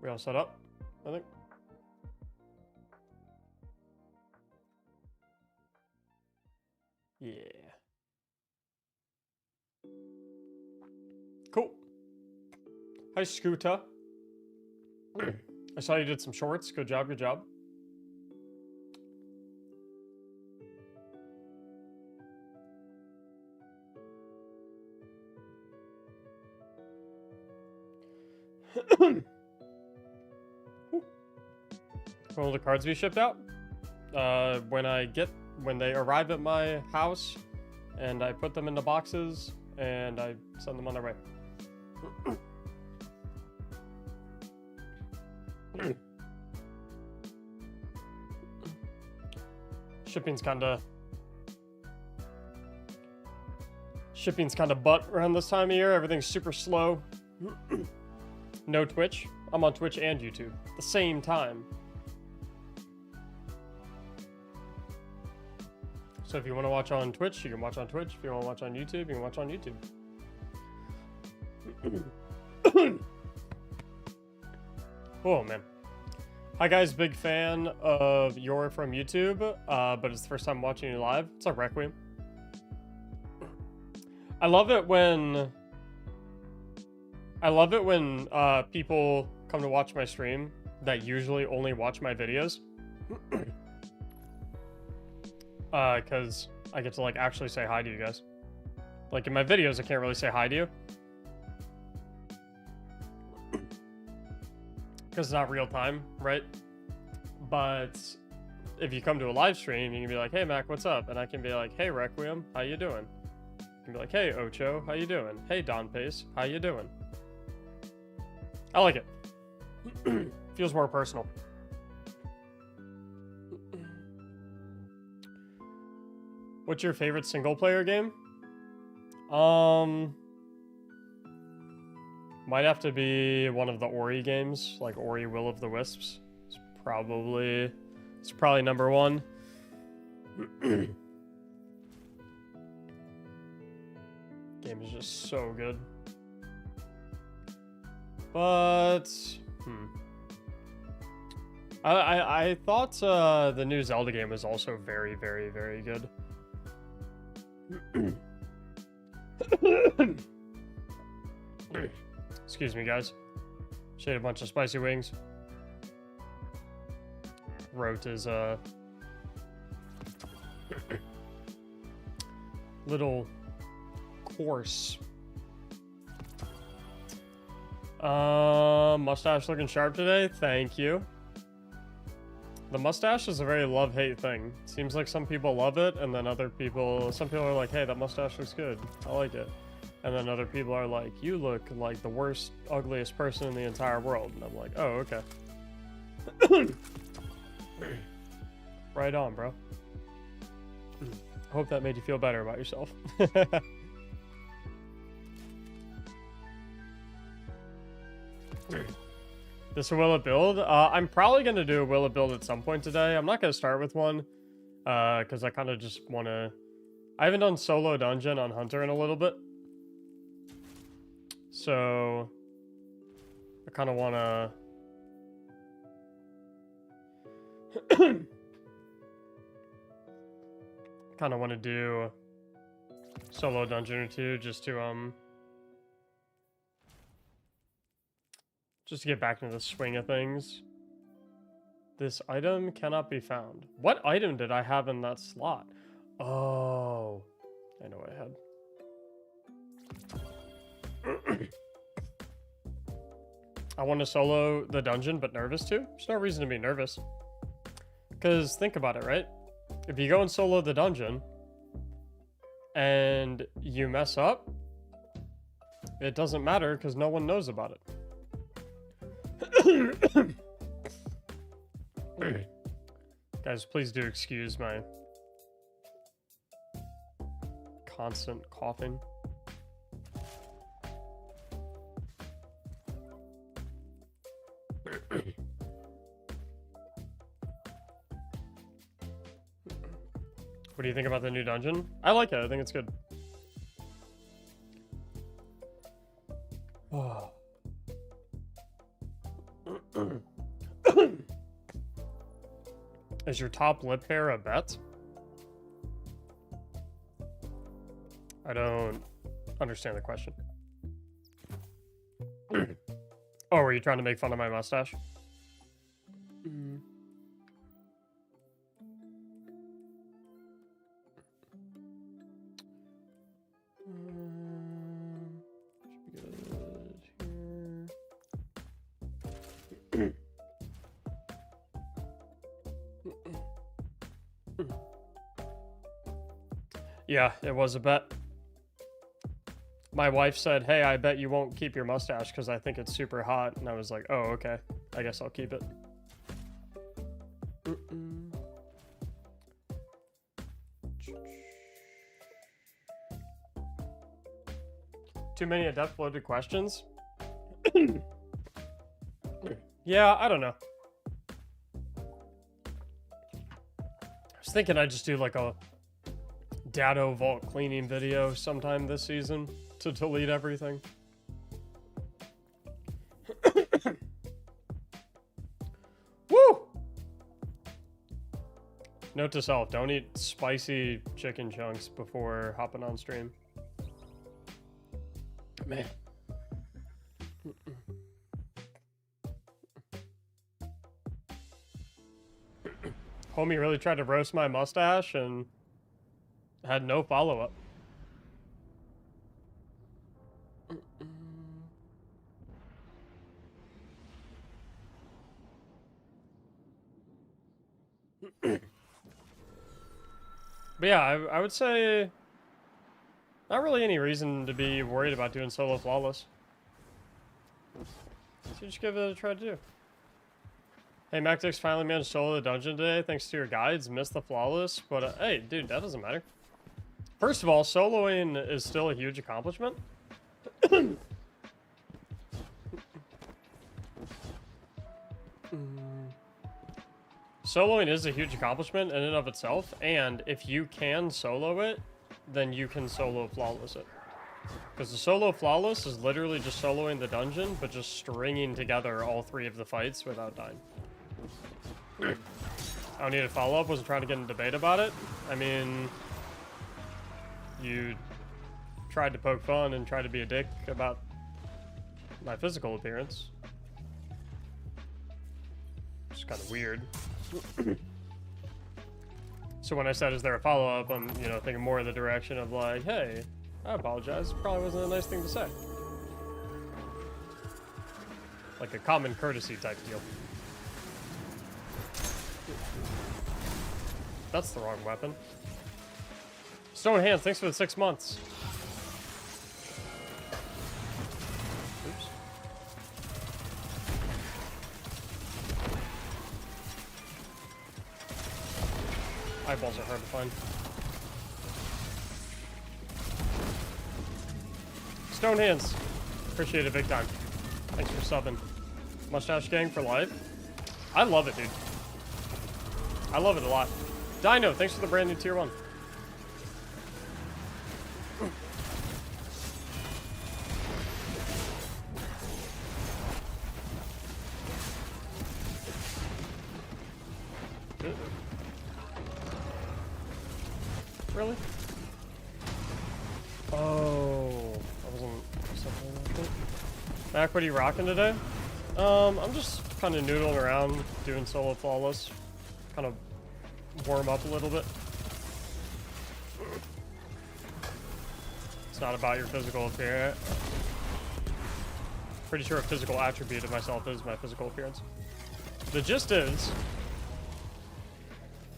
We all set up, I think. Yeah. Cool. Hi, Scooter. I saw you did some shorts. Good job, good job. When will the cards be shipped out? When they arrive at my house, and I put them into boxes, and I send them on their way. Shipping's kinda butt around this time of year. Everything's super slow. No Twitch. I'm on Twitch and YouTube at the same time. So if you want to watch on Twitch, you can watch on Twitch. If you want to watch on YouTube, you can watch on YouTube. Oh, man. Hi, guys. Big fan of Yor from YouTube, but it's the first time watching you live. It's a Requiem. I love it when people come to watch my stream that usually only watch my videos. Because I get to, like, actually say hi to you guys. Like, in my videos, I can't really say hi to you. Because it's not real time, right? But if you come to a live stream, you can be like, hey, Mac, what's up? And I can be like, hey, Requiem, how you doing? You can be like, hey, Ocho, how you doing? Hey, Don Pace, how you doing? I like it. Feels more personal. What's your favorite single-player game? Might have to be one of the Ori games, like Ori Will of the Wisps. It's probably number one. Game is just so good. But I thought the new Zelda game was also very, very, very good. Excuse me, guys. She ate a bunch of spicy wings. Throat is little coarse. Mustache looking sharp today. Thank you. The mustache is a very love-hate thing. It seems like some people love it, and then some people are like, hey, that mustache looks good. I like it. And then other people are like, you look like the worst, ugliest person in the entire world. And I'm like, oh, okay. Right on, bro. I hope that made you feel better about yourself. This will it build? I'm probably going to do a will it build at some point today. I'm not going to start with one, because I kind of just want to... I haven't done solo dungeon on Hunter in a little bit. So... I kind of want to... kind of want to do solo dungeon or two just to get back into the swing of things. This item cannot be found. What item did I have in that slot? Oh, I know what I had. I want to solo the dungeon, but nervous too. There's no reason to be nervous. Because think about it, right? If you go and solo the dungeon and you mess up, it doesn't matter because no one knows about it. Guys, please do excuse my constant coughing. What do you think about the new dungeon? I like it. I think it's good. Oh. Is your top lip hair a bet? I don't understand the question. Oh, were you trying to make fun of my mustache? Yeah, it was a bet. My wife said, hey, I bet you won't keep your mustache because I think it's super hot. And I was like, oh, okay. I guess I'll keep it. Too many adept loaded questions? Yeah, I don't know. I was thinking I'd just do like a Dado vault cleaning video sometime this season to delete everything. Woo! Note to self, don't eat spicy chicken chunks before hopping on stream. Man. Homie really tried to roast my mustache and had no follow-up. But yeah, I would say not really any reason to be worried about doing solo flawless. So just give it a try to do. Hey, Mactics finally managed to solo the dungeon today thanks to your guides. Missed the flawless, but hey, dude, that doesn't matter. First of all, soloing is still a huge accomplishment. Soloing is a huge accomplishment in and of itself, and if you can solo it, then you can solo flawless it. Because the solo flawless is literally just soloing the dungeon, but just stringing together all 3 of the fights without dying. I don't need a follow-up, wasn't trying to get in a debate about it. I mean, you tried to poke fun and try to be a dick about my physical appearance. It's kind of weird. So when I said, is there a follow-up, I'm, you know, thinking more in the direction of like, hey, I apologize. Probably wasn't a nice thing to say. Like a common courtesy type deal. That's the wrong weapon. Stone Hands, thanks for the 6 months. Oops. Eyeballs are hard to find. Stone Hands, appreciate it big time. Thanks for subbing. Mustache Gang for life. I love it, dude. I love it a lot. Dino, thanks for the brand new tier 1. Really? Oh, I wasn't something like that. Mac, what are you rocking today? I'm just kind of noodling around doing solo flawless. Kind of warm up a little bit. It's not about your physical appearance. Pretty sure a physical attribute of myself is my physical appearance. The gist is,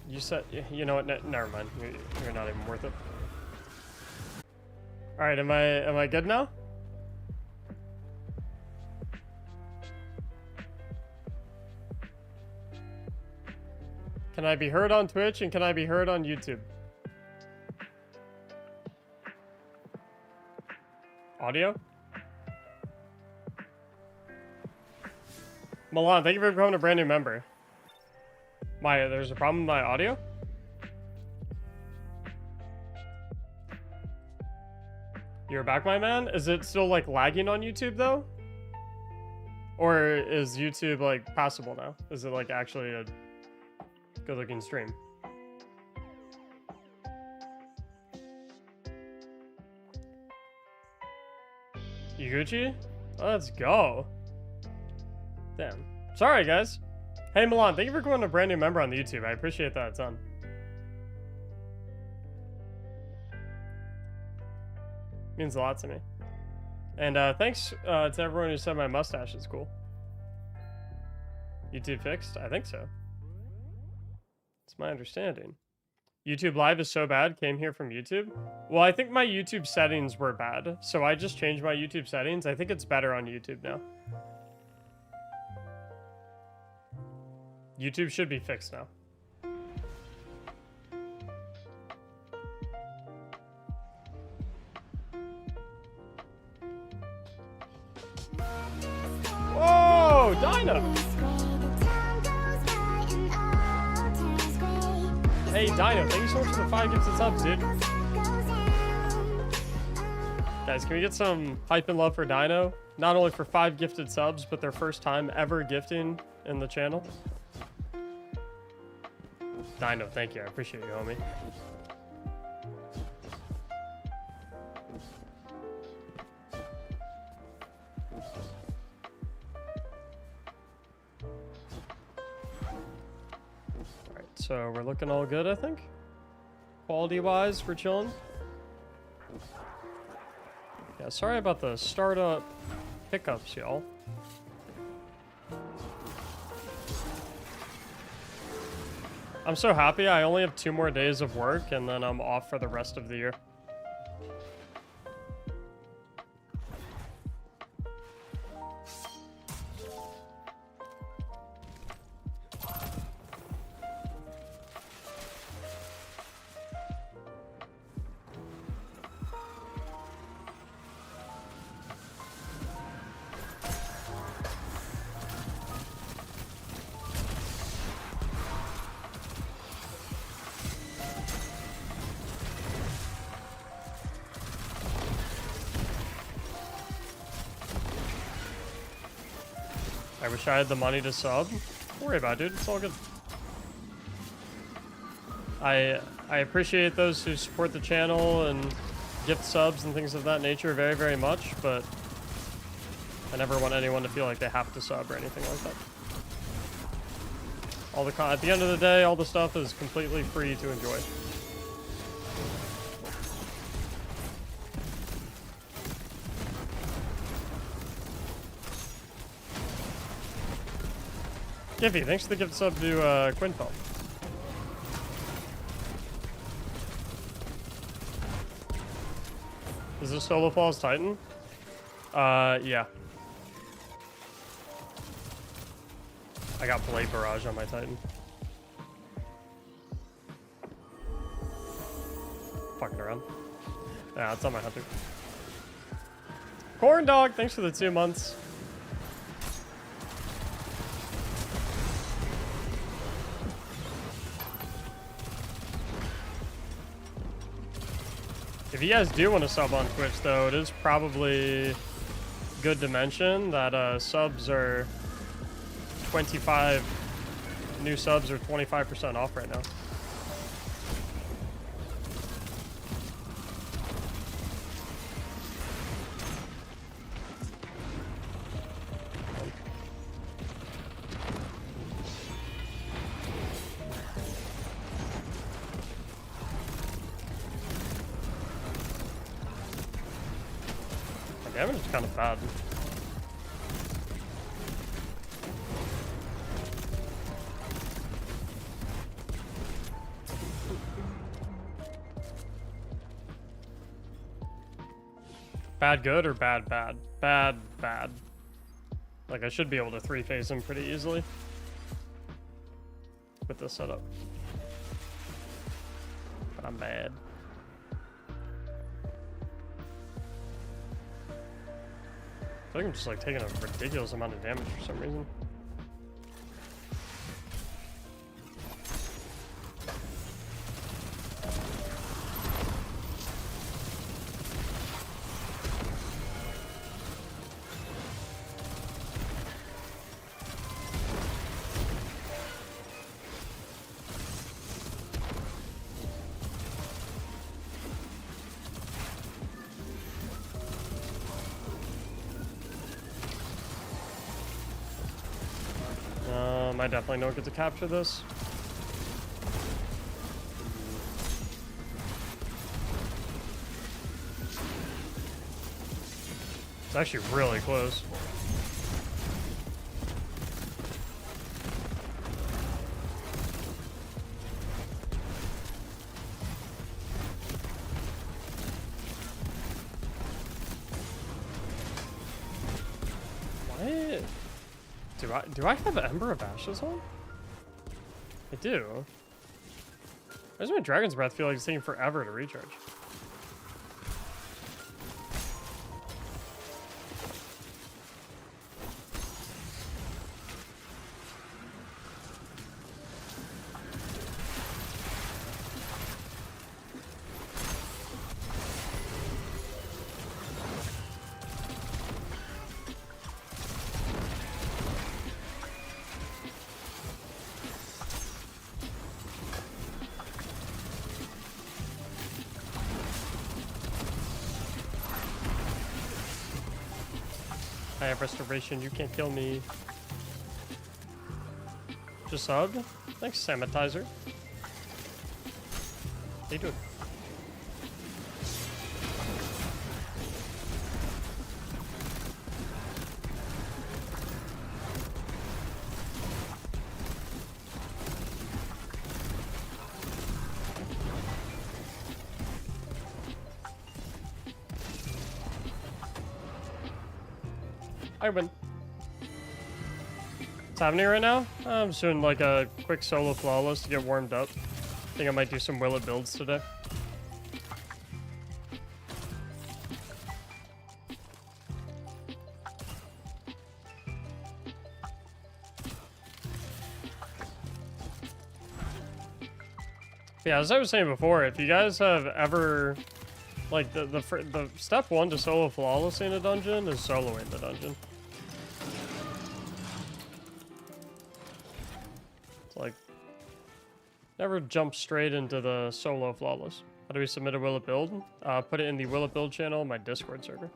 you said, you know what? Never mind. You're not even worth it. All right, am I good now? Can I be heard on Twitch and can I be heard on YouTube? Audio? Milan, thank you for becoming a brand new member. There's a problem with my audio? You're back, my man? Is it still like lagging on YouTube though? Or is YouTube like passable now? Is it like actually a good looking stream? Yuguchi? Let's go. Damn. Sorry, guys. Hey, Milan, thank you for going a brand new member on the YouTube. I appreciate that a ton. Means a lot to me. And thanks to everyone who said my mustache is cool. YouTube fixed? I think so. It's my understanding. YouTube Live is so bad, came here from YouTube. Well, I think my YouTube settings were bad, so I just changed my YouTube settings. I think it's better on YouTube now. YouTube should be fixed now. Whoa, Dino! Hey, Dino, thank you so much for the 5 gifted subs, dude. Guys, can we get some hype and love for Dino? Not only for 5 gifted subs, but their first time ever gifting in the channel. Dino, thank you. I appreciate you, homie. Alright, so we're looking all good, I think. Quality-wise, we're chilling. Yeah, sorry about the startup hiccups, y'all. I'm so happy. I only have 2 more days of work, and then I'm off for the rest of the year. I wish I had the money to sub. Don't worry about it, dude. It's all good. I appreciate those who support the channel and gift subs and things of that nature very, very much, but I never want anyone to feel like they have to sub or anything like that. At the end of the day, all the stuff is completely free to enjoy. Giffy, thanks for the gift sub to Quinfeld. Is this Solo Falls Titan? Yeah. I got Blade Barrage on my Titan. Fucking around. Yeah, it's on my Hunter. Corn Dog, thanks for the 2 months. If you guys do want to sub on Twitch, though, it is probably good to mention that subs are 25 new subs are 25% off right now. Damage is kind of bad. Bad good or bad bad? Bad bad. Like I should be able to 3-phase him pretty easily with this setup. But I'm bad. I think I'm just like taking a ridiculous amount of damage for some reason. I definitely don't get to capture this. It's actually really close. What? Do I have Ember of Ashes on? I do. Why does my Dragon's Breath feel like it's taking forever to recharge? I have restoration, you can't kill me. Just subbed? Thanks, Sanitizer. How you doing? I win. What's happening right now? I'm just doing like a quick solo flawless to get warmed up. I think I might do some Will It builds today. Yeah, as I was saying before, if you guys have ever, like, the step one to solo flawless in a dungeon is soloing the dungeon. It's like, never jump straight into the solo flawless. How do we submit a Will It build? Put it in the Will It build channel on my Discord server.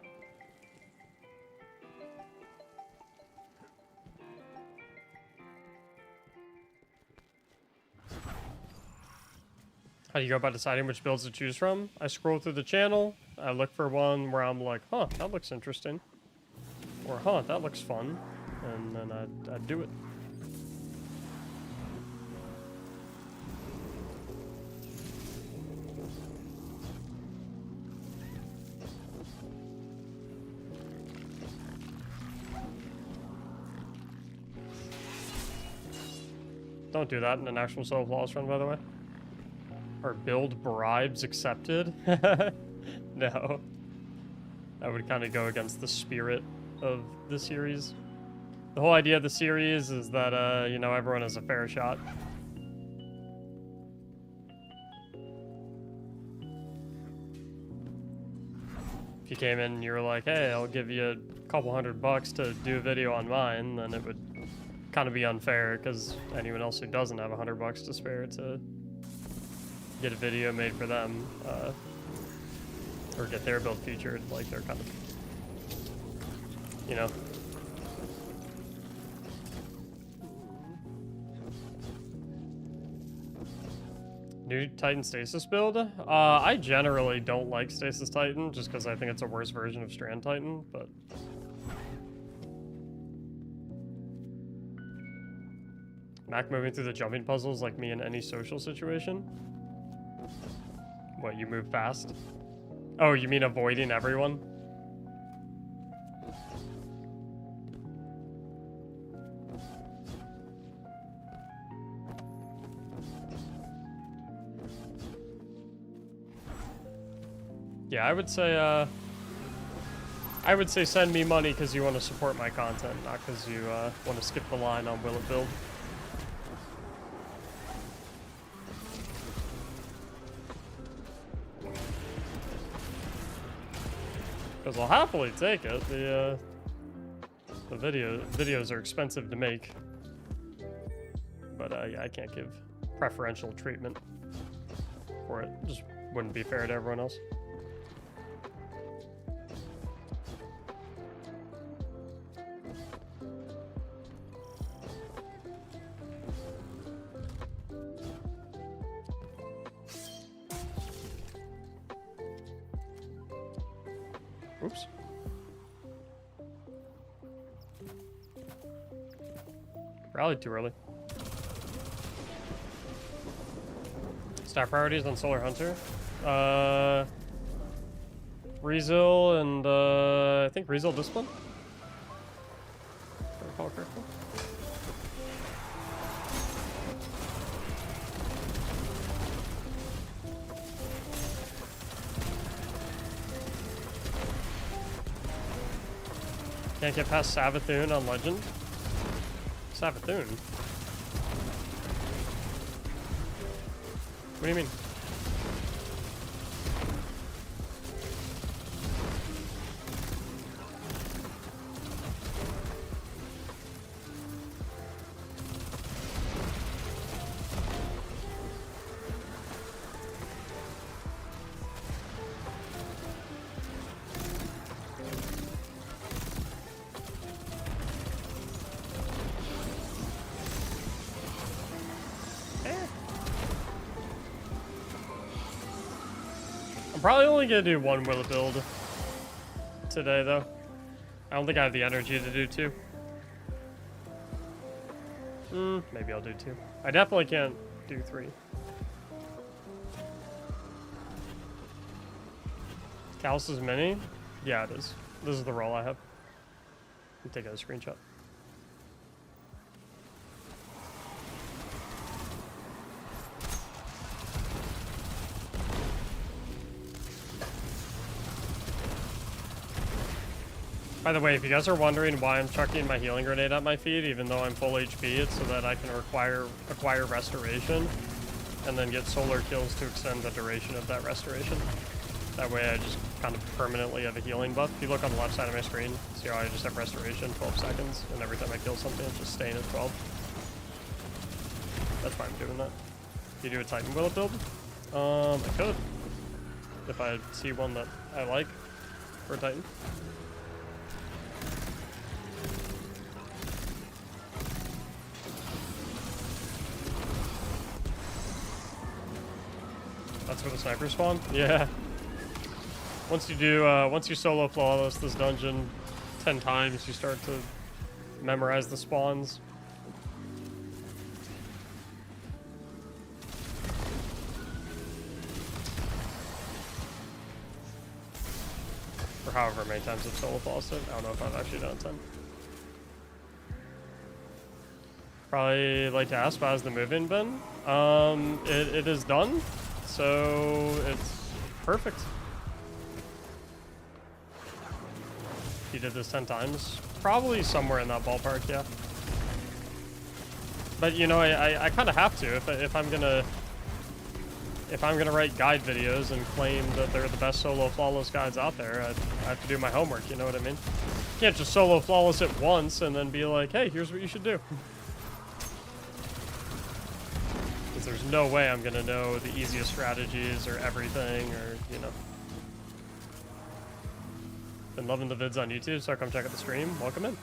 How do you go about deciding which builds to choose from? I scroll through the channel, I look for one where I'm like, huh, that looks interesting. Or, huh, that looks fun. And then I'd do it. Don't do that in an actual solo flawless run, by the way. Or build bribes accepted? No. That would kind of go against the spirit of the series. The whole idea of the series is that, you know, everyone has a fair shot. If you came in and you were like, hey, I'll give you a couple $100 to do a video on mine, then it would kind of be unfair because anyone else who doesn't have $100 to spare to get a video made for them, or get their build featured, like they're kind of, you know. New Titan Stasis build? I generally don't like Stasis Titan, just because I think it's a worse version of Strand Titan, but... Mac moving through the jumping puzzles like me in any social situation? What, you move fast? Oh, you mean avoiding everyone? Yeah, I would say send me money because you want to support my content, not because you want to skip the line on Will It build. Because I'll happily take it. The videos are expensive to make, but yeah, I can't give preferential treatment for it. Just wouldn't be fair to everyone else. Oops. Rallied too early. Staff priorities on Solar Hunter. Rezil and I think Rezil Discipline. If I recall correctly. Can't get past Savathun on Legend. Savathun? What do you mean? Probably only gonna do one Willa build today, though. I don't think I have the energy to do two. Maybe I'll do two. I definitely can't do three. Callus's mini? Yeah, it is. This is the roll I have. I'm taking a screenshot. By the way, if you guys are wondering why I'm chucking my healing grenade at my feet, even though I'm full HP, it's so that I can acquire restoration and then get solar kills to extend the duration of that restoration. That way I just kind of permanently have a healing buff. If you look on the left side of my screen, see how I just have restoration, 12 seconds, and every time I kill something, it's just staying at 12. That's why I'm doing that. Do you do a Titan Willet build? I could. If I see one that I like for a Titan. That's where the snipers spawn? Yeah. Once you solo flawless this dungeon 10 times, you start to memorize the spawns. For however many times I've solo flawless it. I don't know if I've actually done it 10. Probably like to ask, how's the move-in been? It is done. So it's perfect. You did this 10 times, probably somewhere in that ballpark, yeah. But you know, I kind of have to if I'm gonna write guide videos and claim that they're the best solo flawless guides out there. I have to do my homework. You know what I mean? You can't just solo flawless it once and then be like, hey, here's what you should do. There's no way I'm gonna know the easiest strategies or everything, or you know. Been loving the vids on YouTube, so come check out the stream. Welcome in.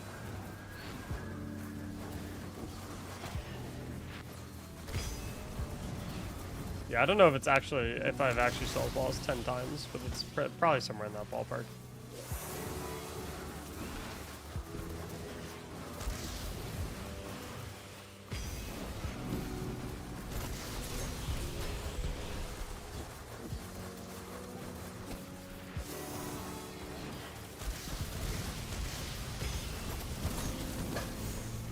Yeah, I don't know if I've actually sold balls 10 times, but it's probably somewhere in that ballpark.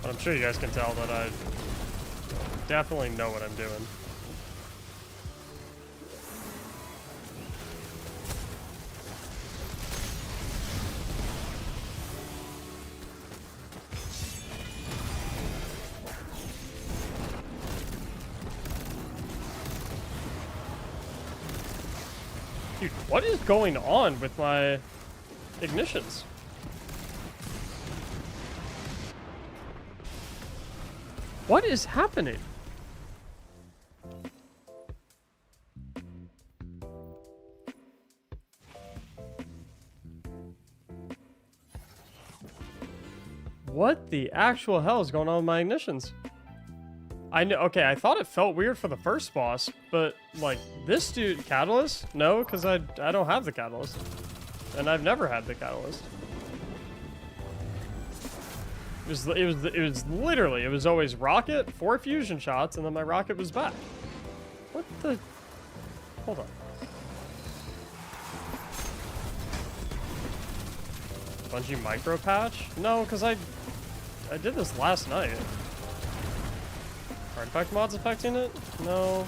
I'm sure you guys can tell that I definitely know what I'm doing. Dude, what is going on with my ignitions? What is happening? What the actual hell is going on with my ignitions? I know. Okay, I thought it felt weird for the first boss, but like this dude, Catalyst? No, because I don't have the Catalyst. and I've never had the catalyst. It was literally, it was always rocket, 4 fusion shots, and then my rocket was back. What the? Hold on. Bungie micro patch? No, because I did this last night. Artifact mods affecting it? No.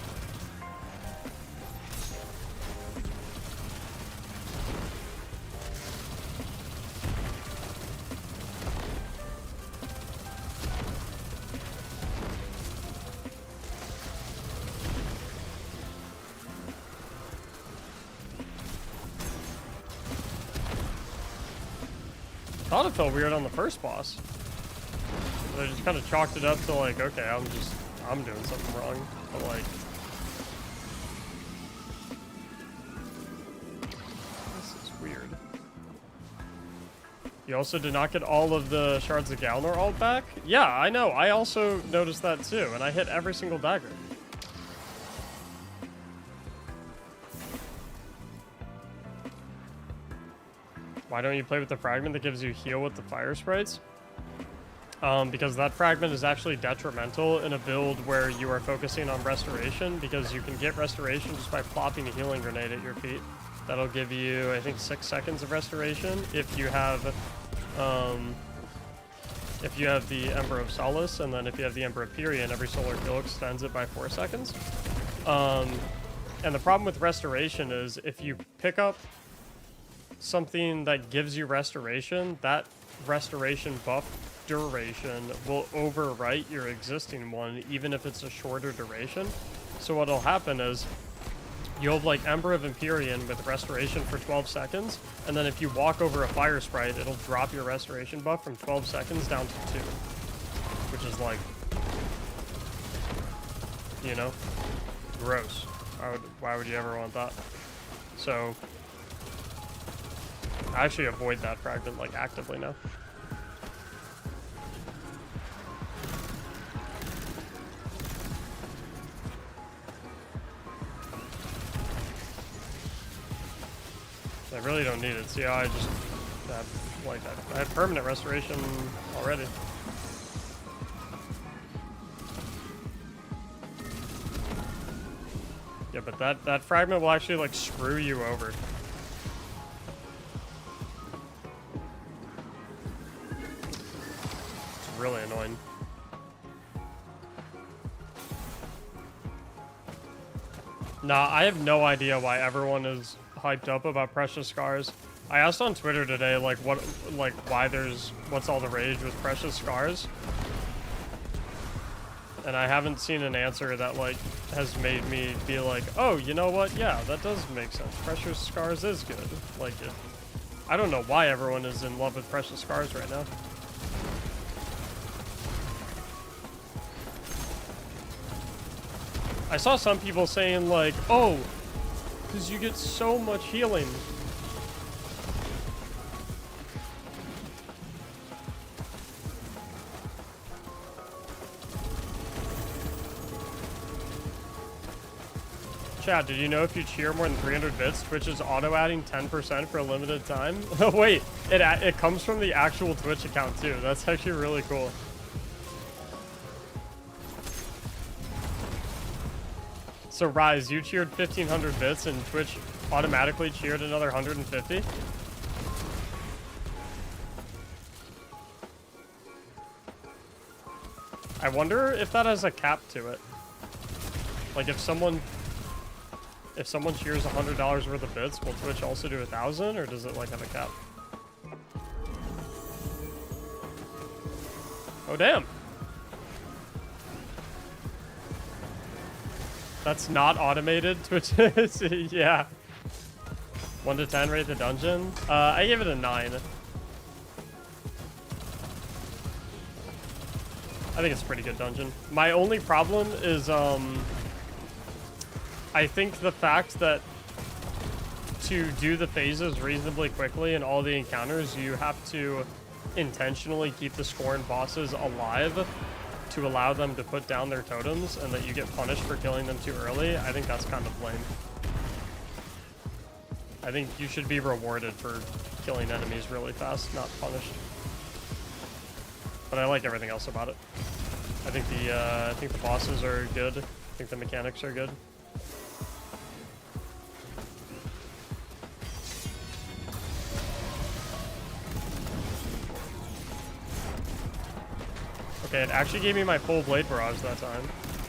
Thought it felt weird on the first boss. But I just kind of chalked it up to like, okay, I'm doing something wrong. But like, this is weird. You also did not get all of the shards of Galnor ult back? Yeah, I know. I also noticed that too, and I hit every single dagger. Why don't you play with the fragment that gives you heal with the fire sprites? Because that fragment is actually detrimental in a build where you are focusing on restoration, because you can get restoration just by plopping a healing grenade at your feet. That'll give you, I think, 6 seconds of restoration if you have the Ember of Solace, and then if you have the Ember of Pyrian, every solar kill extends it by 4 seconds. And the problem with restoration is if you pick up something that gives you restoration, that restoration buff duration will overwrite your existing one, even if it's a shorter duration. So what'll happen is you'll have like Ember of Empyrean with restoration for 12 seconds, and then if you walk over a fire sprite, it'll drop your restoration buff from 12 seconds down to 2, which is like, you know, gross. Why would you ever want that? So I actually avoid that fragment like actively now. I really don't need it. See how I just have like I have permanent restoration already. Yeah, but that fragment will actually like screw you over. Really annoying. Nah, I have no idea why everyone is hyped up about Precious Scars. I asked on Twitter today, like, what's all the rage with Precious Scars? And I haven't seen an answer that, like, has made me be like, oh, you know what? Yeah, that does make sense. Precious Scars is good. Like, I don't know why everyone is in love with Precious Scars right now. I saw some people saying like, oh, because you get so much healing. Chad, did you know if you cheer more than 300 bits, Twitch is auto-adding 10% for a limited time? Oh wait, it comes from the actual Twitch account too. That's actually really cool. So Rise, you cheered 1500 bits and Twitch automatically cheered another 150? I wonder if that has a cap to it. Like if someone cheers $100 worth of bits, will Twitch also do 1,000, or does it like have a cap? Oh damn. That's not automated. Twitch is, yeah. 1 to 10 rate the dungeon. I gave it a 9. I think it's a pretty good dungeon. My only problem is, I think the fact that to do the phases reasonably quickly in all the encounters, you have to intentionally keep the Scorn bosses alive to allow them to put down their totems, and that you get punished for killing them too early. I think that's kind of lame. I think you should be rewarded for killing enemies really fast, not punished. But I like everything else about it. I think the bosses are good. I think the mechanics are good. Okay, it actually gave me my full blade barrage that time.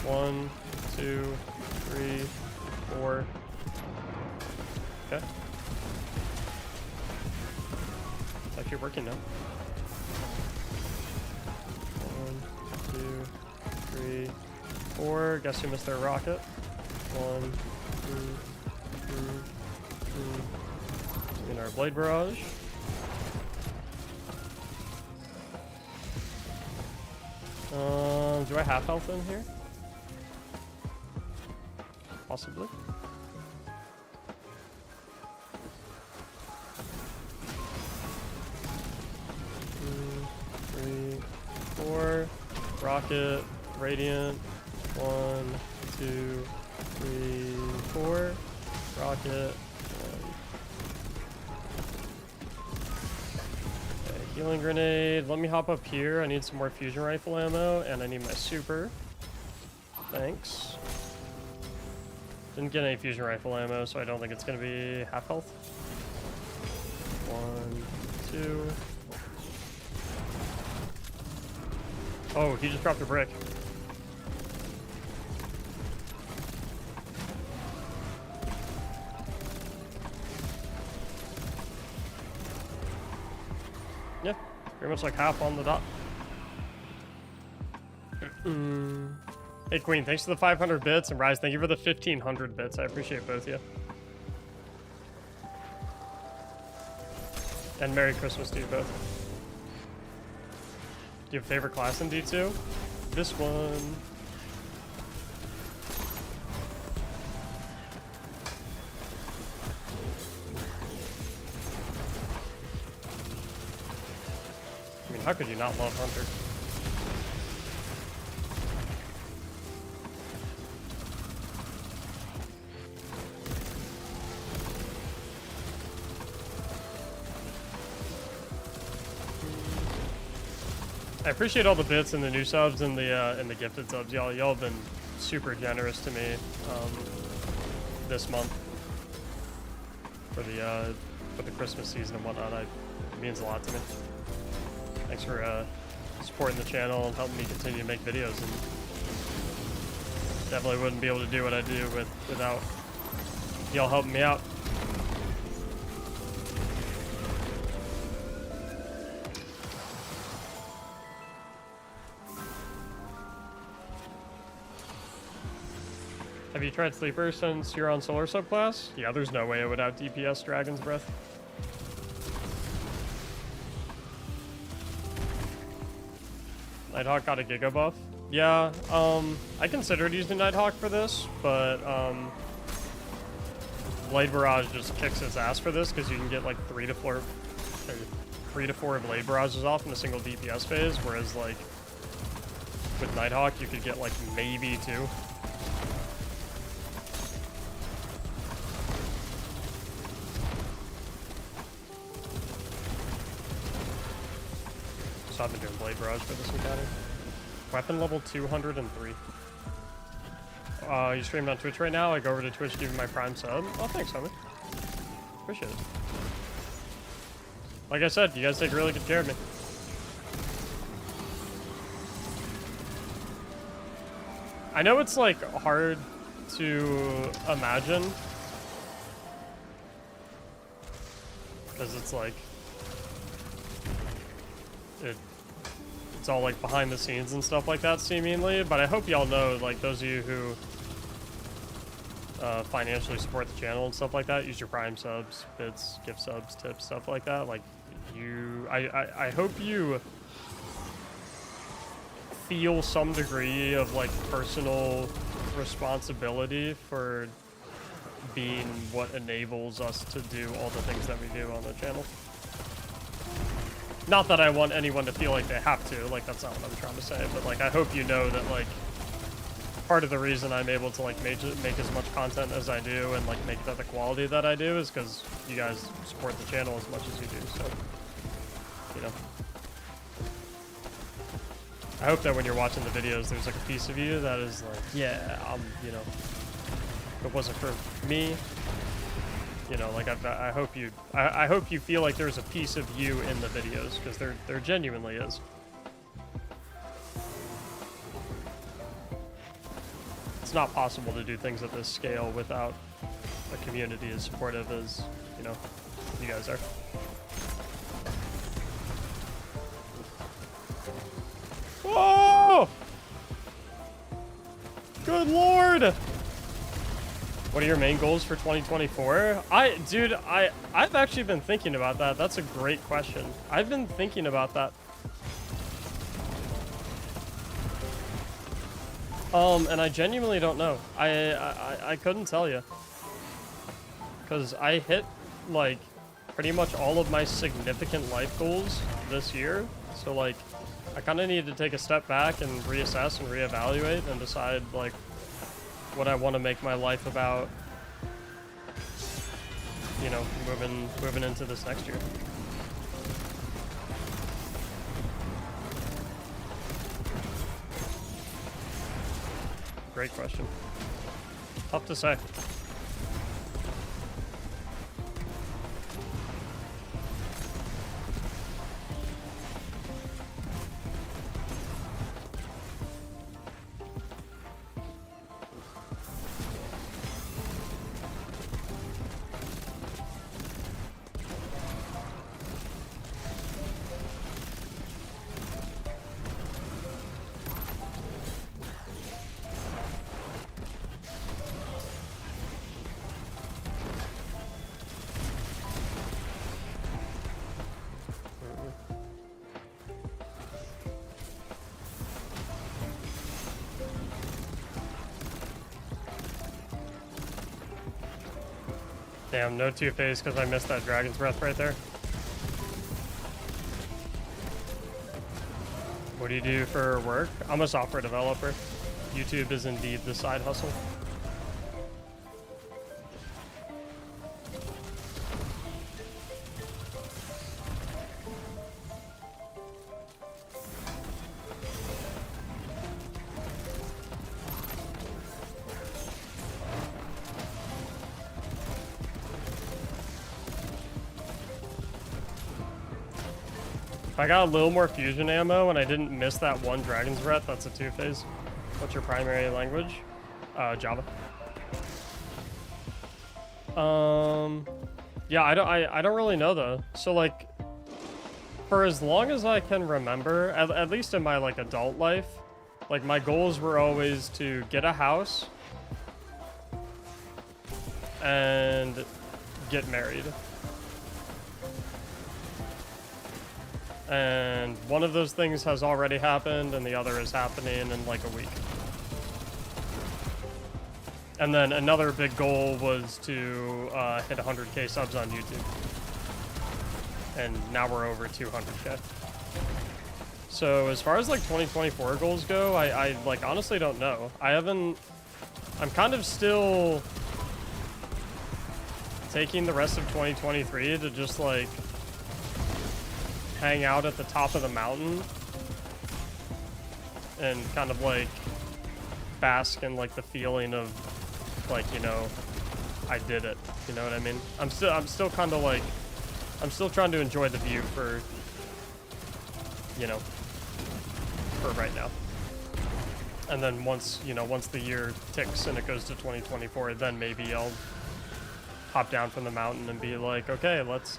1, 2, 3, 4. Okay. It's actually working now. 1, 2, 3, 4. Guess who missed their rocket? 1, 2, 3, 2. In our blade barrage. Do I have health in here? Possibly. Two, 3, 4. Rocket, radiant. 1, 2, 3, 4. Rocket. 1. Healing grenade. Let me hop up here. I need some more fusion rifle ammo, and I need my super. Thanks. Didn't get any fusion rifle ammo, so I don't think it's going to be half health. 1, 2. Oh, he just dropped a brick. Yeah, pretty much like half on the dot. Hey Queen, thanks for the 500 bits, and Rise, thank you for the 1500 bits. I appreciate both of you. And Merry Christmas to you both. Do you have a favorite class in D2? This one. I mean, how could you not love Hunter? I appreciate all the bits and the new subs and the gifted subs. Y'all have been super generous to me this month for the Christmas season and whatnot. It means a lot to me. Thanks for supporting the channel and helping me continue to make videos. And definitely wouldn't be able to do what I do without y'all helping me out. Have you tried Sleeper since you're on Solar subclass? Yeah, there's no way it would out DPS Dragon's Breath. Nighthawk got a Giga buff. Yeah, I considered using Nighthawk for this, but Blade Barrage just kicks its ass for this because you can get like 3 to 4 Blade Barrages off in a single DPS phase, whereas like with Nighthawk you could get like maybe 2. So I've been doing Blade Barrage for this encounter. Weapon level 203. You streaming on Twitch right now? I go over to Twitch, give you my Prime sub. Oh, thanks, homie. Appreciate it. Like I said, you guys take really good care of me. I know it's like hard to imagine because it's like it's all like behind the scenes and stuff like that seemingly, but I hope y'all know, like those of you who financially support the channel and stuff like that, use your Prime subs, bits, gift subs, tips, stuff like that. Like I hope you feel some degree of like personal responsibility for being what enables us to do all the things that we do on the channel. Not that I want anyone to feel like they have to, like that's not what I'm trying to say, but like I hope you know that like part of the reason I'm able to like make as much content as I do and like make it at the quality that I do is because you guys support the channel as much as you do. So, you know, I hope that when you're watching the videos, there's like a piece of you that is like, yeah, you know, if it wasn't for me, you know, like I hope you feel like there's a piece of you in the videos, because there genuinely is. It's not possible to do things at this scale without a community as supportive as, you know, you guys are. Whoa! Good lord! What are your main goals for 2024? Dude, I've actually been thinking about that. That's a great question. I've been thinking about that. And I genuinely don't know. I couldn't tell you. Because I hit, like, pretty much all of my significant life goals this year. So, like, I kind of need to take a step back and reassess and reevaluate and decide, like, what I want to make my life about, you know, moving into this next year. Great question. Tough to say. Damn, no two-phase because I missed that Dragon's Breath right there. What do you do for work? I'm a software developer. YouTube is indeed the side hustle. If I got a little more fusion ammo and I didn't miss that one Dragon's Breath, that's a two-phase. What's your primary language? Java. Yeah, I don't really know though. So like, for as long as I can remember, at least in my like adult life, like my goals were always to get a house and get married. And one of those things has already happened, and the other is happening in like a week. And then another big goal was to hit 100K subs on YouTube. And now we're over 200K. So as far as like 2024 goals go, I like honestly don't know. I'm kind of still taking the rest of 2023 to just like hang out at the top of the mountain and kind of like bask in like the feeling of like, you know, I did it, you know what I mean? I'm still kind of like, I'm still trying to enjoy the view for, you know, for right now. And then once, you know, once the year ticks and it goes to 2024, then maybe I'll hop down from the mountain and be like, okay, let's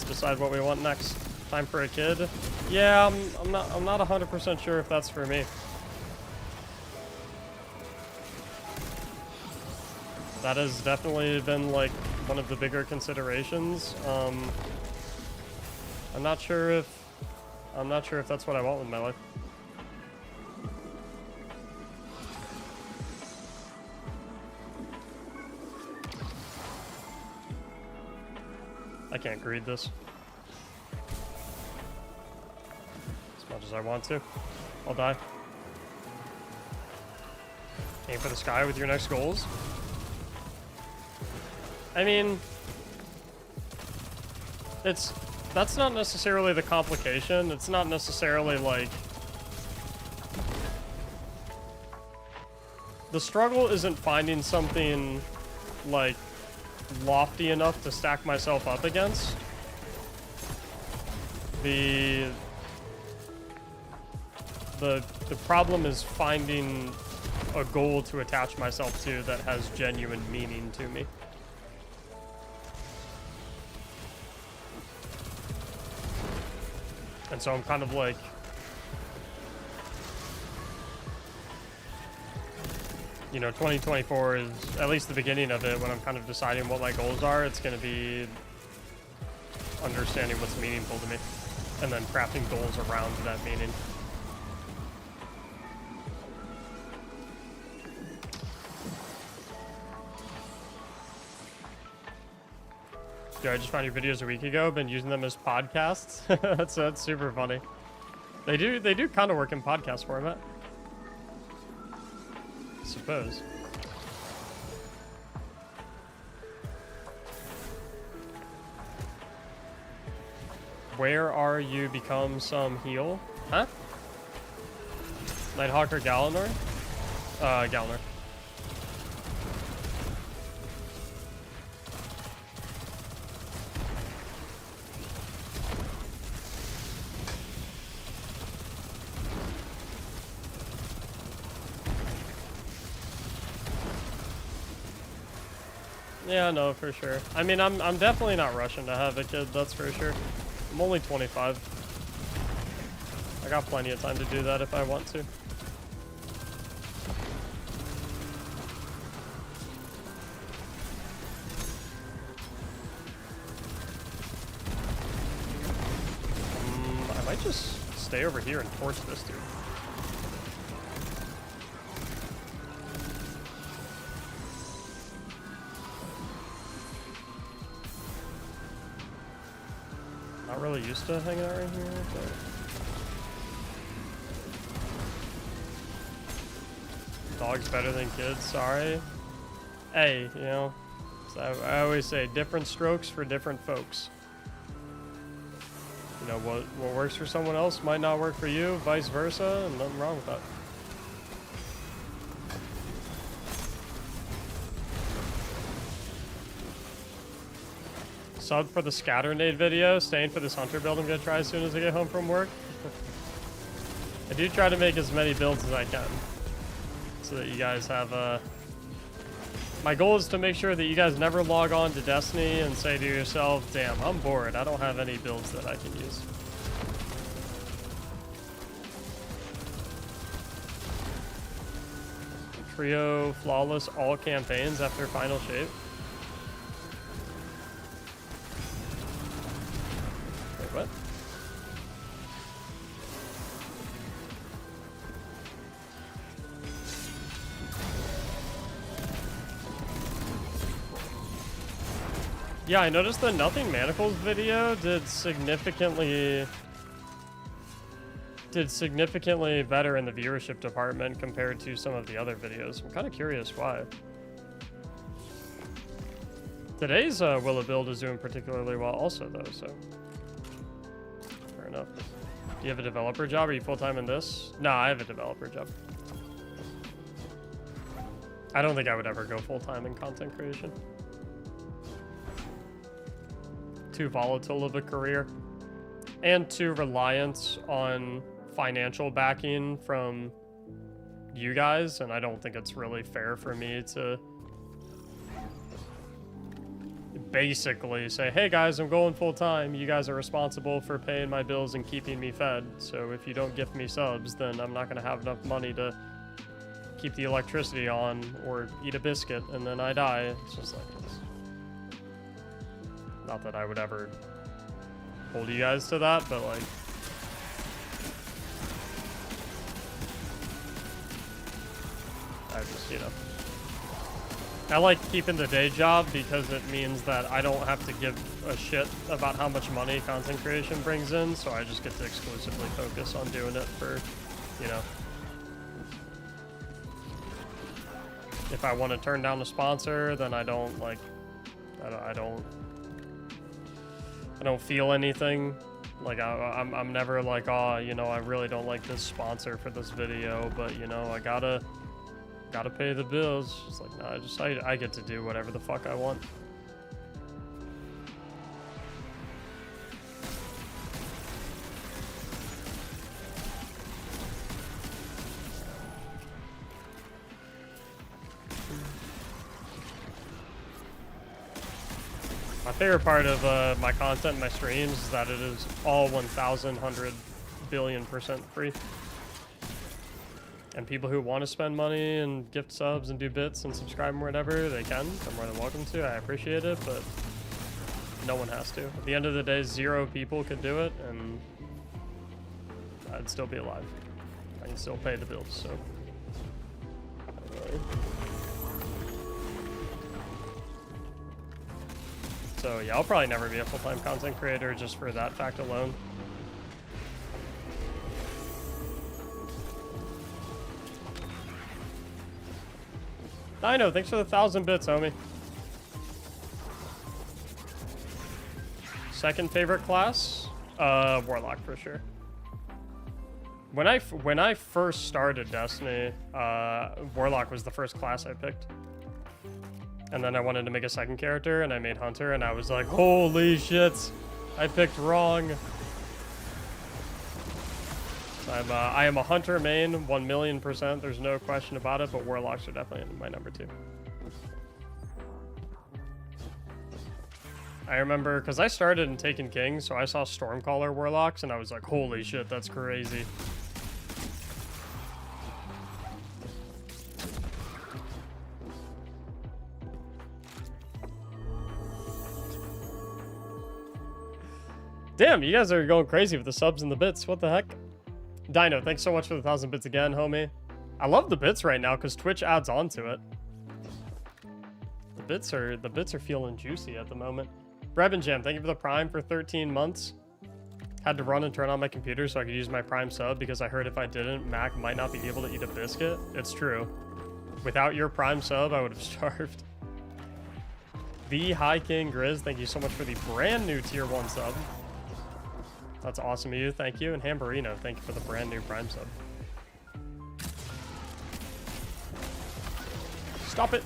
decide what we want next. Time for a kid? Yeah, I'm not 100% sure if that's for me. That has definitely been like one of the bigger considerations. I'm not sure if that's what I want with my life. I can't greed this as much as I want to. I'll die. Aim for the sky with your next goals. I mean, that's not necessarily the complication. It's not necessarily like, the struggle isn't finding something like lofty enough to stack myself up against. The problem is finding a goal to attach myself to that has genuine meaning to me. And so I'm kind of like, you know, 2024 is at least the beginning of it when I'm kind of deciding what my goals are. It's going to be understanding what's meaningful to me and then crafting goals around that meaning. Dude, I just found your videos a week ago. Been using them as podcasts. that's super funny. They do kind of work in podcast format, I suppose. Where are you become some heal? Huh? Nighthawk or Galanor? Galanor. Yeah, no, for sure. I mean, I'm definitely not rushing to have a kid, that's for sure. I'm only 25. I got plenty of time to do that if I want to. I might just stay over here and torch this dude. Not really used to hanging out right here, but dog's better than kids, sorry. Hey, you know, so I always say different strokes for different folks. You know, what works for someone else might not work for you, vice versa, and nothing wrong with that. Sub for the scatter nade video, staying for this hunter build I'm gonna try as soon as I get home from work. I do try to make as many builds as I can, so that you guys have my goal is to make sure that you guys never log on to Destiny and say to yourself, damn, I'm bored, I don't have any builds that I can use. Trio flawless all campaigns after final shape. Wait, what? Yeah, I noticed the Nothing Manacles video did significantly better in the viewership department compared to some of the other videos. I'm kind of curious why. Today's Willa build is doing particularly well also though, so fair enough. Do you have a developer job? Are you full-time in this? No, I have a developer job. I don't think I would ever go full-time in content creation. Too volatile of a career and too reliant on financial backing from you guys, and I don't think it's really fair for me to basically say, hey guys, I'm going full-time, you guys are responsible for paying my bills and keeping me fed, so if you don't give me subs, then I'm not going to have enough money to keep the electricity on or eat a biscuit, and then I die. It's just like this. Not that I would ever hold you guys to that, but like, I just, you know, I like keeping the day job because it means that I don't have to give a shit about how much money content creation brings in, so I just get to exclusively focus on doing it for, you know, If I want to turn down a sponsor, then I don't like, I don't feel anything. Like I'm never like, oh, you know, I really don't like this sponsor for this video, but you know, I gotta pay the bills. It's like, no, I get to do whatever the fuck I want. My favorite part of my content, my streams, is that it is all 1,100 billion% free. And people who want to spend money and gift subs and do bits and subscribe and whatever, they can. They're more than welcome to. I appreciate it, but no one has to. At the end of the day, 0 people could do it, and I'd still be alive. I can still pay the bills, so. So yeah, I'll probably never be a full-time content creator just for that fact alone. I know, thanks for the 1,000 bits, homie. Second favorite class? Warlock for sure. When I first started Destiny, Warlock was the first class I picked. And then I wanted to make a second character, and I made Hunter, and I was like, holy shit, I picked wrong. I am a Hunter main, 1,000,000%, there's no question about it, but Warlocks are definitely my number 2. I remember, because I started in Taken King, so I saw Stormcaller Warlocks, and I was like, holy shit, that's crazy. Damn, you guys are going crazy with the subs and the bits. What the heck? Dino, thanks so much for the 1,000 bits again, homie. I love the bits right now because Twitch adds on to it. The bits are feeling juicy at the moment. Brevin Jam, thank you for the Prime for 13 months. Had to run and turn on my computer so I could use my Prime sub because I heard if I didn't, Mac might not be able to eat a biscuit. It's true. Without your Prime sub, I would have starved. The High King Grizz, thank you so much for the brand new Tier 1 sub. That's awesome of you, thank you. And Hamburino, thank you for the brand new Prime sub. Stop it!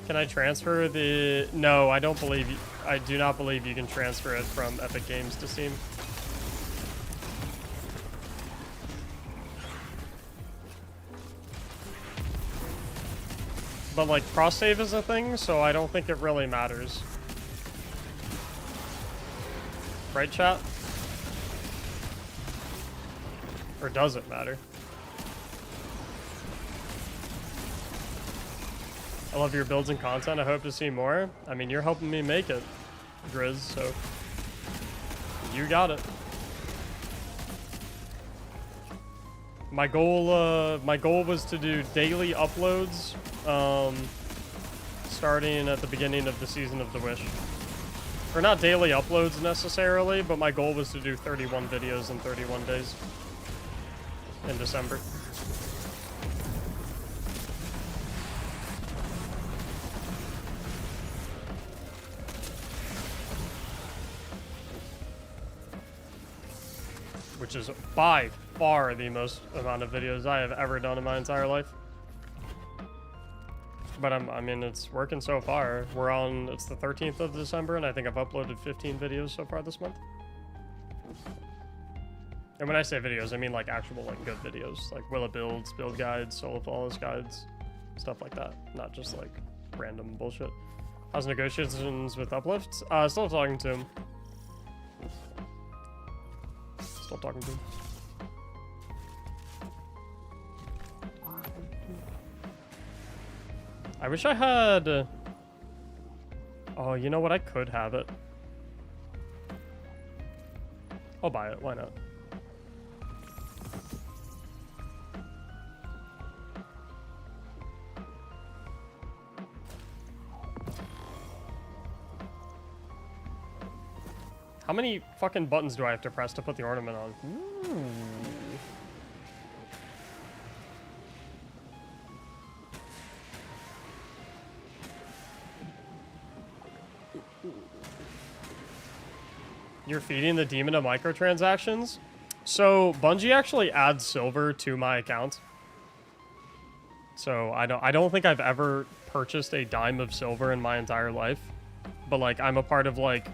Can I transfer the... No, I don't believe you... I do not believe you can transfer it from Epic Games to Steam. But like, cross-save is a thing, so I don't think it really matters. Right, chat? Or does it matter? I love your builds and content. I hope to see more. I mean, you're helping me make it, Grizz, so you got it. My goal was to do daily uploads, starting at the beginning of the season of the Wish. Or not daily uploads necessarily, but my goal was to do 31 videos in 31 days. In December. Which is by far the most amount of videos I have ever done in my entire life. But I mean, it's working so far. It's the 13th of December, and I think I've uploaded 15 videos so far this month. And when I say videos, I mean like actual like good videos, like Willa builds, build guides, solo flawless guides, stuff like that. Not just like random bullshit. How's negotiations with Uplift? Still talking to him. Still talking to him. I wish I had... Oh, you know what? I could have it. I'll buy it. Why not? How many fucking buttons do I have to press to put the ornament on? Ooh. You're feeding the demon of microtransactions? So Bungie actually adds silver to my account. So I don't think I've ever purchased a dime of silver in my entire life. But like I'm a part of like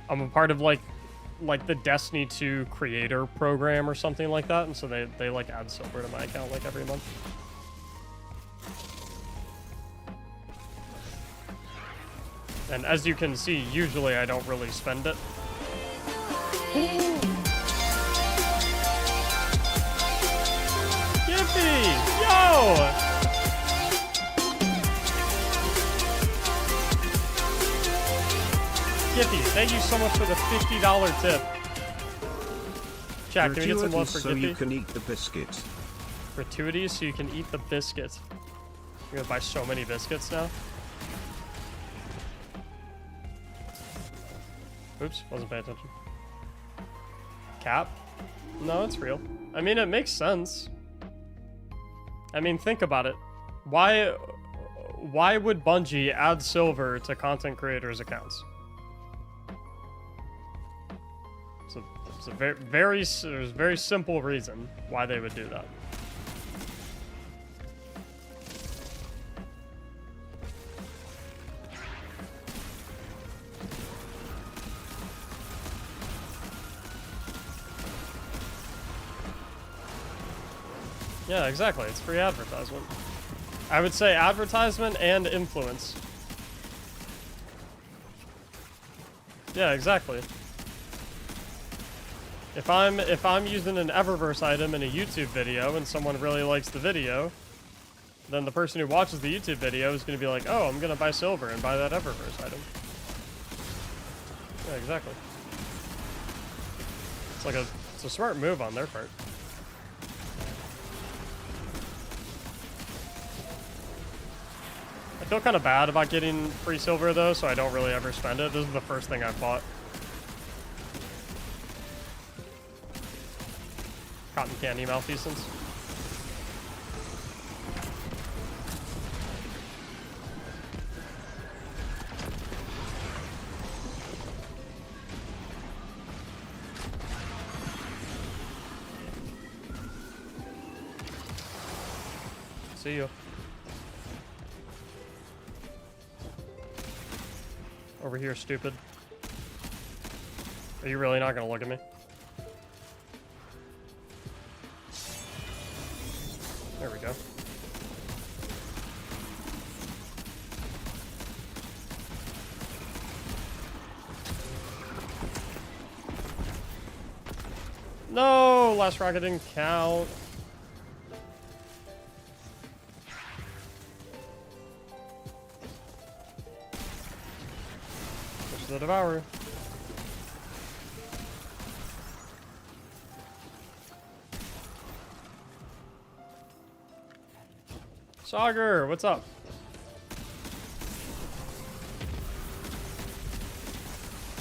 the Destiny 2 creator program or something like that, and so they like add silver to my account like every month. And as you can see, usually I don't really spend it. Yippee! Yo! Giffy, thank you so much for the $50 tip. Chat, can we get some love for so Giffy? you can eat the biscuit. Gratuities so you can eat the biscuit. You're gonna buy so many biscuits now. Oops, wasn't paying attention. Cap? No, it's real. I mean, it makes sense. I mean, think about it. Why would Bungie add silver to content creators' accounts? It's a very simple reason why they would do that. Yeah, exactly. It's free advertisement. I would say advertisement and influence. Yeah, exactly. If I'm using an Eververse item in a YouTube video and someone really likes the video, then the person who watches the YouTube video is going to be like, oh, I'm going to buy silver and buy that Eververse item. Yeah, exactly. It's a smart move on their part. I feel kind of bad about getting free silver though, so I don't really ever spend it. This is the first thing I've bought. Cotton candy malfeasance. See you. Over here, stupid. Are you really not gonna look at me? There we go. No! Last rocket didn't count. Push the devourer. Sagar, what's up?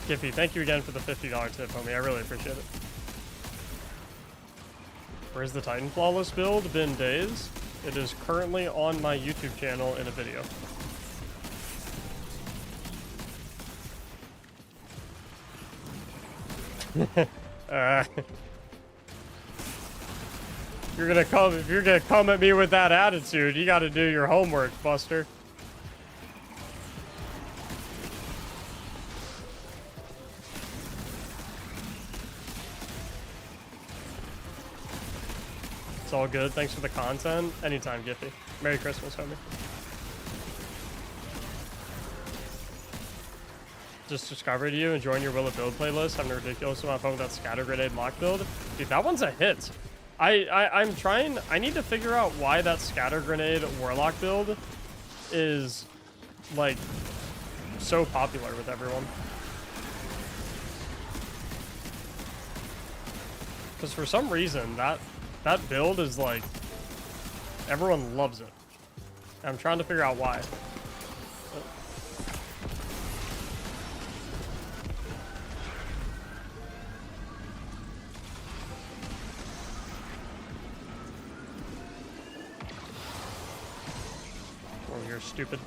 Giffy, thank you again for the $50 tip, homie. I really appreciate it. Where's the Titan Flawless build? Been days. It is currently on my YouTube channel in a video. If you're gonna come at me with that attitude, you gotta do your homework, Buster. It's all good. Thanks for the content. Anytime, Giffy. Merry Christmas, homie. Just discovered you and joined your Will It Build playlist. Having a ridiculous amount of fun with that scatter grenade mock build. Dude, that one's a hit. I'm trying. I need to figure out why that scatter grenade warlock build is like so popular with everyone. Because for some reason that build is like everyone loves it. I'm trying to figure out why. You're stupid.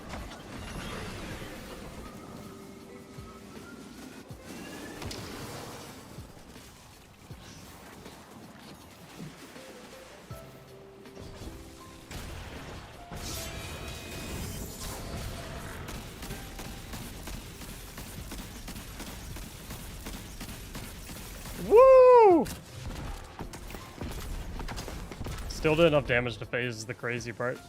Still did enough damage to phase is the crazy part.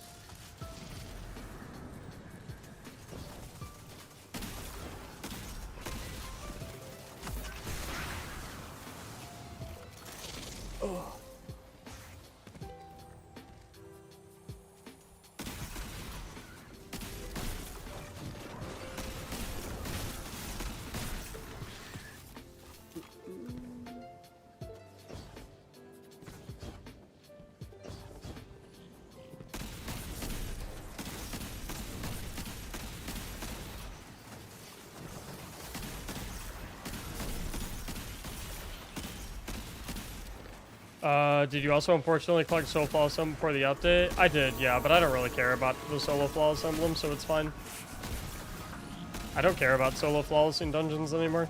Oh. Did you also unfortunately collect Solo Flawless Emblem before the update? I did, yeah, but I don't really care about the Solo Flawless Emblem, so it's fine. I don't care about Solo Flawless in dungeons anymore.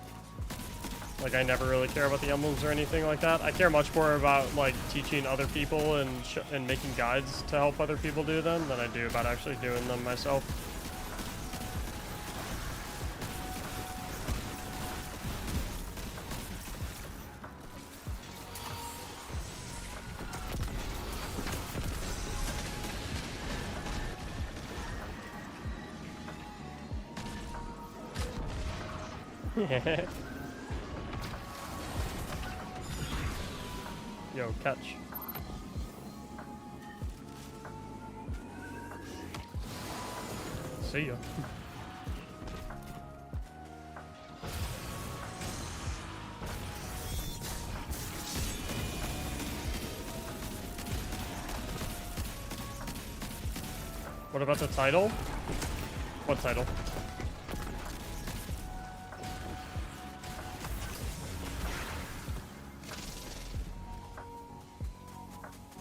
Like, I never really care about the emblems or anything like that. I care much more about, like, teaching other people and making guides to help other people do them than I do about actually doing them myself. Yo, catch. See ya. What about the title? What title?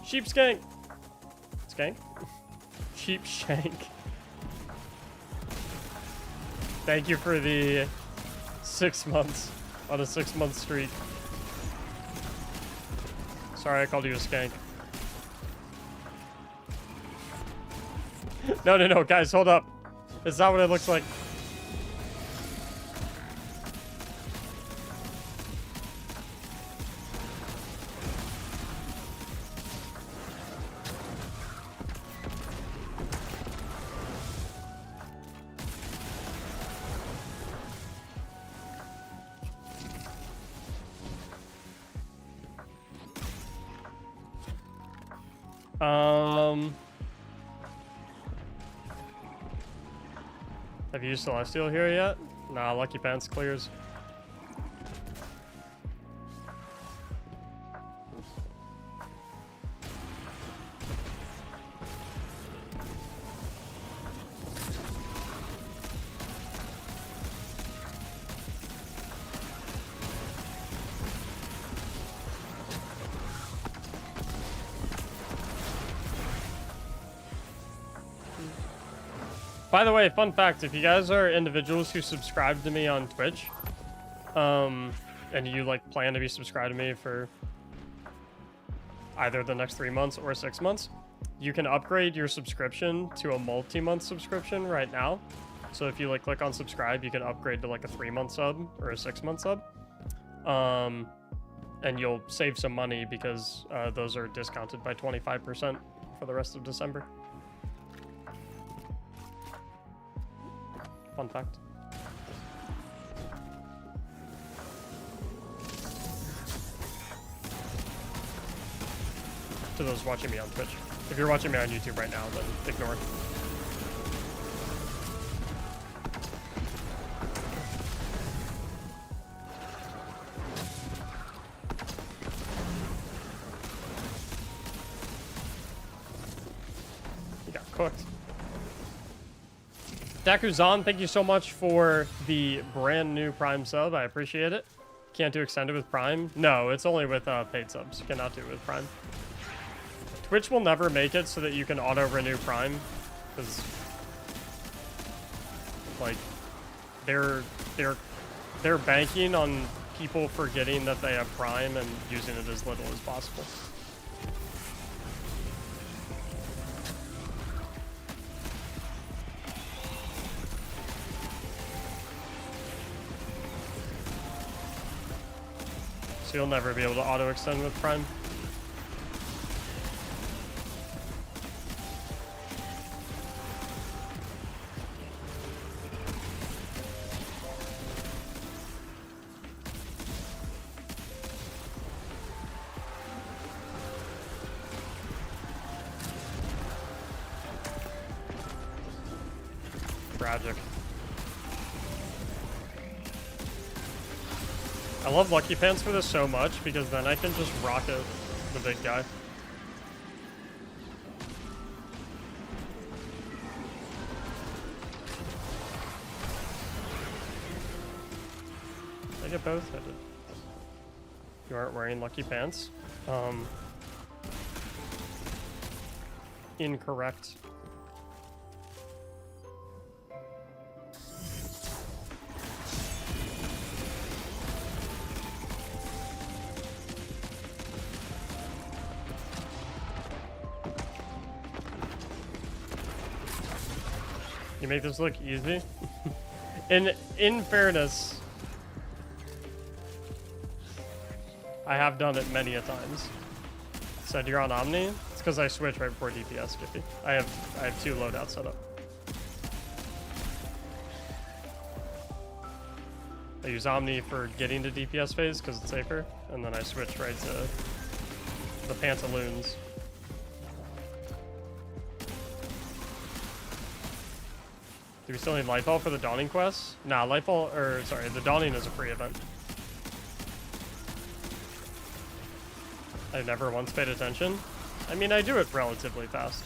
Sheep skank. Skank? Sheep shank. Thank you for the 6 months on a 6-month streak. Sorry, I called you a skank. No, guys, hold up. It's not what it looks like. Have you used Celestial here yet? Nah, Lucky Pants clears. By the way, fun fact, if you guys are individuals who subscribe to me on Twitch, and you like plan to be subscribed to me for either the next 3 months or 6 months, you can upgrade your subscription to a multi-month subscription right now. So if you like click on subscribe, you can upgrade to like a 3-month sub or a 6-month sub. And you'll save some money because those are discounted by 25% for the rest of December. Fun fact. To those watching me on Twitch. If you're watching me on YouTube right now, then ignore. You got cooked. Dakuzan, thank you so much for the brand new Prime sub. I appreciate it. Can't do extended with Prime? No, it's only with paid subs. You cannot do it with Prime. Twitch will never make it so that you can auto-renew Prime. Because, like, they're banking on people forgetting that they have Prime and using it as little as possible. So you'll never be able to auto-extend with Prime. Tragic. I love Lucky Pants for this so much because then I can just rocket the big guy. I get both headed. You aren't wearing Lucky Pants. Incorrect. You make this look easy. In fairness, I have done it many a times. Said you're on Omni? It's because I switch right before DPS, Skippy. I have 2 loadouts set up. I use Omni for getting to DPS phase because it's safer, and then I switch right to the Pantaloons. Do we still need Lightfall for the Dawning quest? Nah, Lightfall, or sorry, the Dawning is a free event. I've never once paid attention. I mean, I do it relatively fast.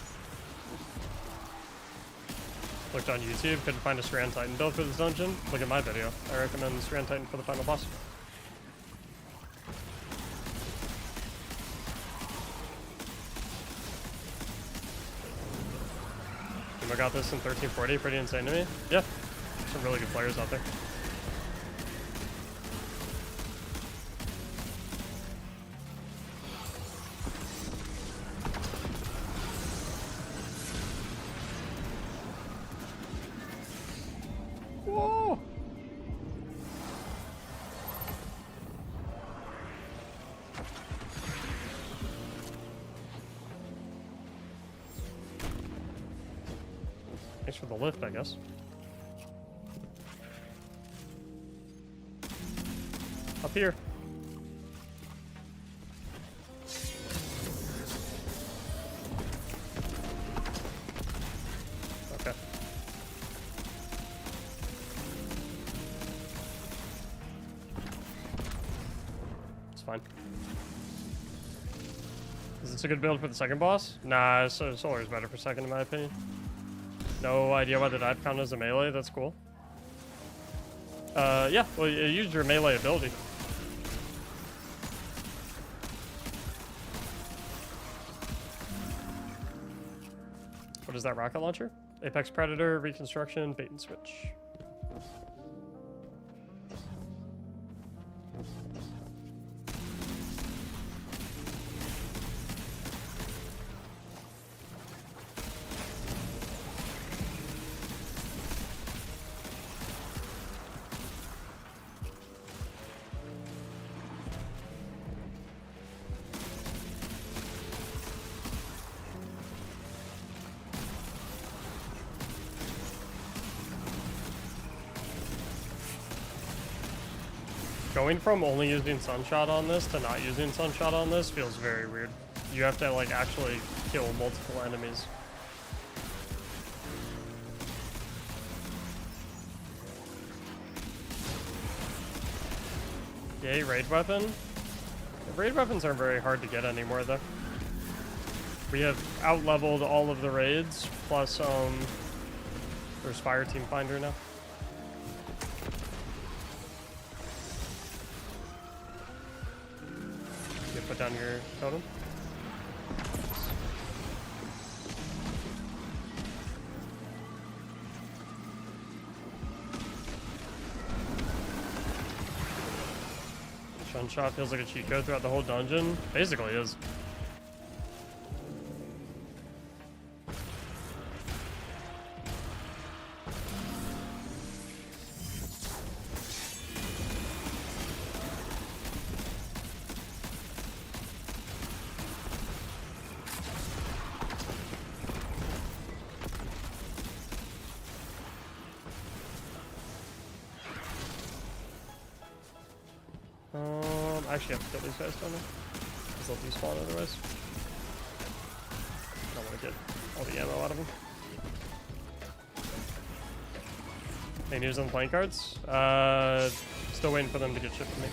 Looked on YouTube, couldn't find a Strand Titan build for this dungeon. Look at my video. I recommend Strand Titan for the final boss. I got this in 1340, pretty insane to me. Yeah, some really good players out there. Whoa! Thanks for the lift, I guess. Up here. Okay. It's fine. Is this a good build for the second boss? Nah, Solar is better for second in my opinion. No idea why the dive count as a melee, that's cool. Yeah, well, you used your melee ability. What is that rocket launcher? Apex Predator, Reconstruction, Bait and Switch. Going from only using Sunshot on this to not using Sunshot on this feels very weird. You have to like actually kill multiple enemies. Yay, raid weapon. The raid weapons aren't very hard to get anymore though. We have out-leveled all of the raids, plus there's Fire Team Finder now. Put down your totem. Sunshot feels like a cheat code throughout the whole dungeon. Basically is. I actually have to kill these guys, don't I? Because they'll despawn otherwise. I don't want to get all the ammo out of them. Any news on the playing cards? Still waiting for them to get shipped to me.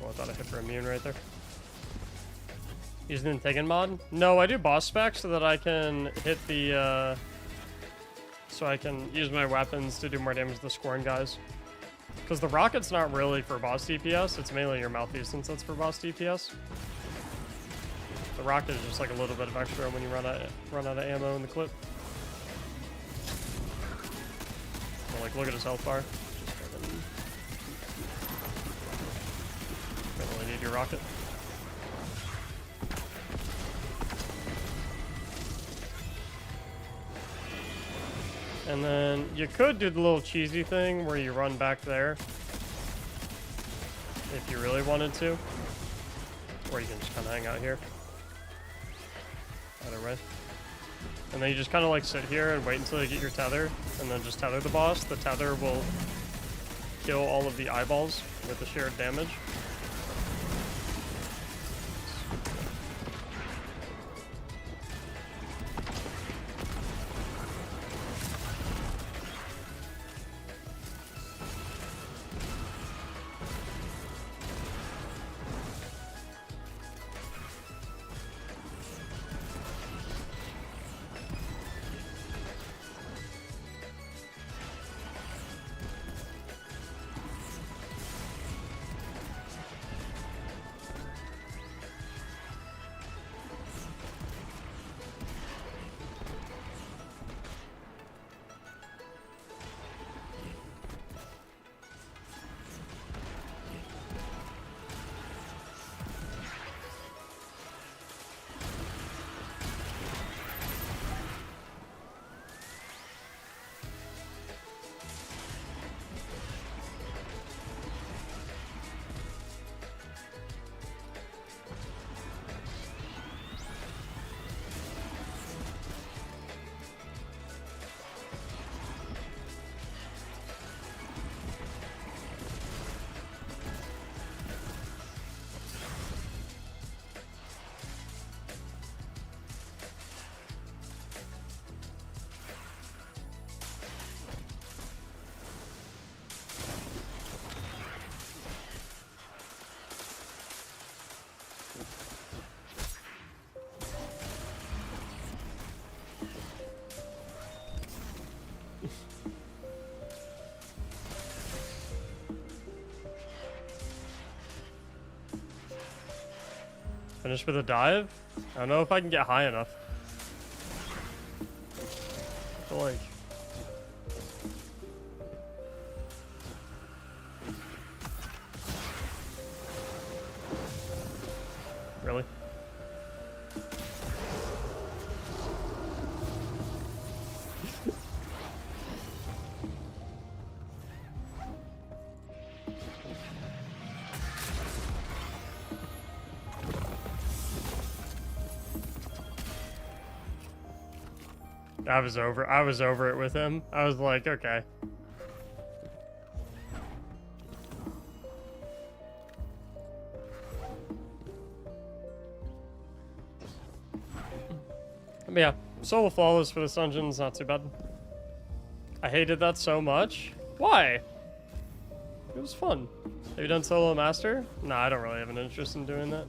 Oh, I thought I hit for immune right there. Using the Tegan mod? No, I do boss spec so that I can hit the, so I can use my weapons to do more damage to the scoring guys. Because the rocket's not really for boss DPS, it's mainly your Malfeasance that's for boss DPS. The rocket is just like a little bit of extra when you run out of ammo in the clip. So like, look at his health bar. Don't really need your rocket. And then you could do the little cheesy thing where you run back there if you really wanted to. Or you can just kind of hang out here. Either way. And then you just kind of like sit here and wait until you get your tether, and then just tether the boss. The tether will kill all of the eyeballs with the shared damage. Finish with a dive? I don't know if I can get high enough. I feel like... Really? I was over it with him. I was like, okay. But yeah, solo flawless for this dungeon's not too bad. I hated that so much. Why? It was fun. Have you done solo master? Nah, I don't really have an interest in doing that.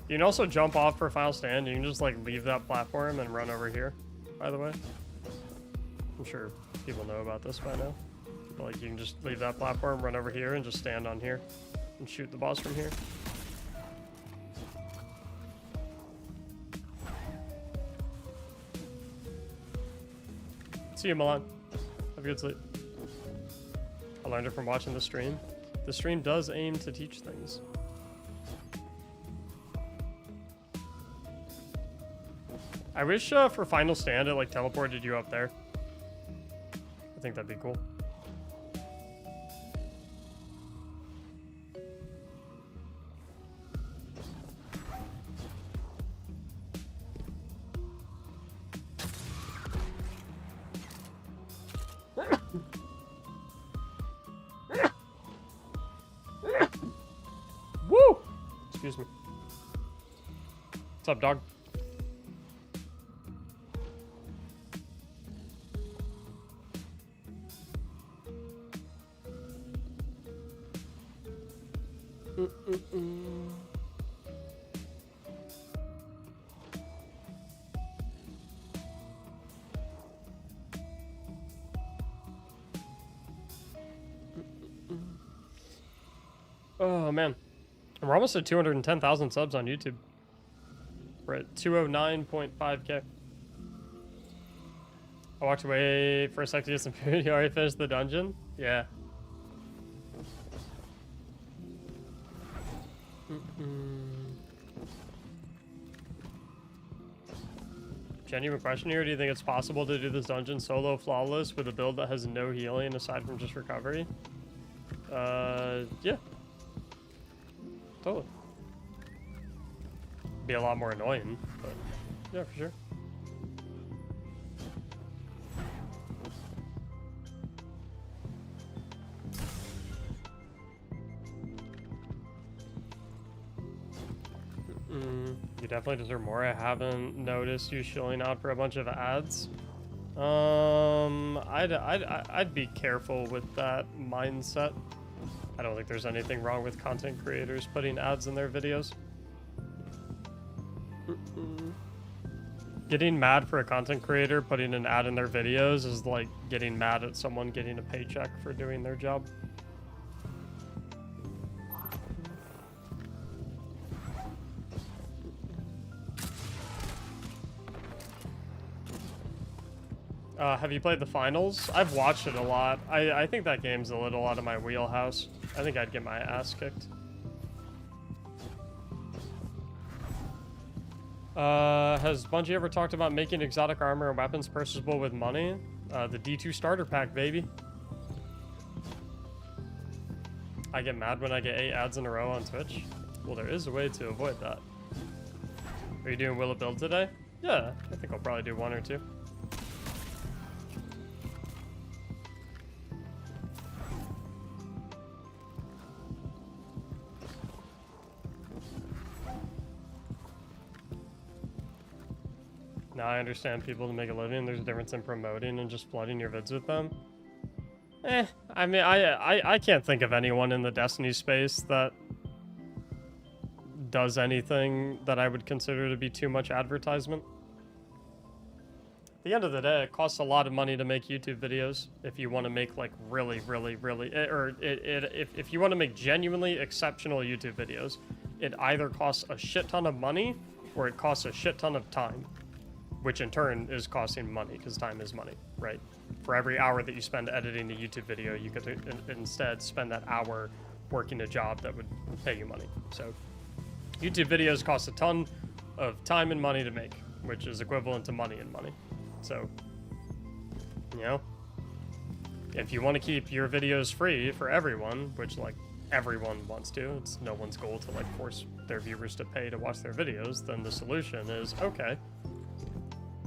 You can also jump off for final stand. You can just like leave that platform and run over here, by the way. I'm sure people know about this by now. But like you can just leave that platform, run over here, and just stand on here and shoot the boss from here. See you, Milan. Have a good sleep. I learned it from watching the stream. The stream does aim to teach things. I wish for Final Stand it like teleported you up there. I think that'd be cool. Excuse me. What's up, dog? Oh man, we're almost at 210,000 subs on YouTube. We're at 209.5k. I walked away for a sec to get some food. You already finished the dungeon? Yeah. Genuine question here, do you think it's possible to do this dungeon solo flawless with a build that has no healing aside from just recovery? Yeah. Totally. Be a lot more annoying, but yeah, for sure. You definitely deserve more. I haven't noticed you shilling out for a bunch of ads. I'd be careful with that mindset. I don't think there's anything wrong with content creators putting ads in their videos. Getting mad for a content creator putting an ad in their videos is like getting mad at someone getting a paycheck for doing their job. Have you played the finals? I've watched it a lot. I think that game's a little out of my wheelhouse. I think I'd get my ass kicked. Has Bungie ever talked about making exotic armor and weapons purchasable with money? The D2 starter pack, baby. I get mad when I get 8 ads in a row on Twitch. Well, there is a way to avoid that. Are you doing Will It Build today? Yeah, I think I'll probably do 1 or 2. Now I understand people to make a living. There's a difference in promoting and just flooding your vids with them. I mean, I can't think of anyone in the Destiny space that does anything that I would consider to be too much advertisement. At the end of the day, it costs a lot of money to make YouTube videos if you want to make like if you want to make genuinely exceptional YouTube videos, it either costs a shit ton of money or it costs a shit ton of time. Which in turn is costing money, because time is money, right? For every hour that you spend editing a YouTube video, you could instead spend that hour working a job that would pay you money. So YouTube videos cost a ton of time and money to make, which is equivalent to money and money. So, you know, if you want to keep your videos free for everyone, which like everyone wants to, it's no one's goal to like force their viewers to pay to watch their videos, then the solution is, okay,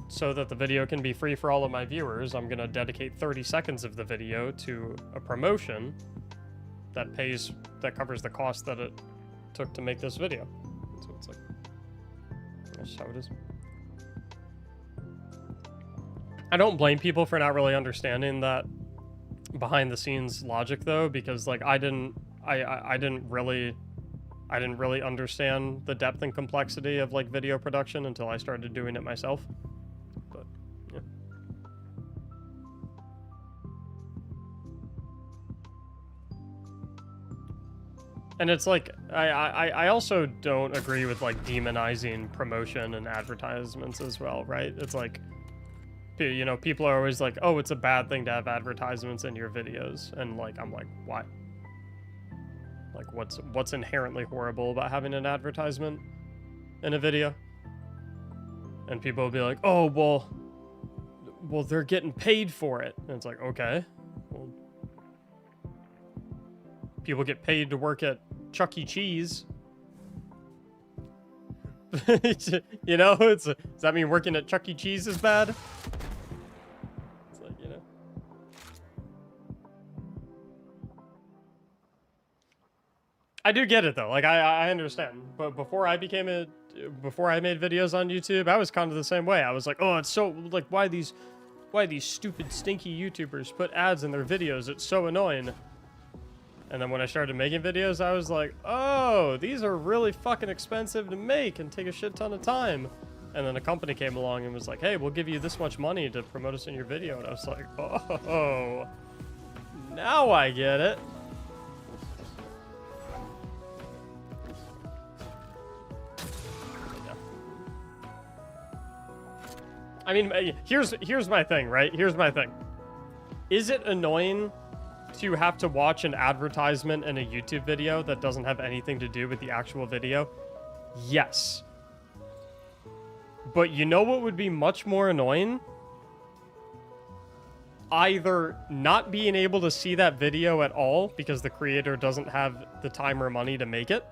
so that the video can be free for all of my viewers, I'm gonna dedicate 30 seconds of the video to a promotion that covers the cost that it took to make this video. So it's like, that's just how it is. I don't blame people for not really understanding that behind the scenes logic though, because like I didn't really understand the depth and complexity of like video production until I started doing it myself. And it's like, I also don't agree with like demonizing promotion and advertisements as well, right? It's like, you know, people are always like, oh, it's a bad thing to have advertisements in your videos. And like, I'm like, why? Like, what's inherently horrible about having an advertisement in a video? And people will be like, oh, well, they're getting paid for it. And it's like, okay, well, people get paid to work at Chuck E. Cheese. You know, does that mean working at Chuck E. Cheese is bad? It's like, you know. I do get it though. Like I understand. But before I made videos on YouTube, I was kind of the same way. I was like, oh, it's so like why these stupid stinky YouTubers put ads in their videos? It's so annoying. And then when I started making videos, I was like, oh, these are really fucking expensive to make and take a shit ton of time. And then a company came along and was like, hey, we'll give you this much money to promote us in your video. And I was like, oh, now I get it. Yeah. I mean, here's my thing, right? Here's my thing. Is it annoying to have to watch an advertisement in a YouTube video that doesn't have anything to do with the actual video? Yes. But you know what would be much more annoying? Either not being able to see that video at all because the creator doesn't have the time or money to make it,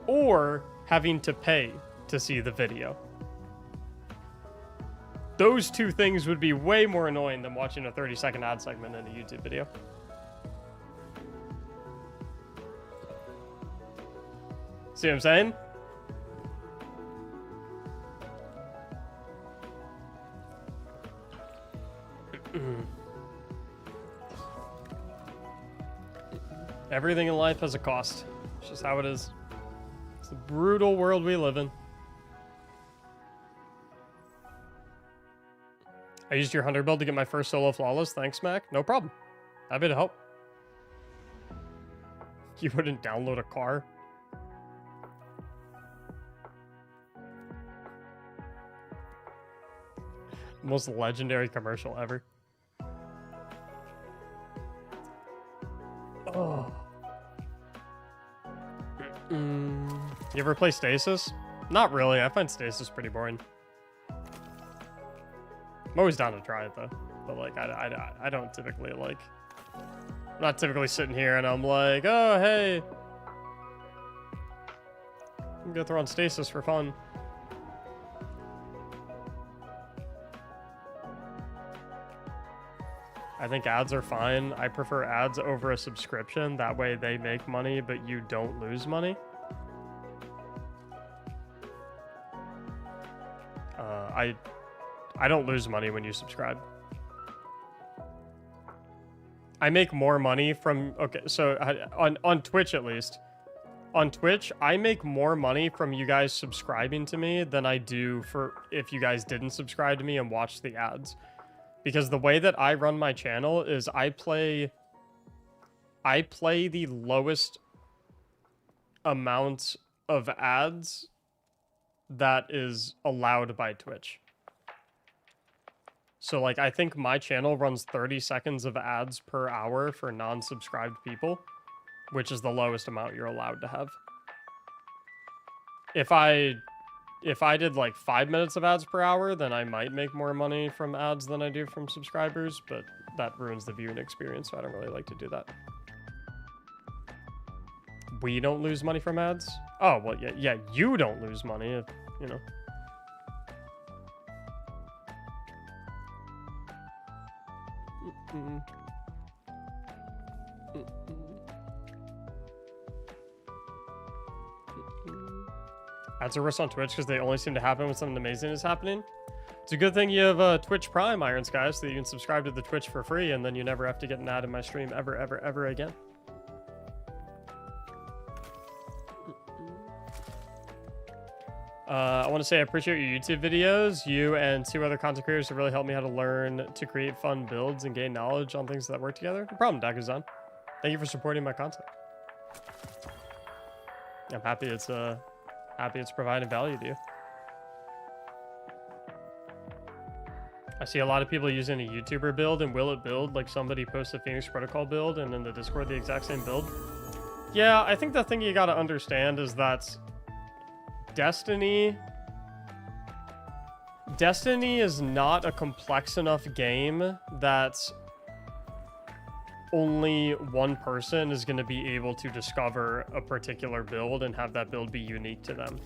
or having to pay to see the video. Those two things would be way more annoying than watching a 30-second ad segment in a YouTube video. See what I'm saying? Everything in life has a cost. It's just how it is. It's the brutal world we live in. I used your 100 build to get my first solo flawless. Thanks, Mac. No problem. Happy to help. You wouldn't download a car? Most legendary commercial ever. Oh. You ever play Stasis? Not really. I find Stasis pretty boring. I'm always down to try it though. But like, I don't typically like. I'm not typically sitting here and I'm like, oh hey, I'm gonna throw on Stasis for fun. I think ads are fine. I prefer ads over a subscription. That way they make money, but you don't lose money. I don't lose money when you subscribe. I make more money from... Okay, so on Twitch at least. On Twitch, I make more money from you guys subscribing to me than I do for if you guys didn't subscribe to me and watch the ads. Because the way that I run my channel is I play the lowest amount of ads that is allowed by Twitch. So like, I think my channel runs 30 seconds of ads per hour for non-subscribed people, which is the lowest amount you're allowed to have. If I did like 5 minutes of ads per hour, then I might make more money from ads than I do from subscribers, but that ruins the viewing experience, so I don't really like to do that. We don't lose money from ads? Oh, well, yeah, you don't lose money, if, you know. Ads are worse on Twitch because they only seem to happen when something amazing is happening. It's a good thing you have Twitch Prime, Iron Sky, so that you can subscribe to the Twitch for free, and then you never have to get an ad in my stream ever, ever, ever again. I want to say I appreciate your YouTube videos. You and 2 other content creators have really helped me how to learn to create fun builds and gain knowledge on things that work together. No problem, Dakuzan. Thank you for supporting my content. I'm happy it's providing value to you. I see a lot of people using a YouTuber build and will it build like somebody posts a Phoenix Protocol build and in the Discord the exact same build. Yeah, I think the thing you gotta understand is that Destiny is not a complex enough game that only one person is going to be able to discover a particular build and have that build be unique to them.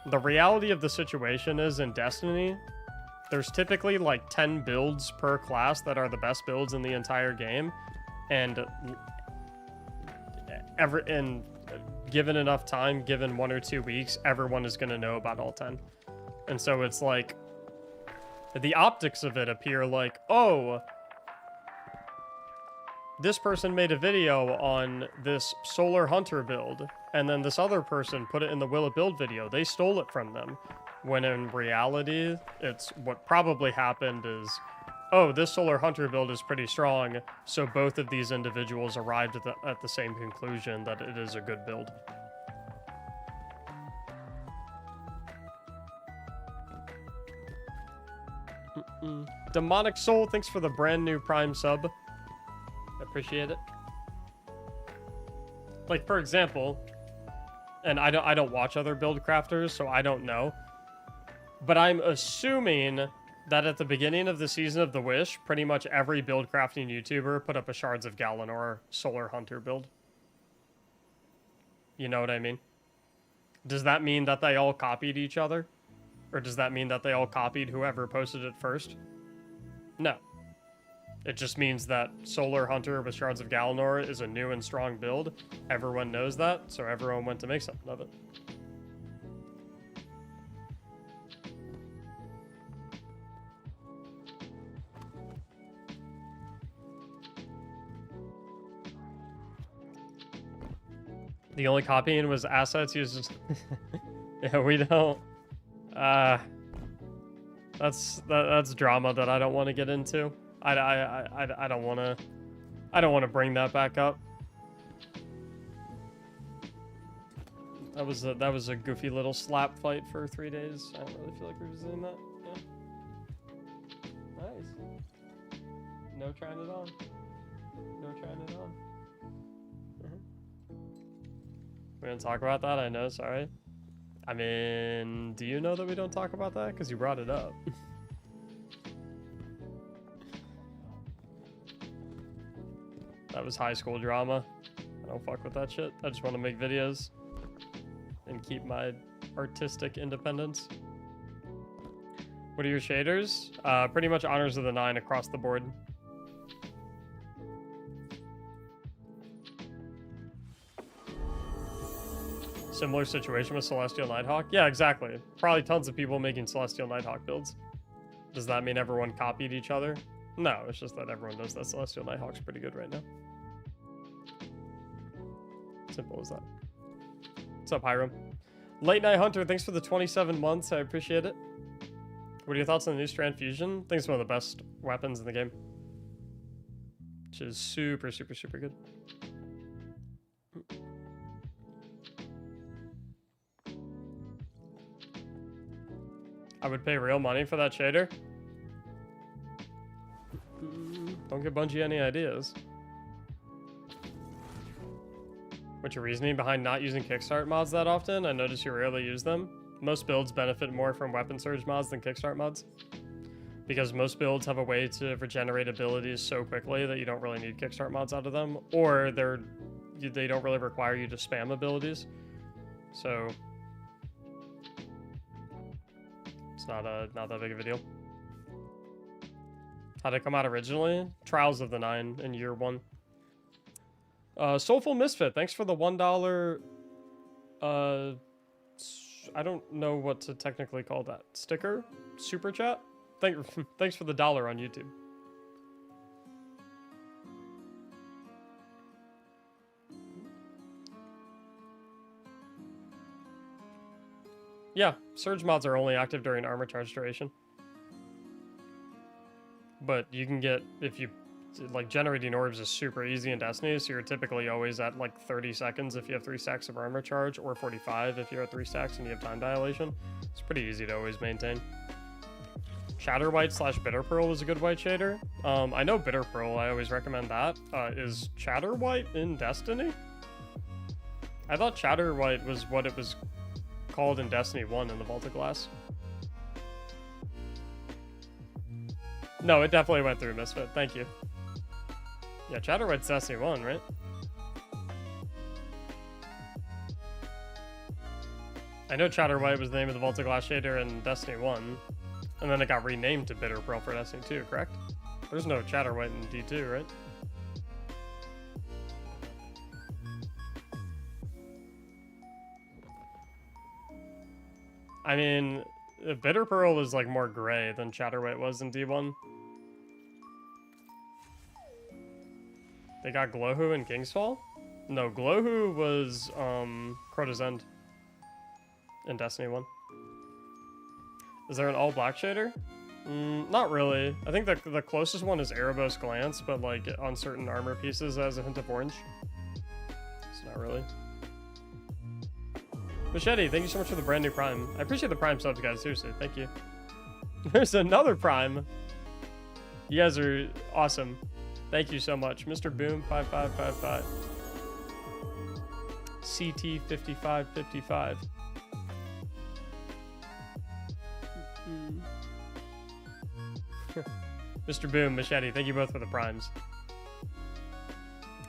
The reality of the situation is in Destiny, there's typically like 10 builds per class that are the best builds in the entire game, and given enough time, given 1 or 2 weeks, everyone is going to know about all 10. And so it's like, the optics of it appear like, oh, this person made a video on this Solar Hunter build, and then this other person put it in the Will It Build video. They stole it from them. When in reality, it's what probably happened is, oh, this Solar Hunter build is pretty strong, so both of these individuals arrived at the same conclusion that it is a good build. Demonic Soul, thanks for the brand new Prime sub. Appreciate it. Like, for example, and I don't watch other build crafters, so I don't know, but I'm assuming that at the beginning of the season of the Wish, pretty much every build crafting YouTuber put up a Shards of Galanor Solar Hunter build. You know what I mean? Does that mean that they all copied each other? Or does that mean that they all copied whoever posted it first? No. It just means that Solar Hunter with Shards of Galanor is a new and strong build. Everyone knows that, so everyone went to make something of it. The only copying was assets used. Yeah, we don't. That's drama that I don't want to get into. I don't want to. I don't want to bring that back up. That was a goofy little slap fight for 3 days. I don't really feel like revisiting that. Yeah. Nice. No trying it on. No trying it on. We don't talk about that, I know, sorry. I mean, do you know that we don't talk about that? Because you brought it up. That was high school drama. I don't fuck with that shit. I just want to make videos and keep my artistic independence. What are your shaders? Pretty much honors of the 9 across the board. Similar situation with Celestial Nighthawk? Yeah, exactly. Probably tons of people making Celestial Nighthawk builds. Does that mean everyone copied each other? No, it's just that everyone knows that Celestial Nighthawk's pretty good right now. Simple as that. What's up, Hiram? Late Night Hunter, thanks for the 27 months. I appreciate it. What are your thoughts on the new Strand Fusion? I think it's one of the best weapons in the game. Which is super, super, super good. I would pay real money for that shader. Don't give Bungie any ideas. What's your reasoning behind not using Kickstart mods that often? I notice you rarely use them. Most builds benefit more from weapon surge mods than Kickstart mods. Because most builds have a way to regenerate abilities so quickly that you don't really need Kickstart mods out of them. Or they don't really require you to spam abilities. So it's not that big of a deal. How'd it come out originally? Trials of the 9 in year 1. Soulful Misfit, thanks for the $1. I don't know what to technically call that. Sticker? Super chat? Thanks for the $1 on YouTube. Yeah, surge mods are only active during armor charge duration. But you can get, if you, like, generating orbs is super easy in Destiny, so you're typically always at, like, 30 seconds if you have 3 stacks of armor charge, or 45 if you're at 3 stacks and you have time dilation. It's pretty easy to always maintain. Shatter White / Bitter Pearl was a good white shader. I know Bitter Pearl, I always recommend that. Is Shatter White in Destiny? I thought Shatter White was what it was called in Destiny 1 in the Vault of Glass. No, it definitely went through Misfit. Thank you. Yeah, Shatter White's Destiny 1, right? I know Shatter White was the name of the Vault of Glass shader in Destiny 1, and then it got renamed to Bitter Pearl for Destiny 2, correct? There's no Shatter White in D2, right? I mean, Bitter Pearl is like more gray than Chatterweight was in D1. They got Glowhoo in Kingsfall? No, Glowhoo was Crota's End in Destiny 1. Is there an all black shader? Not really. I think the closest one is Erebos Glance, but like on certain armor pieces it has a hint of orange. It's not really. Machete, thank you so much for the brand new Prime. I appreciate the Prime subs, guys. Seriously, thank you. There's another Prime. You guys are awesome. Thank you so much. Mr. Boom 5555. CT 5555. Mr. Boom, Machete, thank you both for the primes.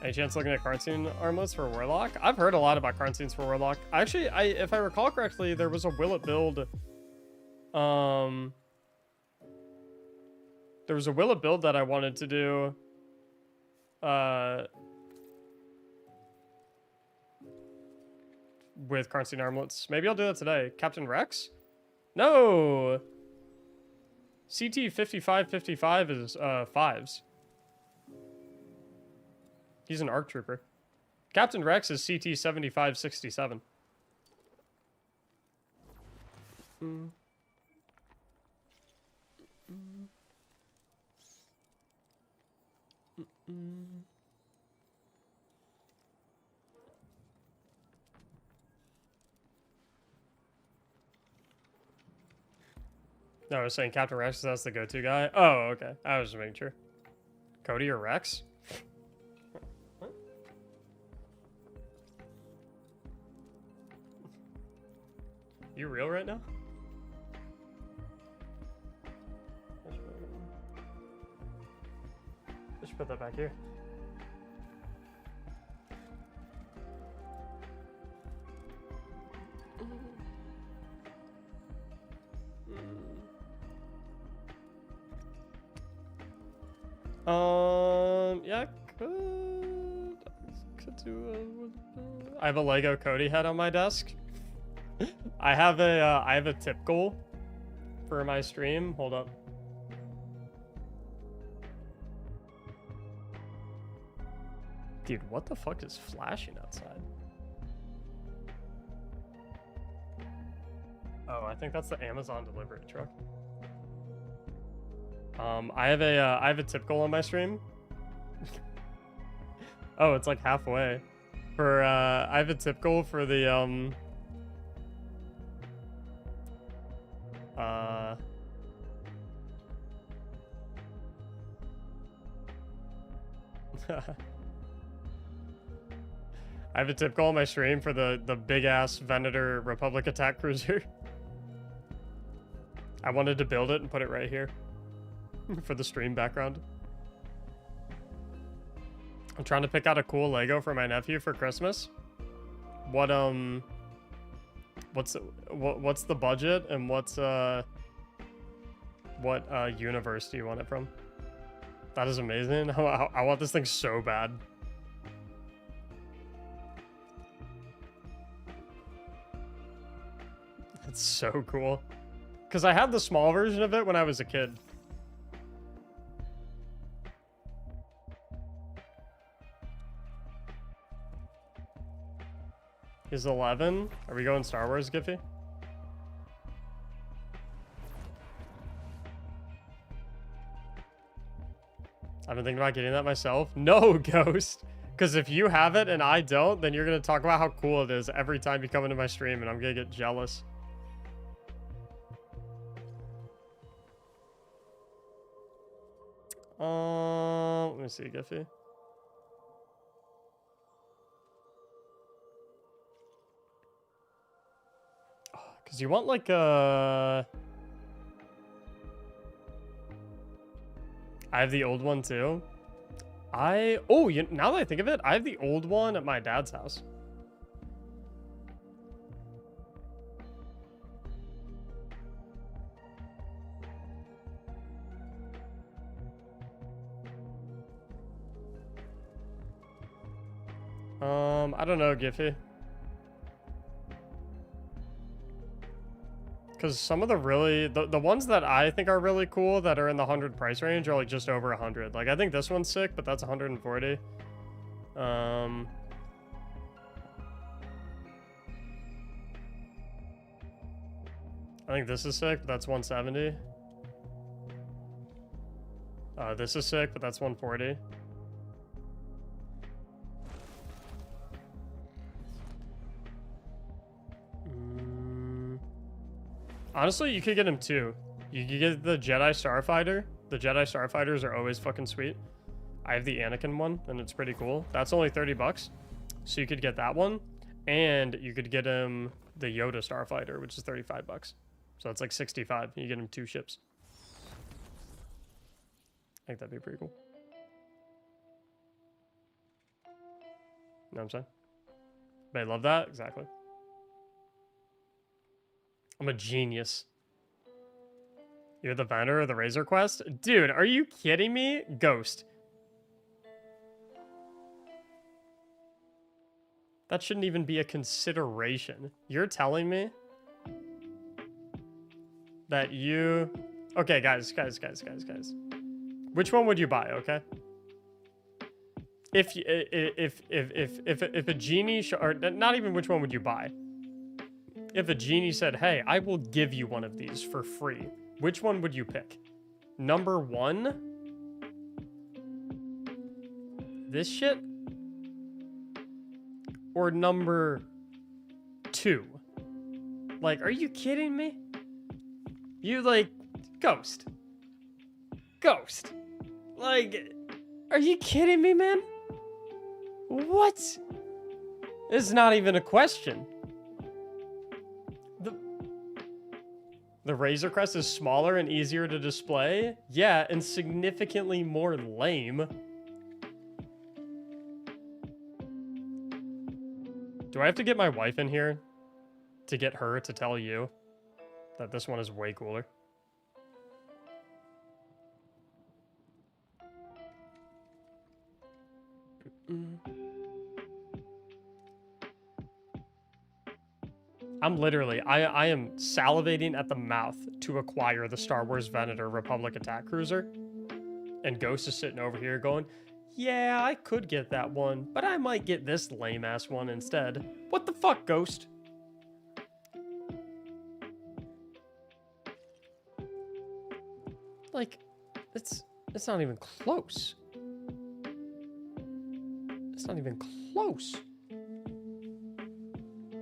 Any chance looking at Karnstein armlets for Warlock? I've heard a lot about Karnsteins for Warlock. Actually, if I recall correctly, there was a Will It build. There was a Will It build that I wanted to do. With Karnstein armlets. Maybe I'll do that today. Captain Rex? No! CT 5555 is 5s. He's an ARC trooper. Captain Rex is CT 7567. No, I was saying Captain Rex, that's the go-to guy. Oh, okay. I was just making sure. Cody or Rex? What? You real right now? I should put that back here. Yeah, could do I have a Lego Cody head on my desk. I have a tip goal for my stream. Hold up. Dude, what the fuck is flashing outside? Oh, I think that's the Amazon delivery truck. I have a tip goal on my stream. Oh, it's like halfway. For I have a tip goal for the I have a tip goal on my stream for the big ass Venator Republic attack cruiser. I wanted to build it and put it right here for the stream background. I'm trying to pick out a cool Lego for my nephew for Christmas. What's the budget and what universe do you want it from? That is amazing. I want this thing so bad. It's so cool. Because I had the small version of it when I was a kid. He's 11. Are we going Star Wars, Giffy? I've been thinking about getting that myself. No, Ghost. Because if you have it and I don't, then you're going to talk about how cool it is every time you come into my stream, and I'm going to get jealous. Let me see, Giffy. Because you want like a... I have the old one too. Oh, now that I think of it, I have the old one at my dad's house. I don't know, Giffy. Because some of the really, the ones that I think are really cool that are in the 100 price range are like just over 100. Like I think this one's sick, but that's 140. I think this is sick, but that's 170. This is sick, but that's 140. Honestly, you could get him too. You could get the Jedi Starfighter. The Jedi Starfighters are always fucking sweet. I have the Anakin one, and it's pretty cool. That's only 30 bucks. So you could get that one. And you could get him the Yoda Starfighter, which is 35 bucks. So that's like 65. You get him 2 ships. I think that'd be pretty cool. You know what I'm saying? But I love that. Exactly. I'm a genius. You're the vendor of the Razor Quest? Dude, are you kidding me? Ghost. That shouldn't even be a consideration. You're telling me that you... Okay, guys. Which one would you buy, okay? If a genie... Or not even which one would you buy. If a genie said, hey, I will give you one of these for free, which one would you pick? Number 1? This shit? Or number 2? Like, are you kidding me? You, like, Ghost. Ghost. Like, are you kidding me, man? What? It's not even a question. The Razor Crest is smaller and easier to display? Yeah, and significantly more lame. Do I have to get my wife in here to get her to tell you that this one is way cooler? I'm literally, I am salivating at the mouth to acquire the Star Wars Venator Republic Attack Cruiser. And Ghost is sitting over here going, yeah, I could get that one, but I might get this lame-ass one instead. What the fuck, Ghost? Like, it's not even close. It's not even close.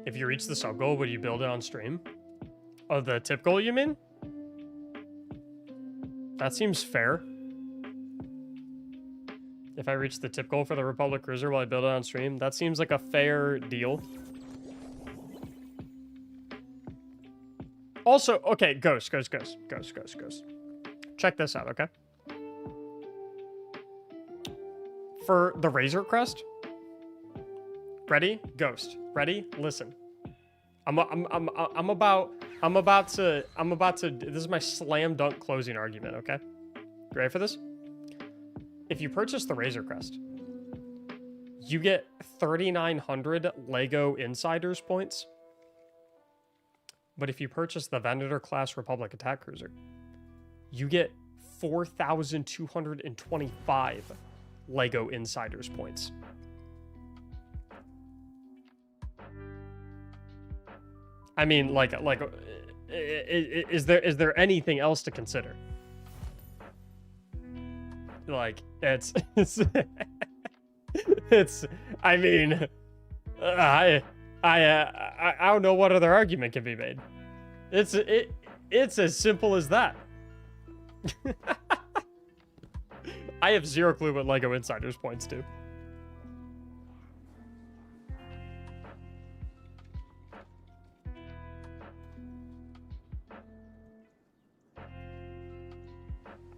If you reach the sub goal, would you build it on stream? Oh, the tip goal, you mean? That seems fair. If I reach the tip goal for the Republic Cruiser while I build it on stream, that seems like a fair deal. Also, okay, Ghost. Check this out, okay? For the Razor Crest, ready? Ghost. Ready? Listen. I'm about to, this is my slam dunk closing argument, okay? You ready for this? If you purchase the Razor Crest, you get 3,900 Lego Insiders points. But if you purchase the Venator class Republic Attack Cruiser, you get 4,225 Lego Insiders points. I mean, like, is there anything else to consider? Like, it's, I mean, I don't know what other argument can be made. It's as simple as that. I have zero clue what Lego Insiders points to.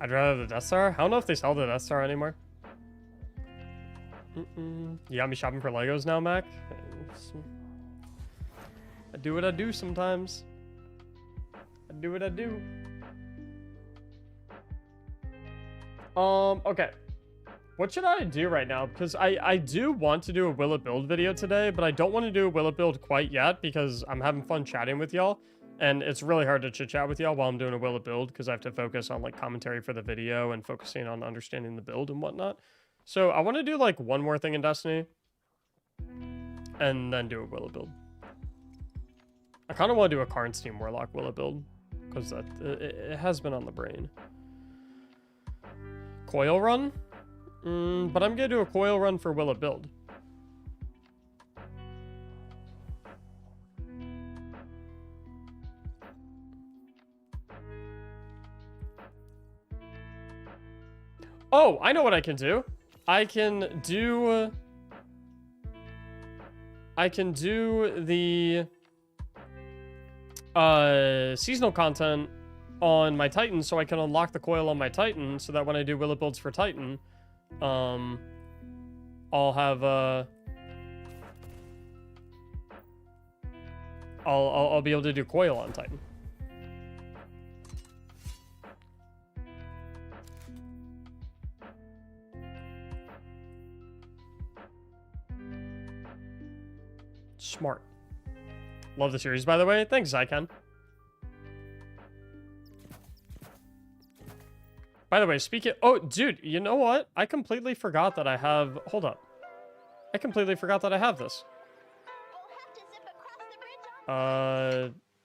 I'd rather the Death Star. I don't know if they sell the Death Star anymore. You got me shopping for Legos now, Mac? I do what I do sometimes. I do what I do. Okay. What should I do right now? Because I do want to do a Will It Build video today, but I don't want to do a Will It Build quite yet because I'm having fun chatting with y'all. And it's really hard to chit chat with y'all while I'm doing a Will It build because I have to focus on like commentary for the video and focusing on understanding the build and whatnot. So I want to do like one more thing in Destiny and then do a Will It build. I kind of want to do a Karnstein Warlock Will It build because that it has been on the brain. Coil run? But I'm going to do a coil run for Will It build. Oh, I know what I can do. I can do the seasonal content on my Titan so I can unlock the coil on my Titan so that when I do Will It builds for Titan, I'll have I'll be able to do coil on Titan. Smart. Love the series, by the way. Thanks, Zycon. By the way, speaking... Oh, dude, you know what? I completely forgot that I have... Hold up. I completely forgot that I have this.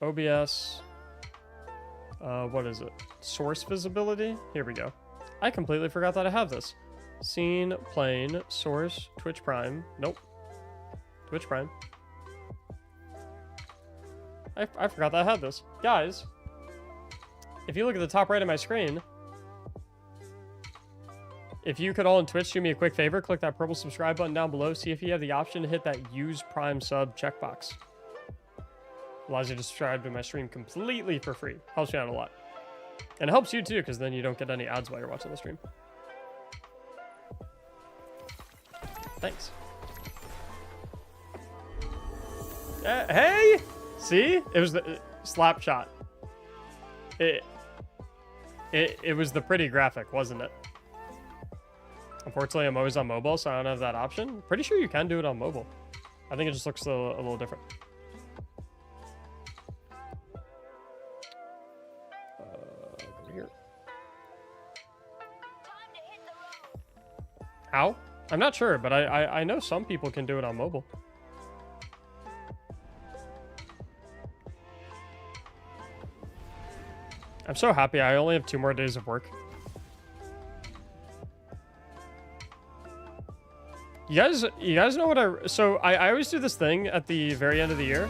OBS. What is it? Source visibility? Here we go. I completely forgot that I have this. Scene, plane, source, Twitch Prime. Nope. Twitch Prime. I forgot that I had this. Guys, if you look at the top right of my screen, if you could all on Twitch do me a quick favor, click that purple subscribe button down below. See if you have the option to hit that use Prime sub checkbox. Allows you to subscribe to my stream completely for free. Helps me out a lot. And it helps you too, because then you don't get any ads while you're watching the stream. Thanks. Hey! See? It was the slap shot. It was the pretty graphic, wasn't it? Unfortunately, I'm always on mobile, so I don't have that option. Pretty sure you can do it on mobile. I think it just looks a little different. Over here. How? I'm not sure, but I know some people can do it on mobile. I'm so happy. I only have 2 more days of work. You guys know what so I always do this thing at the very end of the year.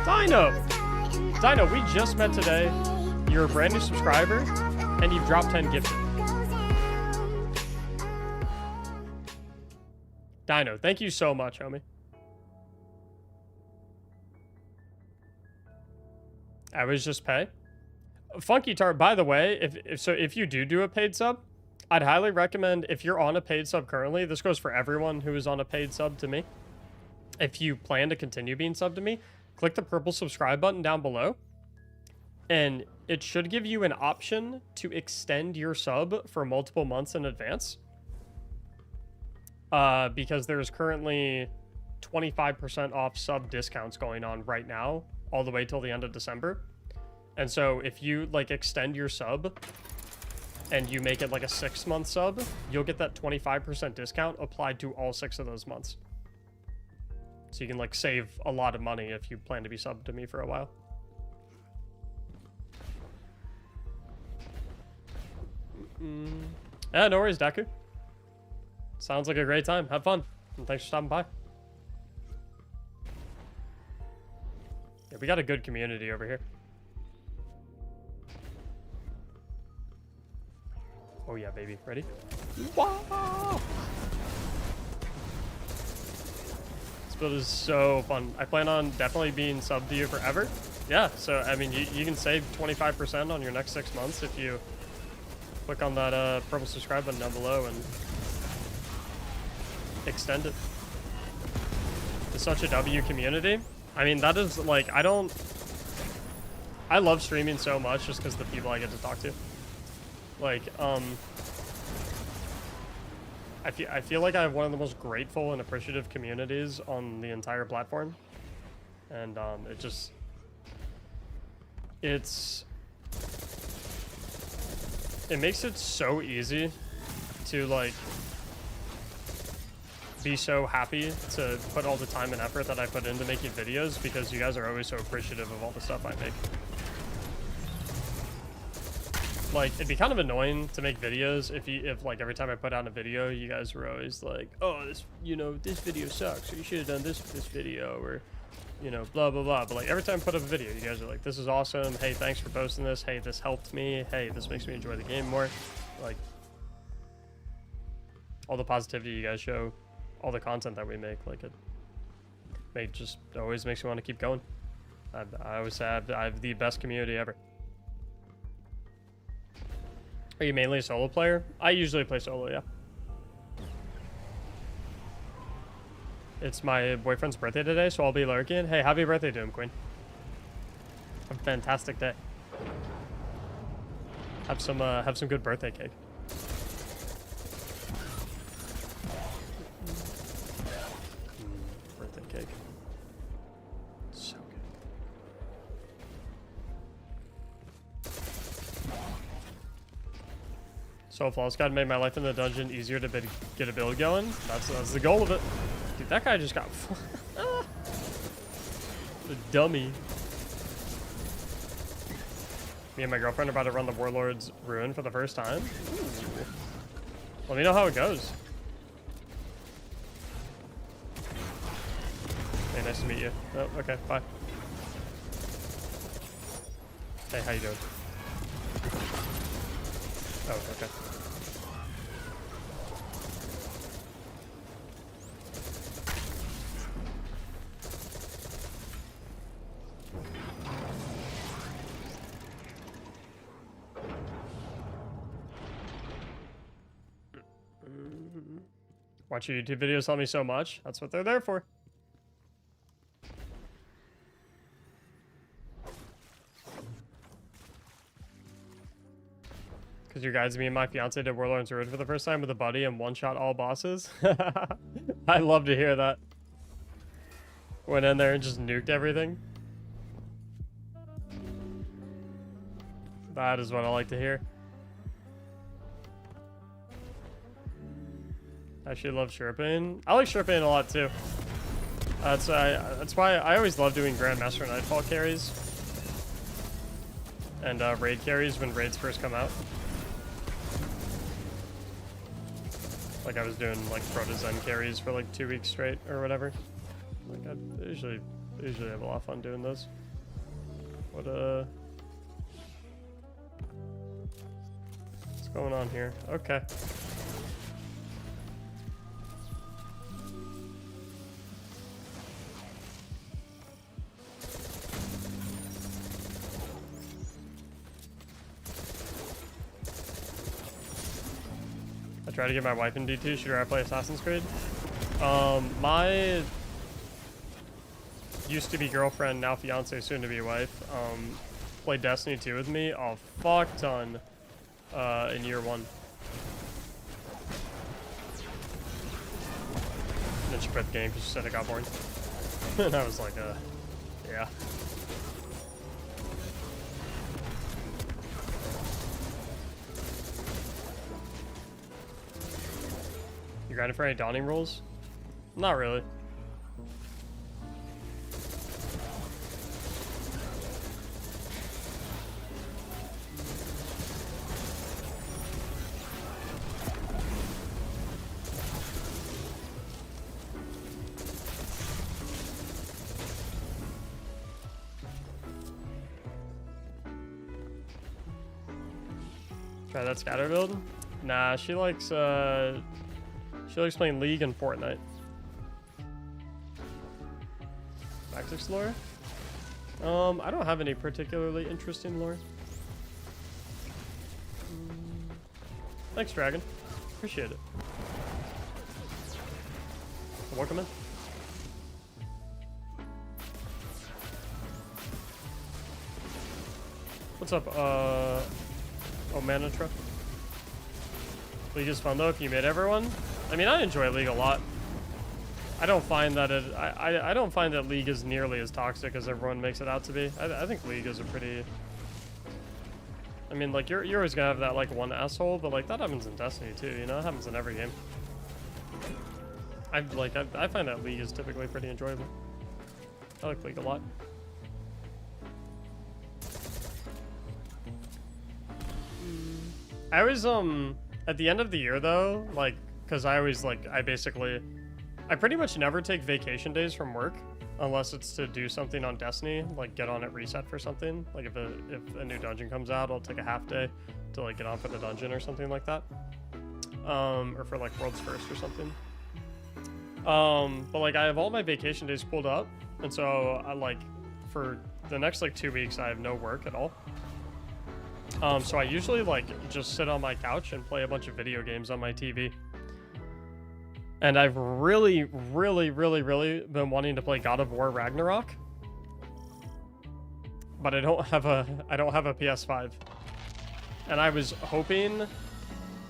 Dino, we just met today. You're a brand new subscriber, and you've dropped 10 gifted. Dino, thank you so much, homie. I was just pay. Funky Tart, by the way, if you do a paid sub, I'd highly recommend, if you're on a paid sub currently, this goes for everyone who is on a paid sub to me. If you plan to continue being subbed to me, click the purple subscribe button down below. And it should give you an option to extend your sub for multiple months in advance. Because there's currently 25% off sub discounts going on right now, all the way till the end of December. And so if you like extend your sub and you make it like a 6-month sub, you'll get that 25% discount applied to all 6 of those months. So you can like save a lot of money if you plan to be subbed to me for a while. Yeah, no worries, Daku. Sounds like a great time. Have fun. And thanks for stopping by. Yeah, we got a good community over here. Oh yeah, baby. Ready? Wow! This build is so fun. I plan on definitely being subbed to you forever. Yeah, so I mean, you can save 25% on your next 6 months if you click on that purple subscribe button down below and extend it. It's such a W community. I mean, that is like, I love streaming so much just because the people I get to talk to. Like, I feel like I have one of the most grateful and appreciative communities on the entire platform. And it makes it so easy to like be so happy to put all the time and effort that I put into making videos, because you guys are always so appreciative of all the stuff I make. Like, it'd be kind of annoying to make videos if like every time I put out a video, you guys were always like, oh, this, you know, this video sucks, or you should have done this video, or, you know, blah, blah, blah. But like every time I put up a video, you guys are like, this is awesome. Hey, thanks for posting this. Hey, this helped me. Hey, this makes me enjoy the game more. Like, all the positivity you guys show, all the content that we make, like it just always makes me want to keep going. I always say I have the best community ever. Are you mainly a solo player? I usually play solo, yeah. It's my boyfriend's birthday today, so I'll be lurking. Hey, happy birthday to him, Queen. Have a fantastic day. Have some good birthday cake. Birthday cake. So good. So flawless god made my life in the dungeon easier to get a build going. That's the goal of it. Dude, that guy just got the dummy. Me and my girlfriend are about to run the Warlord's Ruin for the first time. Ooh. Let me know how it goes. Hey, nice to meet you. Oh, okay, bye. Hey, how you doing? Oh, okay. Watch your YouTube videos help me so much. That's what they're there for. Because your guides, me and my fiance did Warlord's Ruin for the first time with a buddy and one-shot all bosses. I love to hear that. Went in there and just nuked everything. That is what I like to hear. I actually love Sherping. I like Sherping a lot too. That's why I always love doing Grandmaster Nightfall carries. And raid carries when raids first come out. Like I was doing like Proto Zen carries for like 2 weeks straight or whatever. Like I usually have a lot of fun doing those. What's going on here? Okay. I try to get my wife in D2. Should I play Assassin's Creed? My used to be girlfriend, now fiance, soon to be wife, played Destiny 2 with me a fuck ton in year 1. And then she quit the game because she said it got boring. And I was like, yeah. You grinding for any dawning rules? Not really. Try that scatter build? Nah, she likes playing League and Fortnite. Mactics lore? I don't have any particularly interesting lore. Thanks, Dragon. Appreciate it. Welcome in. What's up, oh, Manatra? League is fun though if you meet everyone. I mean, I enjoy League a lot. I don't find that I don't find that League is nearly as toxic as everyone makes it out to be. I think League is a pretty... I mean, like, you're always gonna have that, like, one asshole, but, like, that happens in Destiny, too, you know? It happens in every game. I find that League is typically pretty enjoyable. I like League a lot. I always, at the end of the year, though, like, because I always, like, I pretty much never take vacation days from work unless it's to do something on Destiny, like get on at reset for something. Like if a new dungeon comes out, I'll take a half day to like get on for the dungeon or something like that. Or for like World's First or something. But like I have all my vacation days pulled up, and so I like for the next like 2 weeks I have no work at all. So I usually like just sit on my couch and play a bunch of video games on my TV. And I've really been wanting to play God of War Ragnarok. But I don't have a PS5. And I was hoping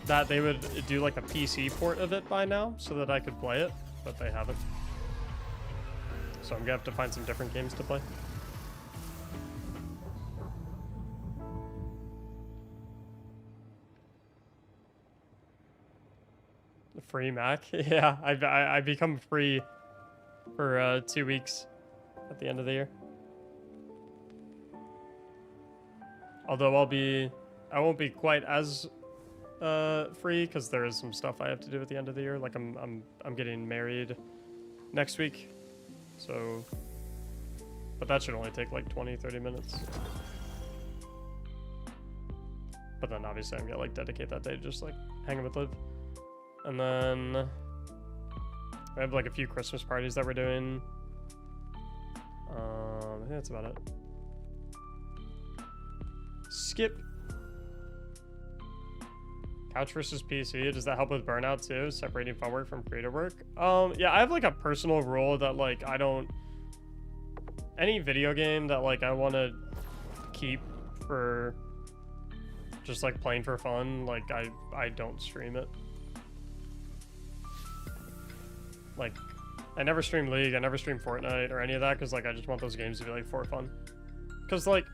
that they would do like a PC port of it by now so that I could play it, but they haven't. So I'm gonna have to find some different games to play. Free Mac? Yeah, I become free for 2 weeks at the end of the year. Although I won't be quite as free because there is some stuff I have to do at the end of the year. Like I'm getting married next week, so but that should only take like 20-30 minutes. But then obviously I'm gonna like dedicate that day to just like hanging with Liv. And then we have like a few Christmas parties that we're doing. I think that's about it. Skip. Couch versus PC. Does that help with burnout too? Separating fun work from creative work? Yeah, I have like a personal rule that like I don't... Any video game that like I want to keep for just like playing for fun, like I don't stream it. Like, I never stream League, I never stream Fortnite or any of that because, like, I just want those games to be, like, for fun. Because, like,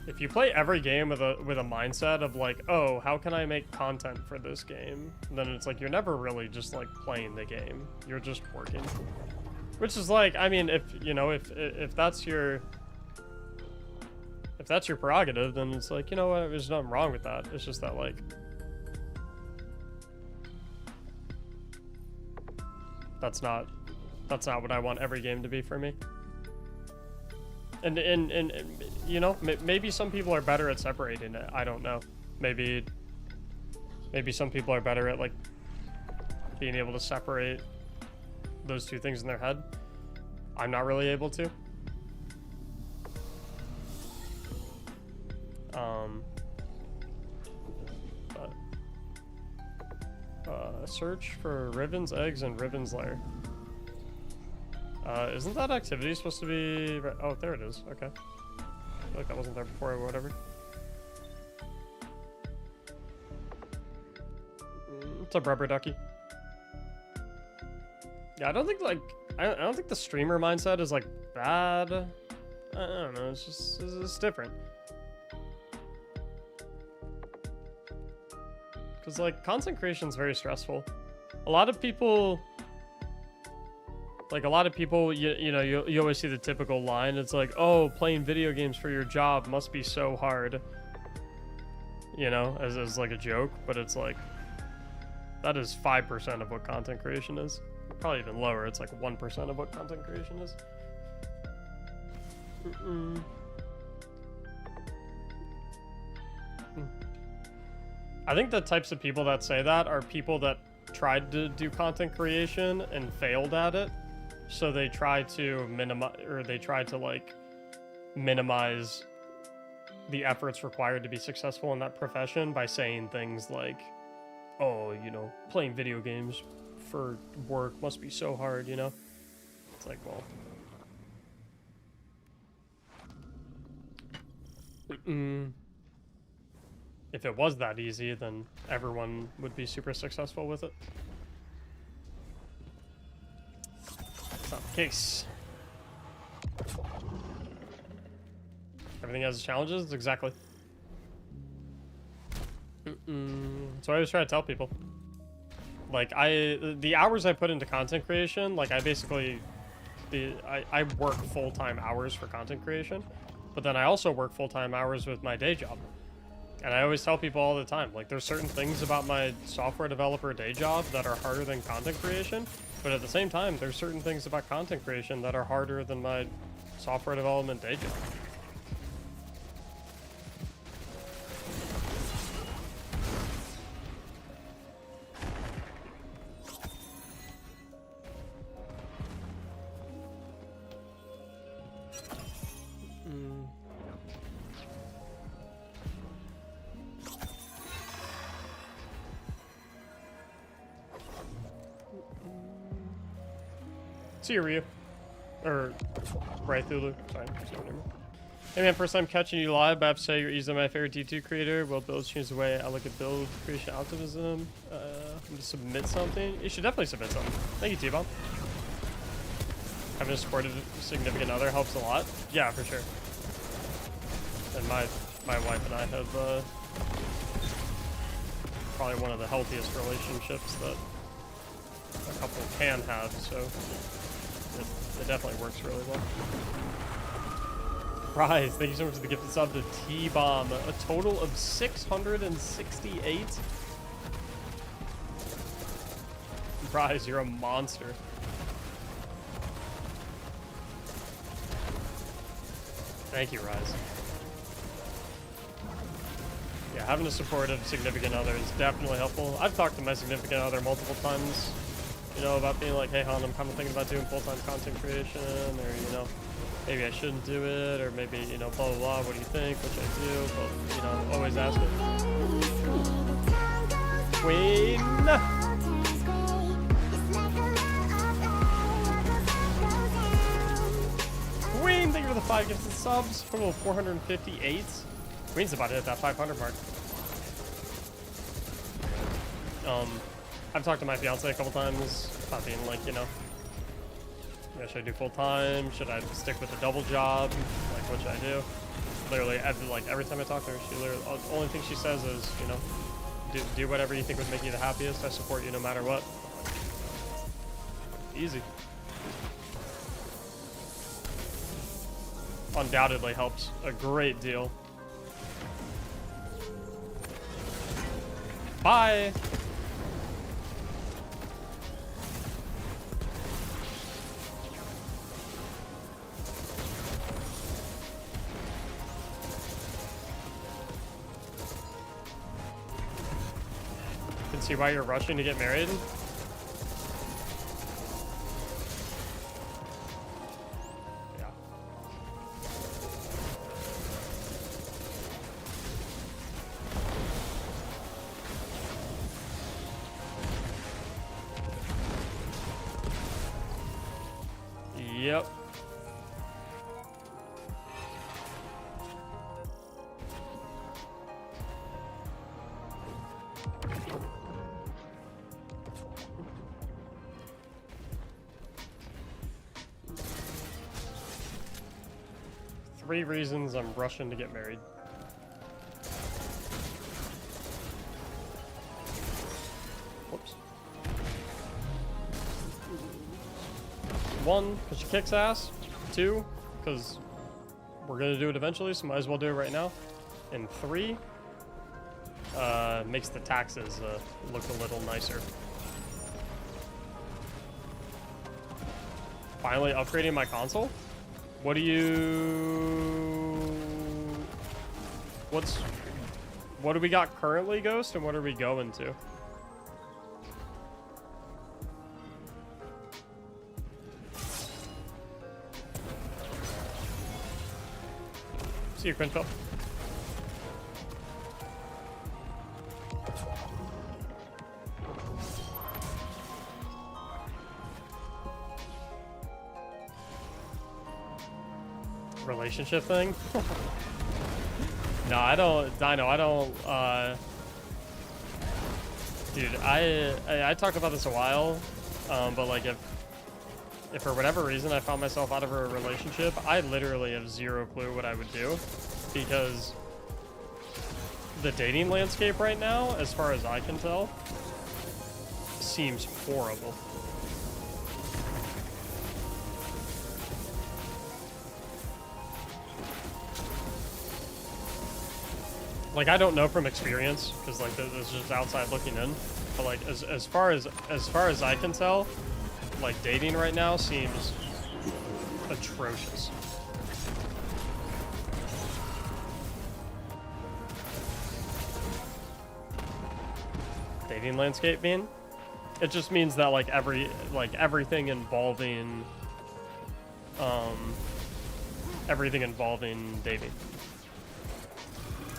if you play every game with a mindset of, like, oh, how can I make content for this game? Then it's, like, you're never really just, like, playing the game. You're just working. Which is, like, I mean, if, you know, if that's your... If that's your prerogative, then it's, like, you know what, there's nothing wrong with that. It's just that, like... That's not what I want every game to be for me. And you know, maybe some people are better at separating it. I don't know. Maybe some people are better at like being able to separate those two things in their head. I'm not really able to. Search for Riven's eggs and Riven's lair. Isn't that activity supposed to be... Oh, there it is. Okay. I feel like that wasn't there before or whatever. What's up, rubber ducky? Yeah, I don't think, like... I don't think the streamer mindset is, like, bad. I don't know. It's just... It's different. Because, like, content creation is very stressful. A lot of people, you know, you always see the typical line. It's like, oh, playing video games for your job must be so hard. You know, as like a joke. But it's like, that is 5% of what content creation is. Probably even lower. It's like 1% of what content creation is. I think the types of people that say that are people that tried to do content creation and failed at it. So they try to minimize the efforts required to be successful in that profession by saying things like, oh, you know, playing video games for work must be so hard, you know? It's like, well... If it was that easy, then everyone would be super successful with it. case. Everything has its challenges, exactly. So I always try to tell people. Like, the hours I put into content creation, like, I basically, I work full-time hours for content creation, but then I also work full-time hours with my day job. And I always tell people all the time, like, there's certain things about my software developer day job that are harder than content creation, but at the same time, there's certain things about content creation that are harder than my software development day job. See you, Ryu. Or, right, Thulu. Sorry, hey man, first time catching you live, but I have to say you're easily my favorite D2 creator. Well, builds change the way I look at build creation optimism. I'm gonna submit something. You should definitely submit something. Thank you, T-Bomb. Having a supportive significant other helps a lot. Yeah, for sure. And my wife and I have probably one of the healthiest relationships that a couple can have, so it definitely works really well. Rise, thank you so much for the gifted sub to T-Bomb. A total of 668. Rise, you're a monster. Thank you, Rise. Yeah, having a supportive significant other is definitely helpful. I've talked to my significant other multiple times, you know, about being like, hey, hon, I'm kind of thinking about doing full-time content creation, or, you know, maybe I shouldn't do it, or maybe, you know, blah, blah, blah, what do you think, which I do, but, you know, always ask it. Queen! Queen, thank you for the 5 gifted subs, total of 458. Queen's about to hit that 500 mark. I've talked to my fiance a couple times about being like, you know, should I do full time? Should I stick with a double job? Like, what should I do? Literally, every time I talk to her, she literally, the only thing she says is, you know, do whatever you think would make you the happiest. I support you no matter what. Easy. Undoubtedly helps a great deal. Bye! Can see why you're rushing to get married. Yeah. Yep. Three reasons I'm rushing to get married. Whoops. 1, because she kicks ass. 2, because we're gonna do it eventually, so might as well do it right now. And 3, makes the taxes look a little nicer. Finally upgrading my console? What do we got currently, Ghost, and what are we going to? See you, Quintel. Relationship thing? No, I don't, Dino, I don't, dude, I talked about this a while, but like if if for whatever reason I found myself out of a relationship, I literally have zero clue what I would do, because the dating landscape right now, as far as I can tell, seems horrible. Like, I don't know from experience, because like this is just outside looking in. But like as far as I can tell, like dating right now seems atrocious. Dating landscape mean? It just means that like everything involving dating.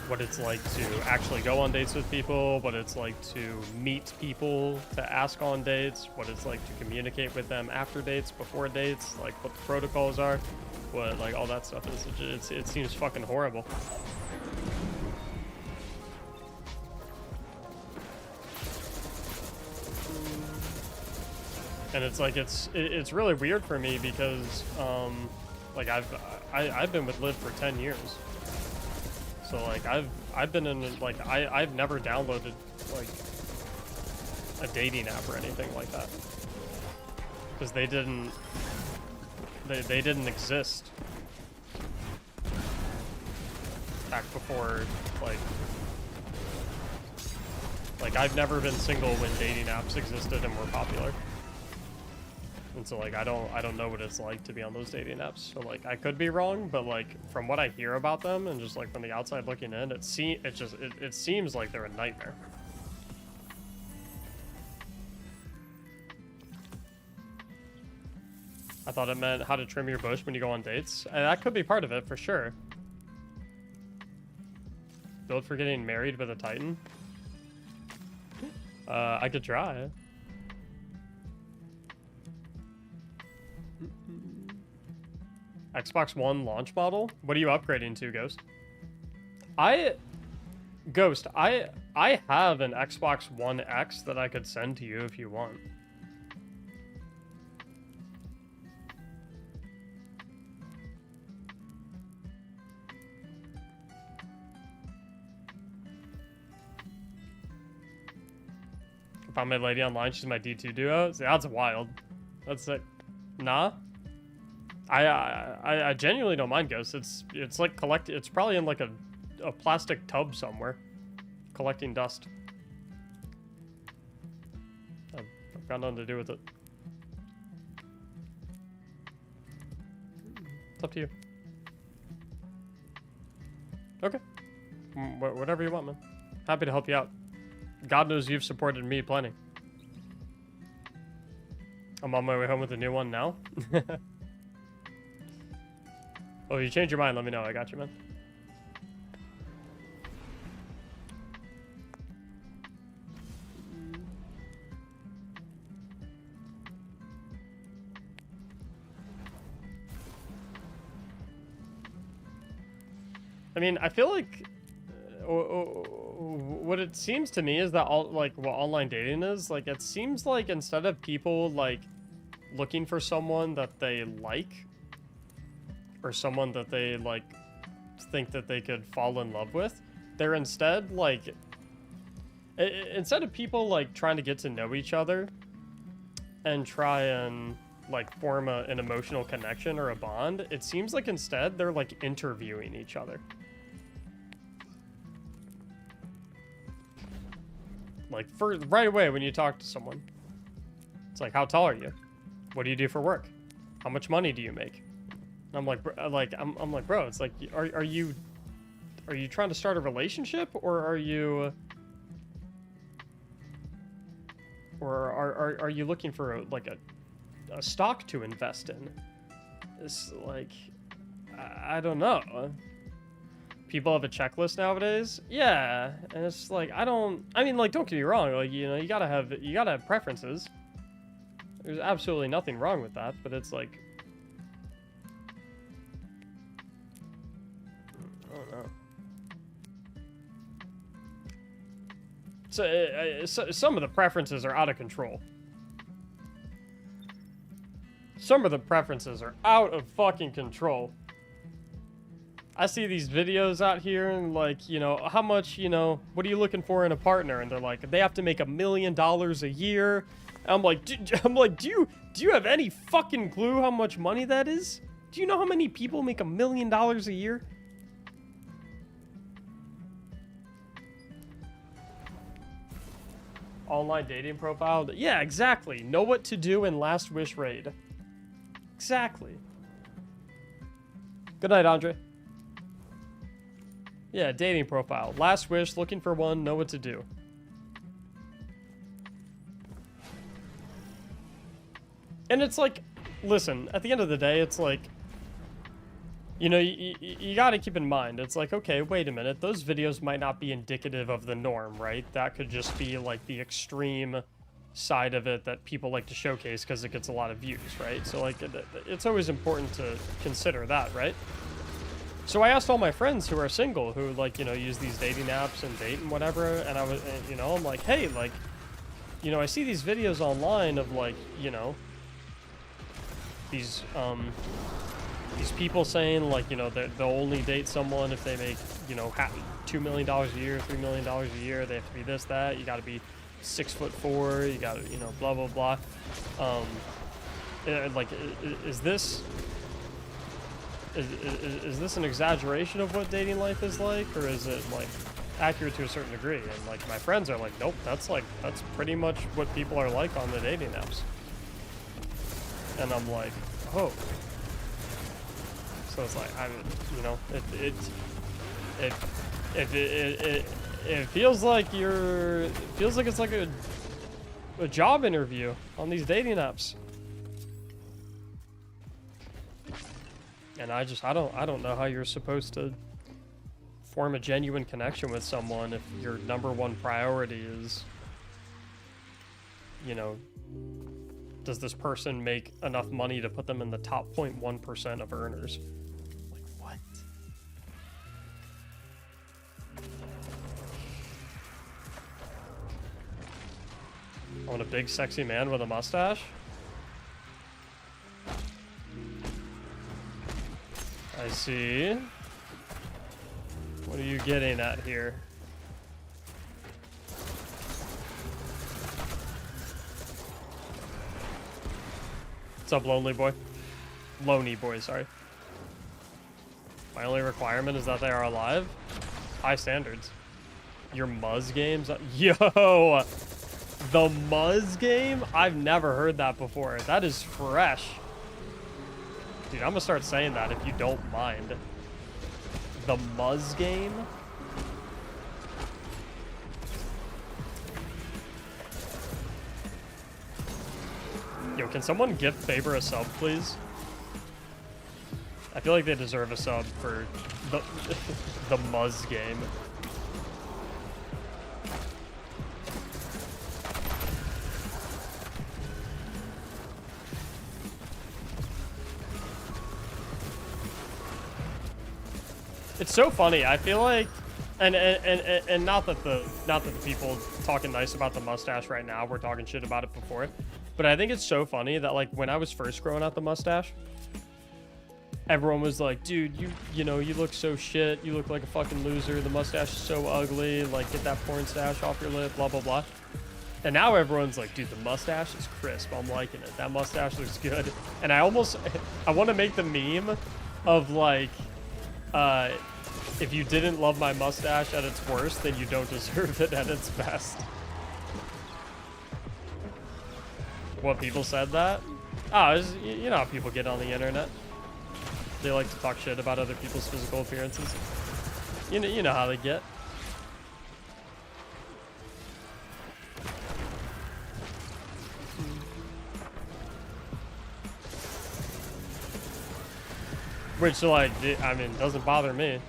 What it's like to actually go on dates with people, what it's like to meet people, to ask on dates, what it's like to communicate with them after dates, before dates, like what the protocols are, what like all that stuff is. It seems fucking horrible. And it's like it's really weird for me because like I've been with Liv for 10 years. So like I've been in like I've never downloaded like a dating app or anything like that, because they didn't exist back before like I've never been single when dating apps existed and were popular. And so like I don't know what it's like to be on those dating apps. So like I could be wrong, but like from what I hear about them and just like from the outside looking in, it seems like they're a nightmare. I thought it meant how to trim your bush when you go on dates. And that could be part of it for sure. Build for getting married with a Titan. I could try. Xbox One launch model? What are you upgrading to, Ghost? I have an Xbox One X that I could send to you if you want. I found my lady online. She's my D2 duo. That's wild. That's sick. Nah. I genuinely don't mind Ghosts. It's like it's probably in like a plastic tub somewhere, collecting dust. I've got nothing to do with it. It's up to you. Okay. Whatever you want, man. Happy to help you out. God knows you've supported me plenty. I'm on my way home with a new one now. Oh, you change your mind, let me know. I got you, man. I mean, I feel like what it seems to me is that what online dating is, like, it seems like instead of people like looking for someone that they like, or someone that they like think that they could fall in love with, they're instead like instead of people like trying to get to know each other and try and like form an emotional connection or a bond, it seems like instead they're like interviewing each other. Like right away when you talk to someone, it's like, how tall are you? What do you do for work? How much money do you make? I'm like, I'm like, bro, it's like, are you trying to start a relationship, or are you looking for a stock to invest in? It's like, I don't know. People have a checklist nowadays, yeah, and it's like, I mean, like, don't get me wrong, like, you know, you gotta have preferences. There's absolutely nothing wrong with that, but it's like, so some of the preferences are out of control. some of the preferences are out of fucking control. I see these videos out here and like, you know, how much, you know, what are you looking for in a partner? And they're like, they have to make $1 million a year. And I'm like, do you have any fucking clue how much money that is? Do you know how many people make $1 million a year? Online dating profile? Yeah, exactly. Know what to do in Last Wish raid. Exactly. Good night, Andre. Yeah, dating profile. Last Wish, looking for one, know what to do. And it's like, listen, at the end of the day, it's like, you know, you gotta keep in mind, it's like, okay, wait a minute, those videos might not be indicative of the norm, right? That could just be like the extreme side of it that people like to showcase because it gets a lot of views, right? So like, it's always important to consider that, right? So I asked all my friends who are single, who like, you know, use these dating apps and date and whatever, and I was, you know, I'm like, hey, like, you know, I see these videos online of like, you know, these people saying like, you know, they'll only date someone if they make, you know, $2 million a year, $3 million a year. They have to be this, that. You got to be 6'4". You got to, you know, blah blah blah. Like, is this an exaggeration of what dating life is like, or is it like accurate to a certain degree? And like my friends are like, nope, that's pretty much what people are like on the dating apps. And I'm like, oh. So it's like, I mean, you know, it feels like it's like a job interview on these dating apps. And I don't know how you're supposed to form a genuine connection with someone if your number one priority is, you know, does this person make enough money to put them in the top 0.1% of earners? Like, what? I want a big, sexy man with a mustache? I see. What are you getting at here? What's up, lonely boy? Lonely boy, sorry. My only requirement is that they are alive? High standards. Your Muzz games? Yo! The Muzz game? I've never heard that before. That is fresh. Dude, I'm gonna start saying that if you don't mind. The Muzz game? Yo, can someone gift Faber a sub, please? I feel like they deserve a sub for the Muzz game. It's so funny. I feel like, and not that the people talking nice about the mustache right now were talking shit about it before, but I think it's so funny that like when I was first growing out the mustache, everyone was like, dude, you know, you look so shit. You look like a fucking loser. The mustache is so ugly. Like, get that porn stash off your lip, blah, blah, blah. And now everyone's like, dude, the mustache is crisp. I'm liking it. That mustache looks good. And I want to make the meme of like, if you didn't love my mustache at its worst, then you don't deserve it at its best. What, people said that? Oh, you know how people get on the internet. They like to talk shit about other people's physical appearances. You know how they get. Which, like, I mean, doesn't bother me.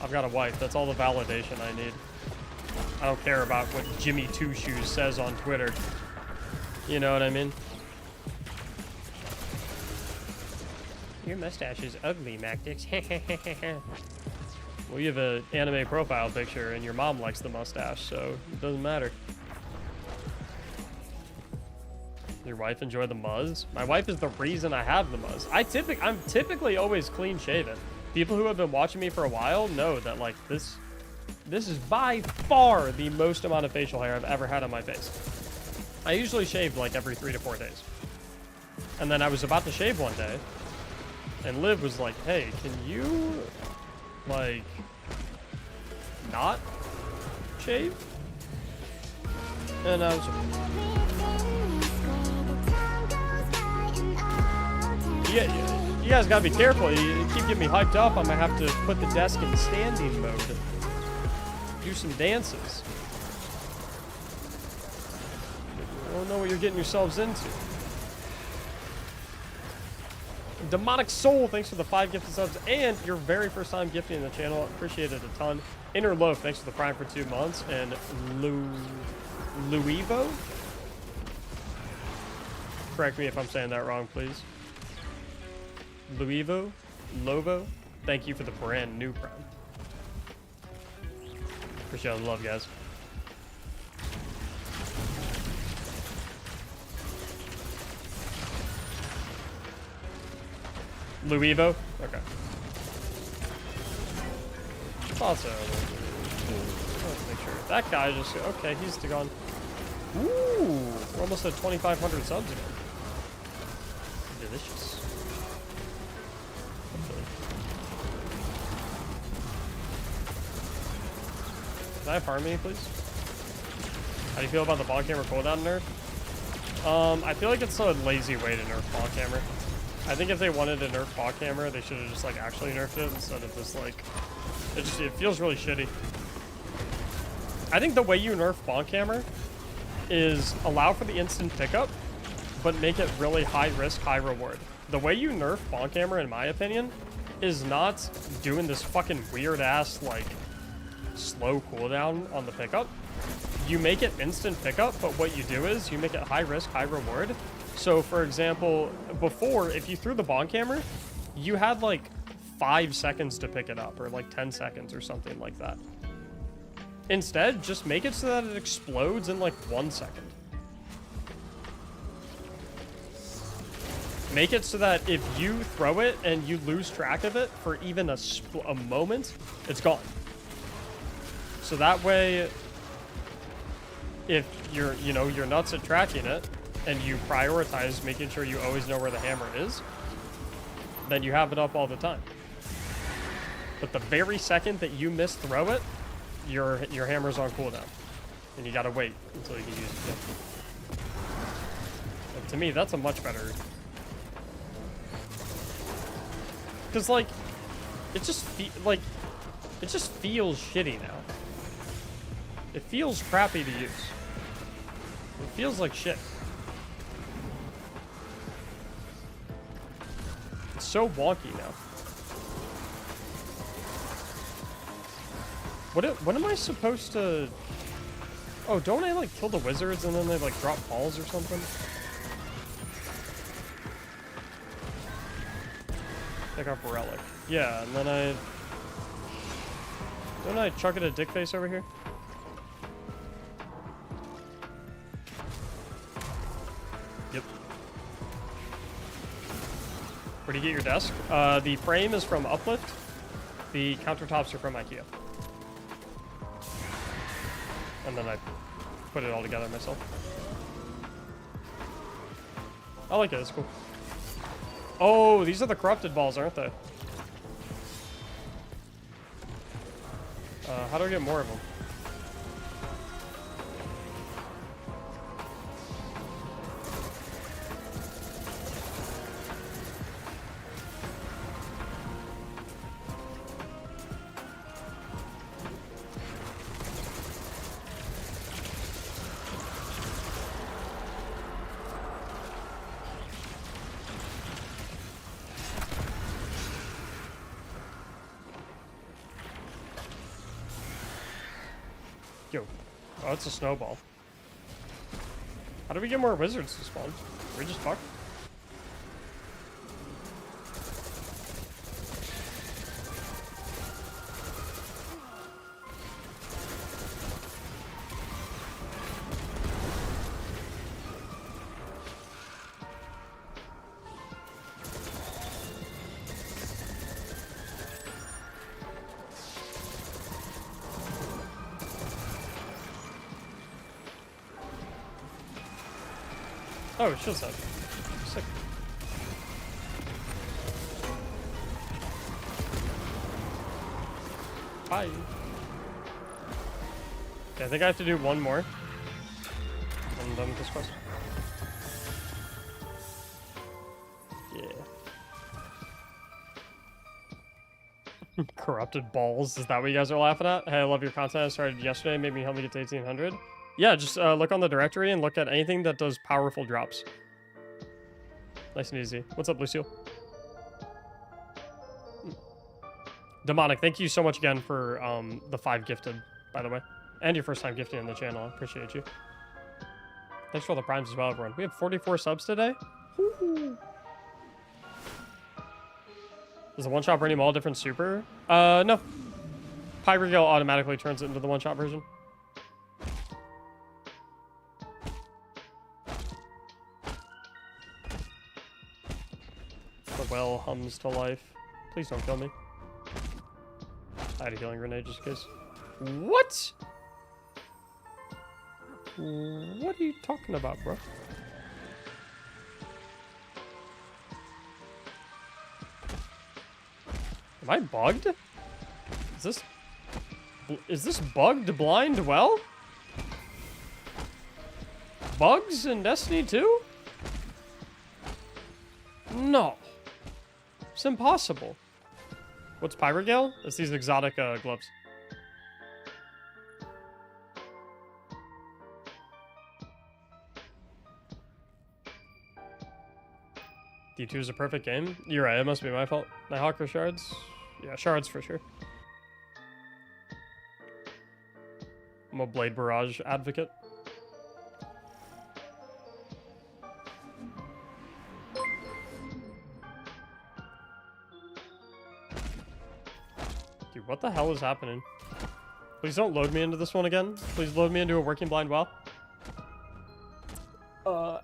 I've got a wife. That's all the validation I need. I don't care about what Jimmy Two Shoes says on Twitter. You know what I mean? Your mustache is ugly, Mactics. Well, you have an anime profile picture, and your mom likes the mustache, so it doesn't matter. Your wife enjoy the muzz? My wife is the reason I have the muzz. I'm typically always clean shaven. People who have been watching me for a while know that like this is by far the most amount of facial hair I've ever had on my face. I usually shave like every 3 to 4 days. And then I was about to shave one day, and Liv was like, hey, can you, like, not shave? And I was you guys gotta be careful. You keep getting me hyped up. I might have to put the desk in standing mode. Do some dances. I don't know what you're getting yourselves into. Demonic Soul, thanks for the 5 gifted subs and your very first time gifting the channel. Appreciate it a ton. Inner Loaf, thanks for the Prime for 2 months. And Louivo? Correct me if I'm saying that wrong, please. Louivo? Lovo? Thank you for the brand new Prime. Appreciate all the love, guys. Louivo? Okay. Also, let's make sure. That guy just, okay, he's gone. Ooh, we're almost at 2,500 subs again. Delicious. Can I have harmony, please? How do you feel about the ball camera cooldown nerf? I feel like it's a lazy way to nerf ball camera. I think if they wanted to nerf ball camera, they should have just like actually nerfed it instead of just like it feels really shitty. I think the way you nerf ball camera is allow for the instant pickup, but make it really high risk, high reward. The way you nerf ball camera, in my opinion, is not doing this fucking weird ass like slow cooldown on the pickup. You make it instant pickup, but what you do is you make it high risk, high reward. So, for example, before, if you threw the bomb camera, you had like 5 seconds to pick it up, or like 10 seconds or something like that. Instead, just make it so that it explodes in like 1 second. Make it so that if you throw it and you lose track of it for even a moment, it's gone. So that way, if you're nuts at tracking it, and you prioritize making sure you always know where the hammer is, then you have it up all the time. But the very second that you misthrow it, your hammer's on cooldown. And you gotta wait until you can use it. And to me, that's a much better... Because, like, it just feels shitty now. It feels crappy to use. It feels like shit. So wonky now. What am I supposed to... Oh, don't I like kill the wizards and then they like drop balls or something? Pick up a relic. Yeah, and then don't I chuck it at dick face over here? Yep. Where do you get your desk? The frame is from Uplift. The countertops are from IKEA. And then I put it all together myself. I like it, it's cool. Oh, these are the corrupted balls, aren't they? How do I get more of them? Yo. Oh, it's a snowball. How do we get more wizards to spawn? Are we just fucked? Oh, shield set. Sick. Bye. Okay, I think I have to do one more. I'm done with this quest. Yeah. Corrupted balls. Is that what you guys are laughing at? Hey, I love your content. I started yesterday. Made me help me get to 1800. Yeah, just look on the directory and look at anything that does powerful drops. Nice and easy. What's up, Lucille? Demonic, thank you so much again for the 5 gifted, by the way. And your first time gifting on the channel. I appreciate you. Thanks for all the primes as well, everyone. We have 44 subs today. Woo-hoo. Does the one-shot bring him all different super? No. Pyrogale automatically turns it into the one-shot version. The well hums to life. Please don't kill me. I had a healing grenade just in case. What? What are you talking about, bro? Am I bugged? Is this bugged blind well? Bugs in Destiny 2? No. It's impossible. What's Pyrogale? It's these exotic gloves. D2 is a perfect game. You're right, it must be my fault. Nighthawk or shards? Yeah, shards for sure. I'm a Blade Barrage advocate. Dude, what the hell is happening? Please don't load me into this one again. Please load me into a working blind well.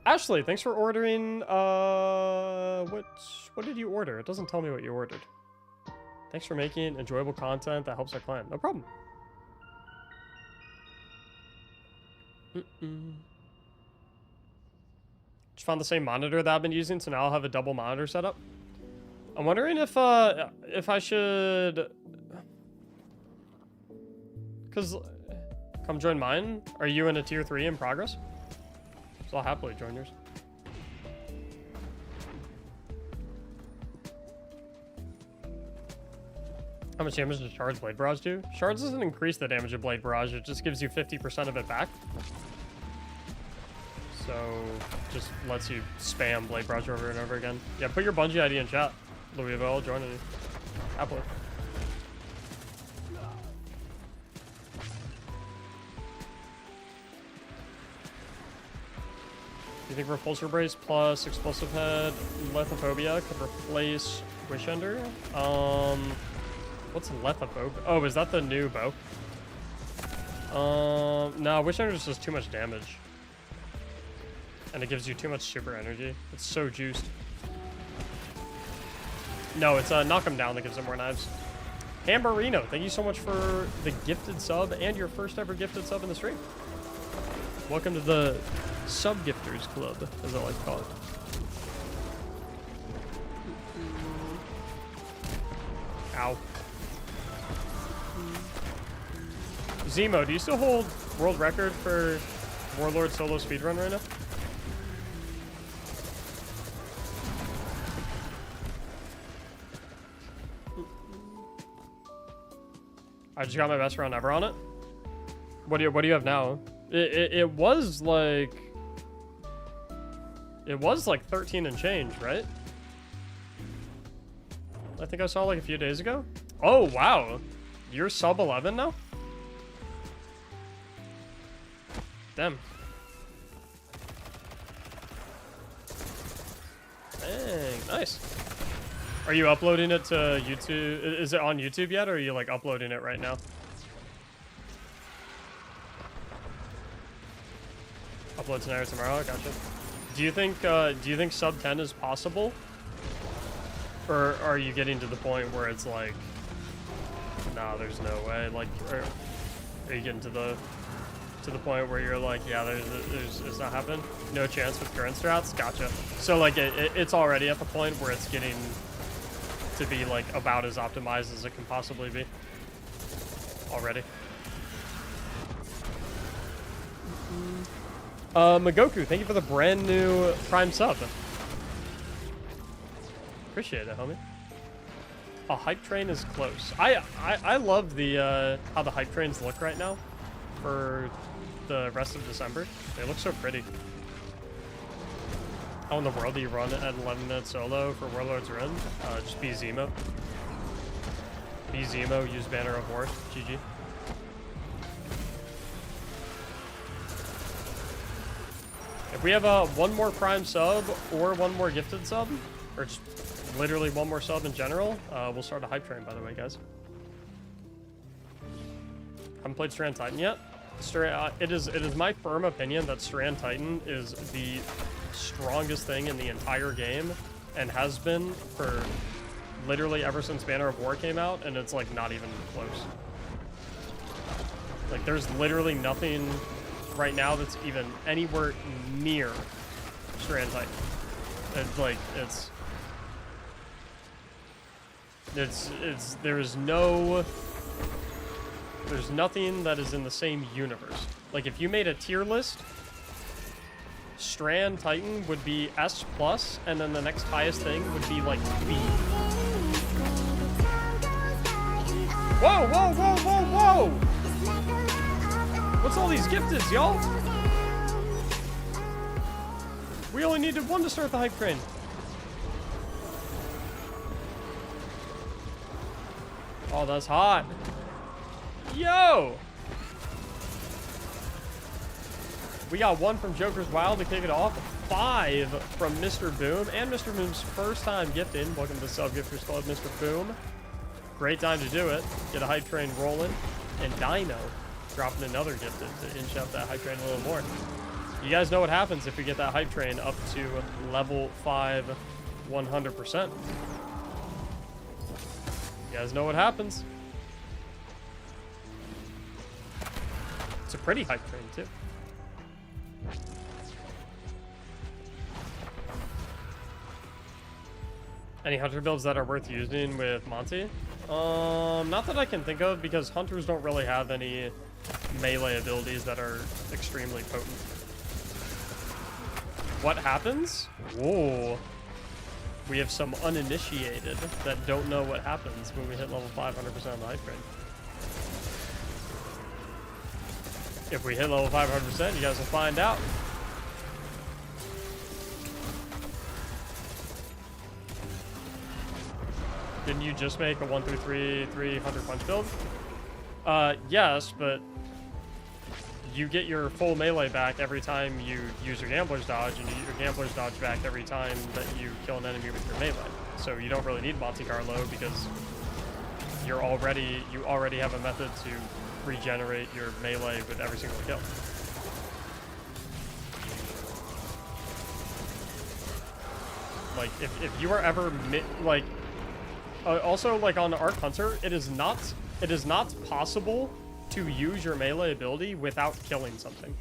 Ashley, thanks for ordering, what did you order? It doesn't tell me what you ordered. Thanks for making enjoyable content that helps our clan. No problem. Just found the same monitor that I've been using, so now I'll have a double monitor setup. I'm wondering if I should... Cause, come join mine. Are you in a tier 3 in progress? So I'll happily join yours. How much damage does Shards Blade Barrage do? Shards doesn't increase the damage of Blade Barrage, it just gives you 50% of it back. So, just lets you spam Blade Barrage over and over again. Yeah, put your Bungie ID in chat. Louisville, I'll join you. Happily. Do you think Repulsor Brace plus Explosive Head Lethophobia could replace Wishender? What's Lethophobia? Oh, is that the new bow? No, Wishender just does too much damage. And it gives you too much super energy. It's so juiced. No, it's knock him down that gives him more knives. Hamburino, thank you so much for the gifted sub and your first ever gifted sub in the stream. Welcome to the Sub-Gifters Club, as I like to call it. Ow. Zemo, do you still hold world record for Warlord solo speedrun right now? I just got my best round ever on it. What do you have now? It was like 13 and change, right? I think I saw like a few days ago. Oh wow, you're sub 11 now? Damn. Dang, nice. Are you uploading it to YouTube? Is it on YouTube yet, or are you like uploading it right now? Upload tonight or tomorrow. Gotcha. Do you think sub 10 is possible, or are you getting to the point where it's like, nah, there's no way? Like, are you getting to to the point where you're like, yeah, it's not happening. No chance with current strats. Gotcha. So like it's already at the point where it's getting to be like about as optimized as it can possibly be already. Magoku, thank you for the brand new Prime sub. Appreciate it, homie. A hype train is close. I love the how the hype trains look right now for the rest of December. They look so pretty. How in the world do you run at 11-minute solo for Warlords Run? Just be Zemo. Be Zemo, use Banner of War. GG. If we have one more Prime sub or one more gifted sub, or just literally one more sub in general, we'll start a hype train, by the way, guys. Haven't played Strand Titan yet. It is my firm opinion that Strand Titan is the strongest thing in the entire game, and has been for literally ever since Banner of War came out, and it's like not even close. Like there's literally nothing right now that's even anywhere near Strand Titan. It's like there's nothing that is in the same universe. Like if you made a tier list, Strand Titan would be S+, and then the next highest thing would be like B. Whoa, whoa, whoa, whoa, whoa! What's all these gifteds, y'all? We only needed one to start the hype train. Oh, that's hot. Yo! We got one from Joker's Wild to kick it off. 5 from Mr. Boom. And Mr. Boom's first time gifting. Welcome to the Sub-Gifters Club, Mr. Boom. Great time to do it. Get a hype train rolling. And Dino dropping another gifted to inch up that hype train a little more. You guys know what happens if we get that hype train up to level 5 100%. You guys know what happens. It's a pretty hype train, too. Any hunter builds that are worth using with Monty? Not that I can think of, because hunters don't really have any melee abilities that are extremely potent. What happens? Whoa. We have some uninitiated that don't know what happens when we hit level 500% on the hype train. If we hit level 500%, you guys will find out. Didn't you just make a 1-3-3 Hunter Punch build? Yes, but you get your full melee back every time you use your Gambler's Dodge, and you get your Gambler's Dodge back every time that you kill an enemy with your melee. So you don't really need Monte Carlo because you already have a method to regenerate your melee with every single kill. Like if you are ever also like on Arc Hunter, it is not possible to use your melee ability without killing something.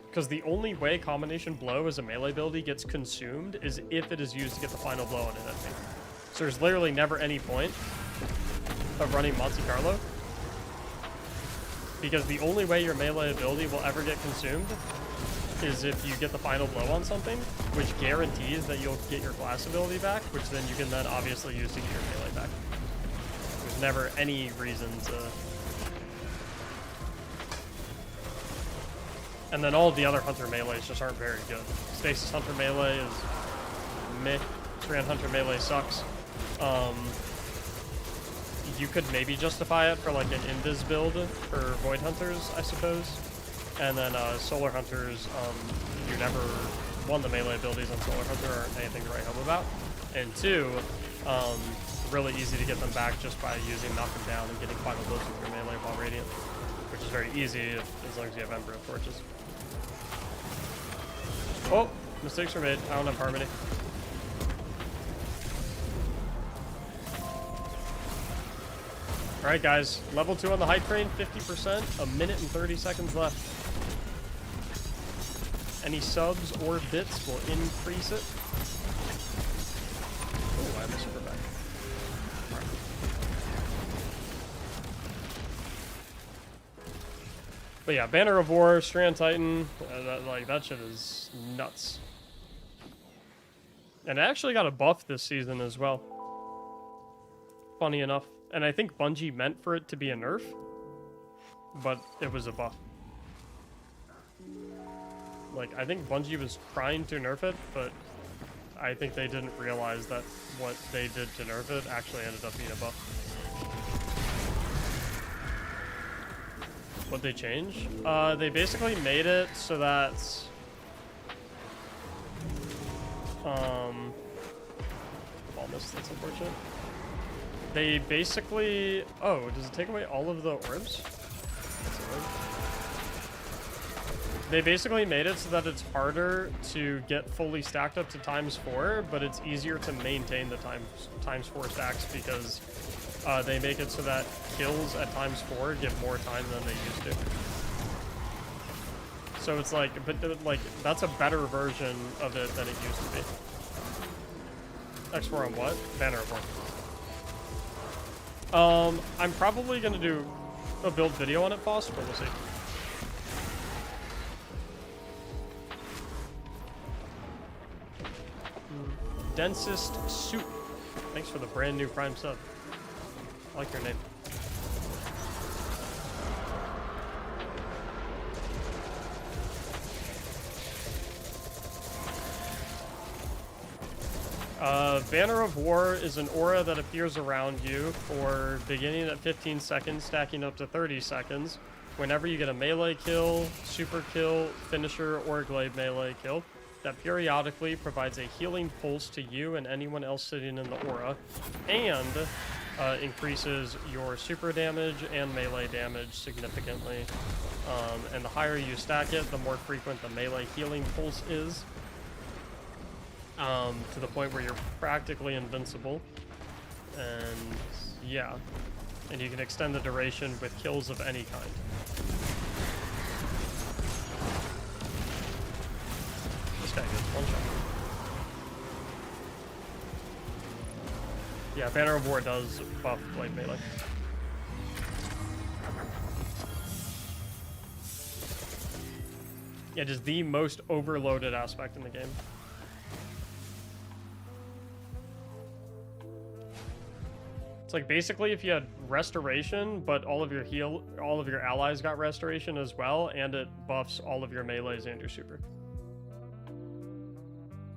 Because the only way Combination Blow as a melee ability gets consumed is if it is used to get the final blow on an enemy. So there's literally never any point of running Monte Carlo, because the only way your melee ability will ever get consumed is if you get the final blow on something, which guarantees that you'll get your class ability back, which then you can then obviously use to get your melee back. There's never any reason to... And then all of the other Hunter melees just aren't very good. Stasis Hunter melee is meh. Strand Hunter melee sucks. You could maybe justify it for like an Invis build for Void Hunters, I suppose. And then Solar Hunters, you never... One, the melee abilities on Solar Hunter aren't anything to write home about. And 2, really easy to get them back just by using Knock Them Down and getting final blows with your melee while Radiant. Which is very easy as long as you have Ember of Torches. Oh! Mistakes were made. I don't have Harmony. Alright, guys. Level 2 on the hype train, 50%. A minute and 30 seconds left. Any subs or bits will increase it. Oh, I have a super back. But yeah, Banner of War, Strand Titan, that shit is nuts. And it actually got a buff this season as well. Funny enough. And I think Bungie meant for it to be a nerf, but it was a buff. Like, I think Bungie was trying to nerf it, but I think they didn't realize that what they did to nerf it actually ended up being a buff. What'd they change? They basically made it so that... Almost, that's unfortunate. They basically... Oh, does it take away all of the orbs? They basically made it so that it's harder to get fully stacked up to ×4, but it's easier to maintain the ×4 stacks because they make it so that kills at ×4 get more time than they used to. So it's like, but like, that's a better version of it than it used to be. X4 on what? Banner of War. I'm probably gonna do a build video on it, Foss, but we'll see. Densest Soup. Thanks for the brand new Prime sub. I like your name. Banner of War is an aura that appears around you for beginning at 15 seconds, stacking up to 30 seconds. Whenever you get a melee kill, super kill, finisher, or glaive melee kill, that periodically provides a healing pulse to you and anyone else sitting in the aura, and increases your super damage and melee damage significantly. And the higher you stack it, the more frequent the melee healing pulse is. To the point where you're practically invincible. And yeah. And you can extend the duration with kills of any kind. This guy gets one shot. Yeah, Banner of War does buff blade melee. Yeah, it is the most overloaded aspect in the game. It's like basically if you had restoration, but all of your allies got restoration as well, and it buffs all of your melees and your super.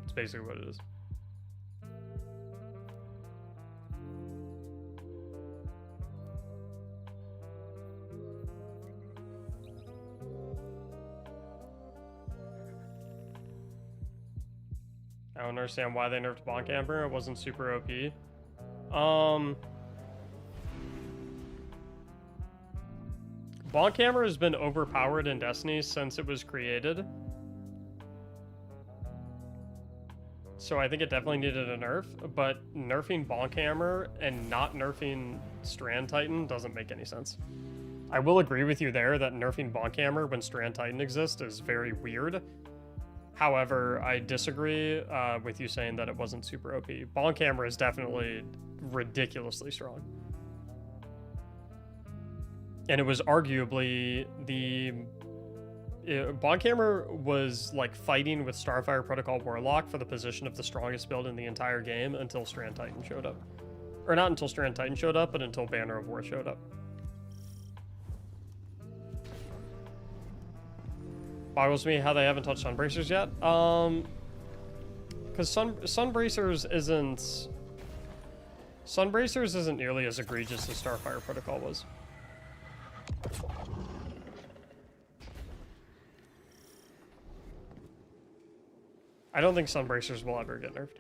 It's basically what it is. I don't understand why they nerfed Bonk Amber. It wasn't super OP. Bonkhammer has been overpowered in Destiny since it was created. So I think it definitely needed a nerf, but nerfing Bonkhammer and not nerfing Strand Titan doesn't make any sense. I will agree with you there that nerfing Bonkhammer when Strand Titan exists is very weird. However, I disagree with you saying that it wasn't super OP. Bonkhammer is definitely ridiculously strong. And it was arguably Bonkhammer was like fighting with Starfire Protocol Warlock for the position of the strongest build in the entire game until Strand Titan showed up. Or not until Strand Titan showed up, but until Banner of War showed up. Boggles me how they haven't touched Sunbracers yet. Because Sunbracers isn't nearly as egregious as Starfire Protocol was. I don't think Sunbracers will ever get nerfed.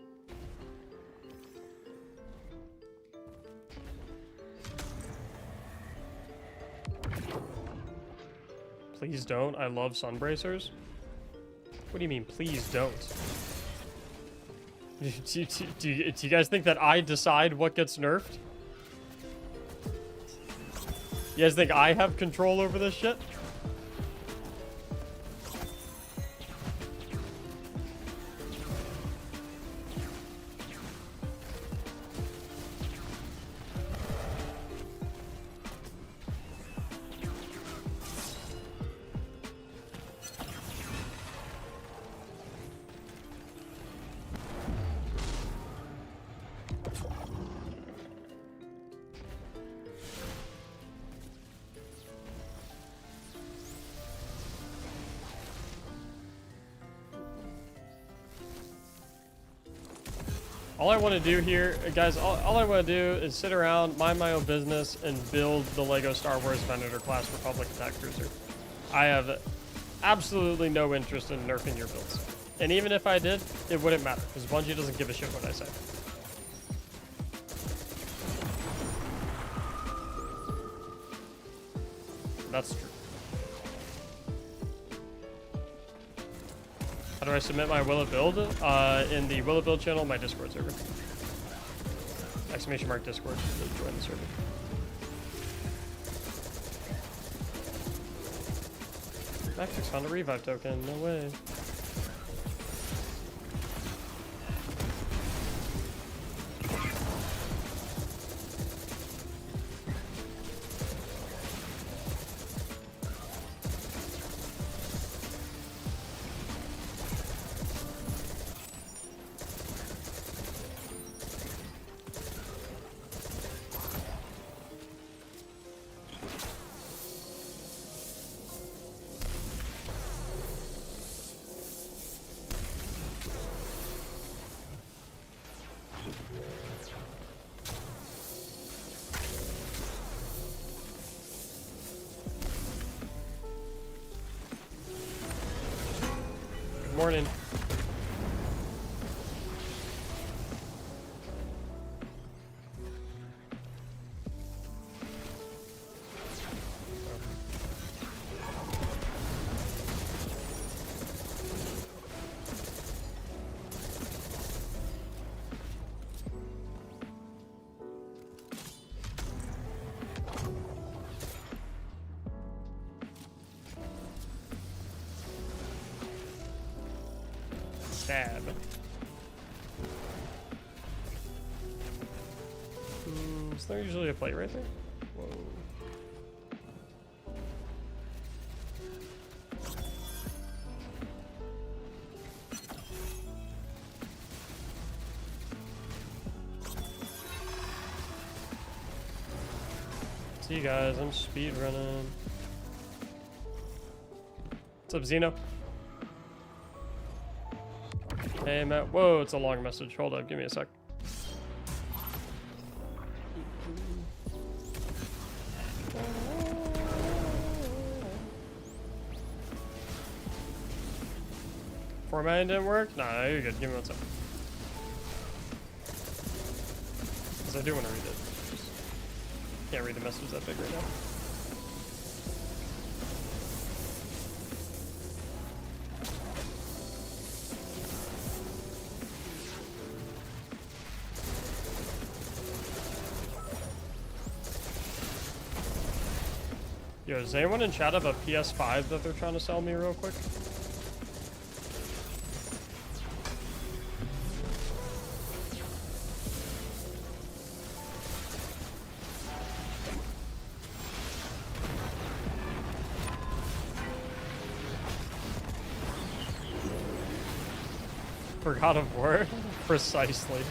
Please don't. I love Sunbracers. What do you mean, please don't? Do you guys think that I decide what gets nerfed? You guys think I have control over this shit? All I want to do here, guys, all I want to do is sit around, mind my own business, and build the LEGO Star Wars Venator class Republic attack cruiser. I have absolutely no interest in nerfing your builds. And even if I did, it wouldn't matter, because Bungie doesn't give a shit what I say. That's true. How do I submit my Will It Build? In the Will It Build channel, my Discord server. Exclamation mark Discord to join the server. Mactics found a revive token, no way. Morning. Stab. Is there usually a plate right there? Whoa. See you guys, I'm speed running. What's up, Xeno? Hey, Matt. Whoa, it's a long message. Hold up, give me a sec. Formatting didn't work? Nah, you're good. Give me one sec. Because I do want to read it. Just can't read the message that big right now. Yo, does anyone in chat have a PS5 that they're trying to sell me real quick? For God of War? Precisely.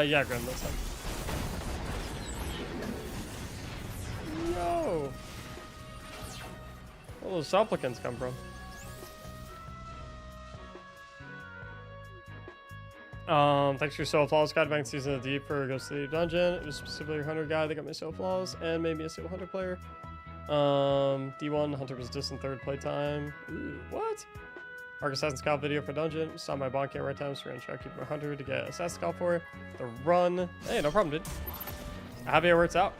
Yeah, Grim, that's fine. No! Where those supplicants come from? Thanks for your Soul Flawless Guide Bank Season of the Deep for Ghost City Dungeon. It was specifically your Hunter guy that got my Soul Flawless and made me a Soul Hunter player. D1, Hunter was distant third playtime. Ooh, what? Arc Assassin Scout video for Dungeon. Saw my bond can't right time, so we're gonna try to keep my Hunter to get Assassin Scout for the run. Hey, no problem, dude. Happy it works out.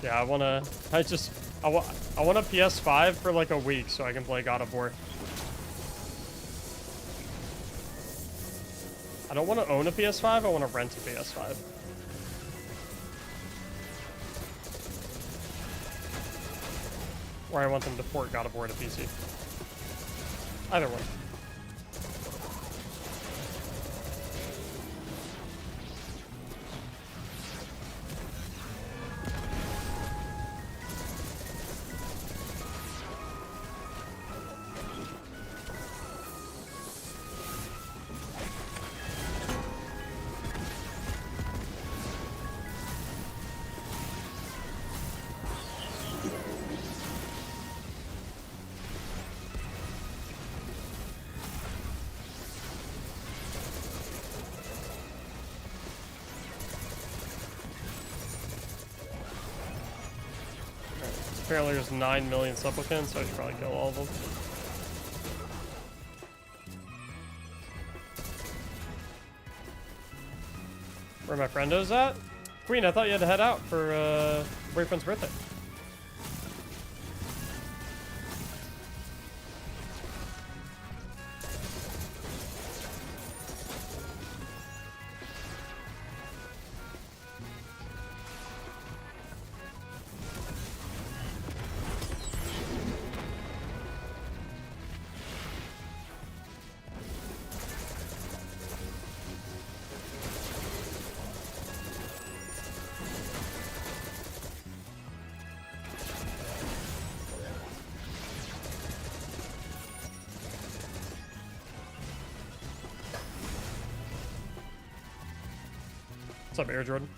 Yeah, I want a PS5 for like a week so I can play God of War. I don't want to own a PS5, I want to rent a PS5. Or I want them to port God of War to PC. Either one. Apparently there's 9 million supplicants, so I should probably kill all of them. Where my friendo's at? Queen, I thought you had to head out for boyfriend's birthday. What's up, Air Jordan?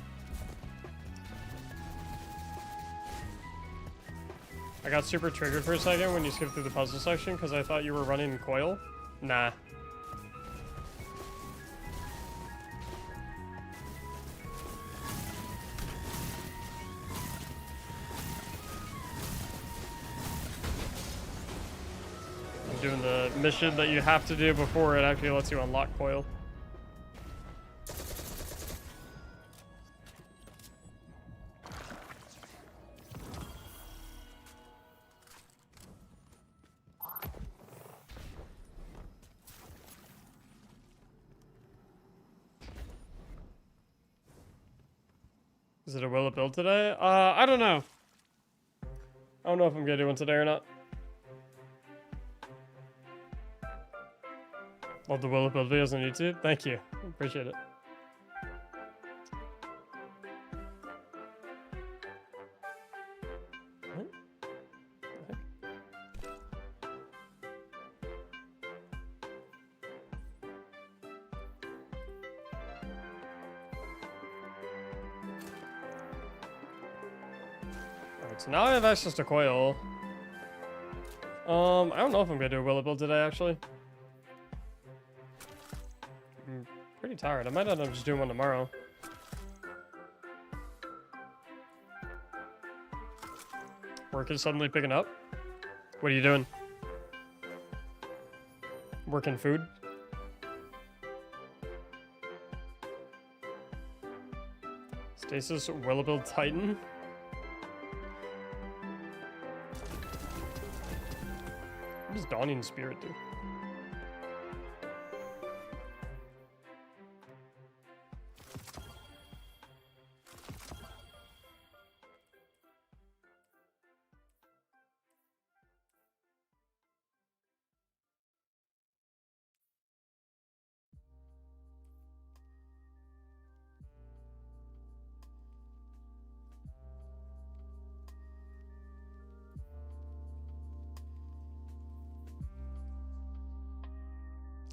I got super triggered for a second when you skipped through the puzzle section because I thought you were running coil. Nah. I'm doing the mission that you have to do before it actually lets you unlock coil. Is it a will it build today? I don't know. I don't know if I'm gonna do one today or not. Love the will it build videos on YouTube. Thank you. Appreciate it. What? Alright, so now I have access to coil. I don't know if I'm gonna do a will it build today, actually. I'm pretty tired. I might end up just doing one tomorrow. Work is suddenly picking up. What are you doing? Working food? Stasis will it build Titan? What does Dawning Spirit do?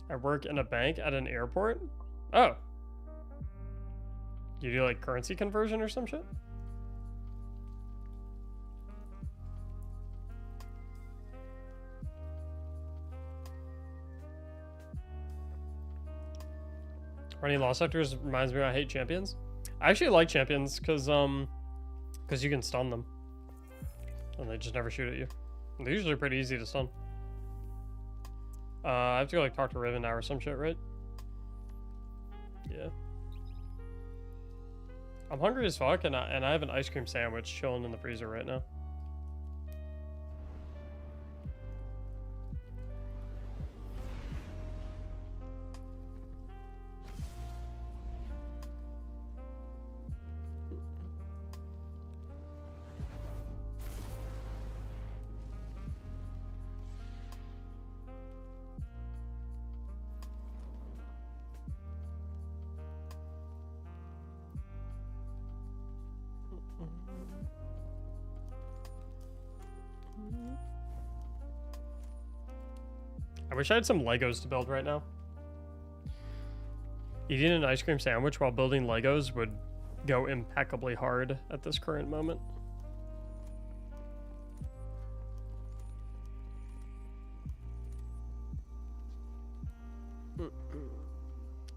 I work in a bank at an airport? Oh. You do like currency conversion or some shit? Running Lost Sectors reminds me I hate champions. I actually like champions because you can stun them. And they just never shoot at you. They're usually pretty easy to stun. I have to go like talk to Riven now or some shit, right? Yeah. I'm hungry as fuck, and I have an ice cream sandwich chilling in the freezer right now. I wish I had some Legos to build right now. Eating an ice cream sandwich while building Legos would go impeccably hard at this current moment.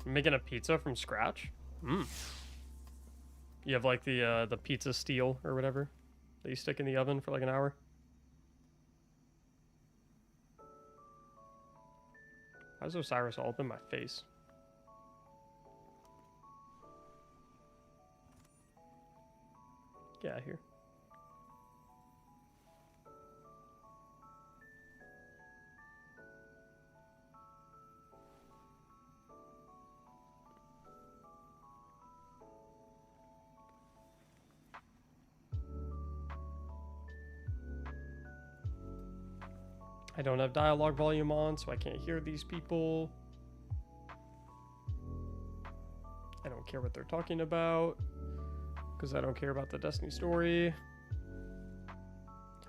Making a pizza from scratch? You have like the pizza steel or whatever that you stick in the oven for like an hour. Why is Osiris all up in my face? Get out of here. I don't have dialogue volume on, so I can't hear these people. I don't care what they're talking about, because I don't care about the Destiny story.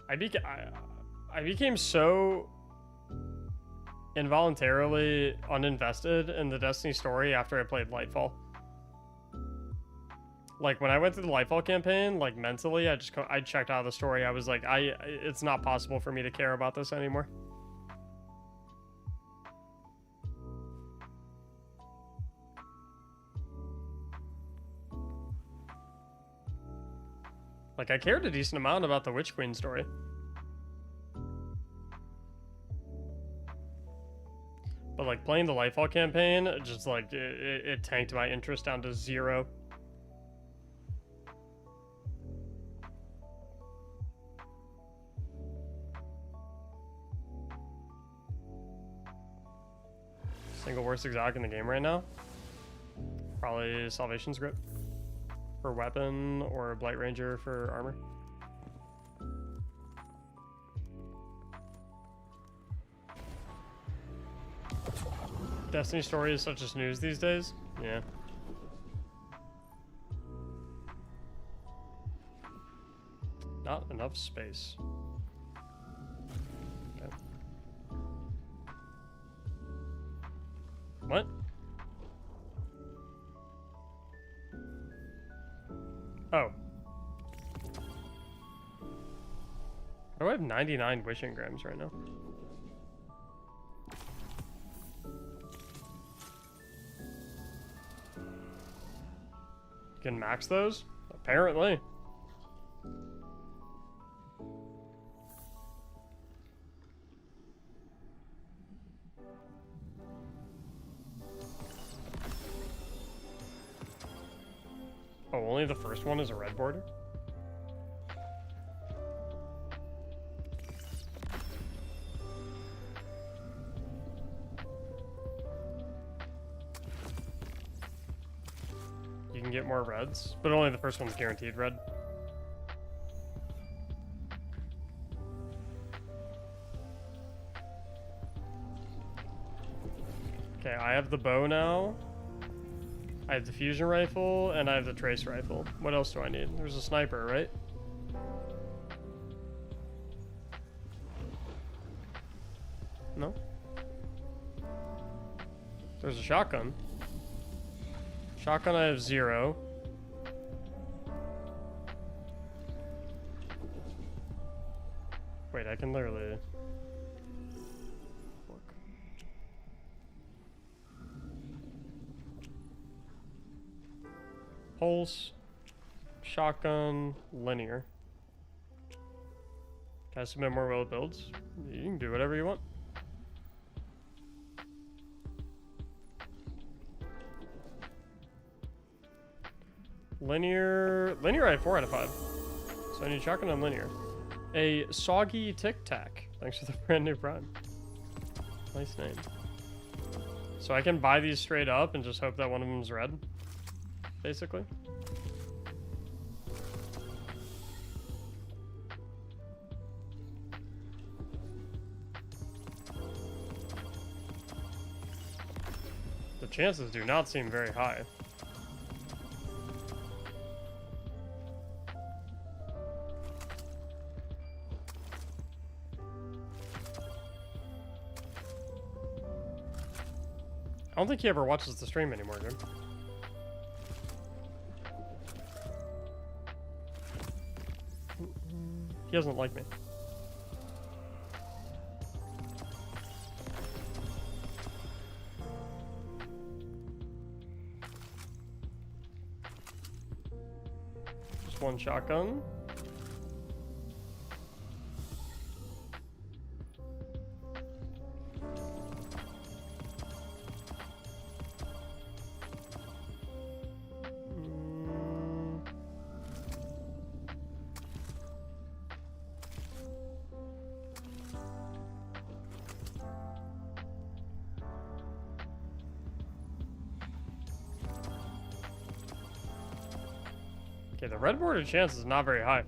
I became so involuntarily uninvested in the Destiny story after I played Lightfall. Like, when I went through the Lightfall campaign, like, mentally, I checked out of the story. I was like, it's not possible for me to care about this anymore. Like, I cared a decent amount about the Witch Queen story. But, like, playing the Lightfall campaign, just, like, it tanked my interest down to 0. Single worst exotic in the game right now? Probably Salvation's Grip for weapon, or Blight Ranger for armor. Destiny story is such a snooze these days. Yeah. Not enough space. Okay. What? Oh. Why do I have 99 wishing grams right now? You can max those? Apparently. Oh, only the first one is a red border? You can get more reds, but only the first one's guaranteed red. Okay, I have the bow now. I have the fusion rifle, and I have the trace rifle. What else do I need? There's a sniper, right? No? There's a shotgun. Shotgun I have 0. Wait, I can literally... Pulse, shotgun, linear. Can I submit more will builds? You can do whatever you want. Linear I have 4 out of 5. So I need shotgun and linear. A soggy tic tac. Thanks for the brand new prime. Nice name. So I can buy these straight up and just hope that one of them's red, basically. The chances do not seem very high. I don't think he ever watches the stream anymore, dude. He doesn't like me. Just one shotgun. Okay, the red border chance is not very high.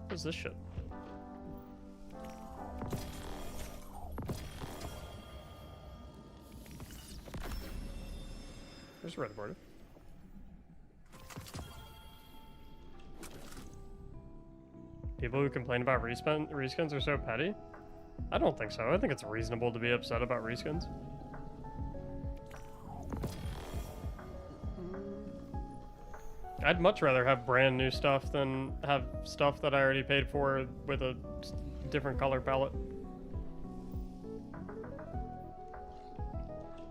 What is this shit? There's a red border. People who complain about reskins are so petty? I don't think so. I think it's reasonable to be upset about reskins. I'd much rather have brand new stuff than have stuff that I already paid for with a different color palette.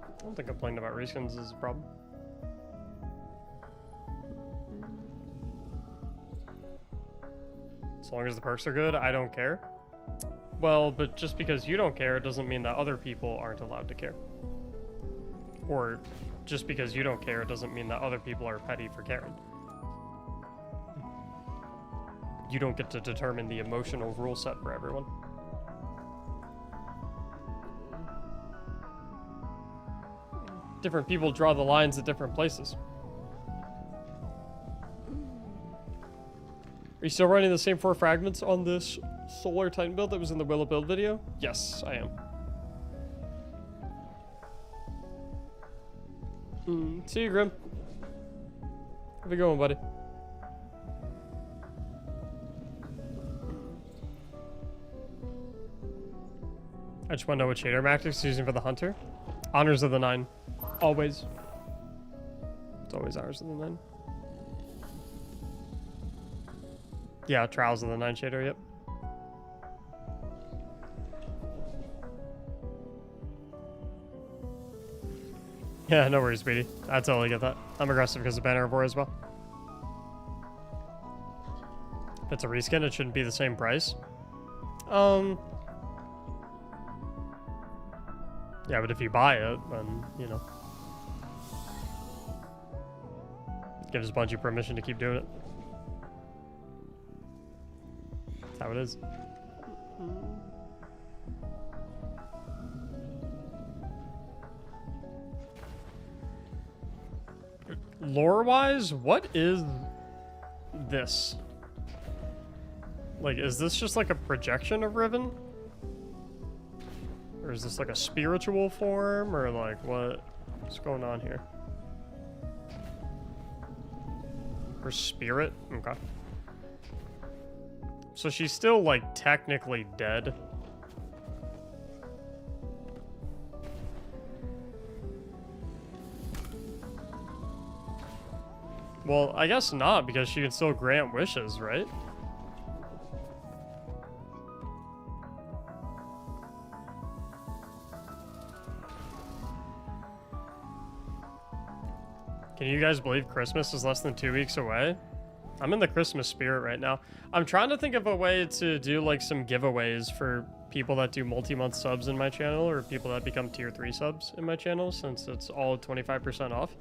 I don't think complaining about reskins is a problem. As long as the perks are good, I don't care. Well, but just because you don't care doesn't mean that other people aren't allowed to care. Or just because you don't care doesn't mean that other people are petty for caring. You don't get to determine the emotional rule set for everyone. Different people draw the lines at different places. Are you still running the same 4 fragments on this Solar Titan build that was in the Willow build video? Yes, I am. See you, Grim. Have a good one, buddy. I just want to know what shader Mactics is using for the Hunter. Honors of the 9. Always. It's always Honors of the 9. Yeah, Trials of the 9 shader, yep. Yeah, no worries, Speedy. I totally get that. I'm aggressive because of Banner of War as well. If it's a reskin, it shouldn't be the same price. Yeah, but if you buy it, then, you know. It gives Bungie permission to keep doing it. That's how it is. Lore-wise, what is this? Like, is this just like a projection of Riven? Or is this like a spiritual form? Or like, what's going on here? Her spirit? Okay. So she's still like technically dead. Well, I guess not, because she can still grant wishes, right? Can you guys believe Christmas is less than 2 weeks away? I'm in the Christmas spirit right now. I'm trying to think of a way to do like some giveaways for people that do multi-month subs in my channel, or people that become tier 3 subs in my channel, since it's all 25% off.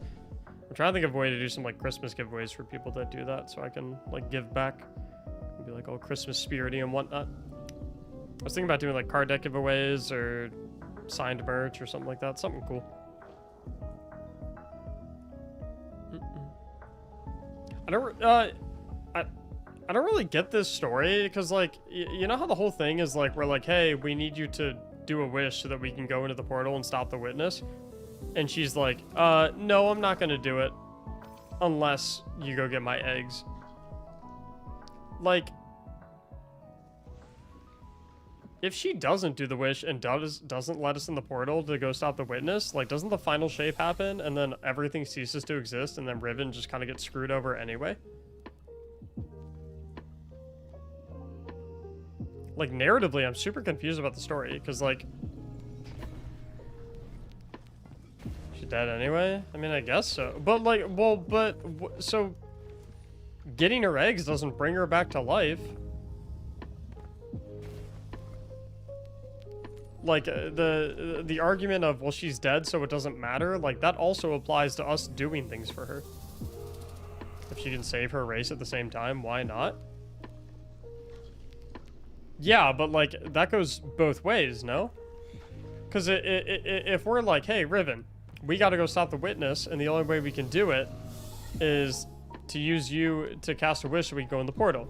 I'm trying to think of a way to do some like Christmas giveaways for people that do that, so I can like give back and be like all Christmas spirity and whatnot. I was thinking about doing like card deck giveaways or signed merch or something like that. Something cool. I don't really get this story, because like you know how the whole thing is like, we're like, hey, we need you to do a wish so that we can go into the portal and stop the witness, and she's like, no, I'm not gonna do it unless you go get my eggs. Like, if she doesn't do the wish and doesn't let us in the portal to go stop the witness, like, doesn't the final shape happen and then everything ceases to exist and then Riven just kind of gets screwed over anyway? Like, narratively, I'm super confused about the story, because, like, she's dead anyway? I mean, I guess so. But, like, well, so getting her eggs doesn't bring her back to life. Like, the argument of, well, she's dead, so it doesn't matter, like, that also applies to us doing things for her. If she can save her race at the same time, why not? Yeah, but, like, that goes both ways, no? Because if we're like, hey, Riven, we gotta go stop the witness, and the only way we can do it is to use you to cast a wish so we can go in the portal.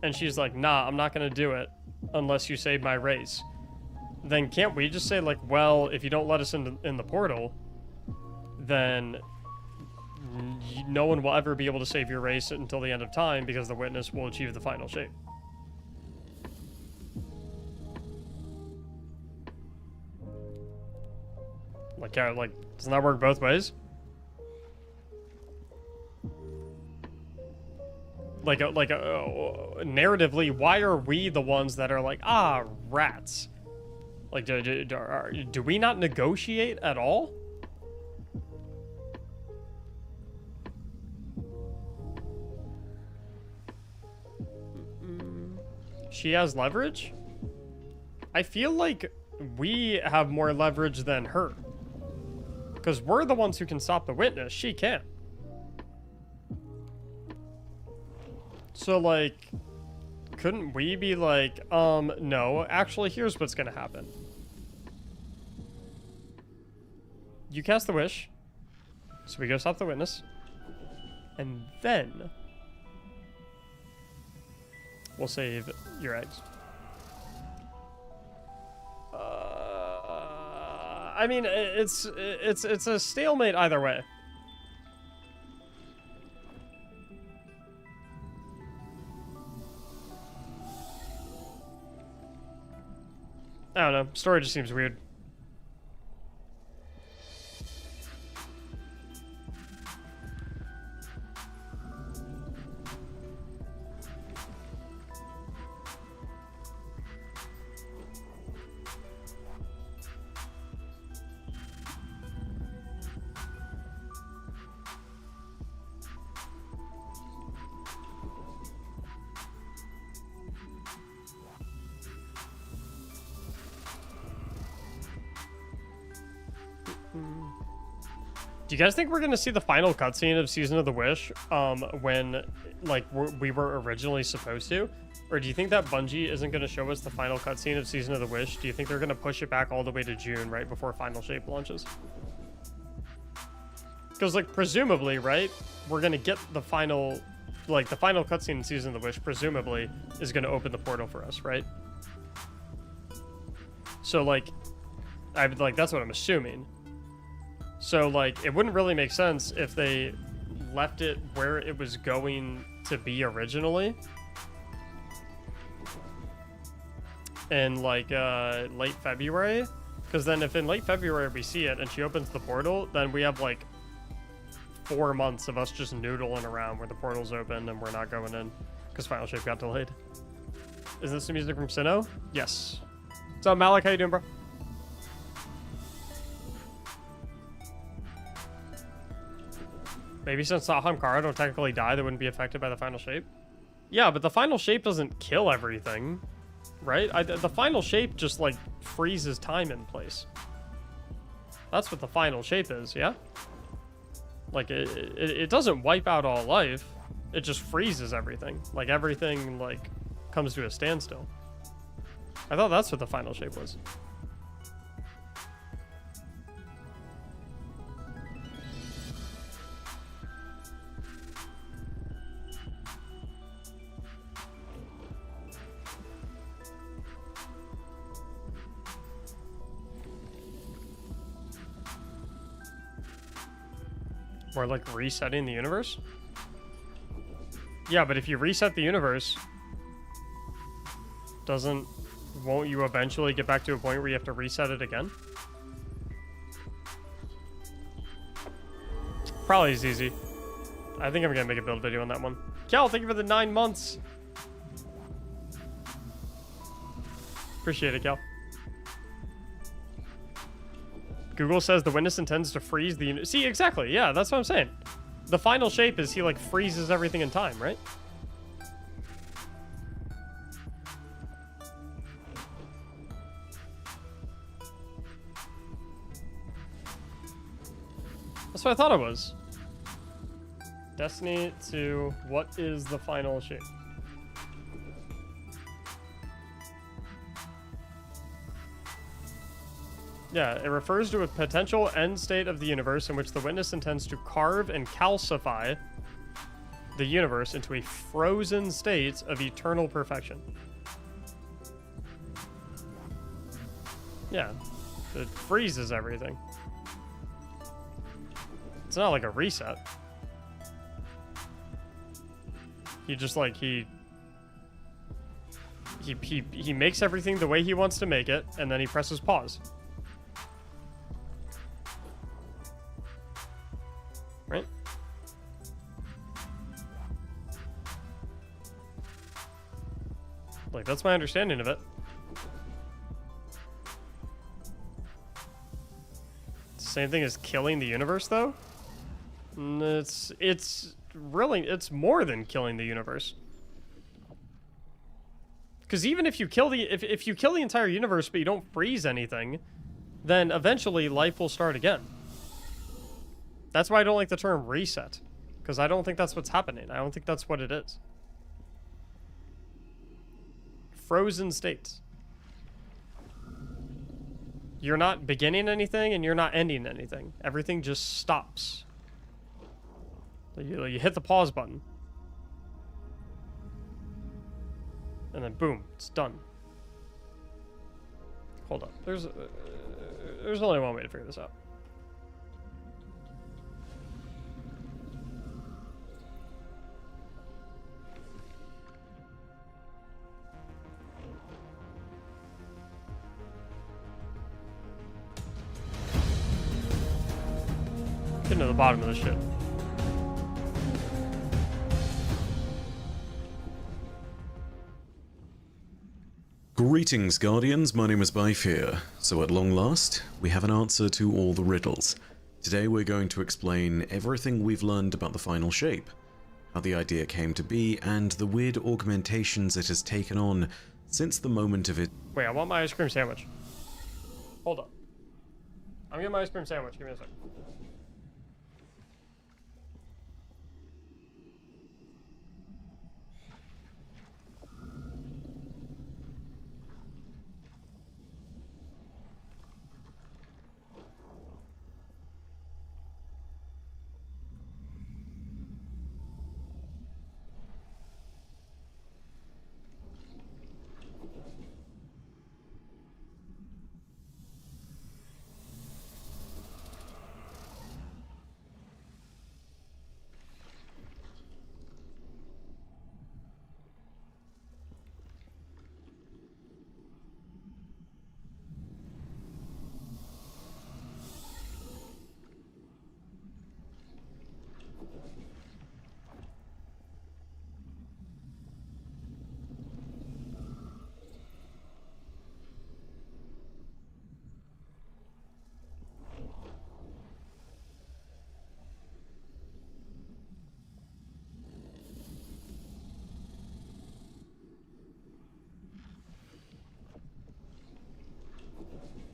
And she's like, nah, I'm not gonna do it unless you save my race. Then can't we just say, like, well, if you don't let us in the portal, then no one will ever be able to save your race until the end of time, because the witness will achieve the final shape. Like, yeah, like, doesn't that work both ways? Like, narratively, why are we the ones that are like, ah, rats? Like, do we not negotiate at all? She has leverage? I feel like we have more leverage than her. Because we're the ones who can stop the witness. She can't. So, like, couldn't we be like, no, actually, here's what's gonna happen. You cast the wish, so we go stop the witness, and then we'll save your eggs. I mean, it's a stalemate either way. I don't know. Story just seems weird. Do you guys think we're gonna see the final cutscene of Season of the Wish when, like, we were originally supposed to? Or do you think that Bungie isn't gonna show us the final cutscene of Season of the Wish? Do you think they're gonna push it back all the way to June, right before Final Shape launches? Because, like, presumably, right, we're gonna get the final, like, the final cutscene in Season of the Wish, presumably, is gonna open the portal for us, right? So, like, that's what I'm assuming. So, like, it wouldn't really make sense if they left it where it was going to be originally. In, like, late February. Because then if in late February we see it and she opens the portal, then we have, like, 4 months of us just noodling around where the portal's open and we're not going in. Because Final Shape got delayed. Is this the music from Sinnoh? Yes. What's up, Malik? How you doing, bro? Maybe since the Ahamkara don't technically die, they wouldn't be affected by the final shape. Yeah, but the final shape doesn't kill everything, right? The final shape just, like, freezes time in place. That's what the final shape is, yeah? Like, it doesn't wipe out all life. It just freezes everything. Like, everything, like, comes to a standstill. I thought that's what the final shape was. Or, like, resetting the universe? Yeah, but if you reset the universe, won't you eventually get back to a point where you have to reset it again? Probably as easy. I think I'm gonna make a build video on that one. Cal, thank you for the 9 months. Appreciate it, Cal. Google says the witness intends to freeze the unit. See, exactly. Yeah, that's what I'm saying. The final shape is he, like, freezes everything in time, right? That's what I thought it was. Destiny to what is the final shape? Yeah, it refers to a potential end state of the universe in which the witness intends to carve and calcify the universe into a frozen state of eternal perfection. Yeah, it freezes everything. It's not like a reset. He just, like, he makes everything the way he wants to make it, and then he presses pause. Right? Like, that's my understanding of it. Same thing as killing the universe, though? It's really, it's more than killing the universe. Because even if you kill if you kill the entire universe but you don't freeze anything, then eventually life will start again. That's why I don't like the term reset. Because I don't think that's what's happening. I don't think that's what it is. Frozen states. You're not beginning anything and you're not ending anything. Everything just stops. You hit the pause button. And then boom, it's done. Hold up. There's only one way to figure this out. Getting to the bottom of this shit. Greetings, Guardians. My name is Byfear. So at long last, we have an answer to all the riddles. Today we're going to explain everything we've learned about the final shape, how the idea came to be, and the weird augmentations it has taken on since the moment of it. Wait, I want my ice cream sandwich. Hold up. I'm getting my ice cream sandwich. Give me a second.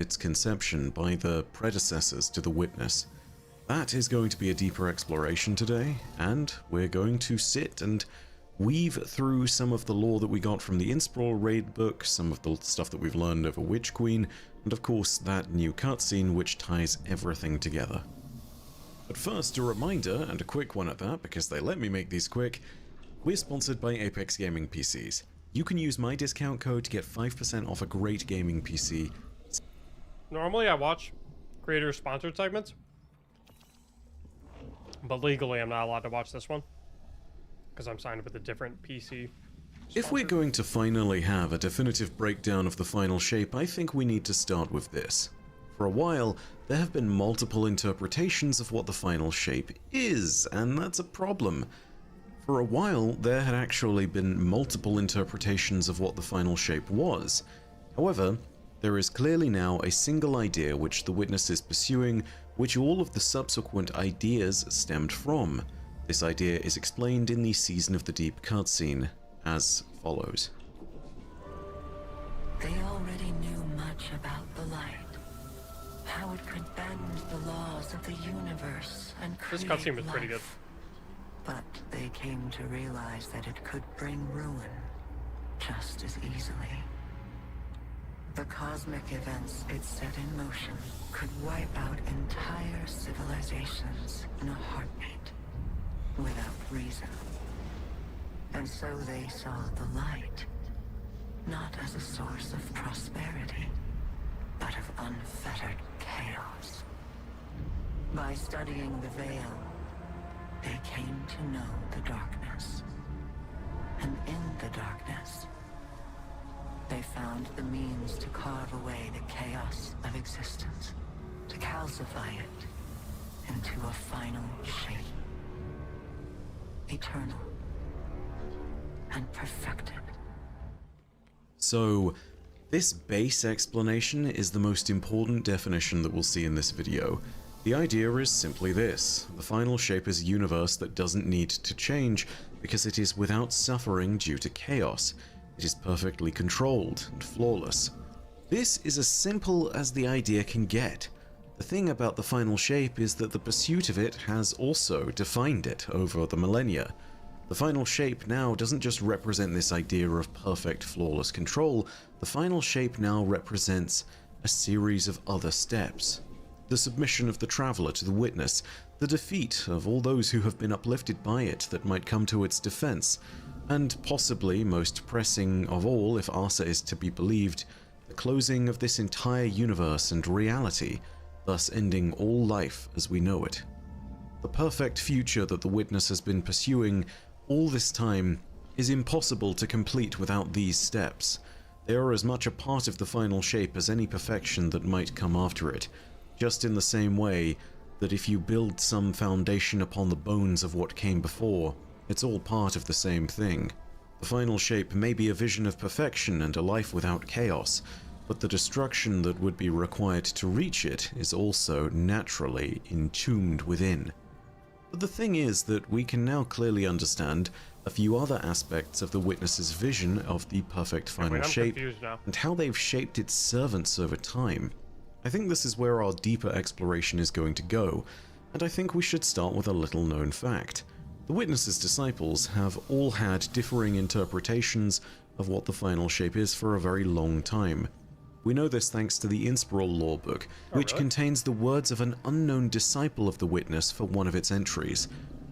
its conception by the predecessors to the Witness. That is going to be a deeper exploration today, and we're going to sit and weave through some of the lore that we got from the Inspiral Raid book, some of the stuff that we've learned over Witch Queen, and of course that new cutscene which ties everything together. But first, a reminder, and a quick one at that, because they let me make these quick, we're sponsored by Apex Gaming PCs. You can use my discount code to get 5% off a great gaming PC. Normally I watch creator sponsored segments, but legally I'm not allowed to watch this one because I'm signed with a different PC sponsor. If we're going to finally have a definitive breakdown of the final shape, I think we need to start with this. For a while, there have been multiple interpretations of what the final shape is, and that's a problem. For a while, there had actually been multiple interpretations of what the final shape was. However, there is clearly now a single idea which the Witness is pursuing, which all of the subsequent ideas stemmed from. This idea is explained in the Season of the Deep cutscene, as follows. They already knew much about the light, how it could bend the laws of the universe and create This cutscene was pretty good. life. But they came to realize that it could bring ruin just as easily. The cosmic events it set in motion could wipe out entire civilizations in a heartbeat, without reason. And so they saw the light, not as a source of prosperity, but of unfettered chaos. By studying the veil, they came to know the darkness. And in the darkness, they found the means to carve away the chaos of existence, to calcify it into a final shape. Eternal and perfected. So, this base explanation is the most important definition that we'll see in this video. The idea is simply this: the final shape is a universe that doesn't need to change because it is without suffering due to chaos. It is perfectly controlled and flawless. This is as simple as the idea can get. The thing about the final shape is that the pursuit of it has also defined it over the millennia. The final shape now doesn't just represent this idea of perfect, flawless control. The final shape now represents a series of other steps. The submission of the Traveler to the Witness, the defeat of all those who have been uplifted by it that might come to its defense, and possibly most pressing of all, if Arsa is to be believed, the closing of this entire universe and reality, thus ending all life as we know it. The perfect future that the Witness has been pursuing all this time is impossible to complete without these steps. They are as much a part of the final shape as any perfection that might come after it, just in the same way that if you build some foundation upon the bones of what came before, it's all part of the same thing. The final shape may be a vision of perfection and a life without chaos, but the destruction that would be required to reach it is also naturally entombed within. But the thing is that we can now clearly understand a few other aspects of the Witness's vision of the perfect final shape and how they've shaped its servants over time. I think this is where our deeper exploration is going to go, and I think we should start with a little known fact. The Witness's disciples have all had differing interpretations of what the final shape is for a very long time. We know this thanks to the Inspiral Lore book, which contains the words of an unknown disciple of the Witness for one of its entries.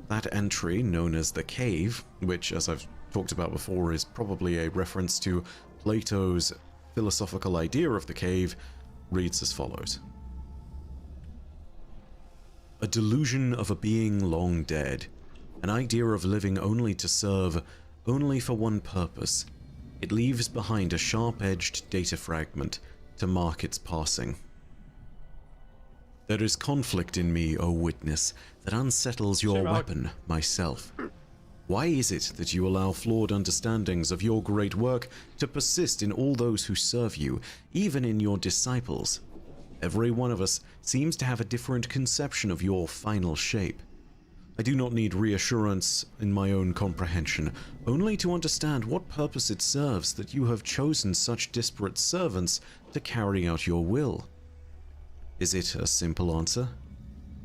That entry, known as the Cave, which, as I've talked about before, is probably a reference to Plato's philosophical idea of the cave, reads as follows. A delusion of a being long dead, an idea of living only to serve, only for one purpose. It leaves behind a sharp-edged data fragment to mark its passing. There is conflict in me, O Witness, that unsettles your weapon, myself. Why is it that you allow flawed understandings of your great work to persist in all those who serve you, even in your disciples? Every one of us seems to have a different conception of your final shape. I do not need reassurance in my own comprehension, only to understand what purpose it serves that you have chosen such disparate servants to carry out your will. Is it a simple answer?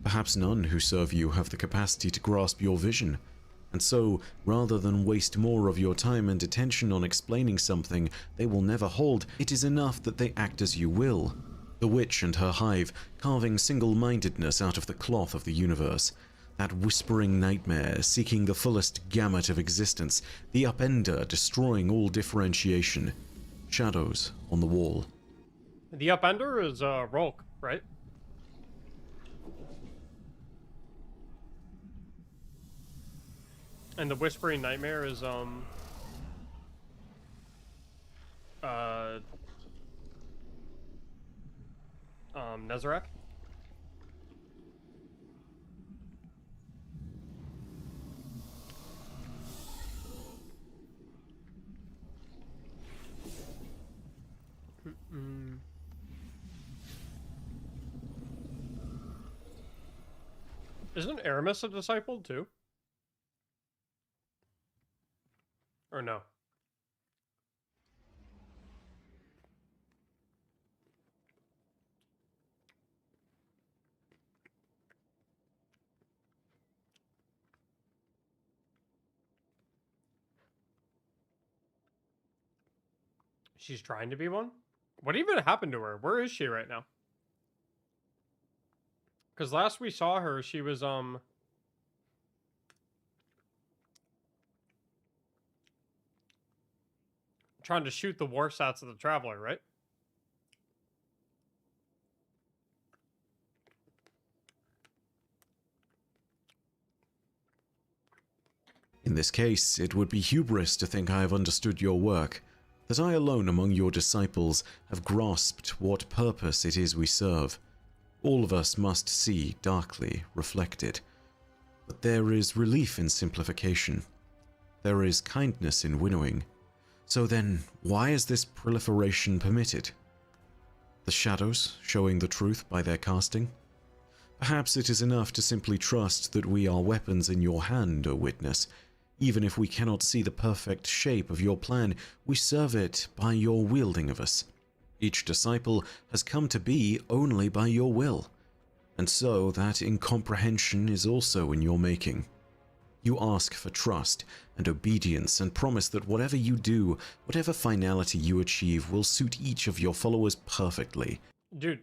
Perhaps none who serve you have the capacity to grasp your vision, and so, rather than waste more of your time and attention on explaining something they will never hold, it is enough that they act as you will. The witch and her hive, carving single-mindedness out of the cloth of the universe. That whispering nightmare, seeking the fullest gamut of existence. The upender, destroying all differentiation. Shadows on the wall. The upender is Rolk, right? And the whispering nightmare is Nezarek. Isn't Aramis a disciple too? Or no? She's trying to be one? What even happened to her? Where is she right now? Because last we saw her, she was, trying to shoot the war sats of the Traveler, right? In this case, it would be hubris to think I have understood your work, that I alone among your disciples have grasped what purpose it is we serve. All of us must see darkly reflected. But there is relief in simplification. There is kindness in winnowing. So then, why is this proliferation permitted? The shadows showing the truth by their casting? Perhaps it is enough to simply trust that we are weapons in your hand, O Witness. Even if we cannot see the perfect shape of your plan, we serve it by your wielding of us. Each disciple has come to be only by your will, and so that incomprehension is also in your making. You ask for trust and obedience and promise that whatever you do, whatever finality you achieve, will suit each of your followers perfectly. Dude,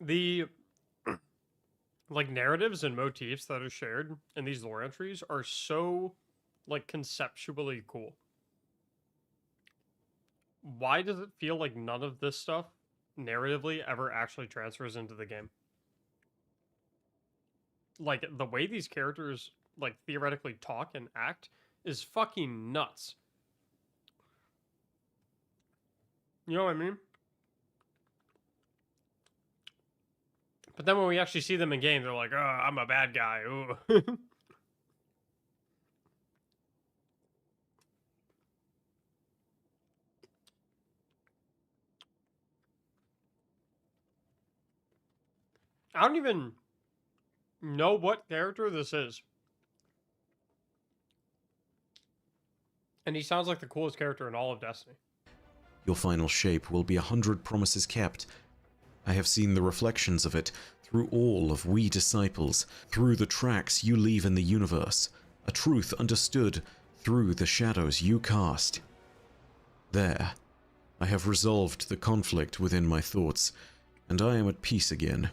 the like narratives and motifs that are shared in these lore entries are so like conceptually cool. Why does it feel like none of this stuff narratively ever actually transfers into the game? Like the way these characters like theoretically talk and act is fucking nuts. You know what I mean? But then when we actually see them in game, they're like, "Oh, I'm a bad guy." Ooh. I don't even know what character this is. And he sounds like the coolest character in all of Destiny. Your final shape will be 100 promises kept. I have seen the reflections of it through all of we disciples, through the tracks you leave in the universe, a truth understood through the shadows you cast. There, I have resolved the conflict within my thoughts, and I am at peace again.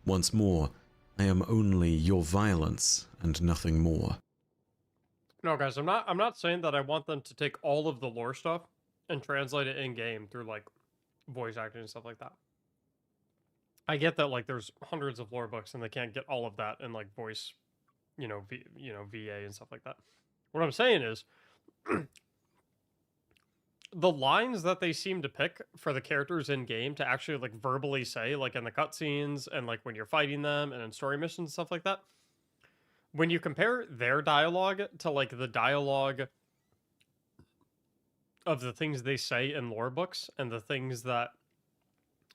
Once more, I am only your violence and nothing more. No, guys, I'm not saying that I want them to take all of the lore stuff and translate it in game through like voice acting and stuff like that. I get that like there's hundreds of lore books and they can't get all of that in like voice, VA and stuff like that. What I'm saying is the lines that they seem to pick for the characters in game to actually like verbally say, like in the cutscenes and like when you're fighting them and in story missions and stuff like that. When you compare their dialogue to like the dialogue of the things they say in lore books and the things that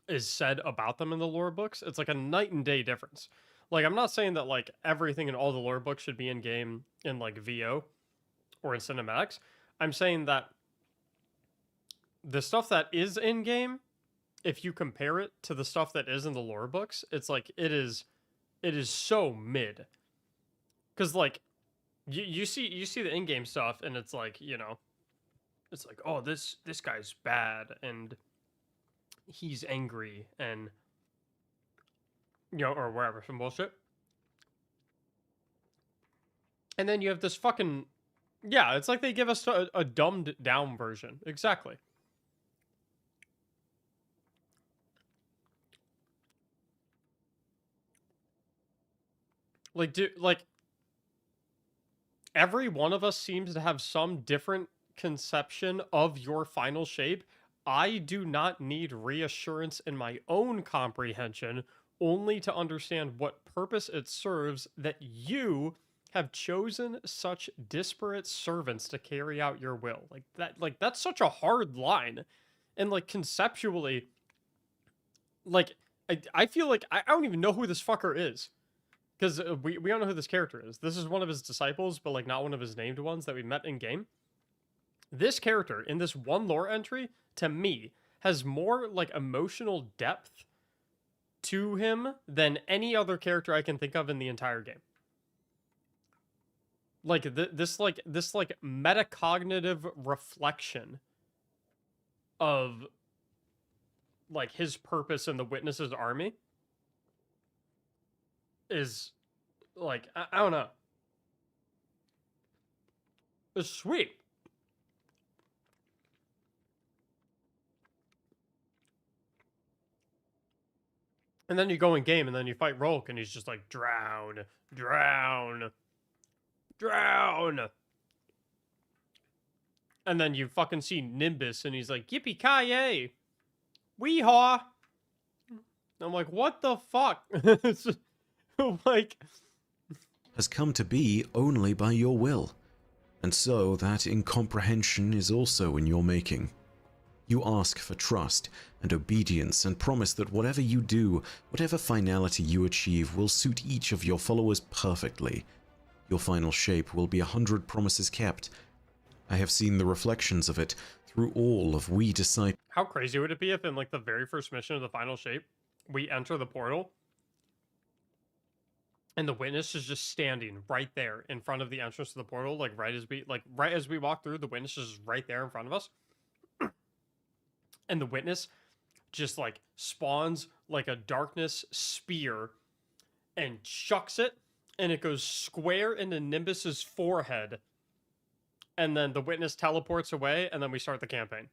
is said about them in the lore books, it's like a night and day difference. Like, I'm not saying that like everything in all the lore books should be in game in like VO or in cinematics. I'm saying that the stuff that is in game if you compare it to the stuff that is in the lore books, it's like it is so mid. Cause like you see the in-game stuff and it's like, you know, it's like, oh, this guy's bad and he's angry and, you know, or whatever, some bullshit. And then you have this fucking, yeah, it's like they give us a dumbed down version. Exactly. Like, like, every one of us seems to have some different conception of your final shape. I do not need reassurance in my own comprehension only to understand what purpose it serves that you have chosen such disparate servants to carry out your will. Like that's such a hard line. And like conceptually, like I feel like I don't even know who this fucker is. Because we don't know who this character is. This is one of his disciples, but like not one of his named ones that we met in game. This character in this one lore entry, to me, has more like emotional depth to him than any other character I can think of in the entire game. Like this metacognitive reflection of like his purpose in the Witness's army is like I don't know. It's sweet. And then you go in game and then you fight Rolk and he's just like drown, drown, drown. And then you fucking see Nimbus and he's like yippee-ki-yay, wee-haw. I'm like, what the fuck? Like, has come to be only by your will, and so that incomprehension is also in your making. You ask for trust and obedience and promise that whatever you do, whatever finality you achieve, will suit each of your followers perfectly. Your final shape will be 100 promises kept. I have seen the reflections of it through all of we disciples. How crazy would it be if in like the very first mission of the final shape, we enter the portal and the Witness is just standing right there in front of the entrance to the portal, like right as we walk through, the Witness is right there in front of us. And the Witness just like spawns like a darkness spear and chucks it, and it goes square into Nimbus's forehead. And then the Witness teleports away, and then we start the campaign.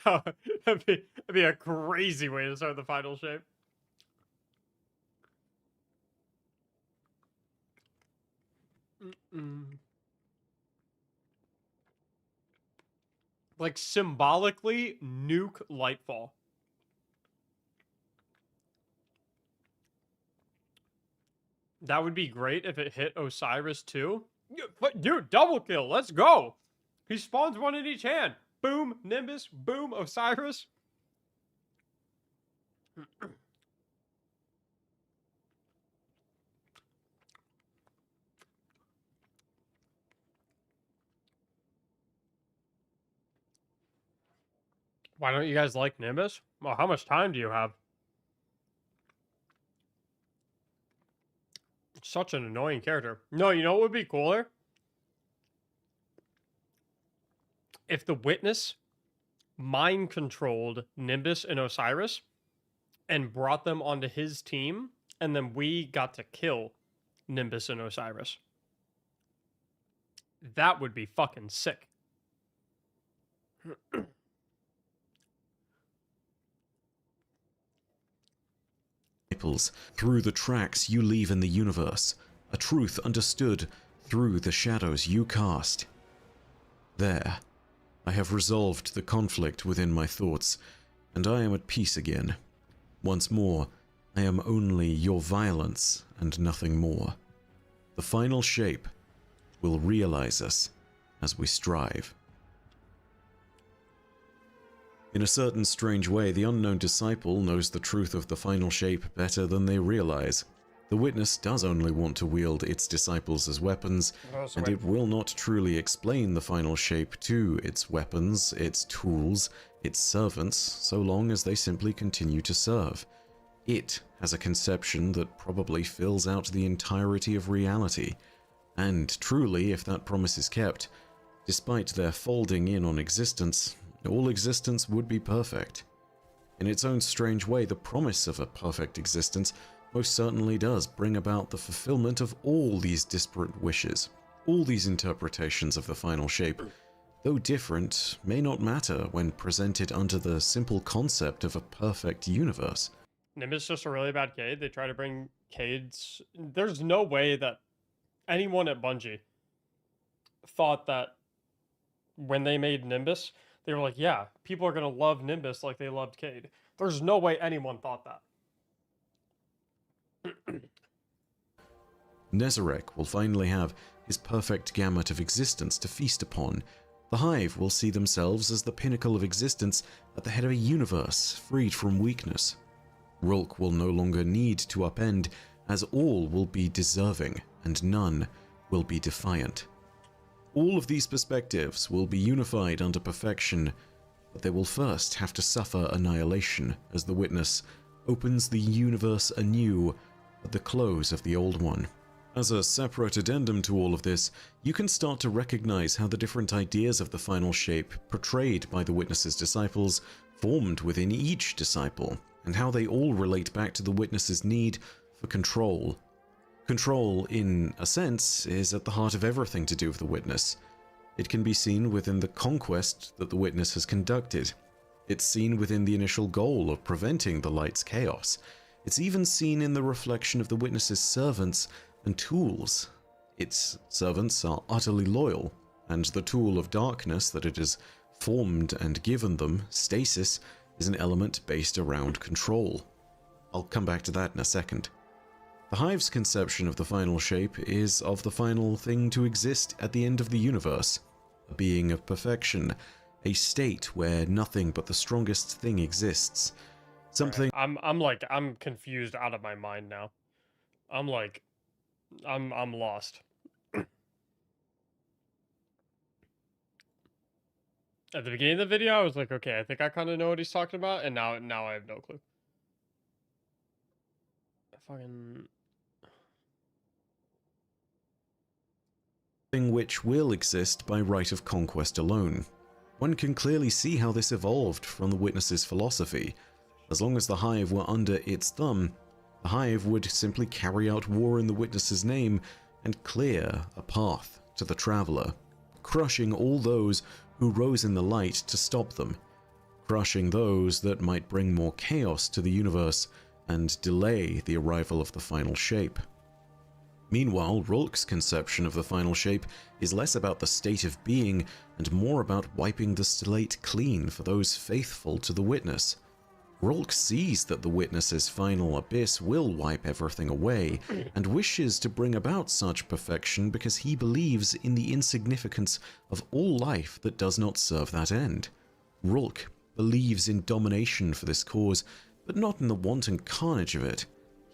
Oh, that'd be a crazy way to start the final shape. Like symbolically nuke Lightfall. That would be great if it hit Osiris too. Dude, double kill. Let's go. He spawns one in each hand. Boom, Nimbus. Boom, Osiris. Why don't you guys like Nimbus? Well, how much time do you have? Such an annoying character. No, you know what would be cooler? If the Witness mind controlled Nimbus and Osiris and brought them onto his team, and then we got to kill Nimbus and Osiris. That would be fucking sick. Through the tracks you leave in the universe, a truth understood through the shadows you cast. There, I have resolved the conflict within my thoughts, and I am at peace again. Once more, I am only your violence and nothing more. The final shape will realize us as we strive. In a certain strange way, the unknown disciple knows the truth of the final shape better than they realize. The Witness does only want to wield its disciples as weapons, and it will not truly explain the final shape to its weapons, its tools, its servants, so long as they simply continue to serve. It has a conception that probably fills out the entirety of reality, and truly, if that promise is kept, despite their folding in on existence, all existence would be perfect. In its own strange way, the promise of a perfect existence most certainly does bring about the fulfillment of all these disparate wishes. All these interpretations of the final shape, though different, may not matter when presented under the simple concept of a perfect universe. Nimbus just a really bad Cade. They try to bring Cade's... There's no way that anyone at Bungie thought that when they made Nimbus, they were like, yeah, people are going to love Nimbus like they loved Cade. There's no way anyone thought that. Nezarec will finally have his perfect gamut of existence to feast upon. The Hive will see themselves as the pinnacle of existence at the head of a universe freed from weakness. Rulk will no longer need to upend, as all will be deserving and none will be defiant. All of these perspectives will be unified under perfection, but they will first have to suffer annihilation as the Witness opens the universe anew at the close of the old one. As a separate addendum to all of this, you can start to recognize how the different ideas of the final shape portrayed by the Witness's disciples formed within each disciple, and how they all relate back to the Witness's need for control. Control, in a sense, is at the heart of everything to do with the Witness. It can be seen within the conquest that the Witness has conducted. It's seen within the initial goal of preventing the Light's chaos. It's even seen in the reflection of the Witness's servants and tools. Its servants are utterly loyal, and the tool of darkness that it has formed and given them, stasis, is an element based around control. I'll come back to that in a second. The Hive's conception of the final shape is of the final thing to exist at the end of the universe, a being of perfection, a state where nothing but the strongest thing exists. Something... I'm confused out of my mind now. I'm lost. At the beginning of the video, I was like, okay, I think I kind of know what he's talking about, and now I have no clue. Which will exist by right of conquest alone. One can clearly see how this evolved from the Witness's philosophy. As long as the Hive were under its thumb, the Hive would simply carry out war in the Witness's name and clear a path to the Traveler, crushing all those who rose in the light to stop them, crushing those that might bring more chaos to the universe and delay the arrival of the final shape. Meanwhile, Rulk's conception of the final shape is less about the state of being and more about wiping the slate clean for those faithful to the Witness. Rulk sees that the Witness's final abyss will wipe everything away, and wishes to bring about such perfection because he believes in the insignificance of all life that does not serve that end. Rulk believes in domination for this cause, but not in the wanton carnage of it.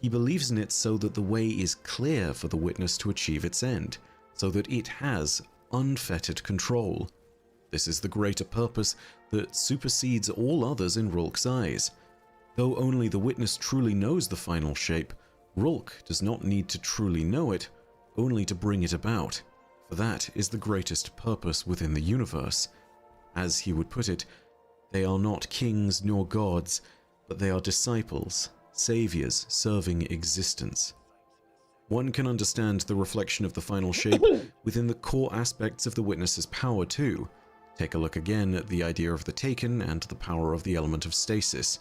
He believes in it so that the way is clear for the Witness to achieve its end, so that it has unfettered control. This is the greater purpose that supersedes all others in Rulk's eyes. Though only the Witness truly knows the final shape, Rulk does not need to truly know it, only to bring it about, for that is the greatest purpose within the universe. As he would put it, they are not kings nor gods, but they are disciples, saviors serving existence. One can understand the reflection of the final shape within the core aspects of the Witness's power too. Take a look again at the idea of the Taken and the power of the element of stasis.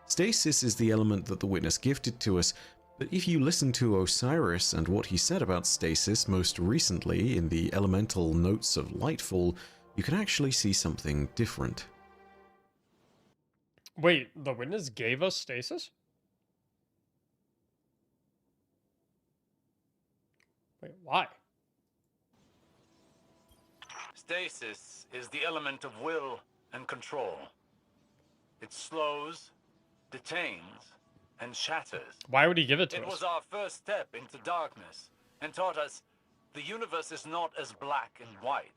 Stasis is the element that the Witness gifted to us, but if you listen to Osiris and what he said about stasis most recently in the elemental notes of Lightfall, you can actually see something different. Wait, the Witness gave us stasis? Wait, why? Stasis is the element of will and control. It slows, detains, and shatters. Why would he give it to It us? was our first step into darkness, and taught us the universe is not as black and white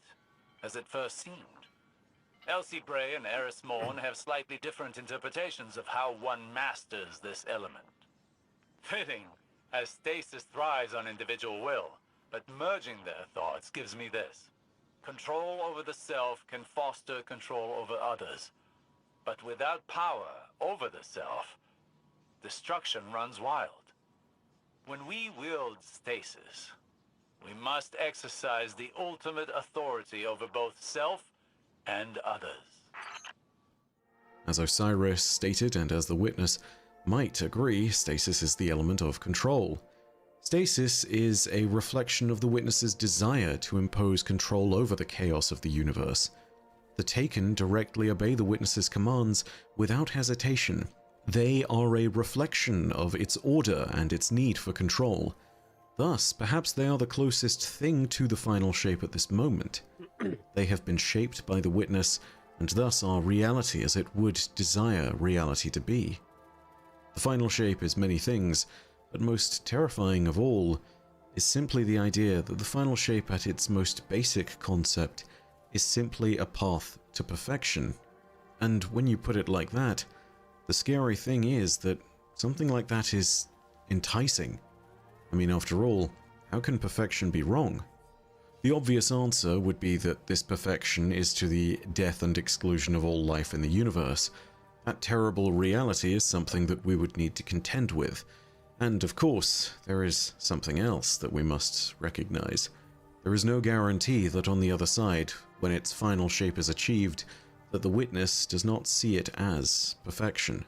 as it first seemed. Elsie Bray and Eris Morn have slightly different interpretations of how one masters this element. Fitting, as stasis thrives on individual will, but merging their thoughts gives me this. Control over the self can foster control over others, but without power over the self, destruction runs wild. When we wield stasis, we must exercise the ultimate authority over both self and others. As Osiris stated, and as the witness might agree, stasis is the element of control. Stasis is a reflection of the witness's desire to impose control over the chaos of the universe. The Taken directly obey the witness's commands without hesitation. They are a reflection of its order and its need for control. Thus, perhaps they are the closest thing to the final shape at this moment. They have been shaped by the witness, and thus are reality as it would desire reality to be. The final shape is many things, but most terrifying of all is simply the idea that the final shape at its most basic concept is simply a path to perfection. And when you put it like that, the scary thing is that something like that is enticing. I mean, after all, how can perfection be wrong? The obvious answer would be that this perfection is to the death and exclusion of all life in the universe. That terrible reality is something that we would need to contend with. And of course, there is something else that we must recognize. There is no guarantee that on the other side, when its final shape is achieved, that the witness does not see it as perfection,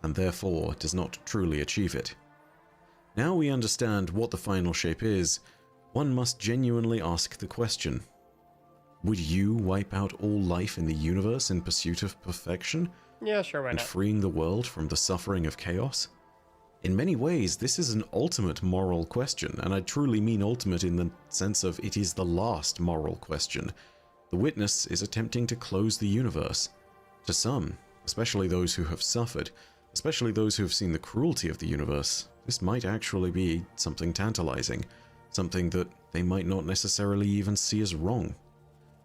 and therefore does not truly achieve it. Now we understand what the final shape is, one must genuinely ask the question: would you wipe out all life in the universe in pursuit of perfection? Yeah, sure, why And not? freeing the world from the suffering of chaos? In many ways, this is an ultimate moral question, and I truly mean ultimate in the sense of it is the last moral question. The witness is attempting to close the universe. To some, especially those who have suffered, especially those who have seen the cruelty of the universe, this might actually be something tantalizing, something that they might not necessarily even see as wrong.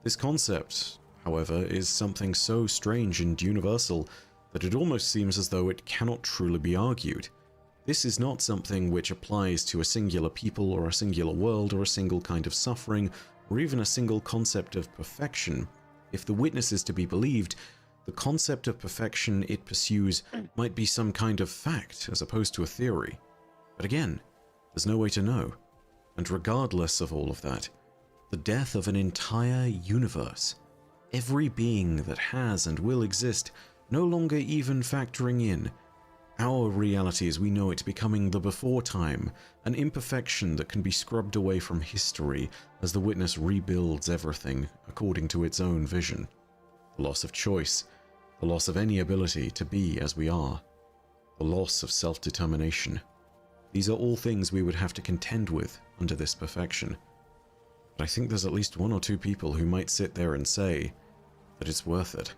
This concept, however, is something so strange and universal that it almost seems as though it cannot truly be argued. This is not something which applies to a singular people or a singular world or a single kind of suffering or even a single concept of perfection. If the witness is to be believed, the concept of perfection it pursues might be some kind of fact as opposed to a theory. But again, there's no way to know. And regardless of all of that, the death of an entire universe, every being that has and will exist, no longer even factoring in, our reality as we know it becoming the before time, an imperfection that can be scrubbed away from history as the witness rebuilds everything according to its own vision. The loss of choice, the loss of any ability to be as we are, the loss of self-determination. These are all things we would have to contend with under this perfection. But I think there's at least one or two people who might sit there and say that it's worth it.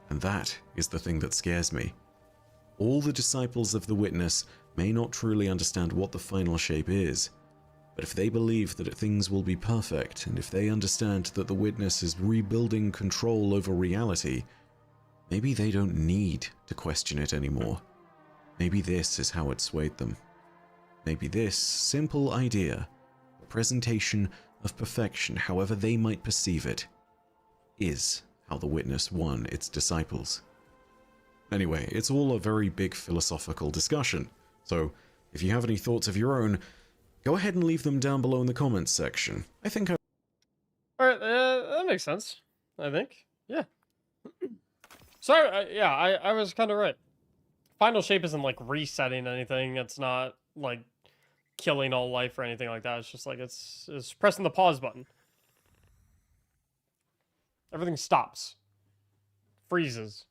And that is the thing that scares me. All the disciples of the witness may not truly understand what the final shape is, but if they believe that things will be perfect, and if they understand that the witness is rebuilding control over reality, maybe they don't need to question it anymore. Maybe this is how it swayed them. Maybe this simple idea, the presentation of perfection, however they might perceive it, is how the witness won its disciples. Anyway, it's all a very big philosophical discussion, so if you have any thoughts of your own, go ahead and leave them down below in the comments section. I think Alright, that makes sense, I think. Yeah. Sorry, yeah, I was kind of right. Final shape isn't, like, resetting anything. It's not, like, killing all life or anything like that. It's just, like, it's pressing the pause button. Everything stops. Freezes.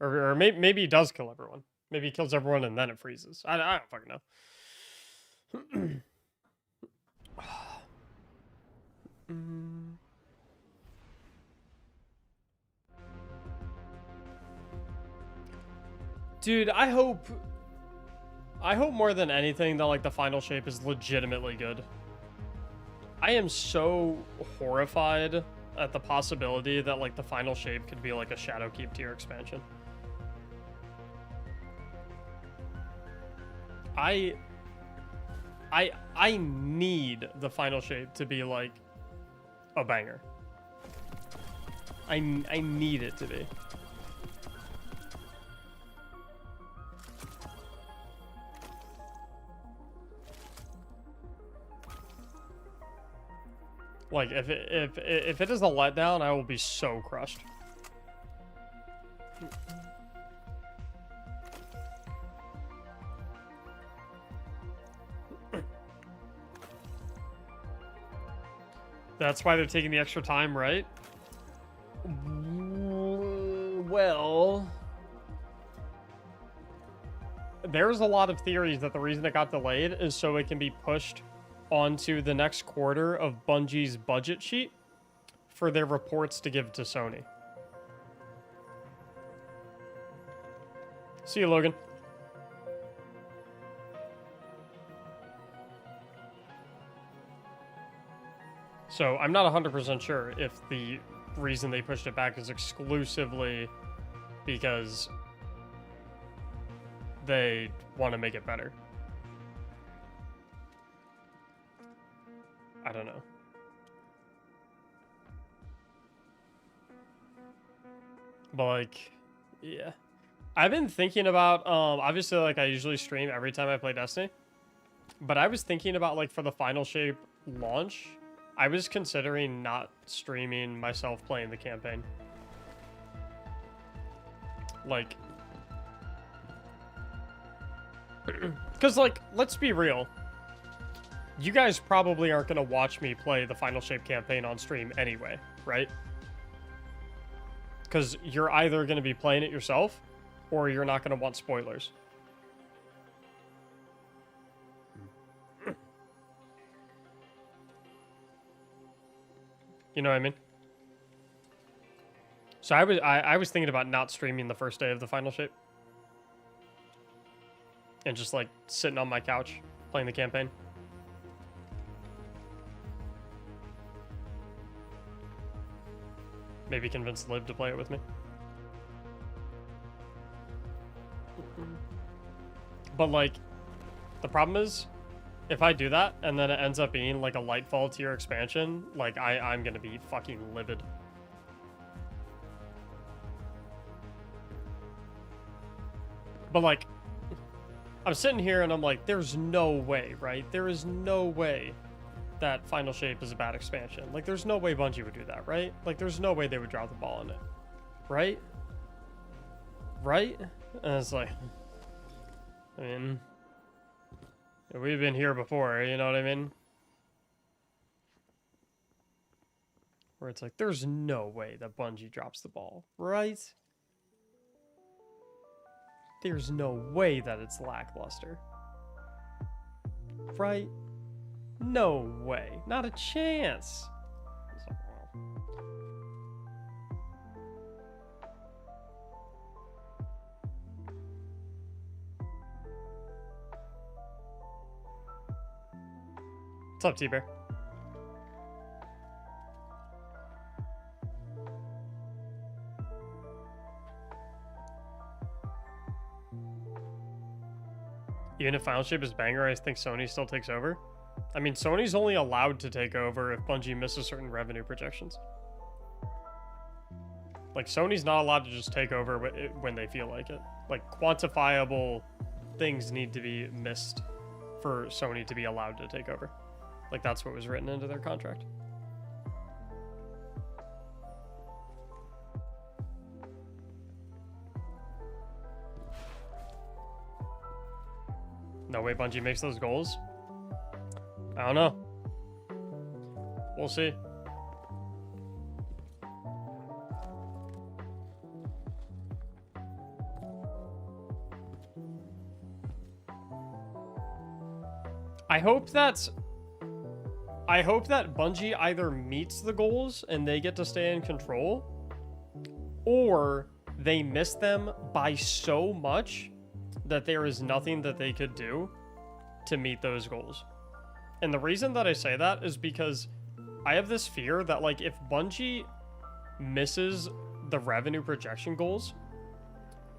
Or maybe he does kill everyone. Maybe he kills everyone and then it freezes. I don't fucking know. Dude, I hope I hope more than anything that like the final shape is legitimately good. I am so horrified at the possibility that like the final shape could be like a Shadowkeep tier expansion. I need the final shape to be like a banger. I need it to be. Like if it is a letdown, I will be so crushed. That's why they're taking the extra time, right? Well, there's a lot of theories that the reason it got delayed is so it can be pushed onto the next quarter of Bungie's budget sheet for their reports to give to Sony. See you, Logan. So I'm not 100% sure if the reason they pushed it back is exclusively because they want to make it better. I don't know. But like, yeah. I've been thinking about, obviously like I usually stream every time I play Destiny. But I was thinking about like for the Final Shape launch, I was considering not streaming myself playing the campaign. Like, because like, let's be real. You guys probably aren't going to watch me play the Final Shape campaign on stream anyway, right? Because you're either going to be playing it yourself, or you're not going to want spoilers. You know what I mean? So I was thinking about not streaming the first day of the Final Shape. And just like sitting on my couch playing the campaign. Maybe convince Liv to play it with me. But like, the problem is, if I do that and then it ends up being like a Lightfall tier expansion, like I'm gonna be fucking livid. But like, I'm sitting here and I'm like, there's no way, right? There is no way that Final Shape is a bad expansion. Like, there's no way Bungie would do that, right? Like, there's no way they would drop the ball on it. Right? Right? And it's like, I mean, we've been here before, you know what I mean? Where it's like, there's no way that Bungie drops the ball, right? There's no way that it's lackluster. Right? No way. Not a chance. What's up, T-Bear? Even if Final Shape is banger, I think Sony still takes over. I mean, Sony's only allowed to take over if Bungie misses certain revenue projections. Like, Sony's not allowed to just take over when they feel like it. Like, quantifiable things need to be missed for Sony to be allowed to take over. Like, that's what was written into their contract. No way Bungie makes those goals? I don't know. We'll see. I hope that Bungie either meets the goals and they get to stay in control, or they miss them by so much that there is nothing that they could do to meet those goals. And the reason that I say that is because I have this fear that, like, if Bungie misses the revenue projection goals,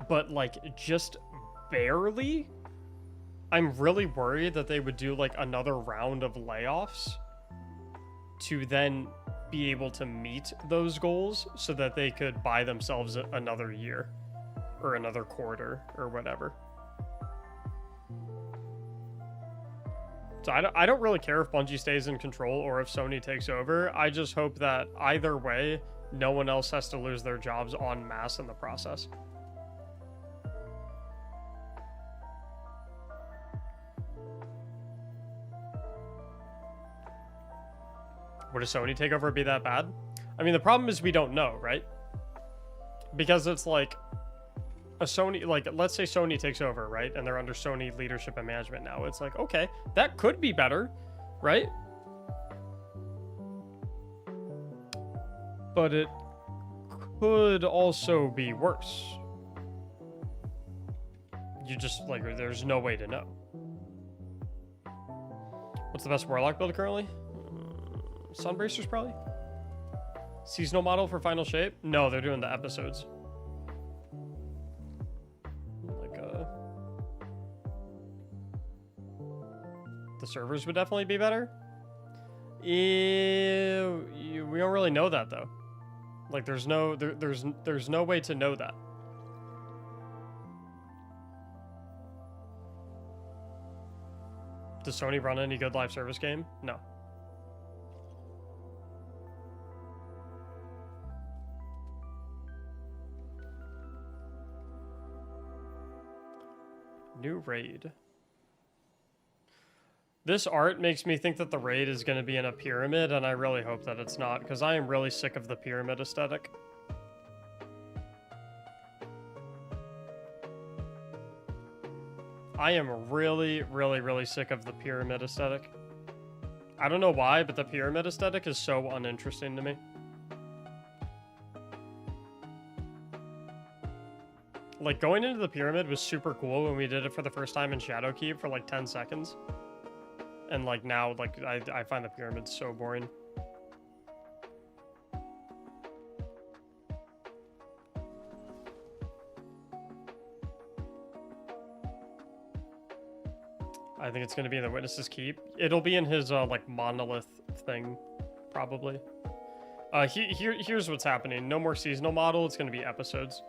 but, like, just barely, I'm really worried that they would do, like, another round of layoffs to then be able to meet those goals so that they could buy themselves another year or another quarter or whatever. So I don't really care if Bungie stays in control or if Sony takes over. I just hope that either way, no one else has to lose their jobs en masse in the process. Would a Sony takeover be that bad? I mean, the problem is we don't know, right? Because it's like a Sony, like, let's say Sony takes over, right? And they're under Sony leadership and management now. It's like, okay, that could be better, right? But it could also be worse. You just, like, there's no way to know. What's the best Warlock build currently? Sunbracers, probably? Seasonal model for final shape? No, they're doing the episodes. Like, the servers would definitely be better. We don't really know that, though. Like, there's no way to know that. Does Sony run any good live service game? No. New raid. This art makes me think that the raid is going to be in a pyramid, and I really hope that it's not, because I am really sick of the pyramid aesthetic. I am really, really, really sick of the pyramid aesthetic. I don't know why, but the pyramid aesthetic is so uninteresting to me. Like, going into the pyramid was super cool when we did it for the first time in Shadowkeep for like 10 seconds. And like now, like, I find the pyramid so boring. I think it's going to be in the Witness's Keep. It'll be in his like monolith thing, probably. Here's what's happening. No more seasonal model. It's going to be episodes.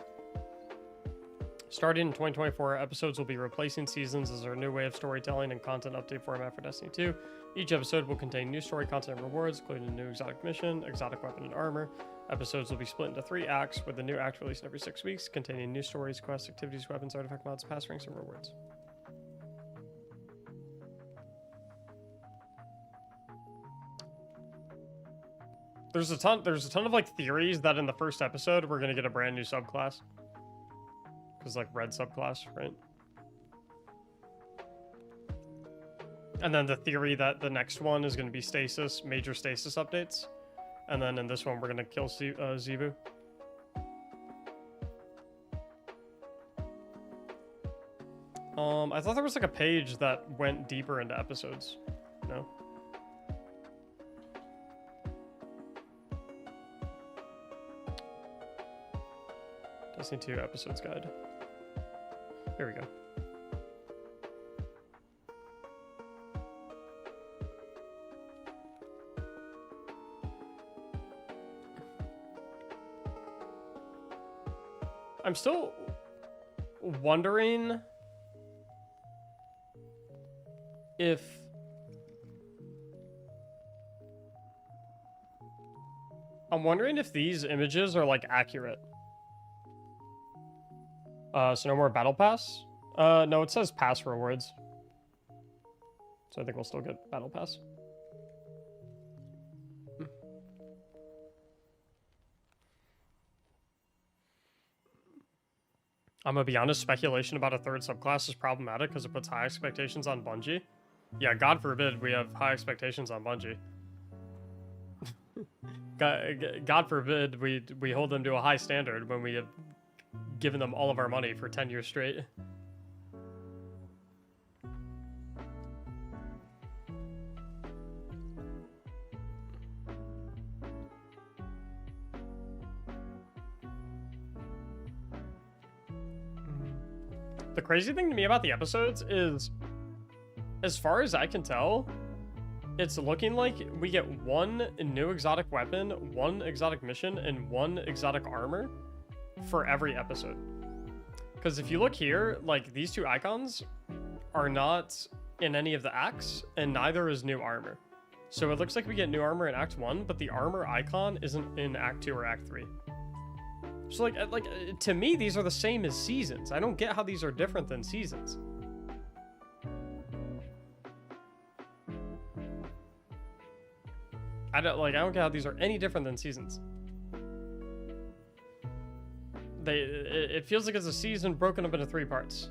Starting in 2024, episodes will be replacing seasons as our new way of storytelling and content update format for Destiny 2. Each episode will contain new story content and rewards, including a new exotic mission, exotic weapon, and armor. Episodes will be split into 3 acts, with a new act released every 6 weeks, containing new stories, quests, activities, weapons, artifact mods, pass ranks, and rewards. There's a ton of like theories that in the first episode we're gonna get a brand new subclass. Because, like, red subclass, right? And then the theory that the next one is going to be stasis, major stasis updates. And then in this one, we're going to kill Zebu. I thought there was, like, a page that went deeper into episodes. No? Destiny 2 episodes guide. Here we go. I'm still wondering if these images are like accurate. So no more battle pass? No, it says pass rewards. So I think we'll still get battle pass. I'm gonna be honest, speculation about a third subclass is problematic because it puts high expectations on Bungie. Yeah, God forbid we have high expectations on Bungie. God forbid we hold them to a high standard when we have given them all of our money for 10 years straight. The crazy thing to me about the episodes is, as far as I can tell, it's looking like we get one new exotic weapon, one exotic mission, and one exotic armor for every episode. Because if you look here, like, these two icons are not in any of the acts, and neither is new armor. So it looks like we get new armor in Act 1, but the armor icon isn't in Act 2 or Act 3. So, like to me, these are the same as seasons. I don't get how these are different than seasons. I don't get how these are any different than seasons. It feels like it's a season broken up into 3 parts.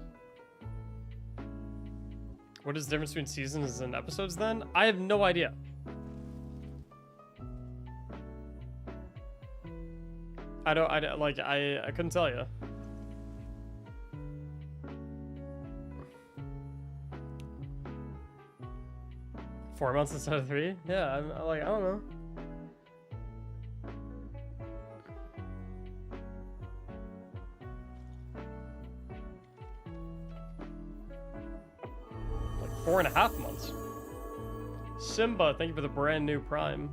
What is the difference between seasons and episodes then? I have no idea. I couldn't tell you. Four months instead of 3? Yeah, I'm like, I don't know. Like 4.5 months. Simba, thank you for the brand new Prime.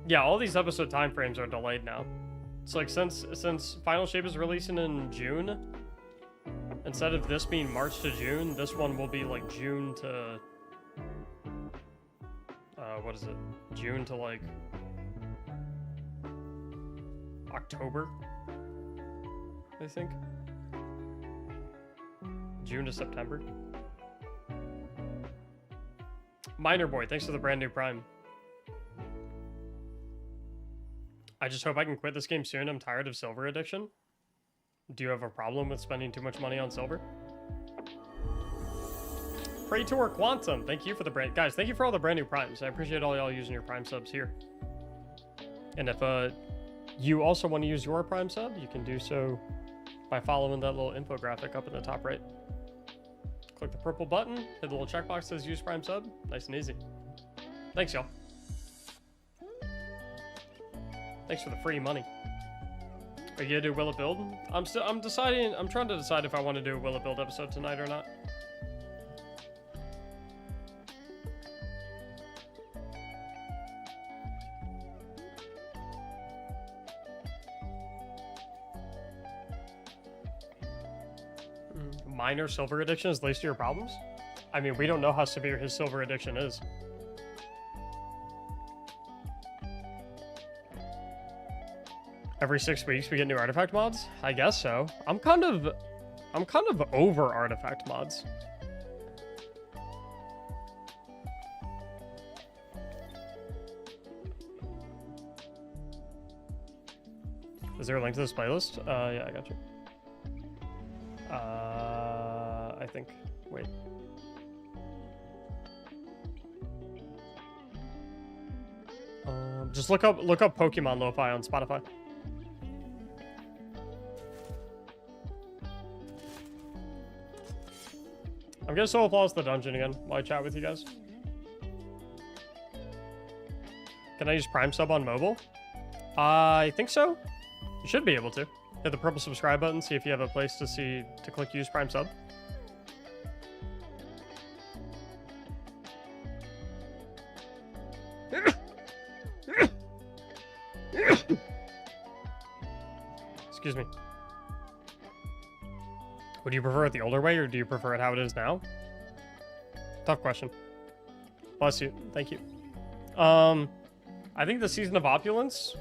Yeah, all these episode time frames are delayed now. It's like since Final Shape is releasing in June, instead of this being March to June, this one will be like June to what is it? June to like October, I think. June to September. Minor Boy, thanks for the brand new Prime. I just hope I can quit this game soon. I'm tired of silver addiction. Do you have a problem with spending too much money on silver? Pray Tour Quantum, thank you for the brand... Guys, thank you for all the brand new Primes. I appreciate all y'all using your Prime subs here. And if you also want to use your Prime sub, you can do so by following that little infographic up in the top right. Click the purple button, hit the little checkbox that says use Prime sub. Nice and easy. Thanks, y'all. Thanks for the free money. Are you gonna do Will It Build? I'm trying to decide if I want to do a Will It Build episode tonight or not. Minor silver addiction is the least of your problems? I mean, we don't know how severe his silver addiction is. Every 6 weeks we get new artifact mods? I guess so. I'm kind of over artifact mods. Is there a link to this playlist? Yeah, I got you. I think. Wait. Just look up Pokemon Lo-Fi on Spotify. I'm gonna solo pause the dungeon again while I chat with you guys. Can I use Prime Sub on mobile? I think so. You should be able to. Hit the purple subscribe button, see if you have a place to click use Prime Sub. Excuse me. Would you prefer it the older way, or do you prefer it how it is now? Tough question. Bless you. Thank you. I think the Season of Opulence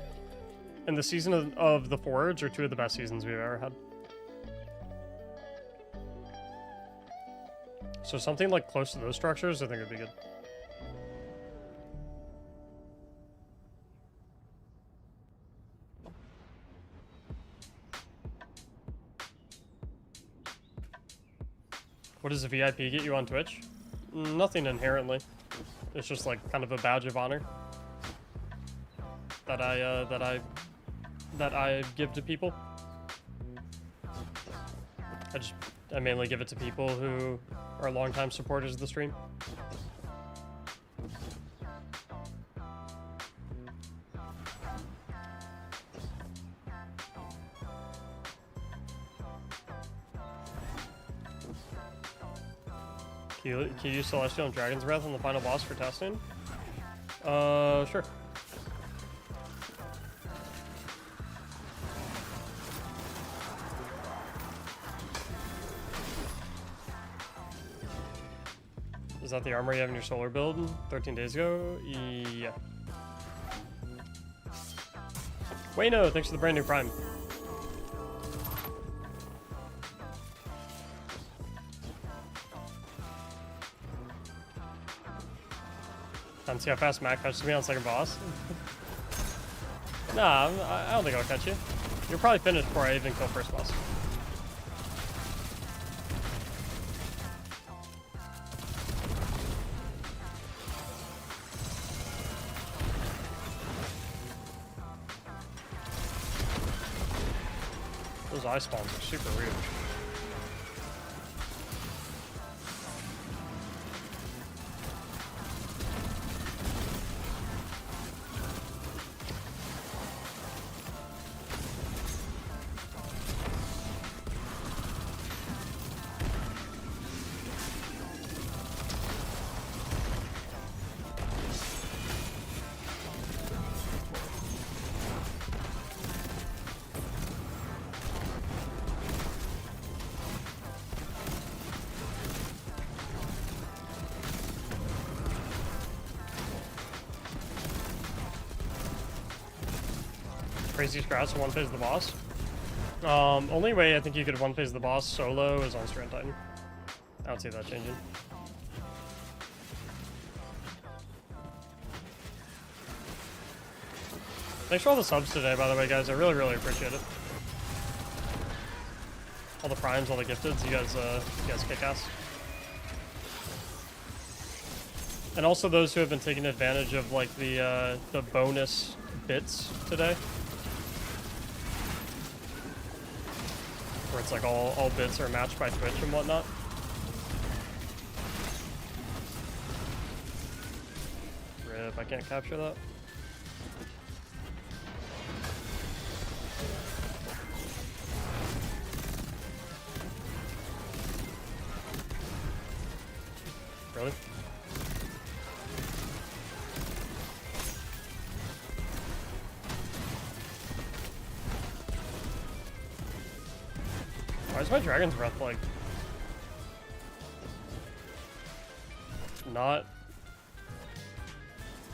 and the Season of the Forge are two of the best seasons we've ever had. So something like close to those structures, I think would be good. What does a VIP get you on Twitch? Nothing inherently. It's just like kind of a badge of honor that I give to people. I mainly give it to people who are longtime supporters of the stream. Can you use Celestial and Dragon's Breath on the final boss for testing? Sure. Is that the armor you have in your solar build 13 days ago? Yeah. Wayno, thanks for the brand new Prime. Time to see how fast Mac catches me on second boss. Nah, I don't think I'll catch you. You're probably finished before I even kill first boss. Those eye spawns are super weird. Crazy scratch to one phase the boss. Only way I think you could one phase the boss solo is on Strand Titan. I don't see that changing. Thanks for all the subs today, by the way, guys. I really, really appreciate it. All the primes, all the gifteds, you guys kick ass. And also those who have been taking advantage of like the bonus bits today. Where it's like all bits are matched by Twitch and whatnot. Rip, I can't capture that. Really? Why is my Dragon's Breath, like, not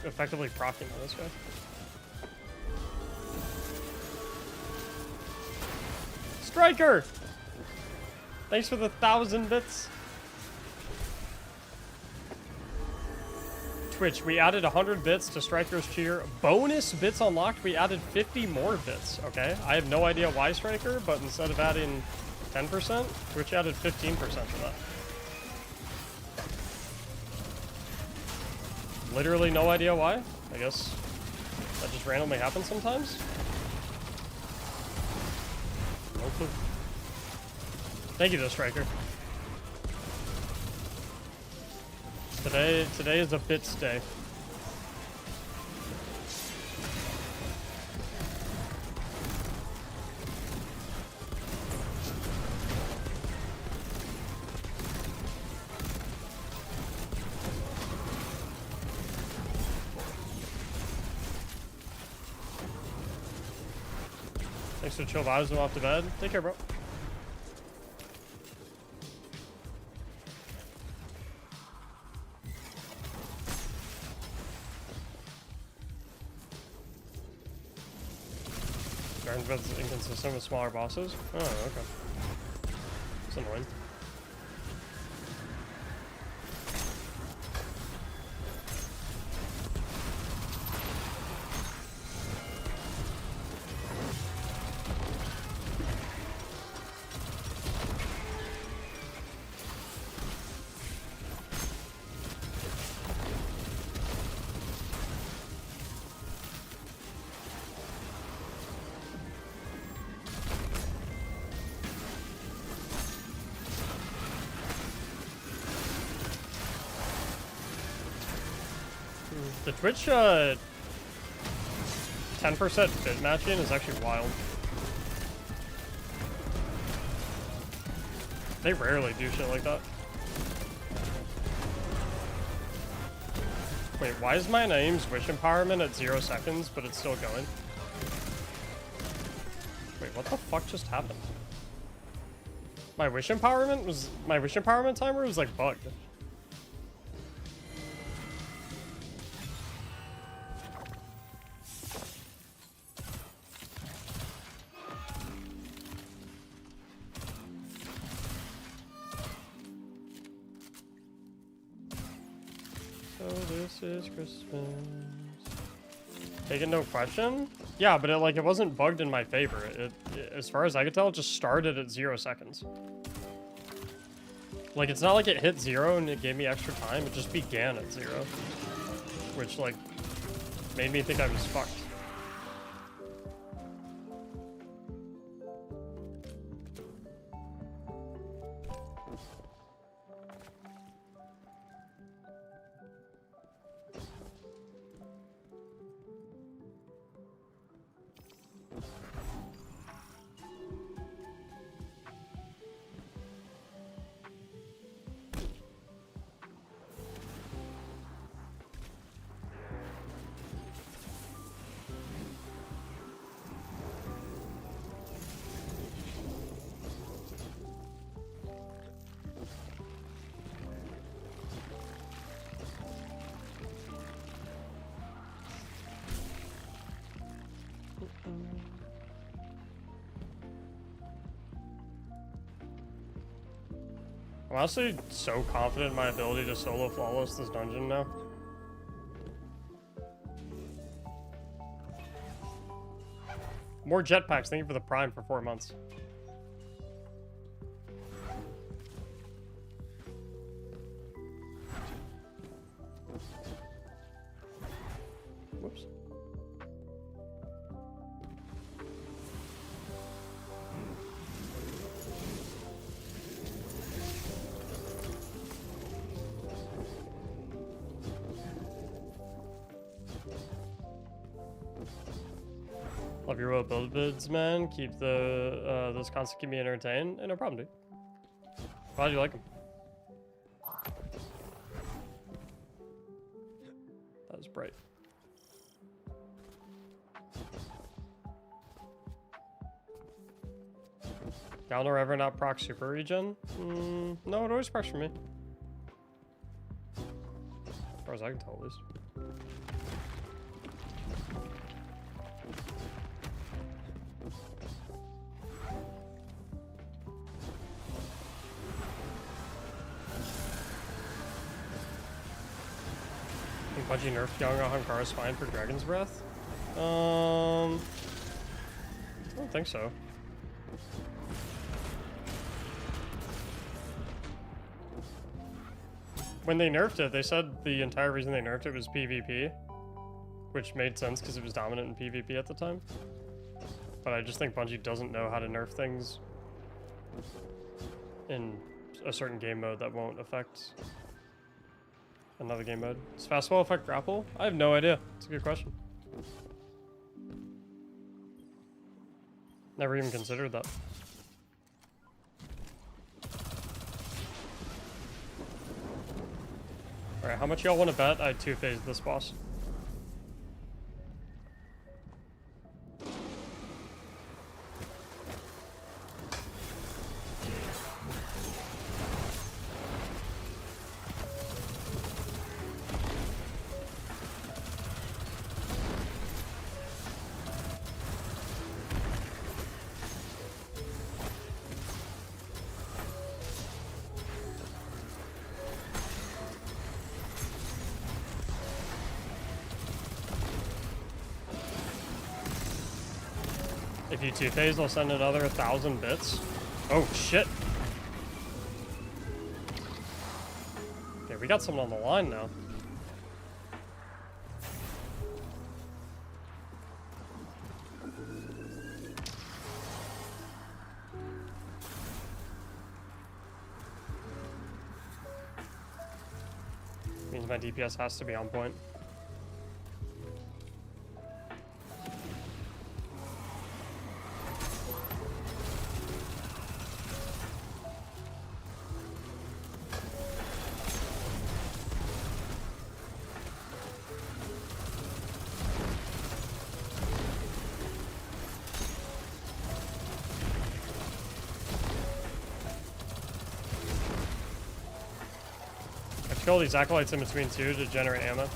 effectively proccing on this guy? Striker! Thanks for the 1,000 bits. Twitch, we added 100 bits to Striker's cheer. Bonus bits unlocked, we added 50 more bits, okay? I have no idea why Striker, but instead of adding 10%, Twitch added 15% for that. Literally no idea why. I guess that just randomly happens sometimes. No clue. Thank you though, Striker. Today is a bits day. Thanks for chill vibes. I'm off to bed. Take care, bro. Dragon's Breath is inconsistent with smaller bosses. Oh, okay. It's annoying. The Twitch 10% bit matching is actually wild. They rarely do shit like that. Wait, why is my name's wish empowerment at 0 seconds, but it's still going? Wait, what the fuck just happened? My wish empowerment timer was like bugged. So this is Christmas. Take it no question? Yeah, but it wasn't bugged in my favor. As far as I could tell, it just started at 0 seconds. Like, it's not like it hit 0 and it gave me extra time. It just began at 0. Which, like, made me think I was fucked. I'm honestly so confident in my ability to solo flawless this dungeon now. More jetpacks, thank you for the prime for 4 months. Whoops. Love your road build bids, man. Keep the those constantly keep me entertained. No problem, dude. Glad you like them. That was bright. Down or ever not proc super regen? No, it always procs for me. As far as I can tell, at least. Bungie nerfed Young Ahamkara's fine for Dragon's Breath? I don't think so. When they nerfed it, they said the entire reason they nerfed it was PvP, which made sense because it was dominant in PvP at the time. But I just think Bungie doesn't know how to nerf things in a certain game mode that won't affect another game mode. Does fastball affect grapple? I have no idea. It's a good question. Never even considered that. Alright, how much y'all want to bet I 2-phased this boss? If you 2-phase, I'll send another 1,000 bits. Oh, shit. Okay, we got someone on the line now. Means my DPS has to be on point. Just kill these acolytes in between too to generate ammo.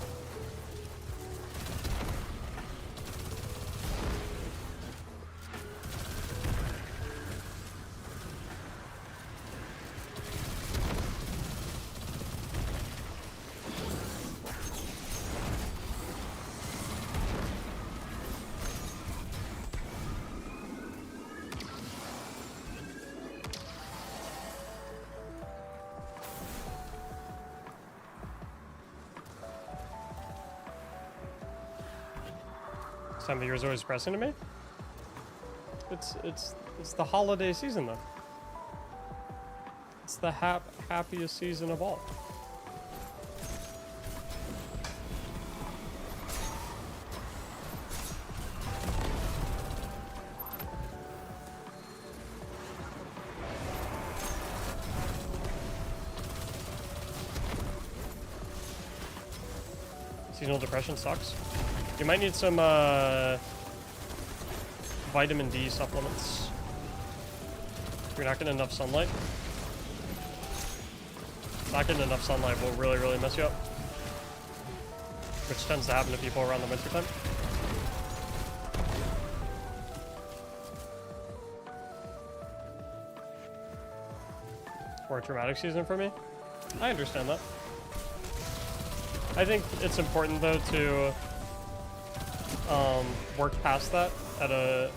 This time of year is always pressing to me. It's the holiday season though. It's the happiest season of all. Seasonal depression sucks. You might need some vitamin D supplements. If you're not getting enough sunlight. Not getting enough sunlight will really, really mess you up. Which tends to happen to people around the winter time. Or a traumatic season for me. I understand that. I think it's important though to work past that at a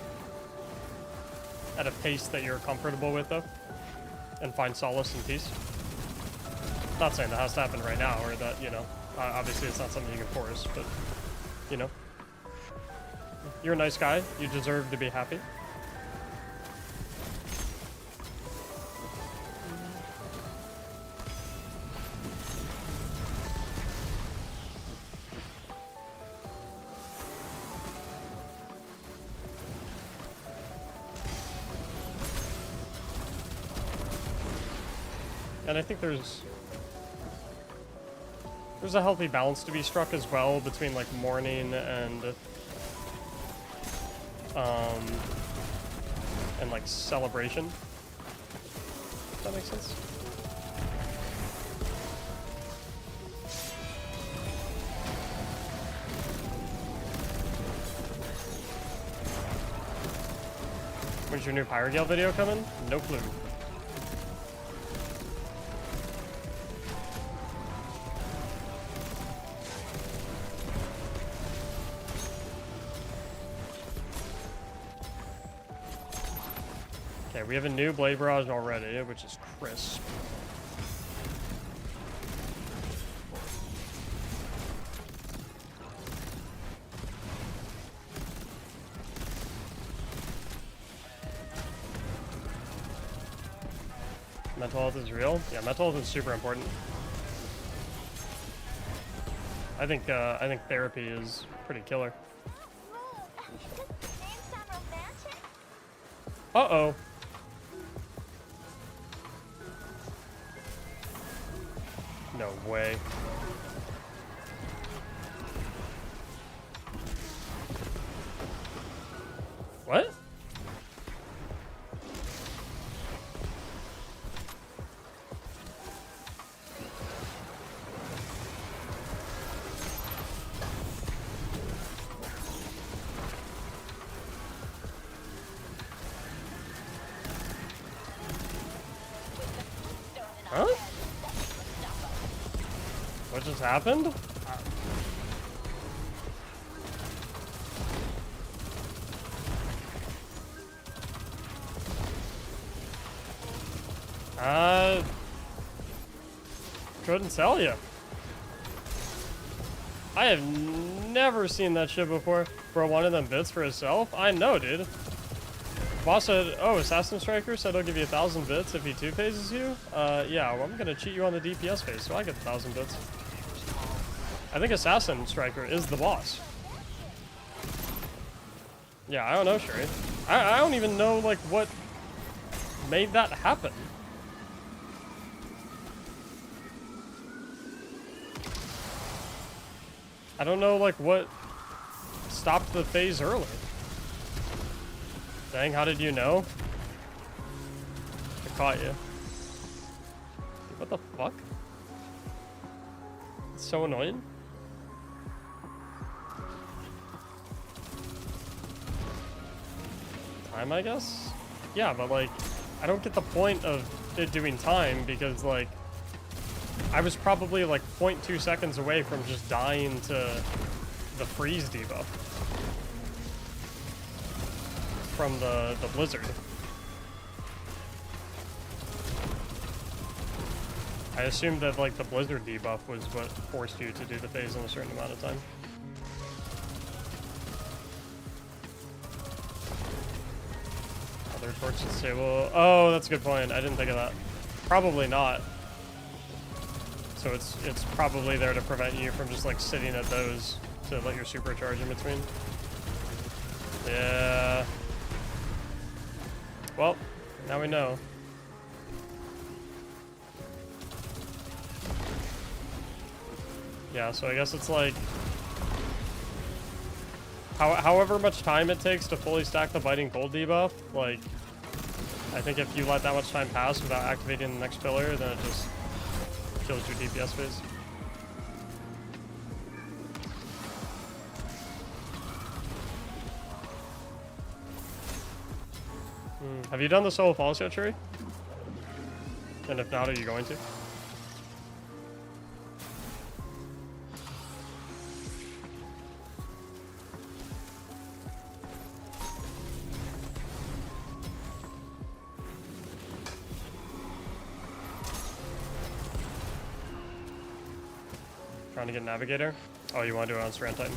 pace that you're comfortable with though, and find solace and peace. Not saying that has to happen right now, or that, you know, obviously it's not something you can force, but, you know, you're a nice guy, you deserve to be happy. And I think there's a healthy balance to be struck as well between like mourning and like celebration. Does that make sense? When's your new Pyrogale video coming? No clue. We have a new blade barrage already, which is crisp. Mental health is real? Yeah, mental health is super important. I think therapy is pretty killer. Uh-oh. No way. What? Huh? What just happened? Couldn't tell you. I have never seen that shit before. Bro wanted them bits for himself? I know, dude. Boss said, oh, Assassin Striker said he'll give you 1,000 bits if he 2-phases you? Yeah, well, I'm gonna cheat you on the DPS phase, so I get 1,000 bits. I think Assassin Striker is the boss. Yeah, I don't know, Sherry. I don't even know, like, what made that happen. I don't know, like, what stopped the phase early. Dang, how did you know? I caught you. What the fuck? It's so annoying. Time, I guess? Yeah, but like, I don't get the point of it doing time because like, I was probably like 0.2 seconds away from just dying to the freeze debuff from the blizzard. I assumed that like the blizzard debuff was what forced you to do the phase in a certain amount of time. Other torch disable. Oh, that's a good point. I didn't think of that. Probably not. So it's probably there to prevent you from just like sitting at those to let your supercharge in between. Yeah. Well, now we know. Yeah, so I guess it's like however much time it takes to fully stack the biting cold debuff, like I think if you let that much time pass without activating the next pillar, then it just kills your DPS phase. Have you done the solo falls yet, Shuri? And if not, are you going to? Trying to get Navigator? Oh, you want to do it on Serant Titan?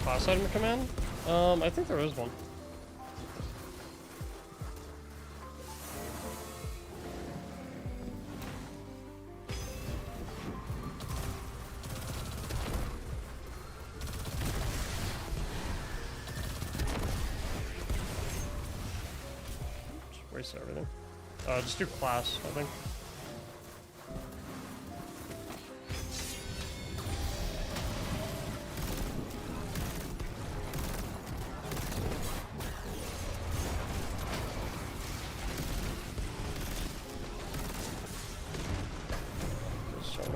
Class item command? I think there is one. Just waste everything. Just do class, I think.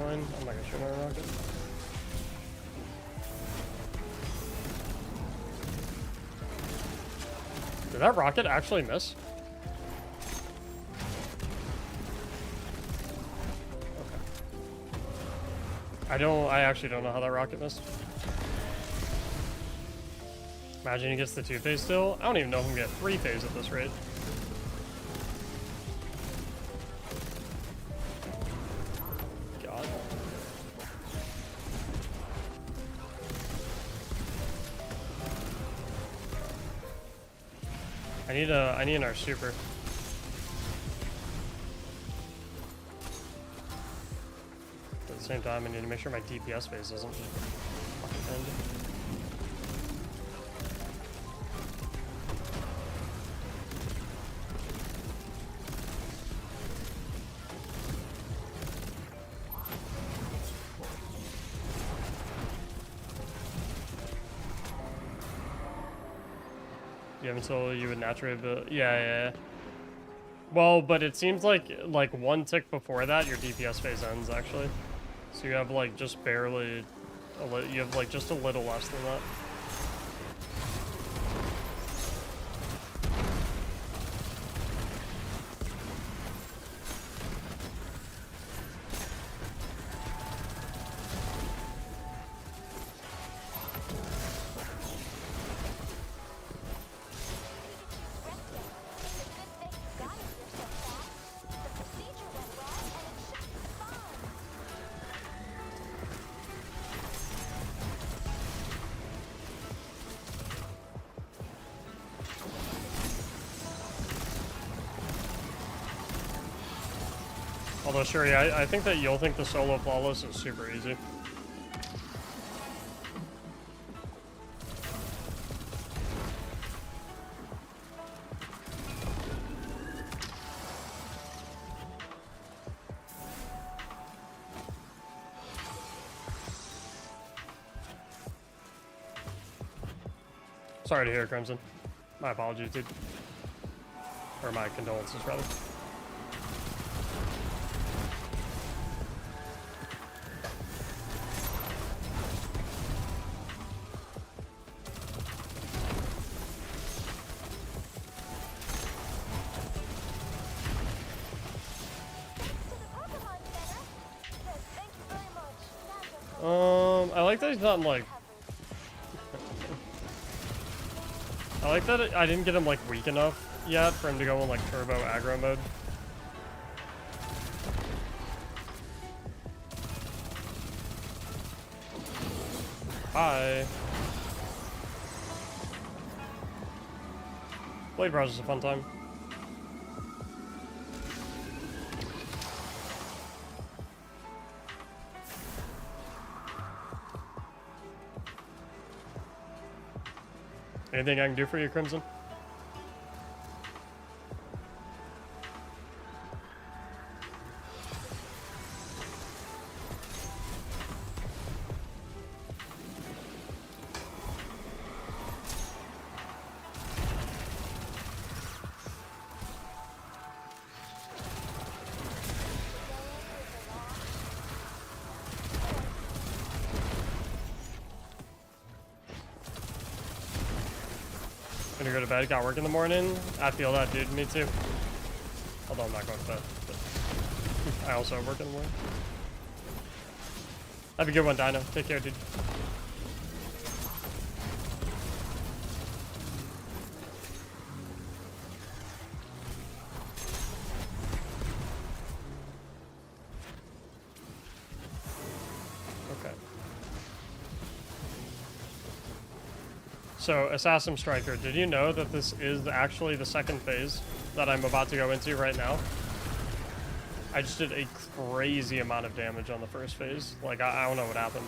I'm not gonna shoot our rocket. Did that rocket actually miss? Okay. I actually don't know how that rocket missed. Imagine he gets the 2-phase still. I don't even know if he can get 3-phase at this rate. I need our super. At the same time, I need to make sure my DPS phase doesn't fucking end. You have until you would naturally build. Yeah. Well, but it seems like one tick before that, your DPS phase ends actually. So you have like just barely, you have like just a little less than that. Although, Shuri, I think that you'll think the solo flawless is super easy. Sorry to hear, Crimson. My apologies, dude. Or my condolences, rather. I like that he's not in, like... I like that I didn't get him, like, weak enough yet for him to go in, like, turbo aggro mode. Hi. Blade Browse is a fun time. Anything I can do for you, Crimson? Gonna go to bed, got work in the morning. I feel that, dude. Me too. Although I'm not going to bed, but I also have work in the morning. Have a good one, Dino. Take care, dude. So, Assassin Striker, did you know that this is actually the second phase that I'm about to go into right now? I just did a crazy amount of damage on the first phase. Like, I don't know what happened.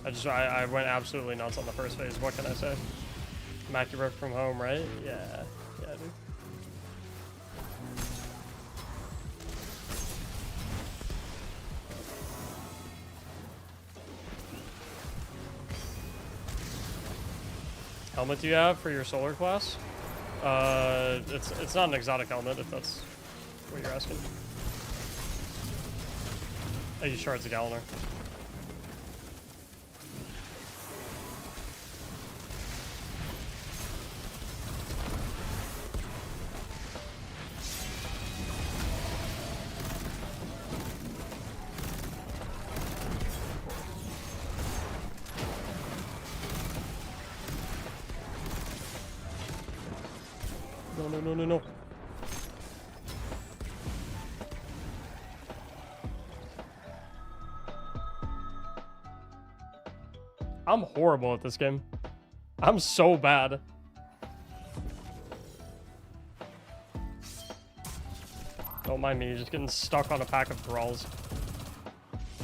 I went absolutely nuts on the first phase. What can I say? Mackie work from home, right? Yeah. Yeah, dude. Helmet do you have for your solar class? It's not an exotic helmet if that's what you're asking. I use Shards of Galanor. No. I'm horrible at this game. I'm so bad. Don't mind me, just getting stuck on a pack of thralls.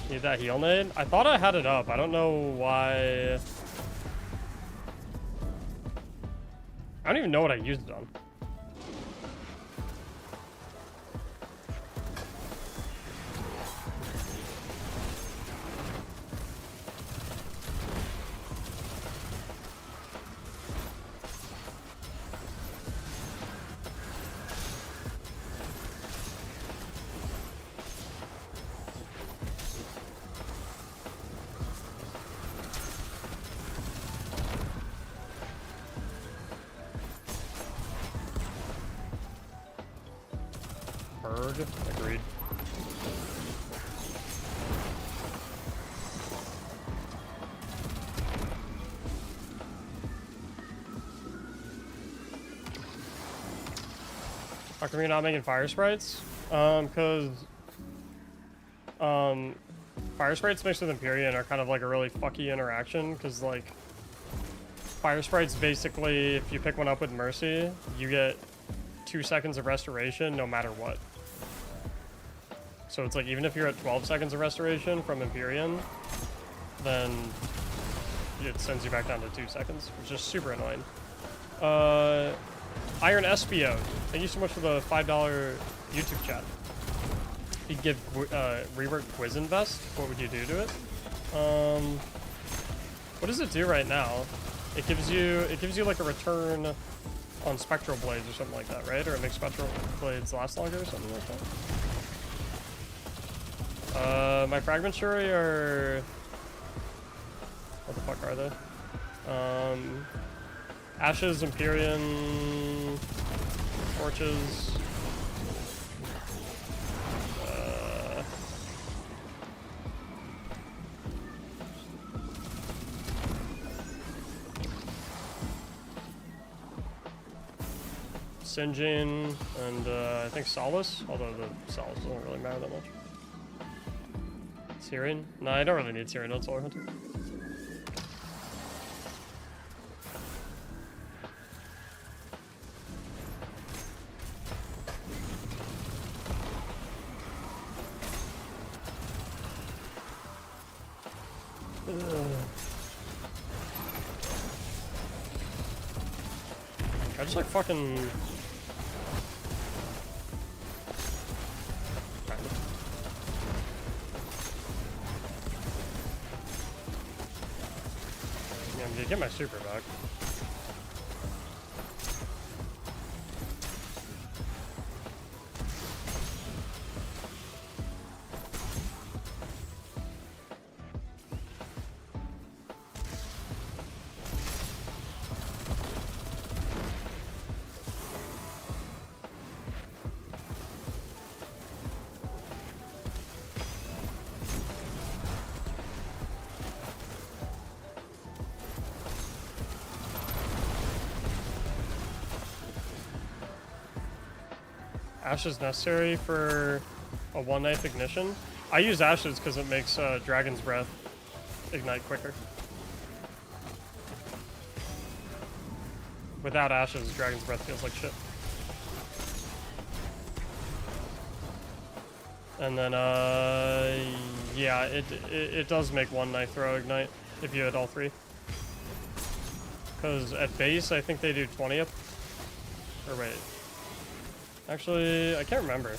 Need that heal nade? I thought I had it up. I don't know why. I don't even know what I used it on. Agreed. How come you're not making fire sprites? Cause fire sprites mixed with Empyrean are kind of like a really fucky interaction, cause like fire sprites basically, if you pick one up with Mercy, you get 2 seconds of restoration no matter what. So it's like even if you're at 12 seconds of restoration from Empyrean, then it sends you back down to 2 seconds, which is super annoying. Iron Espio, thank you so much for the $5 YouTube chat. If you give rework Quiz Invest, what would you do to it? What does it do right now? It gives you like a return on spectral blades or something like that, right? Or it makes spectral blades last longer or something like that. My fragment shuri are, what the fuck are they? Ashes, Empyrean, Torches. Sinjin and I think Solace, although the Solace doesn't really matter that much. Syrian? No, I don't really need Syrian on Solar Hunter. I just like fucking... Yeah, I'm gonna get my super back. Ashes necessary for a one-knife ignition. I use Ashes because it makes Dragon's Breath ignite quicker. Without Ashes, Dragon's Breath feels like shit. And then, yeah, it does make one knife throw ignite if you hit all three. Because at base, I think they do 20th. Or wait. Actually, I can't remember.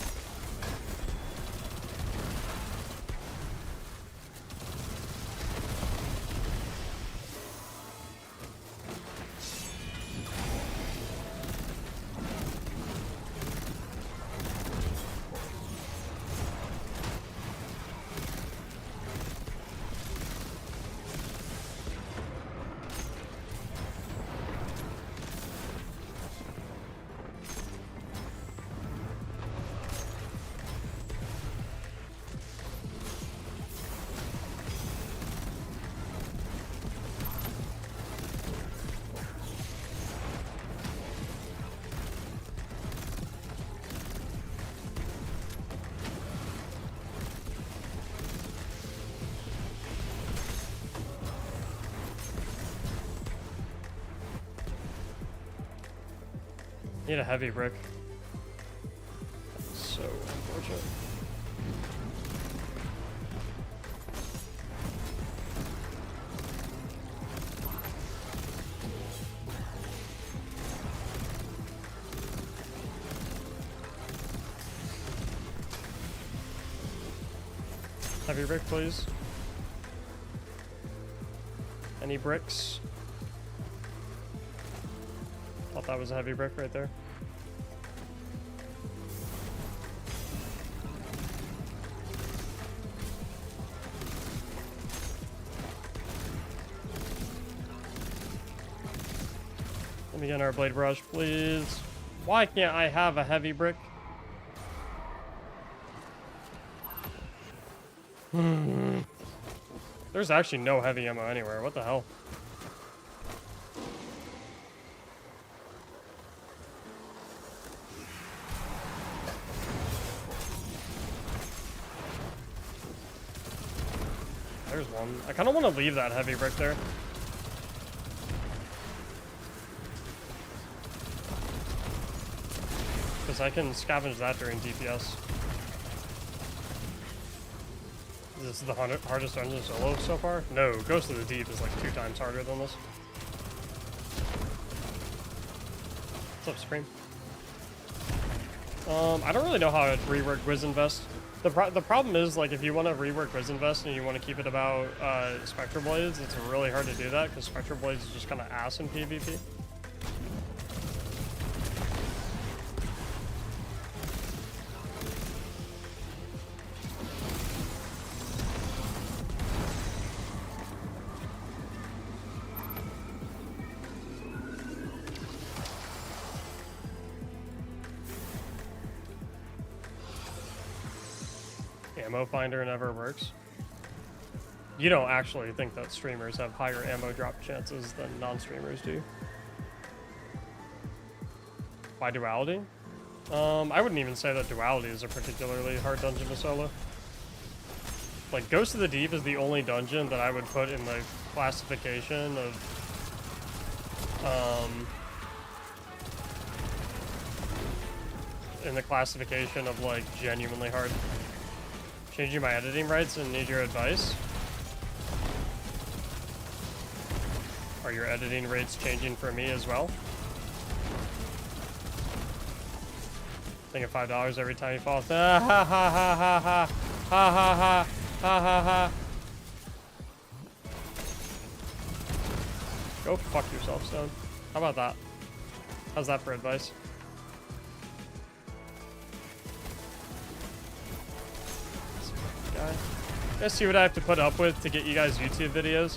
Need a heavy brick. So unfortunate. Heavy brick, please. Any bricks? Thought that was a heavy brick right there. Let me get our blade brush, please. Why can't I have a heavy brick? There's actually no heavy ammo anywhere. What the hell? There's one. I kind of want to leave that heavy brick there. because I can scavenge that during DPS. This is the hardest dungeon solo so far? No, Ghost of the Deep is like 2 times harder than this. What's up, Supreme? I don't really know how to rework Wiz Invest. The problem is, like, if you want to rework Wiz Invest and you want to keep it about Spectral Blades, it's really hard to do that because Spectral Blades is just kind of ass in PvP. Ammo finder never works. You don't actually think that streamers have higher ammo drop chances than non-streamers do? By duality? I wouldn't even say that duality is a particularly hard dungeon to solo. Like, Ghost of the Deep is the only dungeon that I would put in the classification of, like, genuinely hard. Changing my editing rights and need your advice. Are your editing rates changing for me as well? Think of $5 every time you fall. Ha ha ha ha ha ha ha ha ha ha ha. Go fuck yourself, Stone. How about that? How's that for advice? You guys see what I have to put up with to get you guys YouTube videos?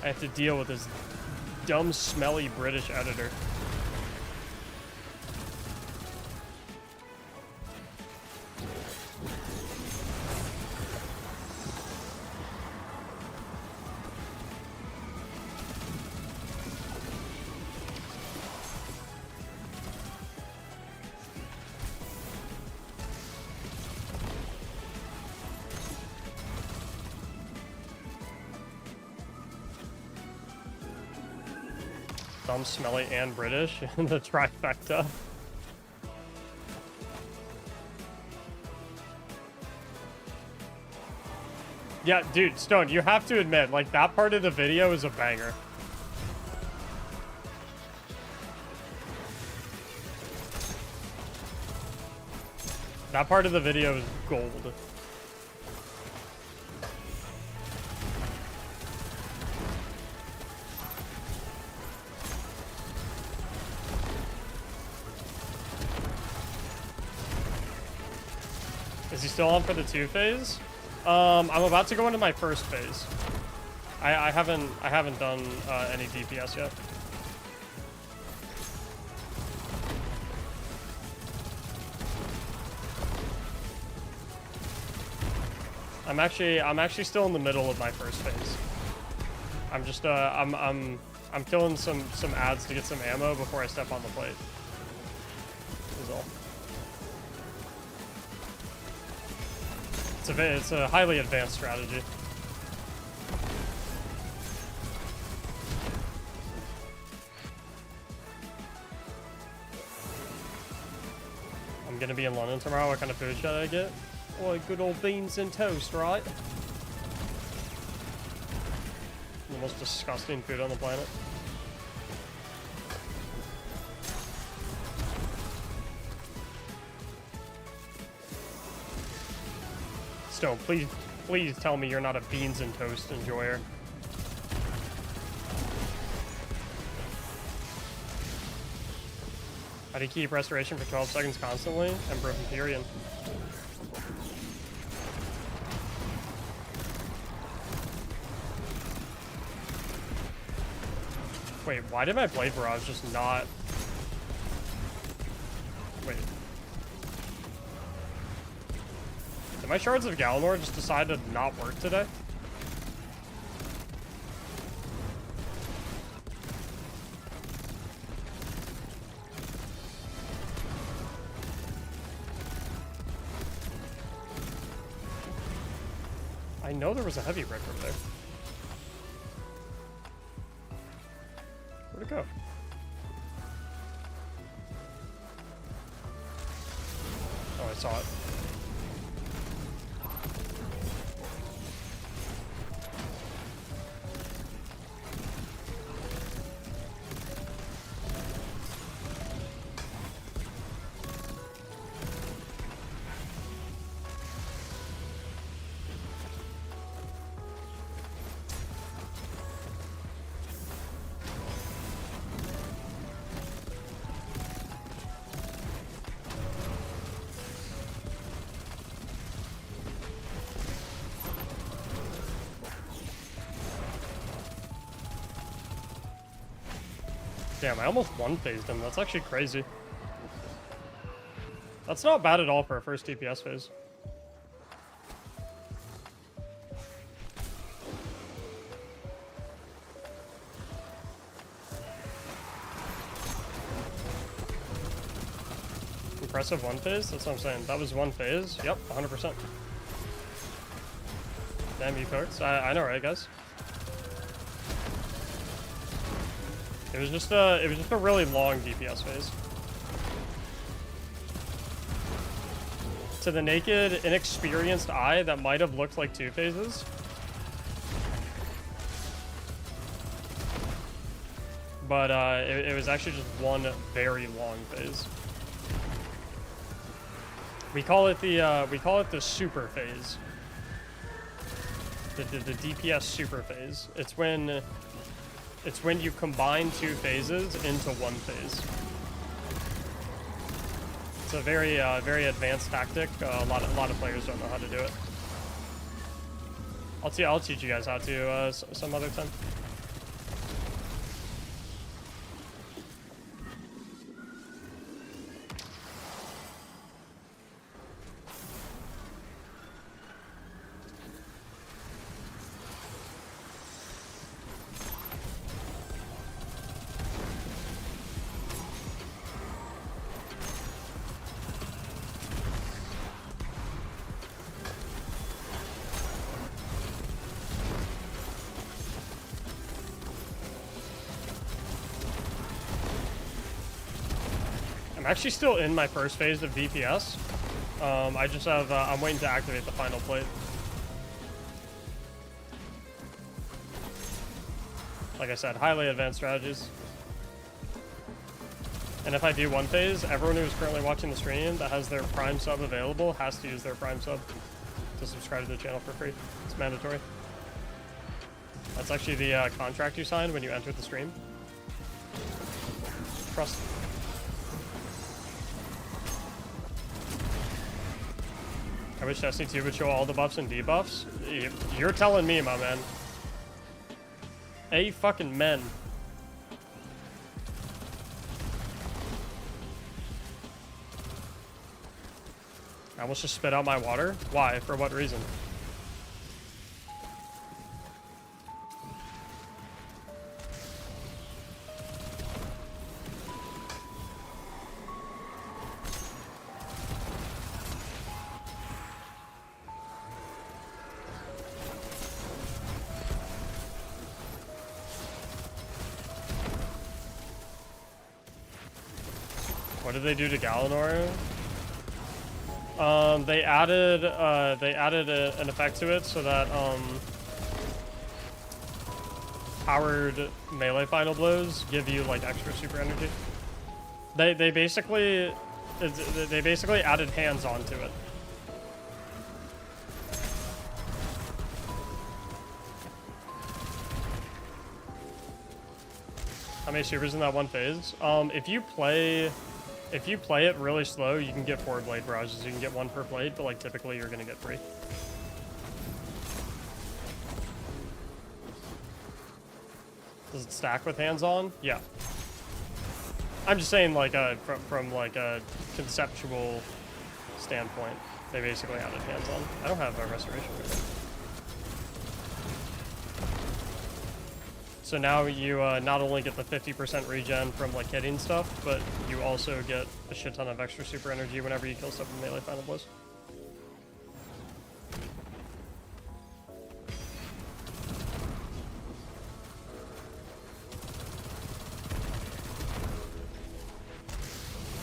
I have to deal with this dumb, smelly British editor. Dumb, smelly, and British in the trifecta. Yeah, dude, Stone, you have to admit, like, that part of the video is a banger. That part of the video is gold. Is he still on for the 2 phase? I'm about to go into my first phase. I haven't done any DPS yet. I'm actually still in the middle of my first phase. I'm just I'm killing some ads to get some ammo before I step on the plate. Is all. It's a highly advanced strategy. I'm gonna be in London tomorrow. What kind of food should I get? Oh, good old beans and toast, right? The most disgusting food on the planet. Stone, please tell me you're not a beans and toast enjoyer. How do you keep restoration for 12 seconds constantly? And broken period. Wait, why did my blade barrage just not... Wait. Did my shards of Galanor just decide to not work today? I know there was a heavy brick over there. Where'd it go? I saw it. Damn, I almost one-phased him. That's actually crazy. That's not bad at all for a first DPS phase. Impressive one phase? That's what I'm saying. That was one phase? Yep, 100%. Damn, you cooked. I know, right, guys? It was just a really long DPS phase. To the naked, inexperienced eye, that might have looked like 2 phases. But it was actually just one very long phase. We call it the super phase. The DPS super phase. It's when you combine 2 phases into one phase. It's a very very advanced tactic. A lot of players don't know how to do it. I'll teach you guys how to some other time. I'm actually still in my first phase of DPS. I just have, I'm waiting to activate the final plate. Like I said, highly advanced strategies. And if I do one phase, everyone who's currently watching the stream that has their Prime sub available has to use their Prime sub to subscribe to the channel for free. It's mandatory. That's actually the contract you signed when you entered the stream. Trust. I wish Destiny 2 would show all the buffs and debuffs. You're telling me, my man. Hey, fucking men. I almost just spit out my water. Why? For what reason? What did they do to Galanor? They added an effect to it so that powered melee final blows give you like extra super energy. They basically added hands onto it. How many supers in that one phase? If you play it really slow, you can get 4 blade barrages. You can get 1 per blade, but like typically you're gonna get 3. Does it stack with hands on? Yeah. I'm just saying, like from like a conceptual standpoint, they basically added hands on. I don't have a restoration right now. So now you not only get the 50% regen from like hitting stuff, but you also get a shit ton of extra super energy whenever you kill stuff in melee final blows.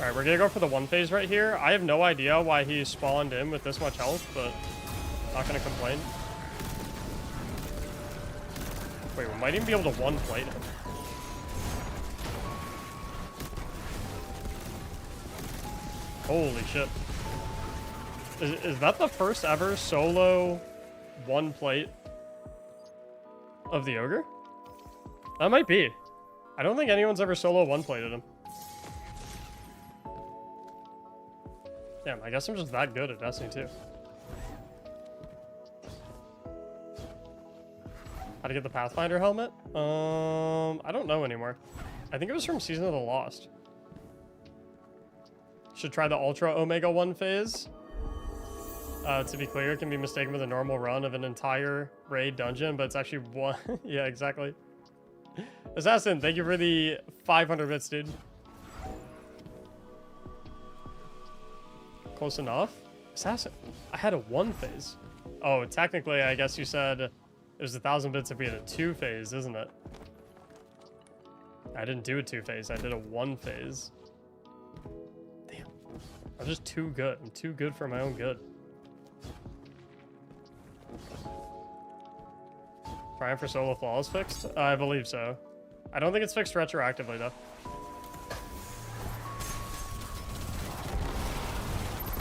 Alright, we're gonna go for the one phase right here. I have no idea why he spawned in with this much health, but not gonna complain. Wait, we might even be able to one plate him. Holy shit. Is that the first ever solo one plate of the ogre? That might be. I don't think anyone's ever solo one plated him. Damn, I guess I'm just that good at Destiny 2. How to get the Pathfinder helmet? I don't know anymore. I think it was from Season of the Lost. Should try the Ultra Omega 1 phase. To be clear, it can be mistaken with a normal run of an entire raid dungeon, but it's actually one. Yeah, exactly. Assassin, thank you for the 500 bits, dude. Close enough? Assassin, I had a one phase. Oh, technically, I guess you said it was 1,000 bits if we had a two phase, isn't it? I didn't do a two phase, I did a one phase. Damn. I'm just too good. I'm too good for my own good. Trying for solo flaws fixed? I believe so. I don't think it's fixed retroactively, though.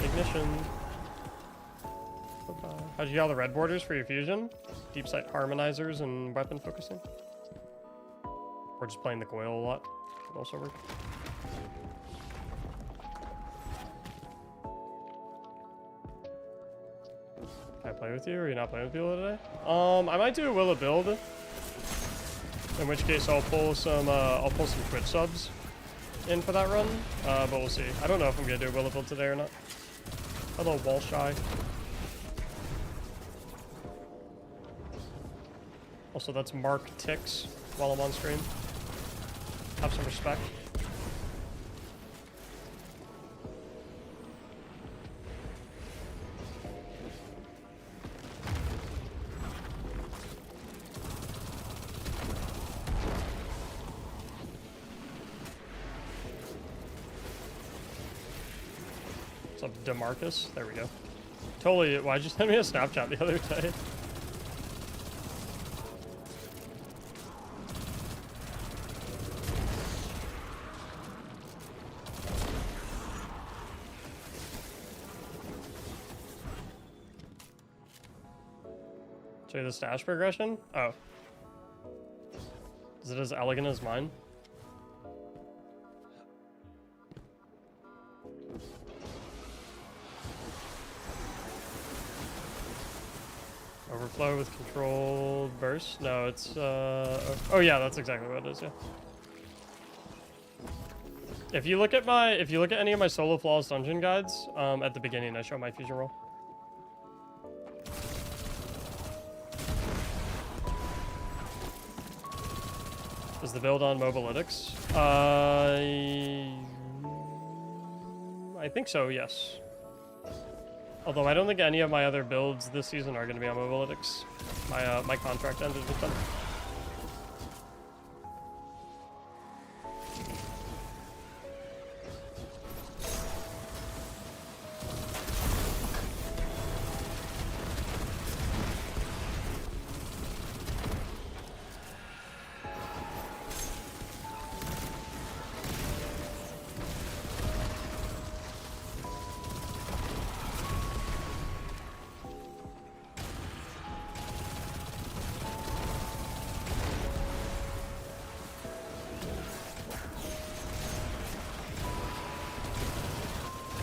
Ignition. Bye-bye. How'd you get all the red borders for your fusion? Deep sight harmonizers and weapon focusing? Or just playing the coil a lot? Would also work. Can I play with you, or are you not playing with people today? I might do a Will It Build. In which case I'll pull some Twitch subs in for that run. But we'll see. I don't know if I'm gonna do a Will It Build today or not. Hello, wall shy. Also, that's Mactics while I'm on stream. Have some respect. What's up, DeMarcus? There we go. Totally. Why'd you send me a Snapchat the other day? Show you the stash progression? Oh. Is it as elegant as mine? Overflow with controlled burst? No, it's oh yeah, that's exactly what it is, yeah. If you look at any of my solo flawless dungeon guides, at the beginning I show my fusion roll. Is the build on Mobalytics? I think so, yes. Although I don't think any of my other builds this season are going to be on Mobalytics. My contract ended with them.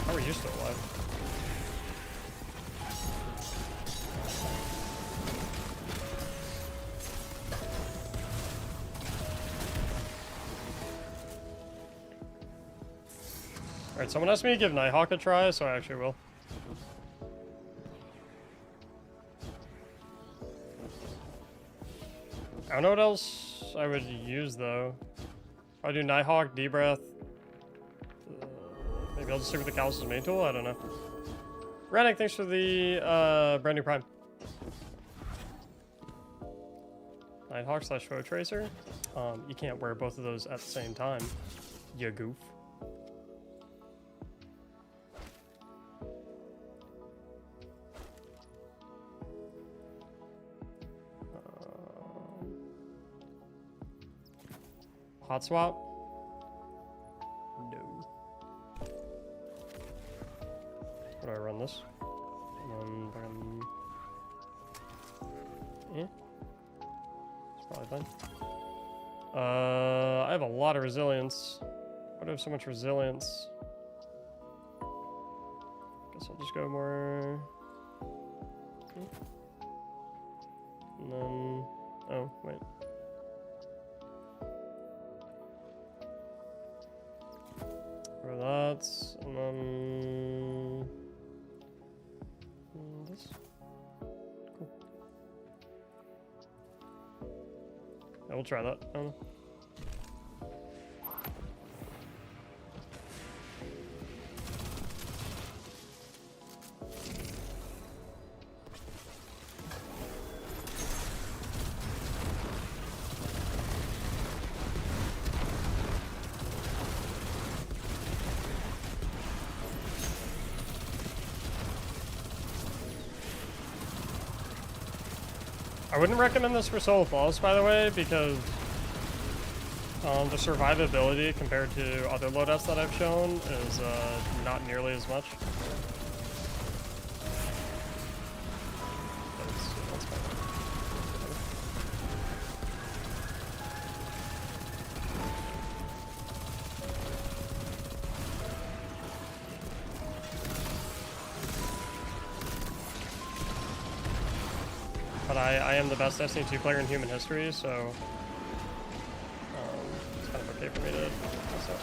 How are you still alive? Alright, someone asked me to give Nighthawk a try, so I actually will. I don't know what else I would use, though. I'll do Nighthawk, D-Breath. Maybe I'll just stick with the Callus's main tool? I don't know. Renick, thanks for the brand new Prime. Nighthawk / Foe Tracer. You can't wear both of those at the same time. You goof. Hot swap? No. How do I run this? And then yeah. It's probably fine. I have a lot of resilience. Why do I have so much resilience? Guess I'll just go more. And then, oh wait. Or that, and then this. Cool. Yeah, we'll try that. I don't know. I wouldn't recommend this for solo flawless, by the way, because the survivability compared to other loadouts that I've shown is not nearly as much. That's fine. But I am the best Destiny 2 player in human history, so it's kind of okay for me to mess up.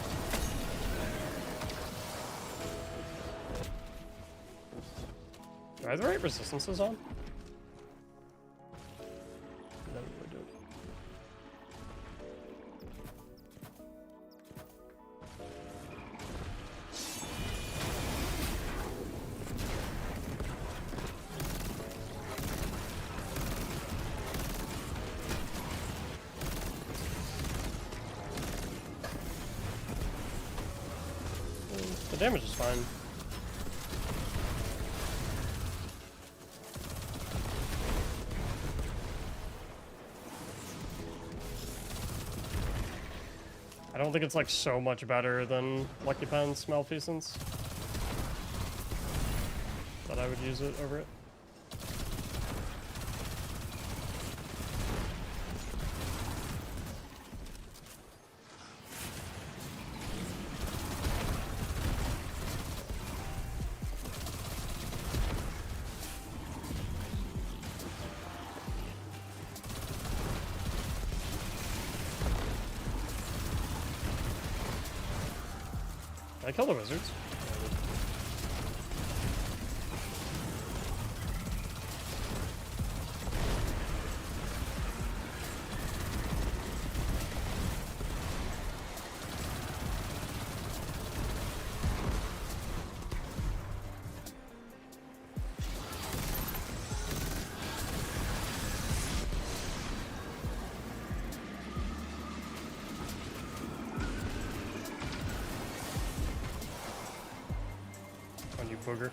Do I have the right resistances on? No, I don't. The damage is fine. I don't think it's like so much better than Lucky Pen's Malfeasance that I would use it over it. I killed the wizards. You booger.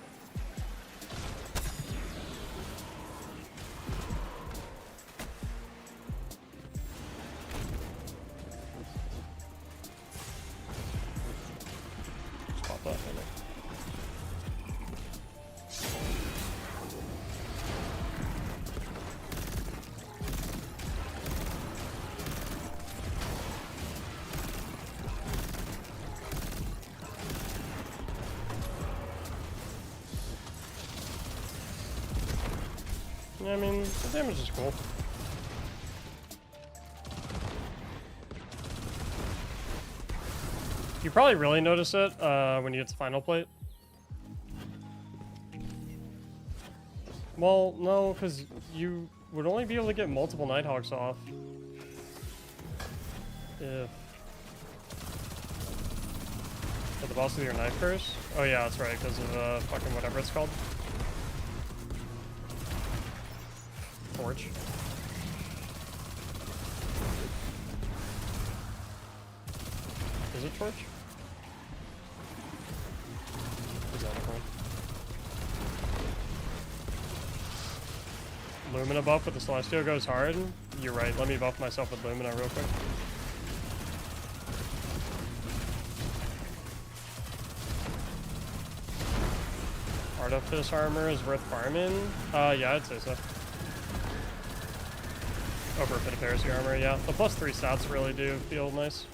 Just pop that in there. Yeah, I mean, the damage is cool. You probably really notice it when you get to final plate. Well, no, because you would only be able to get multiple Nighthawks off if... For the boss with your knife curse? Oh yeah, that's right, because of fucking whatever it's called. Torch. Is it torch? Is that a point? Lumina buff with the Celestial goes hard. You're right, let me buff myself with Lumina real quick. Artifice armor is worth farming? Yeah, I'd say so. Over a bit of heresy armor, yeah. The +3 stats really do feel nice.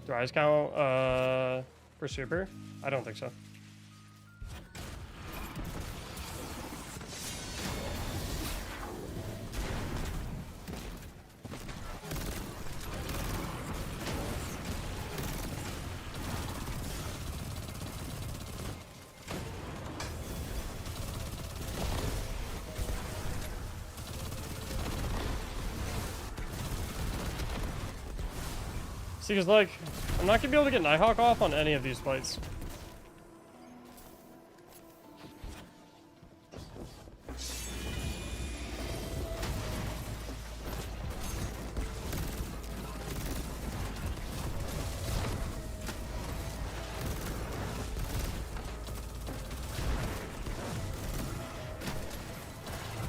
Do eyes count for super? I don't think so. See, because, like, I'm not going to be able to get Nighthawk off on any of these fights.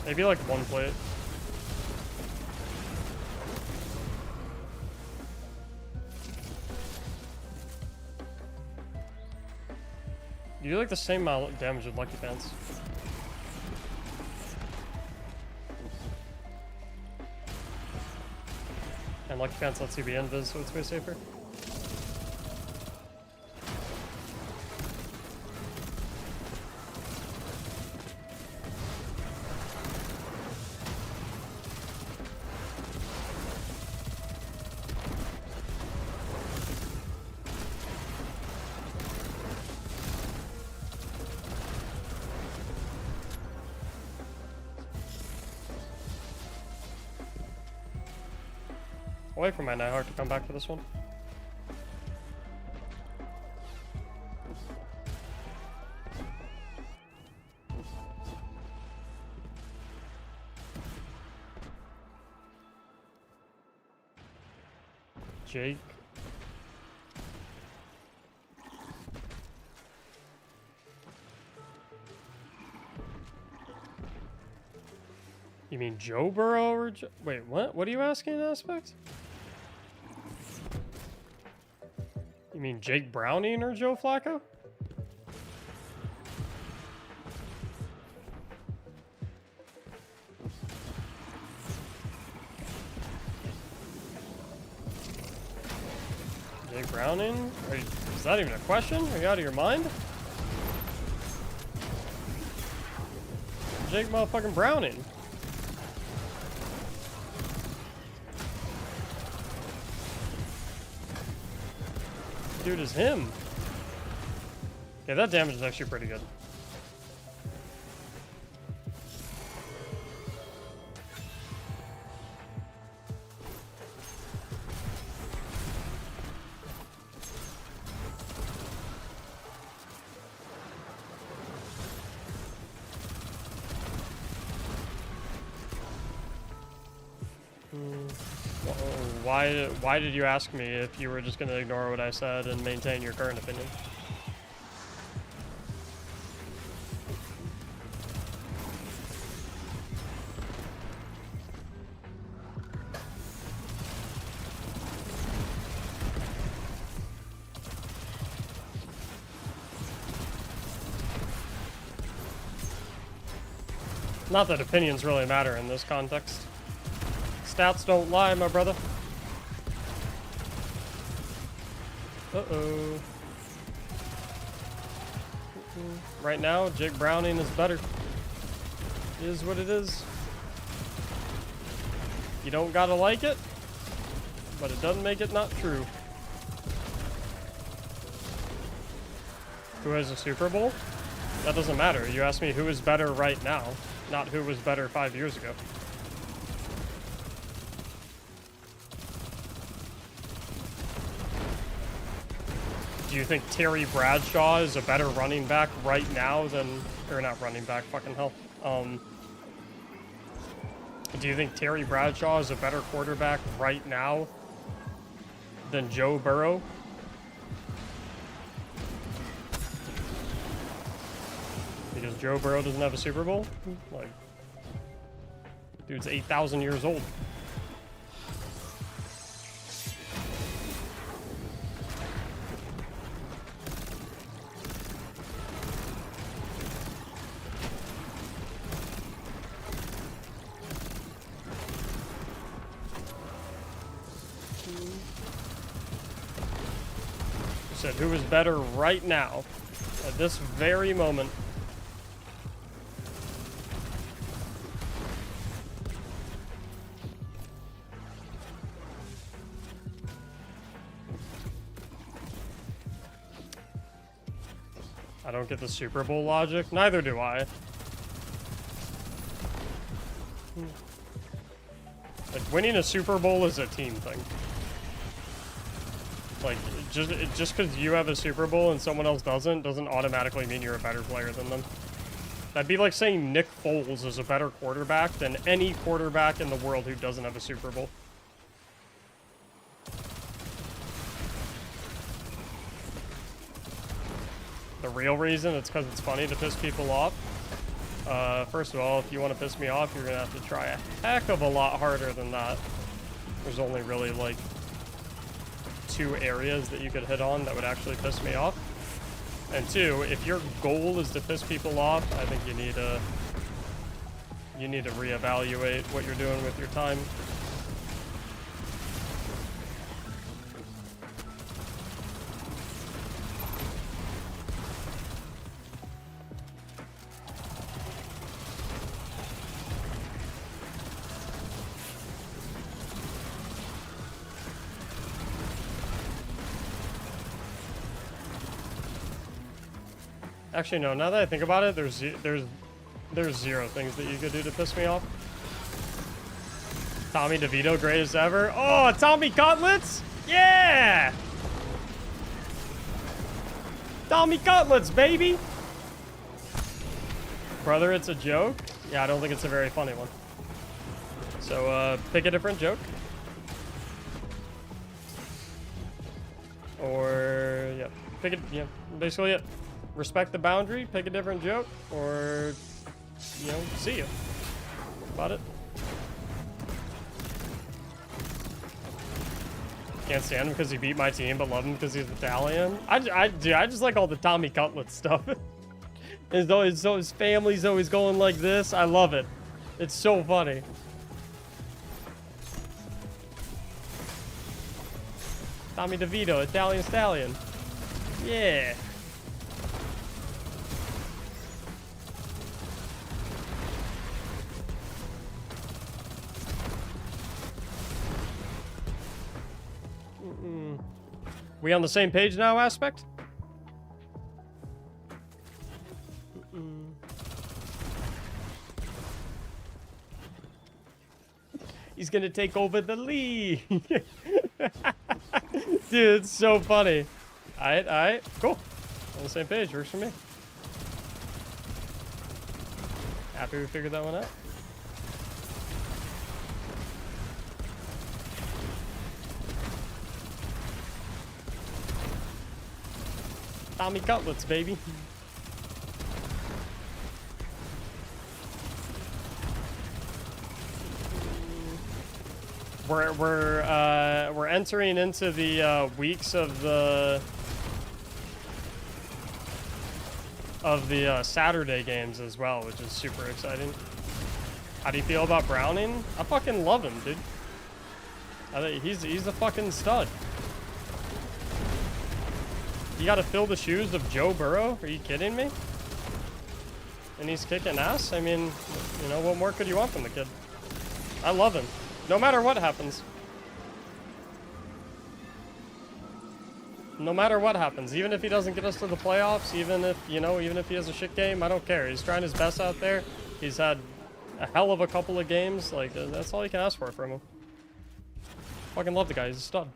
Maybe, like, one plate. You do like the same amount of damage with Lucky Pants. And Lucky Pants lets you be invis, so it's way safer. I'll wait for my Nighthawk to come back for this one. Jake. You mean Joe Burrow or wait, what? What are you asking in Aspect? You mean Jake Browning or Joe Flacco? Jake Browning? Is that even a question? Are you out of your mind? Jake motherfucking Browning. Dude is him. Yeah, that damage is actually pretty good. Why did you ask me if you were just going to ignore what I said and maintain your current opinion? Not that opinions really matter in this context. Stats don't lie, my brother. Uh-oh. Right now, Jake Browning is better. It is what it is. You don't gotta like it, but it doesn't make it not true. Who has a Super Bowl? That doesn't matter. You asked me who is better right now, not who was better 5 years ago. Do you think Terry Bradshaw is a better running back right now than, or not running back, fucking hell, Do you think Terry Bradshaw is a better quarterback right now than Joe Burrow? Because Joe Burrow doesn't have a Super Bowl? Like, dude's 8,000 years old. Said who is better right now at this very moment? I don't get the Super Bowl logic. Neither do I. Like, winning a Super Bowl is a team thing. Like, just because you have a Super Bowl and someone else doesn't automatically mean you're a better player than them. That'd be like saying Nick Foles is a better quarterback than any quarterback in the world who doesn't have a Super Bowl. The real reason, it's because it's funny to piss people off. First of all, if you want to piss me off, you're going to have to try a heck of a lot harder than that. There's only really, like, 2 areas that you could hit on that would actually piss me off. And 2, if your goal is to piss people off, I think you need to reevaluate what you're doing with your time. Actually, no. Now that I think about it, there's 0 things that you could do to piss me off. Tommy DeVito, greatest ever. Oh, Tommy Cutlets? Yeah! Tommy Cutlets, baby! Brother, it's a joke? Yeah, I don't think it's a very funny one. So, pick a different joke. Or, yeah, pick it, yeah, basically it. Respect the boundary, pick a different joke, or, you know, see you. About it. Can't stand him because he beat my team, but love him because he's Italian. I just like all the Tommy Cutlet stuff. As though his family's always going like this. I love it. It's so funny. Tommy DeVito, Italian Stallion. Yeah. We on the same page now, Aspect? He's gonna take over the league. Dude, it's so funny. Alright, cool. On the same page, works for me. Happy we figured that one out. Tommy Cutlets, baby. We're entering into the weeks of the Saturday games as well, which is super exciting. How do you feel about Browning? I fucking love him, dude. I think he's a fucking stud. You gotta fill the shoes of Joe Burrow? Are you kidding me? And he's kicking ass? I mean, you know, what more could you want from the kid? I love him. No matter what happens. No matter what happens. Even if he doesn't get us to the playoffs, even if he has a shit game, I don't care. He's trying his best out there. He's had a hell of a couple of games. Like, that's all you can ask for from him. Fucking love the guy. He's a stud.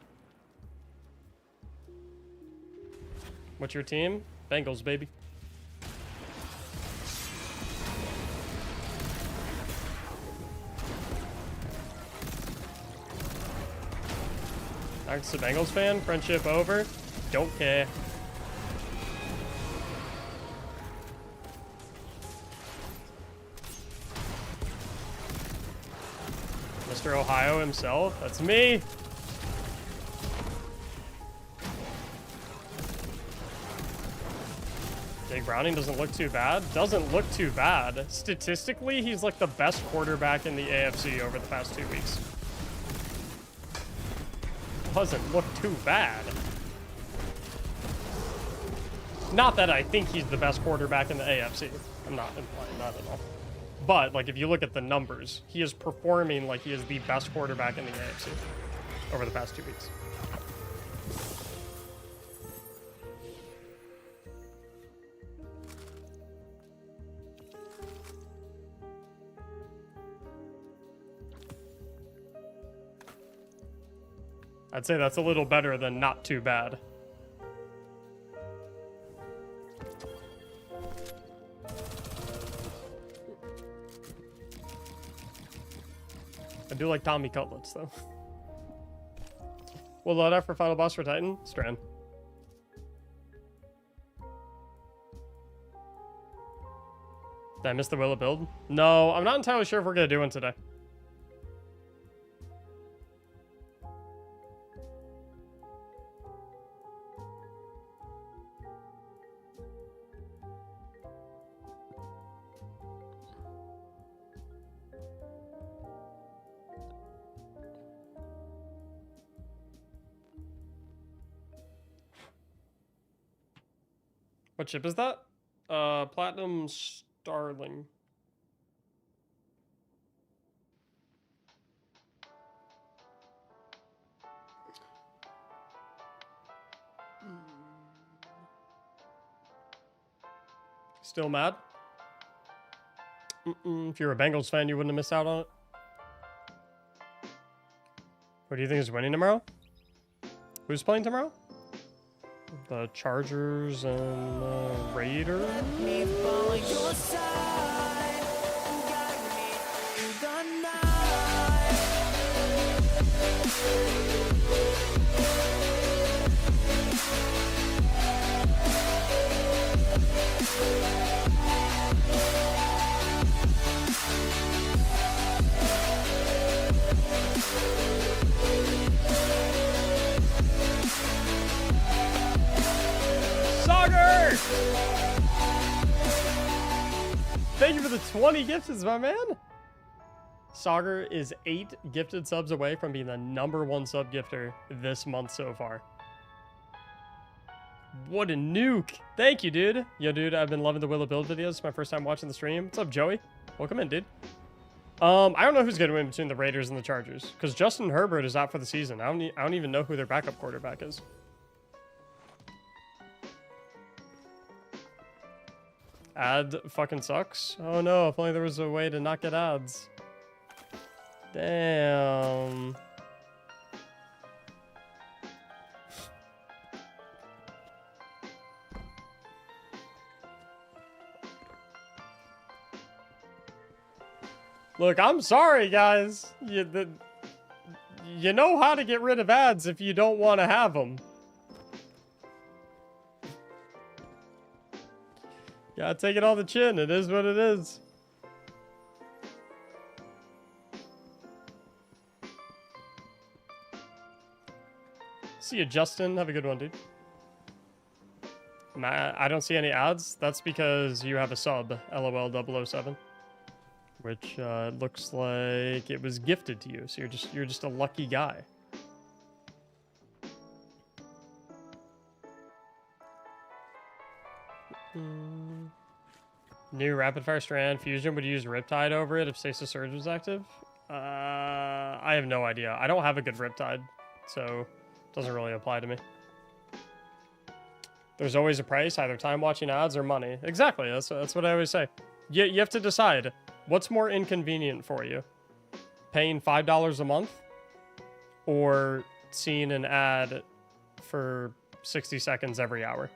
What's your team? Bengals, baby. Alex, a Bengals fan. Friendship over. Don't care. Mr. Ohio himself. That's me. Jake Browning doesn't look too bad. Doesn't look too bad. Statistically, he's like the best quarterback in the AFC over the past 2 weeks. Doesn't look too bad. Not that I think he's the best quarterback in the AFC. I'm not implying that at all. But, like, if you look at the numbers, he is performing like he is the best quarterback in the AFC over the past 2 weeks. I'd say that's a little better than not too bad. I do like Tommy Cutlets, though. We'll load up for Final Boss for Titan. Strand. Did I miss the Willow build? No, I'm not entirely sure if we're going to do one today. What chip is that? Platinum Starling. Still mad? If you're a Bengals fan, you wouldn't have missed out on it. What do you think is winning tomorrow? Who's playing tomorrow? The Chargers and Raiders? Thank you for the 20 gifts, my man. Sauger is 8 gifted subs away from being the #1 sub gifter this month so far. What a nuke. Thank you, dude. Yo, dude, I've been loving the Willow build videos. It's my first time watching the stream. What's up, Joey? Welcome in, dude. I don't know who's going to win between the Raiders and the Chargers, because Justin Herbert is out for the season. I don't even know who their backup quarterback is. Ad fucking sucks. Oh no, if only there was a way to not get ads. Damn. Look, I'm sorry, guys. You know how to get rid of ads if you don't want to have them. Gotta take it on the chin. It is what it is. See you, Justin. Have a good one, dude. I don't see any ads. That's because you have a sub, LOL007, which looks like it was gifted to you. So you're just a lucky guy. New rapid fire strand fusion would use Riptide over it if Stasis Surge was active. I have no idea. I don't have a good Riptide, so it doesn't really apply to me. There's always a price, either time watching ads or money. Exactly, that's what I always say. You have to decide what's more inconvenient for you. Paying $5 a month or seeing an ad for 60 seconds every hour.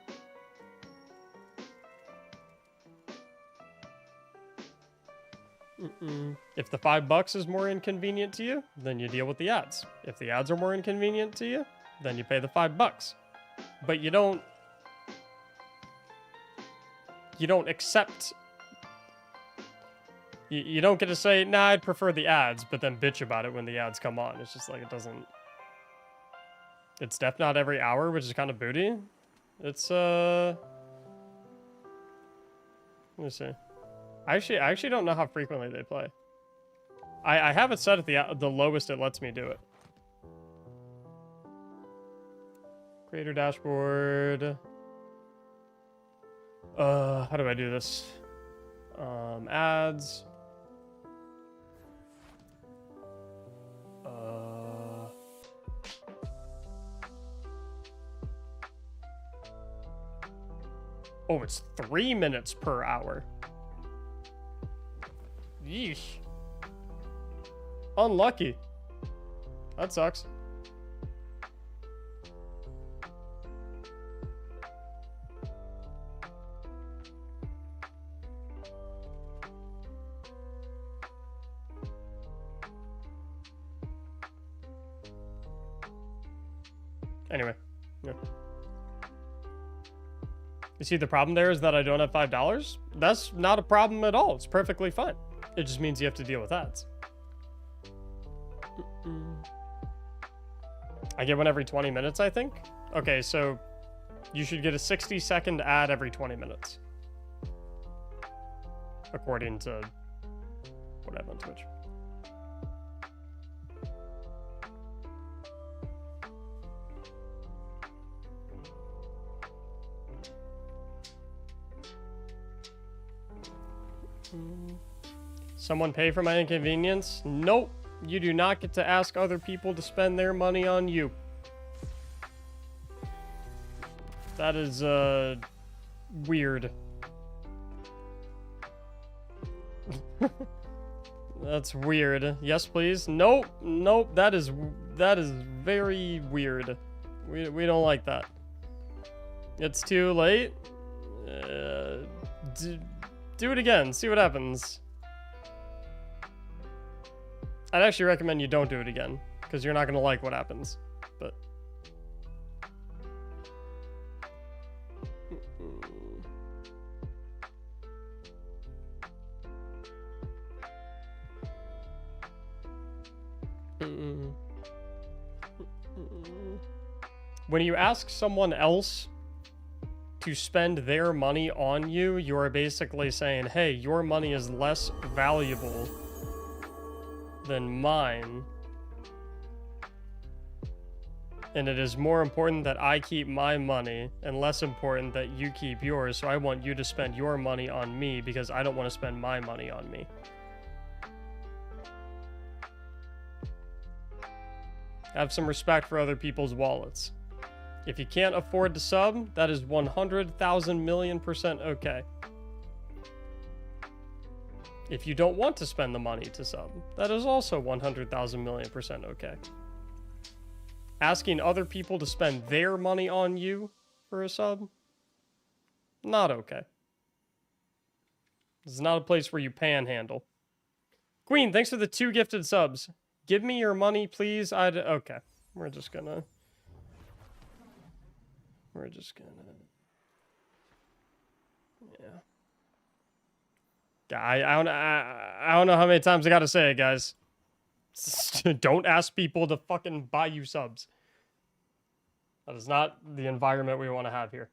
If the $5 is more inconvenient to you, then you deal with the ads. If the ads are more inconvenient to you, then you pay the $5. But you don't accept. You don't get to say, nah, I'd prefer the ads, but then bitch about it when the ads come on. It's just like, it doesn't. It's def not every hour, which is kind of booty. It's let me see. I actually don't know how frequently they play. I have it set at the lowest it lets me do it. Creator dashboard. How do I do this? Ads. Oh, it's 3 minutes per hour. Yeesh. Unlucky. That sucks. Anyway, yeah. You see, the problem there is that I don't have $5. That's not a problem at all. It's perfectly fine. It just means you have to deal with ads. I get one every 20 minutes, I think. Okay, so you should get a 60-second ad every 20 minutes. According to what I have on Twitch. Someone pay for my inconvenience? Nope. You do not get to ask other people to spend their money on you. That is, weird. That's weird. Yes, please. Nope. Nope. That is very weird. We don't like that. It's too late. Do it again. See what happens. I'd actually recommend you don't do it again, because you're not going to like what happens. But when you ask someone else to spend their money on you, you are basically saying, hey, your money is less valuable than mine, and it is more important that I keep my money and less important that you keep yours, so I want you to spend your money on me because I don't want to spend my money on me. Have some respect for other people's wallets. If you can't afford to sub, that is 100,000,000,000% okay. If you don't want to spend the money to sub, that is also 100,000,000,000% okay. Asking other people to spend their money on you for a sub, not okay. This is not a place where you panhandle. Queen, thanks for the 2 gifted subs. Give me your money, please. Okay. We're just gonna... Yeah. I don't know how many times I gotta say it, guys. Don't ask people to fucking buy you subs. That is not the environment we want to have here.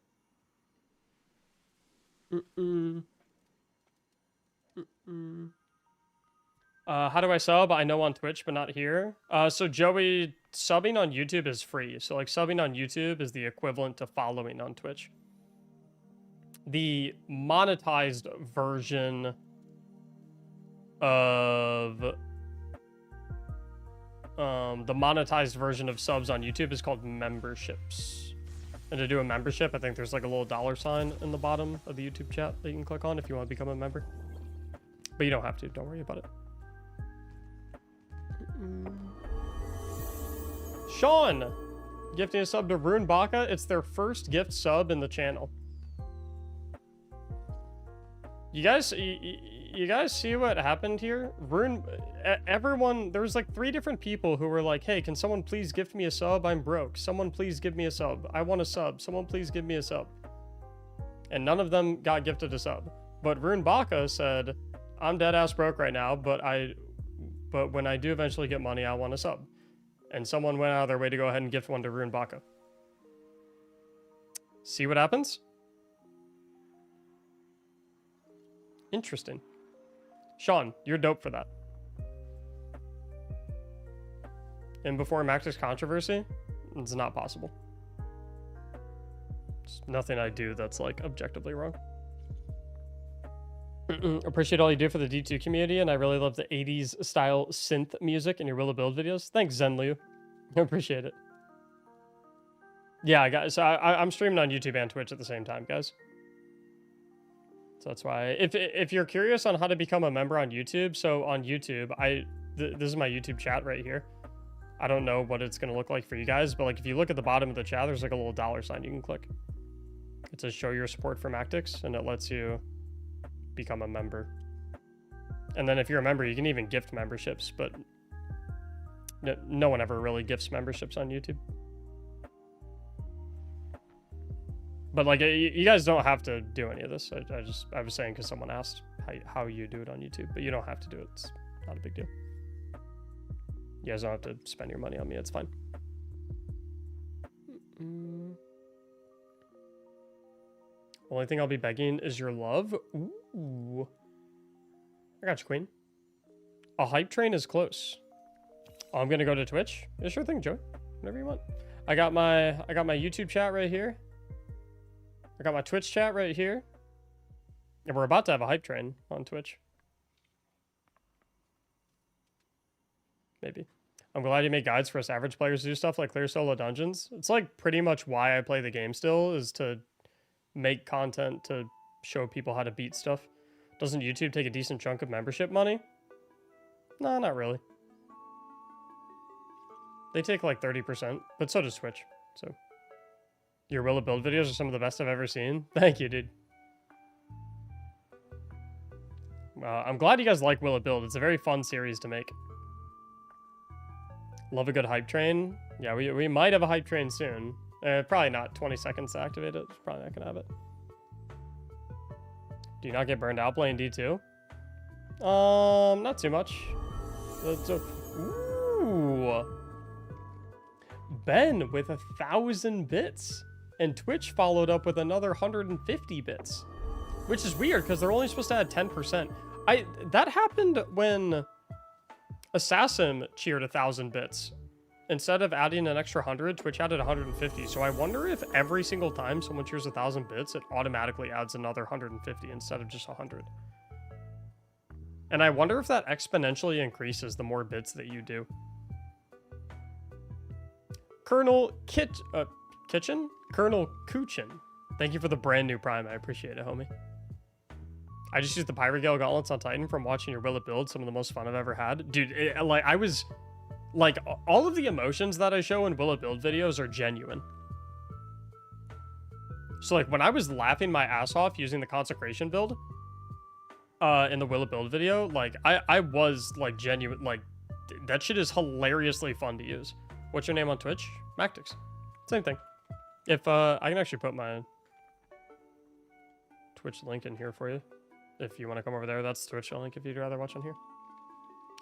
How do I sub? I know on Twitch, but not here. So Joey, subbing on YouTube is free. So like subbing on YouTube is the equivalent to following on Twitch. The monetized version of subs on YouTube is called memberships. And to do a membership, I think there's like a little $sign in the bottom of the YouTube chat that you can click on if you want to become a member. But you don't have to. Don't worry about it. Sean, gifting a sub to Rune Baka. It's their first gift sub in the channel. You guys, you guys see what happened here? Everyone, there was like 3 different people who were like, hey, can someone please gift me a sub? I'm broke. Someone please give me a sub. I want a sub. Someone please give me a sub. And none of them got gifted a sub. But Rune Baka said, I'm dead ass broke right now, but when I do eventually get money, I want a sub. And someone went out of their way to go ahead and gift one to Rune Baka. See what happens? Interesting. Sean, you're dope for that. And before Mactics controversy, it's not possible. There's nothing I do that's like objectively wrong. Appreciate all you do for the D2 community, and I really love the 80s style synth music in your Will of Build videos. Thanks, Zenliu. I appreciate it. Yeah, guys, so I'm streaming on YouTube and Twitch at the same time, guys. So that's why, if you're curious on how to become a member on YouTube, so on YouTube, this is my YouTube chat right here. I don't know what it's gonna look like for you guys, but like if you look at the bottom of the chat, there's like a little $sign you can click. It says show your support for Mactics, and it lets you become a member. And then if you're a member, you can even gift memberships, but no one ever really gifts memberships on YouTube. But like, you guys don't have to do any of this. I was saying because someone asked how you do it on YouTube, but you don't have to do it. It's not a big deal. You guys don't have to spend your money on me. It's fine. Only thing I'll be begging is your love. Ooh. I got you, Queen. A hype train is close. Oh, I'm gonna go to Twitch. Yeah, sure thing, Joey. Whatever you want. I got my YouTube chat right here. I got my Twitch chat right here. And we're about to have a hype train on Twitch. Maybe. I'm glad you make guides for us average players to do stuff like clear solo dungeons. It's like pretty much why I play the game still, is to make content to show people how to beat stuff. Doesn't YouTube take a decent chunk of membership money? No, not really. They take like 30%, but so does Twitch. So your Will of Build videos are some of the best I've ever seen. Thank you, dude. I'm glad you guys like Will of Build. It's a very fun series to make. Love a good hype train. Yeah, we might have a hype train soon. Probably not 20 seconds to activate it. Probably not gonna have it. Do you not get burned out playing D2? Not too much. Ooh. Ben with 1,000 bits. And Twitch followed up with another 150 bits. Which is weird, because they're only supposed to add 10%. That happened when Assassin cheered 1,000 bits. Instead of adding an extra 100, Twitch added 150. So I wonder if every single time someone cheers 1,000 bits, it automatically adds another 150 instead of just 100. And I wonder if that exponentially increases the more bits that you do. Colonel Kitchen? Colonel Kuchin. Thank you for the brand new Prime. I appreciate it, homie. I just used the Pirate Gale Gauntlets on Titan from watching your Will It Build. Some of the most fun I've ever had. Dude, I was... Like, all of the emotions that I show in Will It Build videos are genuine. So, like, when I was laughing my ass off using the Consecration build in the Will It Build video, like, I was, like, genuine. Like, that shit is hilariously fun to use. What's your name on Twitch? Mactics. Same thing. If, I can actually put my Twitch link in here for you. If you want to come over there, that's the Twitch link if you'd rather watch on here.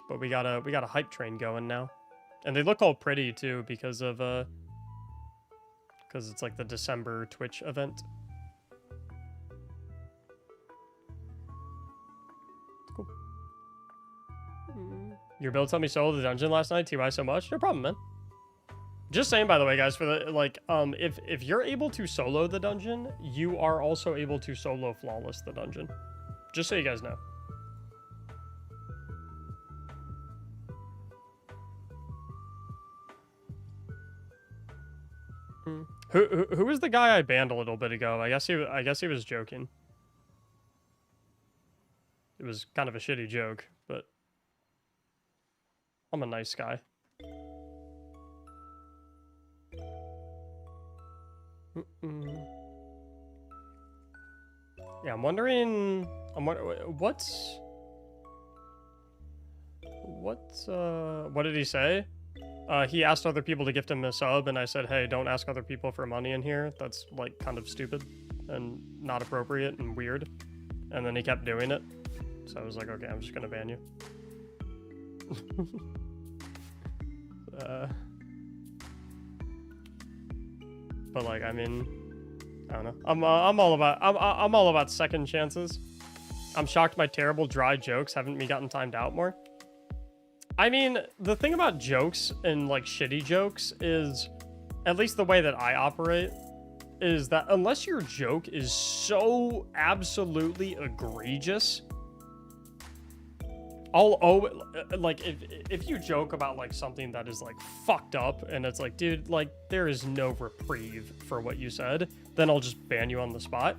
But we got a hype train going now. And they look all pretty too because of because it's like the December Twitch event. Cool. Your build helped me solo the dungeon last night. TY so much. No problem, man. Just saying, by the way, guys, for the like, if you're able to solo the dungeon, you are also able to solo flawless the dungeon. Just so you guys know. Who was the guy I banned a little bit ago? I guess he was joking. It was kind of a shitty joke, but I'm a nice guy. Yeah, I'm wondering what's what did he say? He asked other people to gift him a sub, and I said, hey, don't ask other people for money in here. That's, like, kind of stupid and not appropriate and weird. And then he kept doing it. So I was like, okay, I'm just gonna ban you. But, like, I mean, I don't know. I'm all about second chances. I'm shocked my terrible dry jokes haven't me gotten timed out more. I mean, the thing about jokes and like shitty jokes is, at least the way that I operate, is that unless your joke is so absolutely egregious, like if you joke about like something that is like fucked up and it's like, dude, like there is no reprieve for what you said, then I'll just ban you on the spot.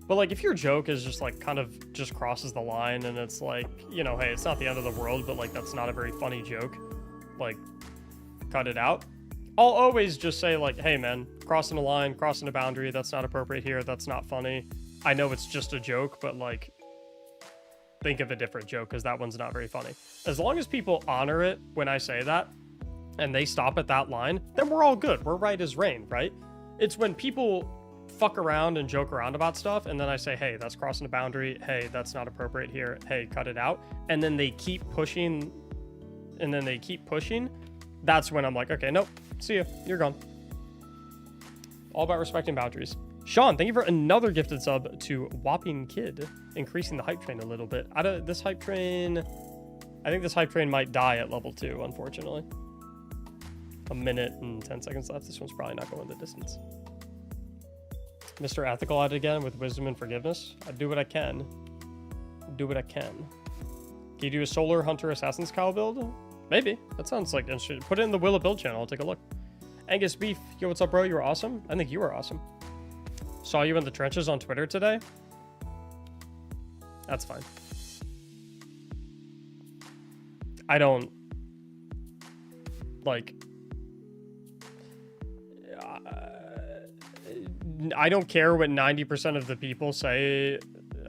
But like if your joke is just like kind of just crosses the line and it's like, you know, hey, it's not the end of the world, but like that's not a very funny joke, like cut it out. I'll always just say like, hey man, crossing a line, crossing a boundary, that's not appropriate here, that's not funny. I know it's just a joke, but like think of a different joke because that one's not very funny. As long as people honor it when I say that and they stop at that line, then we're all good. We're right as rain, right? It's when people fuck around and joke around about stuff and then I say, hey, that's crossing a boundary, hey, that's not appropriate here, hey, cut it out, and then they keep pushing that's when I'm like, okay, nope, see you, you're gone. All about respecting boundaries. Sean, thank you for another gifted sub to Whopping Kid, increasing the hype train a little bit. I think this hype train might die at level 2, unfortunately. A minute and 10 seconds left. This one's probably not going the distance. Mr. Ethical at it again with wisdom and forgiveness. I do what I can. Do what I can. Can you do a Solar Hunter Assassin's Cowl build? Maybe. That sounds like interesting. Put it in the Willa build channel. I'll take a look. Angus Beef. Yo, what's up, bro? You were awesome. I think you were awesome. Saw you in the trenches on Twitter today. That's fine. I don't like. I don't care what 90% of the people say.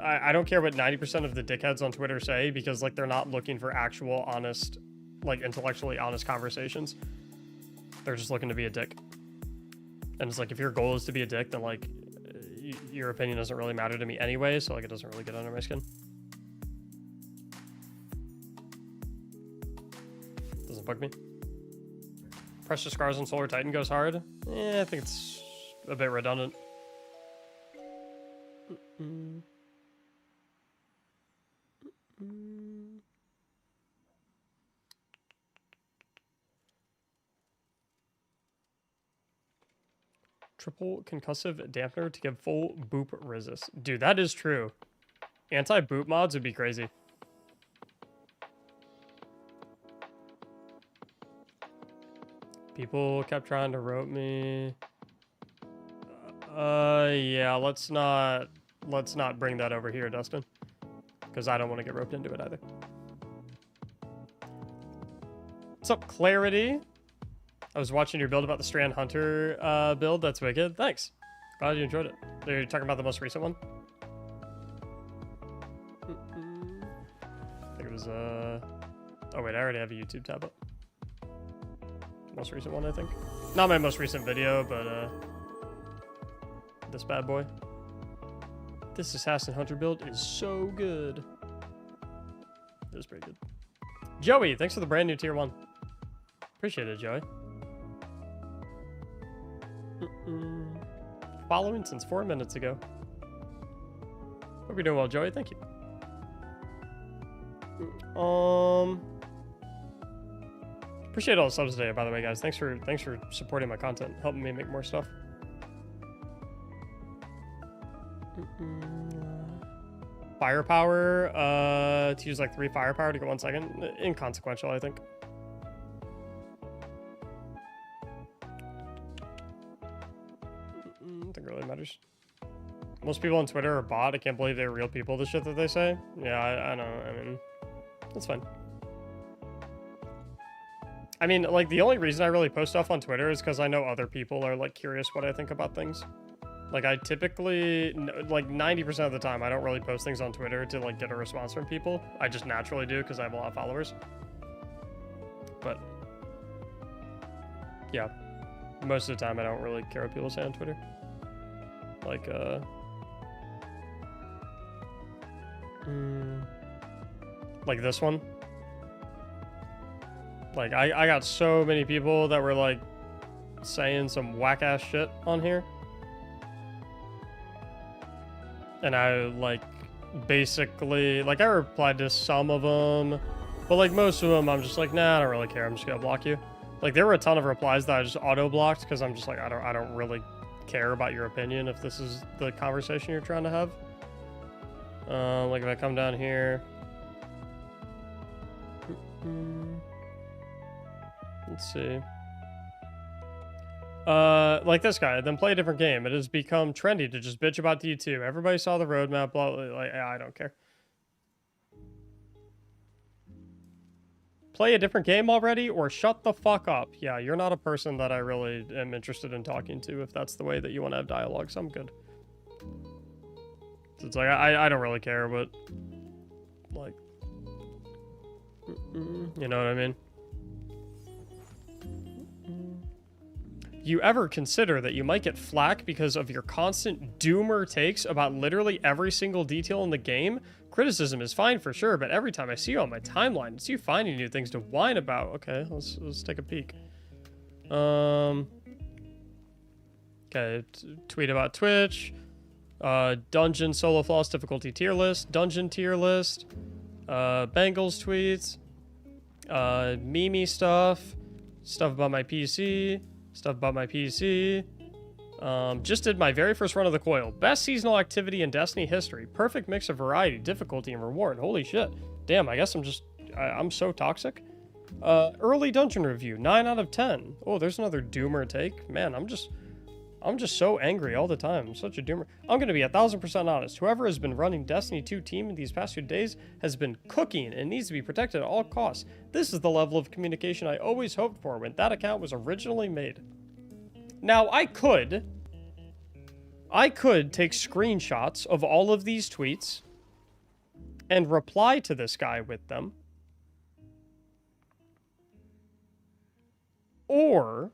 I don't care what 90% of the dickheads on Twitter say because like they're not looking for actual honest, like intellectually honest conversations. They're just looking to be a dick. And it's like if your goal is to be a dick, then like your opinion doesn't really matter to me anyway, so like it doesn't really get under my skin. Doesn't bug me. Precious Scars on Solar Titan goes hard. I think it's a bit redundant. Triple concussive dampener to give full boop resist. Dude, that is true. Anti-boop mods would be crazy. People kept trying to rope me. Yeah, let's not bring that over here, Dustin. Because I don't want to get roped into it either. What's up, Clarity? I was watching your build about the Strand Hunter build. That's wicked. Thanks. Glad you enjoyed it. Are you talking about the most recent one? I think it was, oh wait, I already have a YouTube tab up. Most recent one, I think. Not my most recent video, but, this bad boy. This Assassin Hunter build is so good. It was pretty good. Joey, thanks for the brand new tier 1. Appreciate it, Joey. Following since 4 minutes ago. Hope you're doing well, Joey. Thank you. Appreciate all the subs today, by the way, guys. Thanks for supporting my content, helping me make more stuff. Firepower, to use like 3 firepower to get 1 second. Inconsequential, I think. I think it really matters. Most people on Twitter are bot. I can't believe they're real people, the shit that they say. Yeah, I know. I mean, that's fine. I mean, like, the only reason I really post stuff on Twitter is because I know other people are, like, curious what I think about things. Like, I typically, like, 90% of the time, I don't really post things on Twitter to, like, get a response from people. I just naturally do because I have a lot of followers. but yeah, most of the time I don't really care what people say on Twitter. Like, like this one. Like, I got so many people that were like saying some whack ass shit on here. And I like basically, like, I replied to some of them, but like most of them I'm just like, nah, I don't really care, I'm just gonna block you. Like, there were a ton of replies that I just auto blocked because I'm just like, I don't really care about your opinion if this is the conversation you're trying to have. Like if I come down here, let's see. Like this guy, then play a different game. It has become trendy to just bitch about D2. Everybody saw the roadmap, blah, blah, like, I don't care. Play a different game already, or shut the fuck up. Yeah, you're not a person that I really am interested in talking to if that's the way that you want to have dialogue, so I'm good. So it's like, I don't really care, but, like, you know what I mean? You ever consider that you might get flack because of your constant doomer takes about literally every single detail in the game? Criticism is fine for sure, but every time I see you on my timeline, it's you finding new things to whine about. Okay, let's take a peek. Okay, tweet about Twitch. Dungeon solo floss difficulty tier list. Dungeon tier list. Bengals tweets. Mimi stuff. Stuff about my PC. Stuff about my PC. Just did my very first run of the coil. Best seasonal activity in Destiny history. Perfect mix of variety, difficulty, and reward. Holy shit. Damn, I guess I'm so toxic. Early dungeon review. 9 out of 10. Oh, there's another doomer take. Man, I'm just so angry all the time. I'm such a doomer. I'm going to be 1000% honest. Whoever has been running Destiny 2 team in these past few days has been cooking and needs to be protected at all costs. This is the level of communication I always hoped for when that account was originally made. Now, I could take screenshots of all of these tweets and reply to this guy with them. Or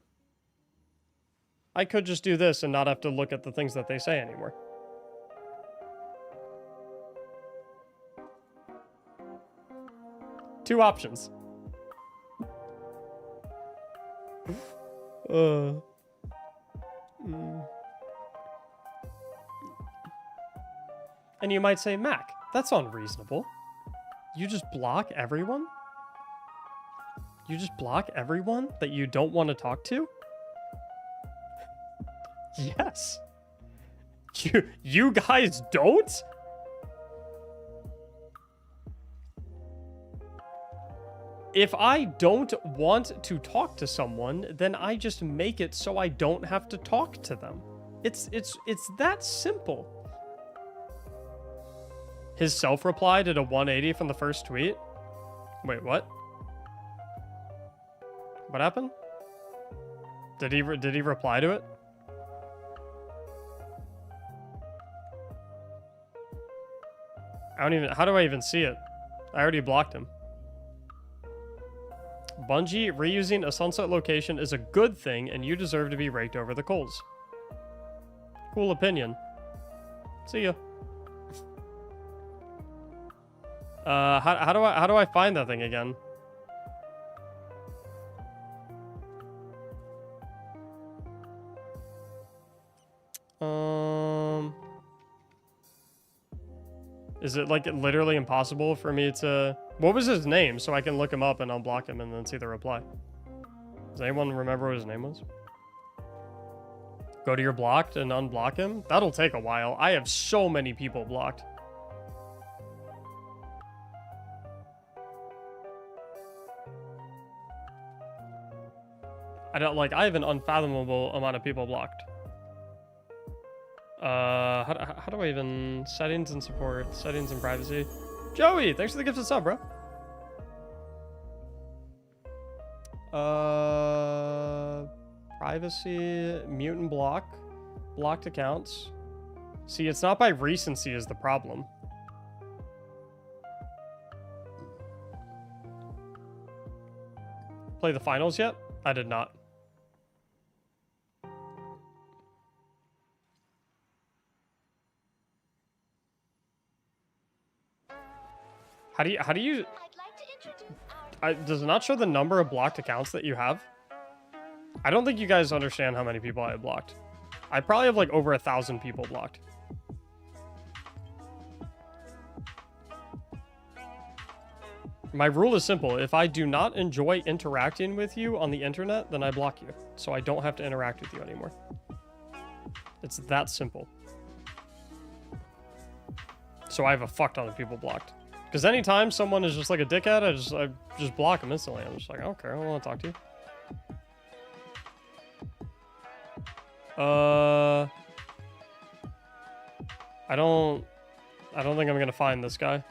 I could just do this and not have to look at the things that they say anymore. Two options. And you might say, Mac, that's unreasonable. You just block everyone? You just block everyone that you don't want to talk to? Yes. You guys don't? If I don't want to talk to someone, then I just make it so I don't have to talk to them. It's that simple. His self-reply did a 180 from the first tweet. Wait, what? What happened? Did he reply to it? How do I even see it? I already blocked him. Bungie reusing a sunset location is a good thing, and you deserve to be raked over the coals. Cool opinion. See ya. How do I find that thing again? Is it like literally impossible for me to... What was his name so I can look him up and unblock him and then see the reply? Does anyone remember what his name was? Go to your blocked and unblock him? That'll take a while. I have so many people blocked. I have an unfathomable amount of people blocked. How do I even... Settings and support, settings and privacy. Joey, thanks for the gift of sub, bro. Privacy, mute and block. Blocked accounts. See, it's not by recency is the problem. play the finals yet? I did not. How do you I'd like to introduce our does it not show the number of blocked accounts that you have? I don't think you guys understand how many people I have blocked. I probably have like over 1,000 people blocked. My rule is simple. If I do not enjoy interacting with you on the internet, then I block you. So I don't have to interact with you anymore. It's that simple. So I have a fuck ton of people blocked. Because anytime someone is just like a dickhead, I just block them instantly. I'm just like, I don't care. I don't want to talk to you. I don't think I'm gonna find this guy.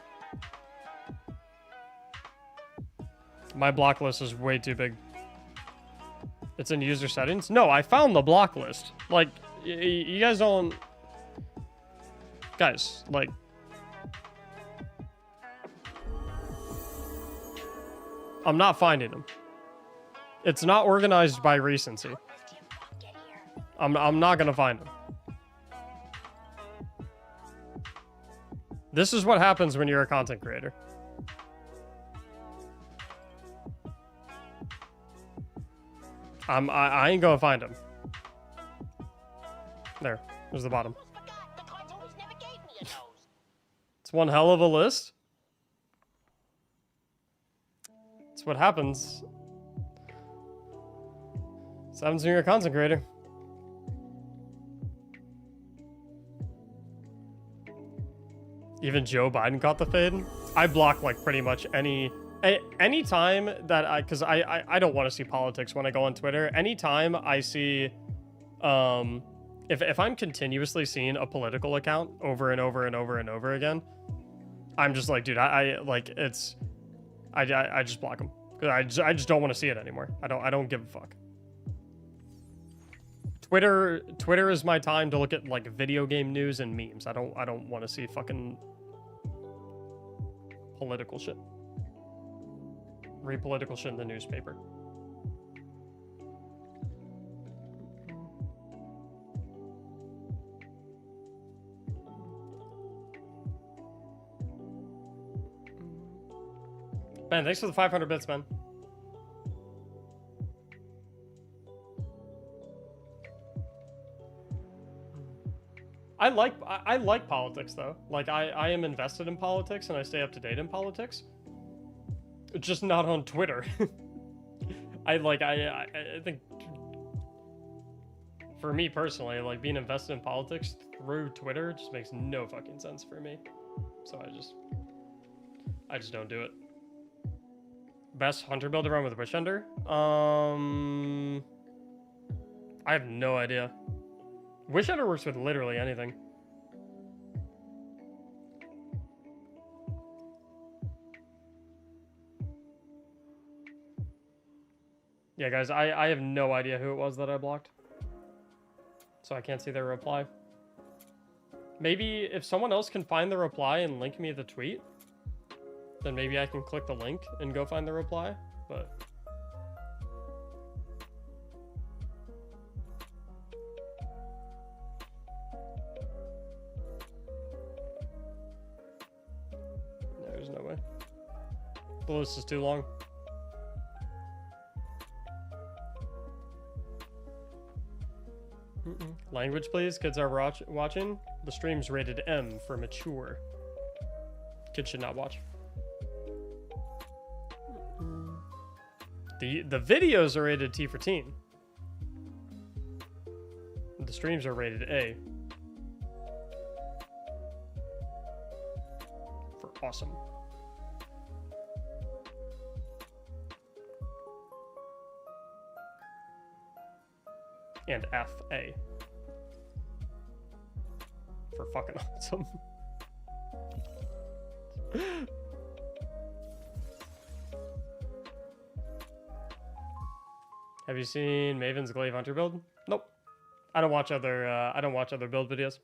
My block list is way too big. It's in user settings? No, I found the block list. Like, you guys don't... Guys, like... I'm not finding them. It's not organized by recency. I'm not gonna find them. This is what happens when you're a content creator. I ain't gonna find him. There's the bottom. It's one hell of a list. It's what happens. It's what happens when you're a content creator. Even Joe Biden caught the fade. I block like pretty much any time that because I don't want to see politics when I go on Twitter. Anytime I see, if I'm continuously seeing a political account over and over and over and over again, I'm just like, dude, I just block them because I just don't want to see it anymore. I don't give a fuck. Twitter is my time to look at like video game news and memes. I don't want to see fucking political shit. Read political shit in the newspaper. Man, thanks for the 500 bits, man. I like politics though. Like I am invested in politics and I stay up to date in politics. Just not on Twitter. I think for me personally, like being invested in politics through Twitter just makes no fucking sense for me. So I just don't do it. Best hunter build to run with Witch Hunter? I have no idea. Witch Hunter works with literally anything. Yeah, guys, I have no idea who it was that I blocked. So I can't see their reply. Maybe if someone else can find the reply and link me the tweet, then maybe I can click the link and go find the reply, but... There's no way. The list is too long. Language, please. Kids are watching. The stream's rated M for mature. Kids should not watch. The videos are rated T for teen. The streams are rated A. For awesome. And FA. For fucking awesome. Have you seen Maven's Glaive Hunter build? Nope. I don't watch other build videos.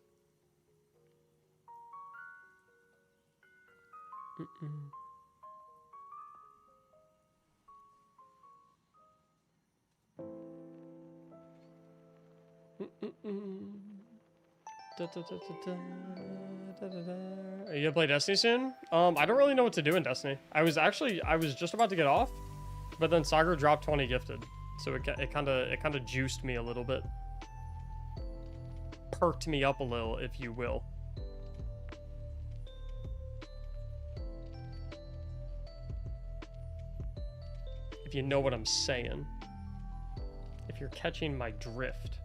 Are you gonna play Destiny soon? I don't really know what to do in Destiny. I was just about to get off, but then Sagar dropped 20 gifted, so it kind of juiced me a little bit, perked me up a little, if you will. If you know what I'm saying. If you're catching my drift.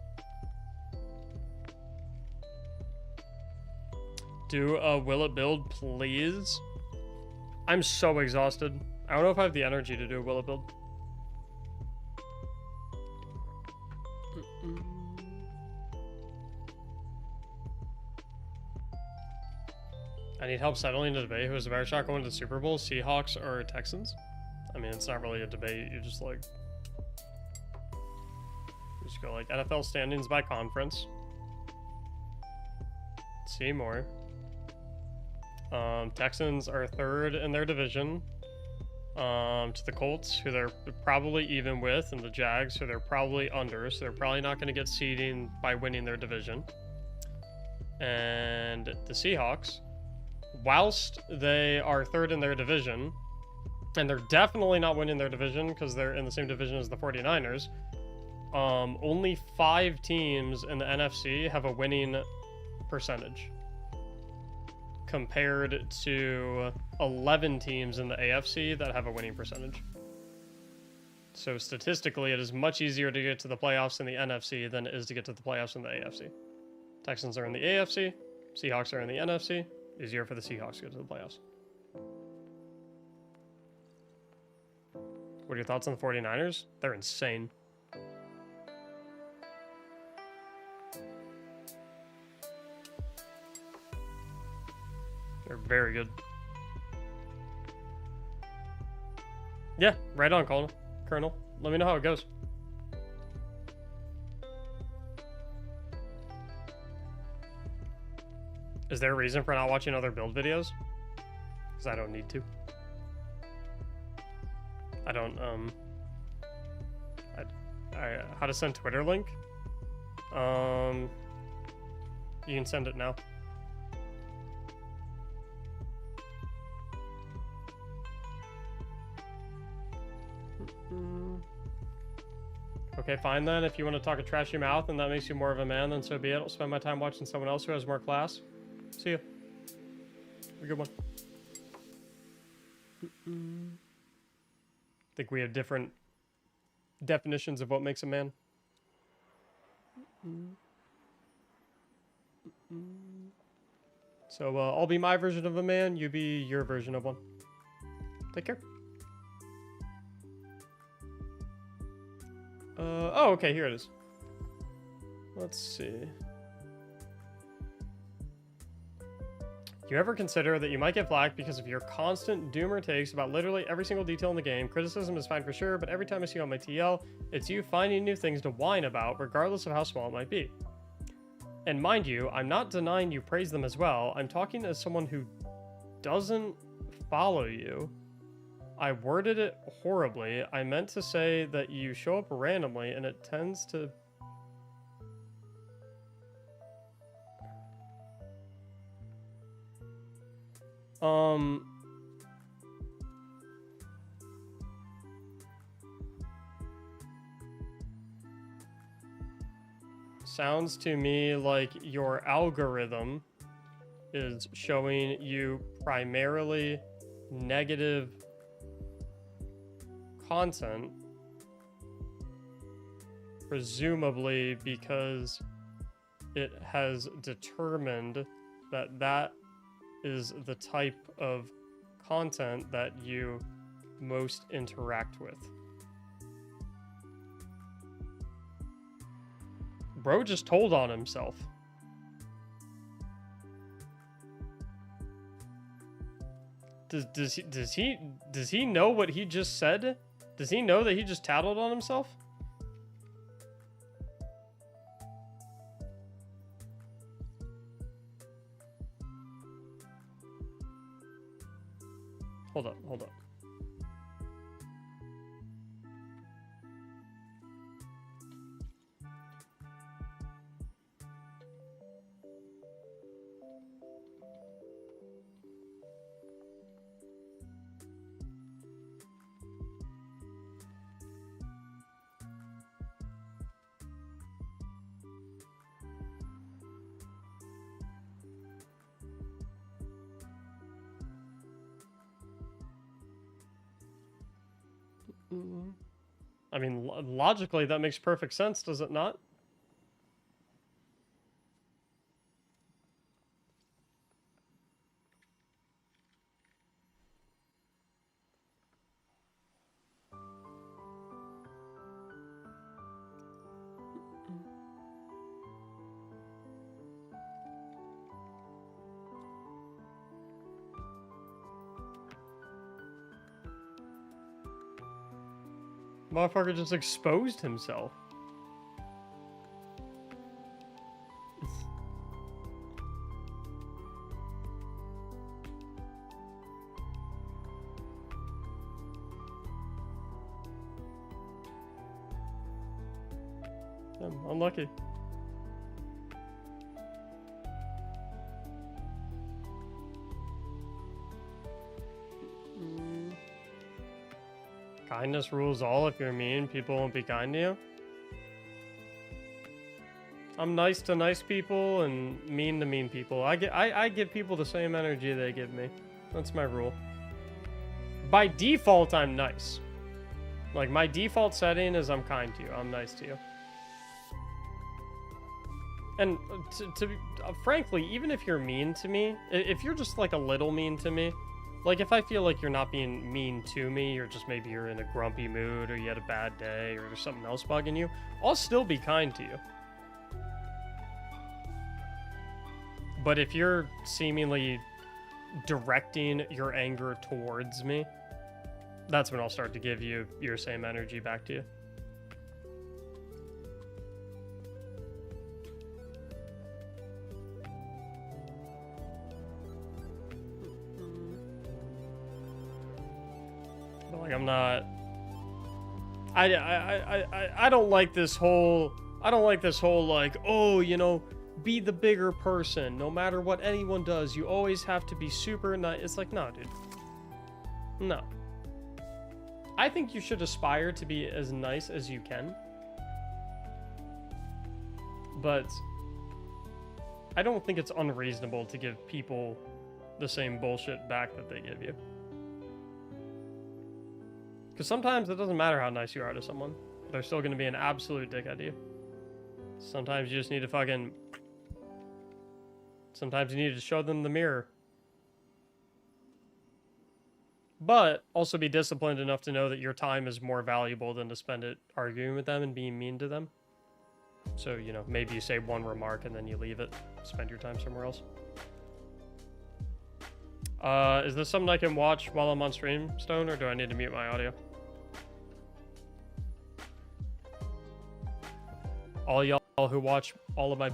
Do a will it build, please? I'm so exhausted. I don't know if I have the energy to do a will it build. I need help settling the debate. Who is the better shot going to the Super Bowl? Seahawks or Texans? I mean, it's not really a debate. You just like... You just go like NFL standings by conference. See more. Texans are third in their division. To the Colts, who they're probably even with, and the Jags, who they're probably under, so they're probably not going to get seeding by winning their division. And the Seahawks, whilst they are third in their division, and they're definitely not winning their division because they're in the same division as the 49ers, only 5 teams in the NFC have a winning percentage, compared to 11 teams in the AFC that have a winning percentage. So statistically, it is much easier to get to the playoffs in the NFC than it is to get to the playoffs in the AFC. Texans are in the AFC, Seahawks are in the NFC. Easier for the Seahawks to get to the playoffs. What are your thoughts on the 49ers? They're insane. They're very good. Yeah, right on, Colonel. Let me know how it goes. Is there a reason for not watching other build videos? Because I don't need to. I don't, how to send Twitter link? You can send it now. Okay, fine then. If you want to talk a trashy mouth and that makes you more of a man, then so be it. I'll spend my time watching someone else who has more class. See you. Have a good one. Think we have different definitions of what makes a man. So I'll be my version of a man, you be your version of one. Take care. Oh, okay, here it is. Let's see. You ever consider that you might get flack because of your constant doomer takes about literally every single detail in the game? Criticism is fine for sure, but every time I see you on my TL, it's you finding new things to whine about, regardless of how small it might be. And mind you, I'm not denying you praise them as well. I'm talking as someone who doesn't follow you. I worded it horribly. I meant to say that you show up randomly and it tends to... Sounds to me like your algorithm is showing you primarily negative content, presumably because it has determined that that is the type of content that you most interact with. Bro just told on himself. Does he know what he just said? Does he know that he just tattled on himself? Hold up, hold up. I mean, logically, that makes perfect sense, does it not? Motherfucker just exposed himself. Unlucky. Kindness rules all. If you're mean, people won't be kind to you. I'm nice to nice people and mean to mean people. I give people the same energy they give me. That's my rule. By default, I'm nice. Like, my default setting is I'm kind to you. I'm nice to you. And frankly, even if you're mean to me, if you're just like a little mean to me, like if I feel like you're not being mean to me, or just maybe you're in a grumpy mood, or you had a bad day, or there's something else bugging you, I'll still be kind to you. But if you're seemingly directing your anger towards me, that's when I'll start to give you your same energy back to you. But like, I'm not. I don't like this whole. I don't like this whole like, oh, you know, be the bigger person. No matter what anyone does, you always have to be super nice. It's like, no, dude. No. I think you should aspire to be as nice as you can. But I don't think it's unreasonable to give people the same bullshit back that they give you. Because sometimes it doesn't matter how nice you are to someone. They're still going to be an absolute dickhead to you. Sometimes you just need to fucking... Sometimes you need to show them the mirror. But also be disciplined enough to know that your time is more valuable than to spend it arguing with them and being mean to them. So, you know, maybe you say one remark and then you leave it. Spend your time somewhere else. Is this something I can watch while I'm on stream, Stone, or do I need to mute my audio? All y'all who watch all of my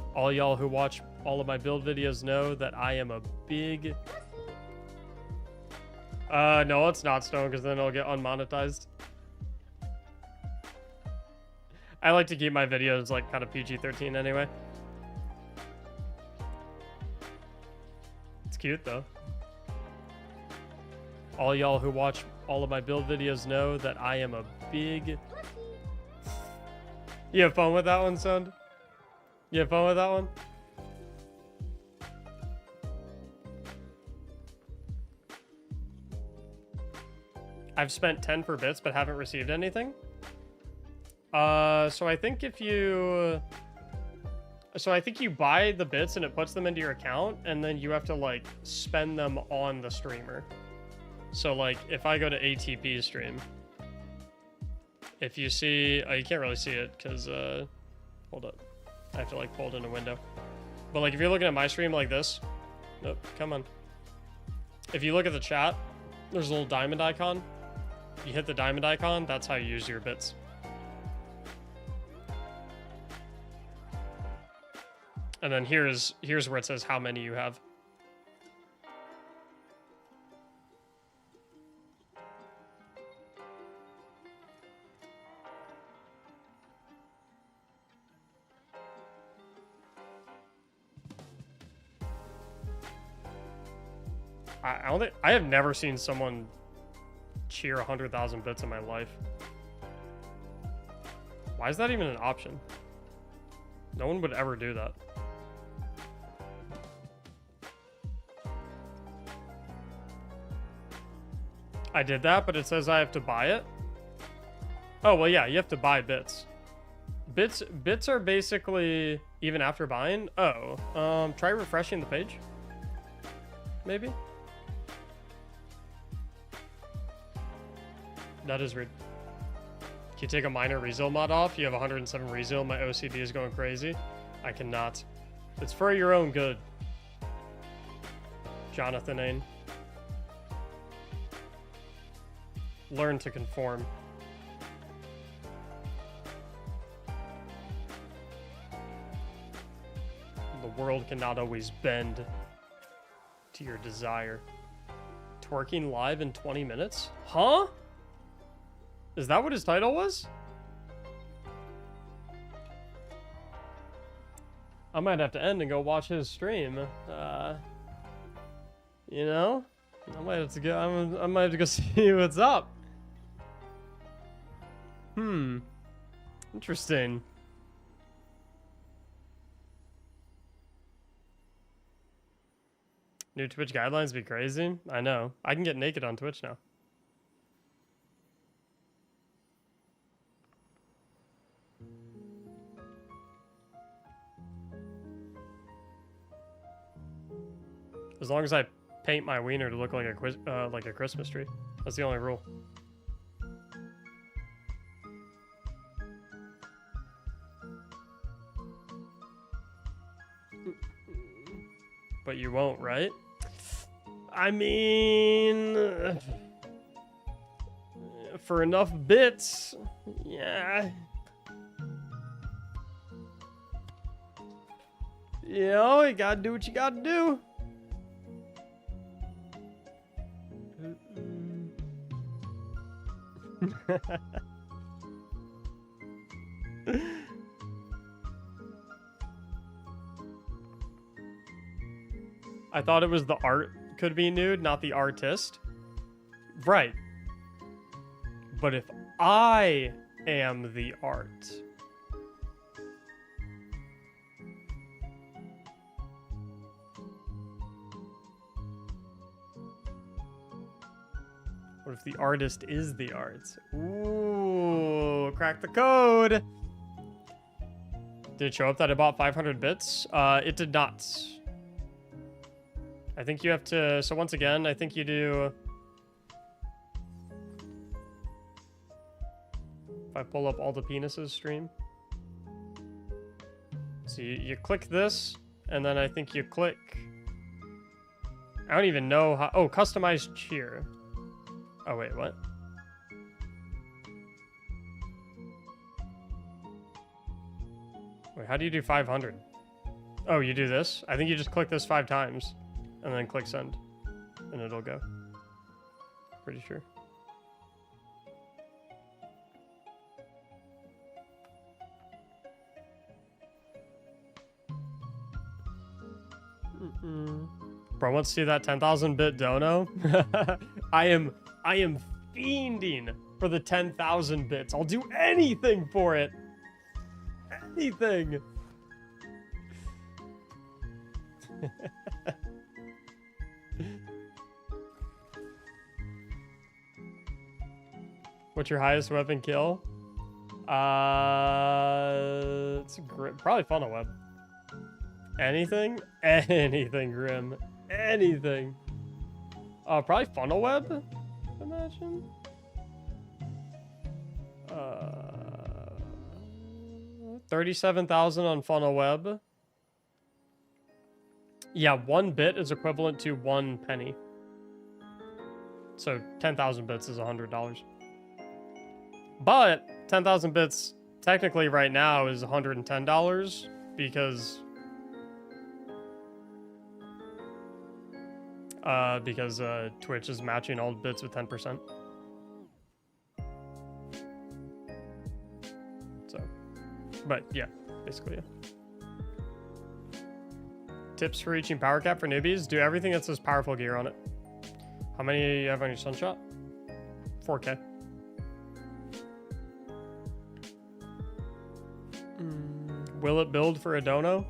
build videos know that I am a big... no, it's not, Stone, because then I'll get unmonetized. I like to keep my videos, like, kind of PG-13 anyway. It's cute, though. All y'all who watch all of my build videos know that I am a big... You have fun with that one, son? You have fun with that one? I've spent 10 for bits but haven't received anything. So I think if you... So I think you buy the bits and it puts them into your account, and then you have to, like, spend them on the streamer. So, like, if I go to ATP stream, if you see... Oh, you can't really see it, because, hold up. I have to, like, pull it in a window. But, like, if you're looking at my stream like this... Nope, come on. If you look at the chat, there's a little diamond icon. You hit the diamond icon, that's how you use your bits. And then here's where it says how many you have. I have never seen someone cheer 100,000 bits in my life. Why is that even an option? No one would ever do that. I did that, but it says I have to buy it. Oh, well, yeah, you have to buy bits. Bits are basically even after buying. Oh, try refreshing the page. Maybe. That is rude. Can you take a minor rezeal mod off? You have 107 rezeal. My OCD is going crazy. I cannot. It's for your own good. Jonathan Ain. Learn to conform. The world cannot always bend to your desire. Twerking live in 20 minutes? Huh? Is that what his title was? I might have to end and go watch his stream. You know? I might have to go. I might have to go see what's up. Interesting. New Twitch guidelines be crazy. I know. I can get naked on Twitch now. As long as I paint my wiener to look like a Christmas tree. That's the only rule. But you won't, right? I mean, for enough bits, yeah. You know, you gotta do what you gotta do. I thought it was the art could be nude, not the artist. Right. But if I am the art, what if the artist is the art? Ooh, crack the code. Did it show up that I bought 500 bits? It did not. I think you have to, so once again, I think you do, if I pull up all the penises stream. So you click this, and then I think you click, I don't even know how, oh, customize cheer. Oh, wait, what? Wait, how do you do 500? Oh, you do this? I think you just click this 5 times. And then click send, and it'll go. Pretty sure. Bro, want to see that 10,000 bit dono? I am fiending for the 10,000 bits. I'll do anything for it. Anything. What's your highest weapon kill? It's probably funnel web. Anything? Anything, Grim. Anything. Probably funnel web, imagine. 37,000 on funnel web. Yeah, 1 bit is equivalent to 1 penny. So 10,000 bits is $100. But 10,000 bits technically right now is $110 because Twitch is matching all bits with 10%. So, but yeah, basically, yeah. Tips for reaching power cap for newbies: do everything that says powerful gear on it. How many do you have on your sunshot? 4K. Will it build for a dono?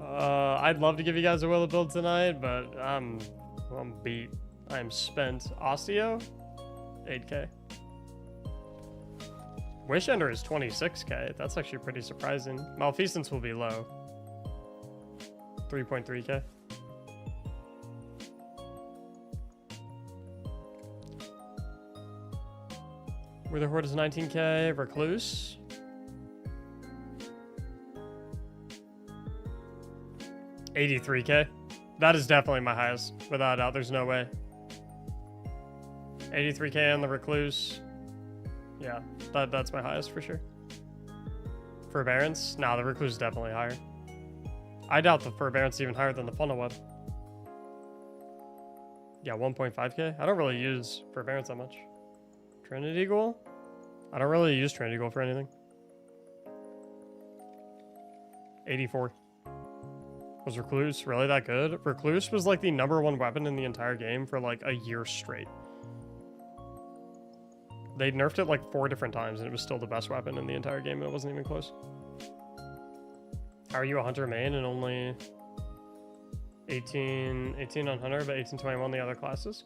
I'd love to give you guys a will it build tonight, but I'm beat. I'm spent. Osteo? 8k. Wish Ender is 26k. That's actually pretty surprising. Malfeasance will be low. 3.3k. Wither Horde is 19k. Recluse. $83k. That is definitely my highest. Without a doubt, there's no way. 83k on the Recluse. Yeah, that's my highest for sure. Forbearance? Nah, the Recluse is definitely higher. I doubt the Forbearance is even higher than the Funnel Web. Yeah, 1.5k. I don't really use Forbearance that much. Trinity Ghoul? I don't really use Trinity Ghoul for anything. 84. Was Recluse really that good? Recluse was like the #1 weapon in the entire game for like a year straight. They nerfed it like 4 different times and it was still the best weapon in the entire game and it wasn't even close. How are you a Hunter main and only 18 on Hunter but 1821 on the other classes?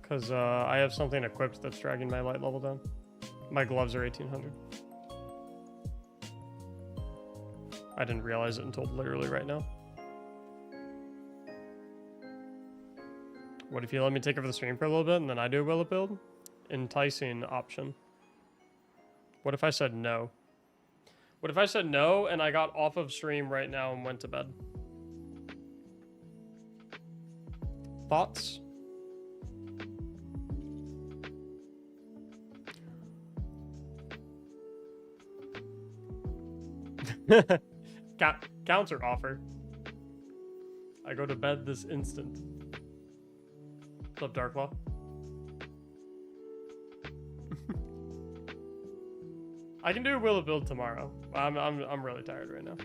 Because I have something equipped that's dragging my light level down. My gloves are 1800. I didn't realize it until literally right now. What if you let me take over the stream for a little bit and then I do a Will It build? Enticing option. What if I said no? What if I said no and I got off of stream right now and went to bed? Thoughts? Counter offer. I go to bed this instant. What's up, Darklaw? I can do a Will It build tomorrow. I'm really tired right now.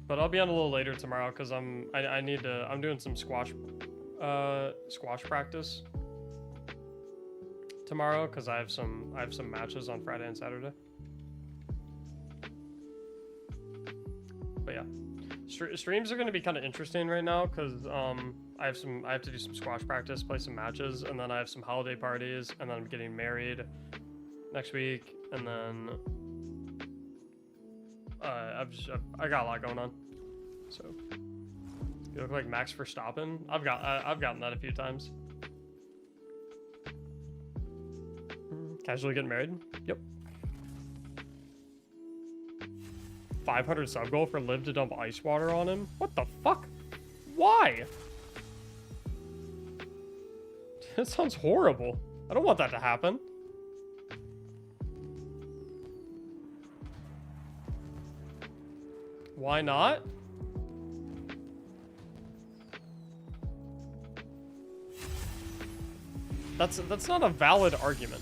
But I'll be on a little later tomorrow because I'm doing some squash practice tomorrow because I have some matches on Friday and Saturday. But yeah, streams are going to be kind of interesting right now because I have to do some squash practice, play some matches, and then I have some holiday parties, and then I'm getting married next week, and then I got a lot going on. So you look like Max Verstappen. I've gotten that a few times. Casually getting married. Yep. 500 sub goal for Liv to dump ice water on him? What the fuck? Why? That sounds horrible. I don't want that to happen. Why not? That's not a valid argument.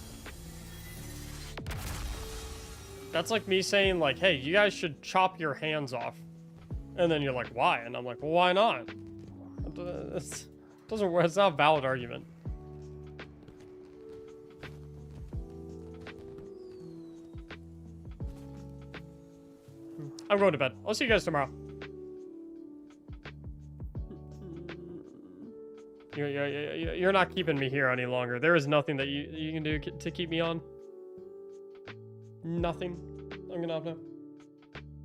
That's like me saying like, hey, you guys should chop your hands off. And then you're like, why? And I'm like, well, why not? It's not a valid argument. I'm going to bed. I'll see you guys tomorrow. You're not keeping me here any longer. There is nothing that you can do to keep me on. Nothing. I'm gonna have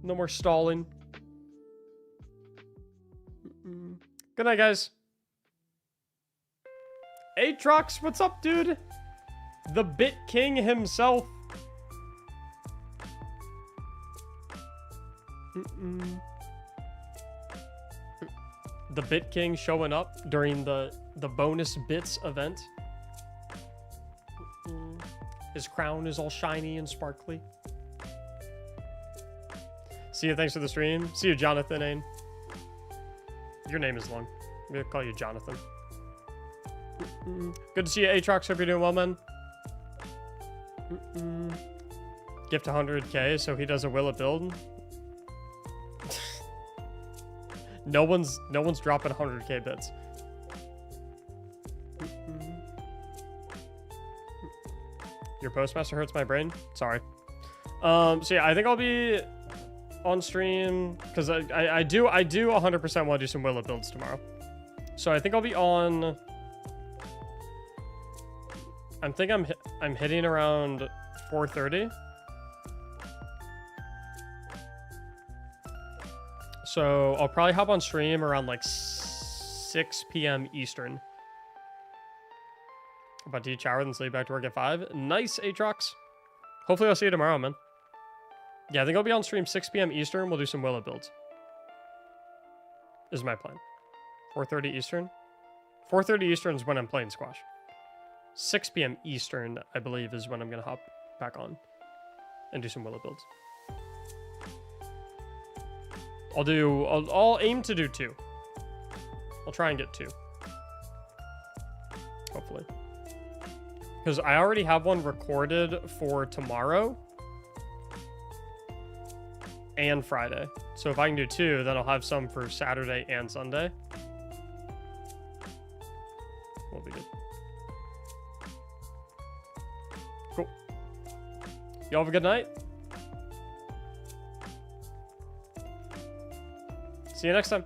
no more stalling. Good night, guys. Aatrox, what's up, dude? The Bit King himself. The Bit King showing up during the bonus bits event. His crown is all shiny and sparkly. See you, thanks for the stream. See you, Jonathan Ain. Your name is long. I'm gonna call you Jonathan. Good to see you, Aatrox. Hope you're doing well, man. Gift 100k so he does a Will It build. No one's dropping 100k bits. Your postmaster hurts my brain. Sorry. So yeah, I think I'll be on stream because I do 100% want to do some Willow builds tomorrow. So I think I'll be on. I'm hitting around 4:30. So I'll probably hop on stream around like 6 p.m. Eastern. About to eat, shower, then sleep back to work at 5. Nice, Aatrox. Hopefully I'll see you tomorrow, man. Yeah, I think I'll be on stream 6 p.m. Eastern. We'll do some Willow builds. Is my plan. 4:30 Eastern. 4:30 Eastern is when I'm playing squash. 6 p.m. Eastern, I believe, is when I'm going to hop back on and do some Willow builds. I'll aim to do 2. I'll try and get 2. Hopefully. Because I already have one recorded for tomorrow and Friday. So if I can do 2, then I'll have some for Saturday and Sunday. We'll be good. Cool. Y'all have a good night. See you next time.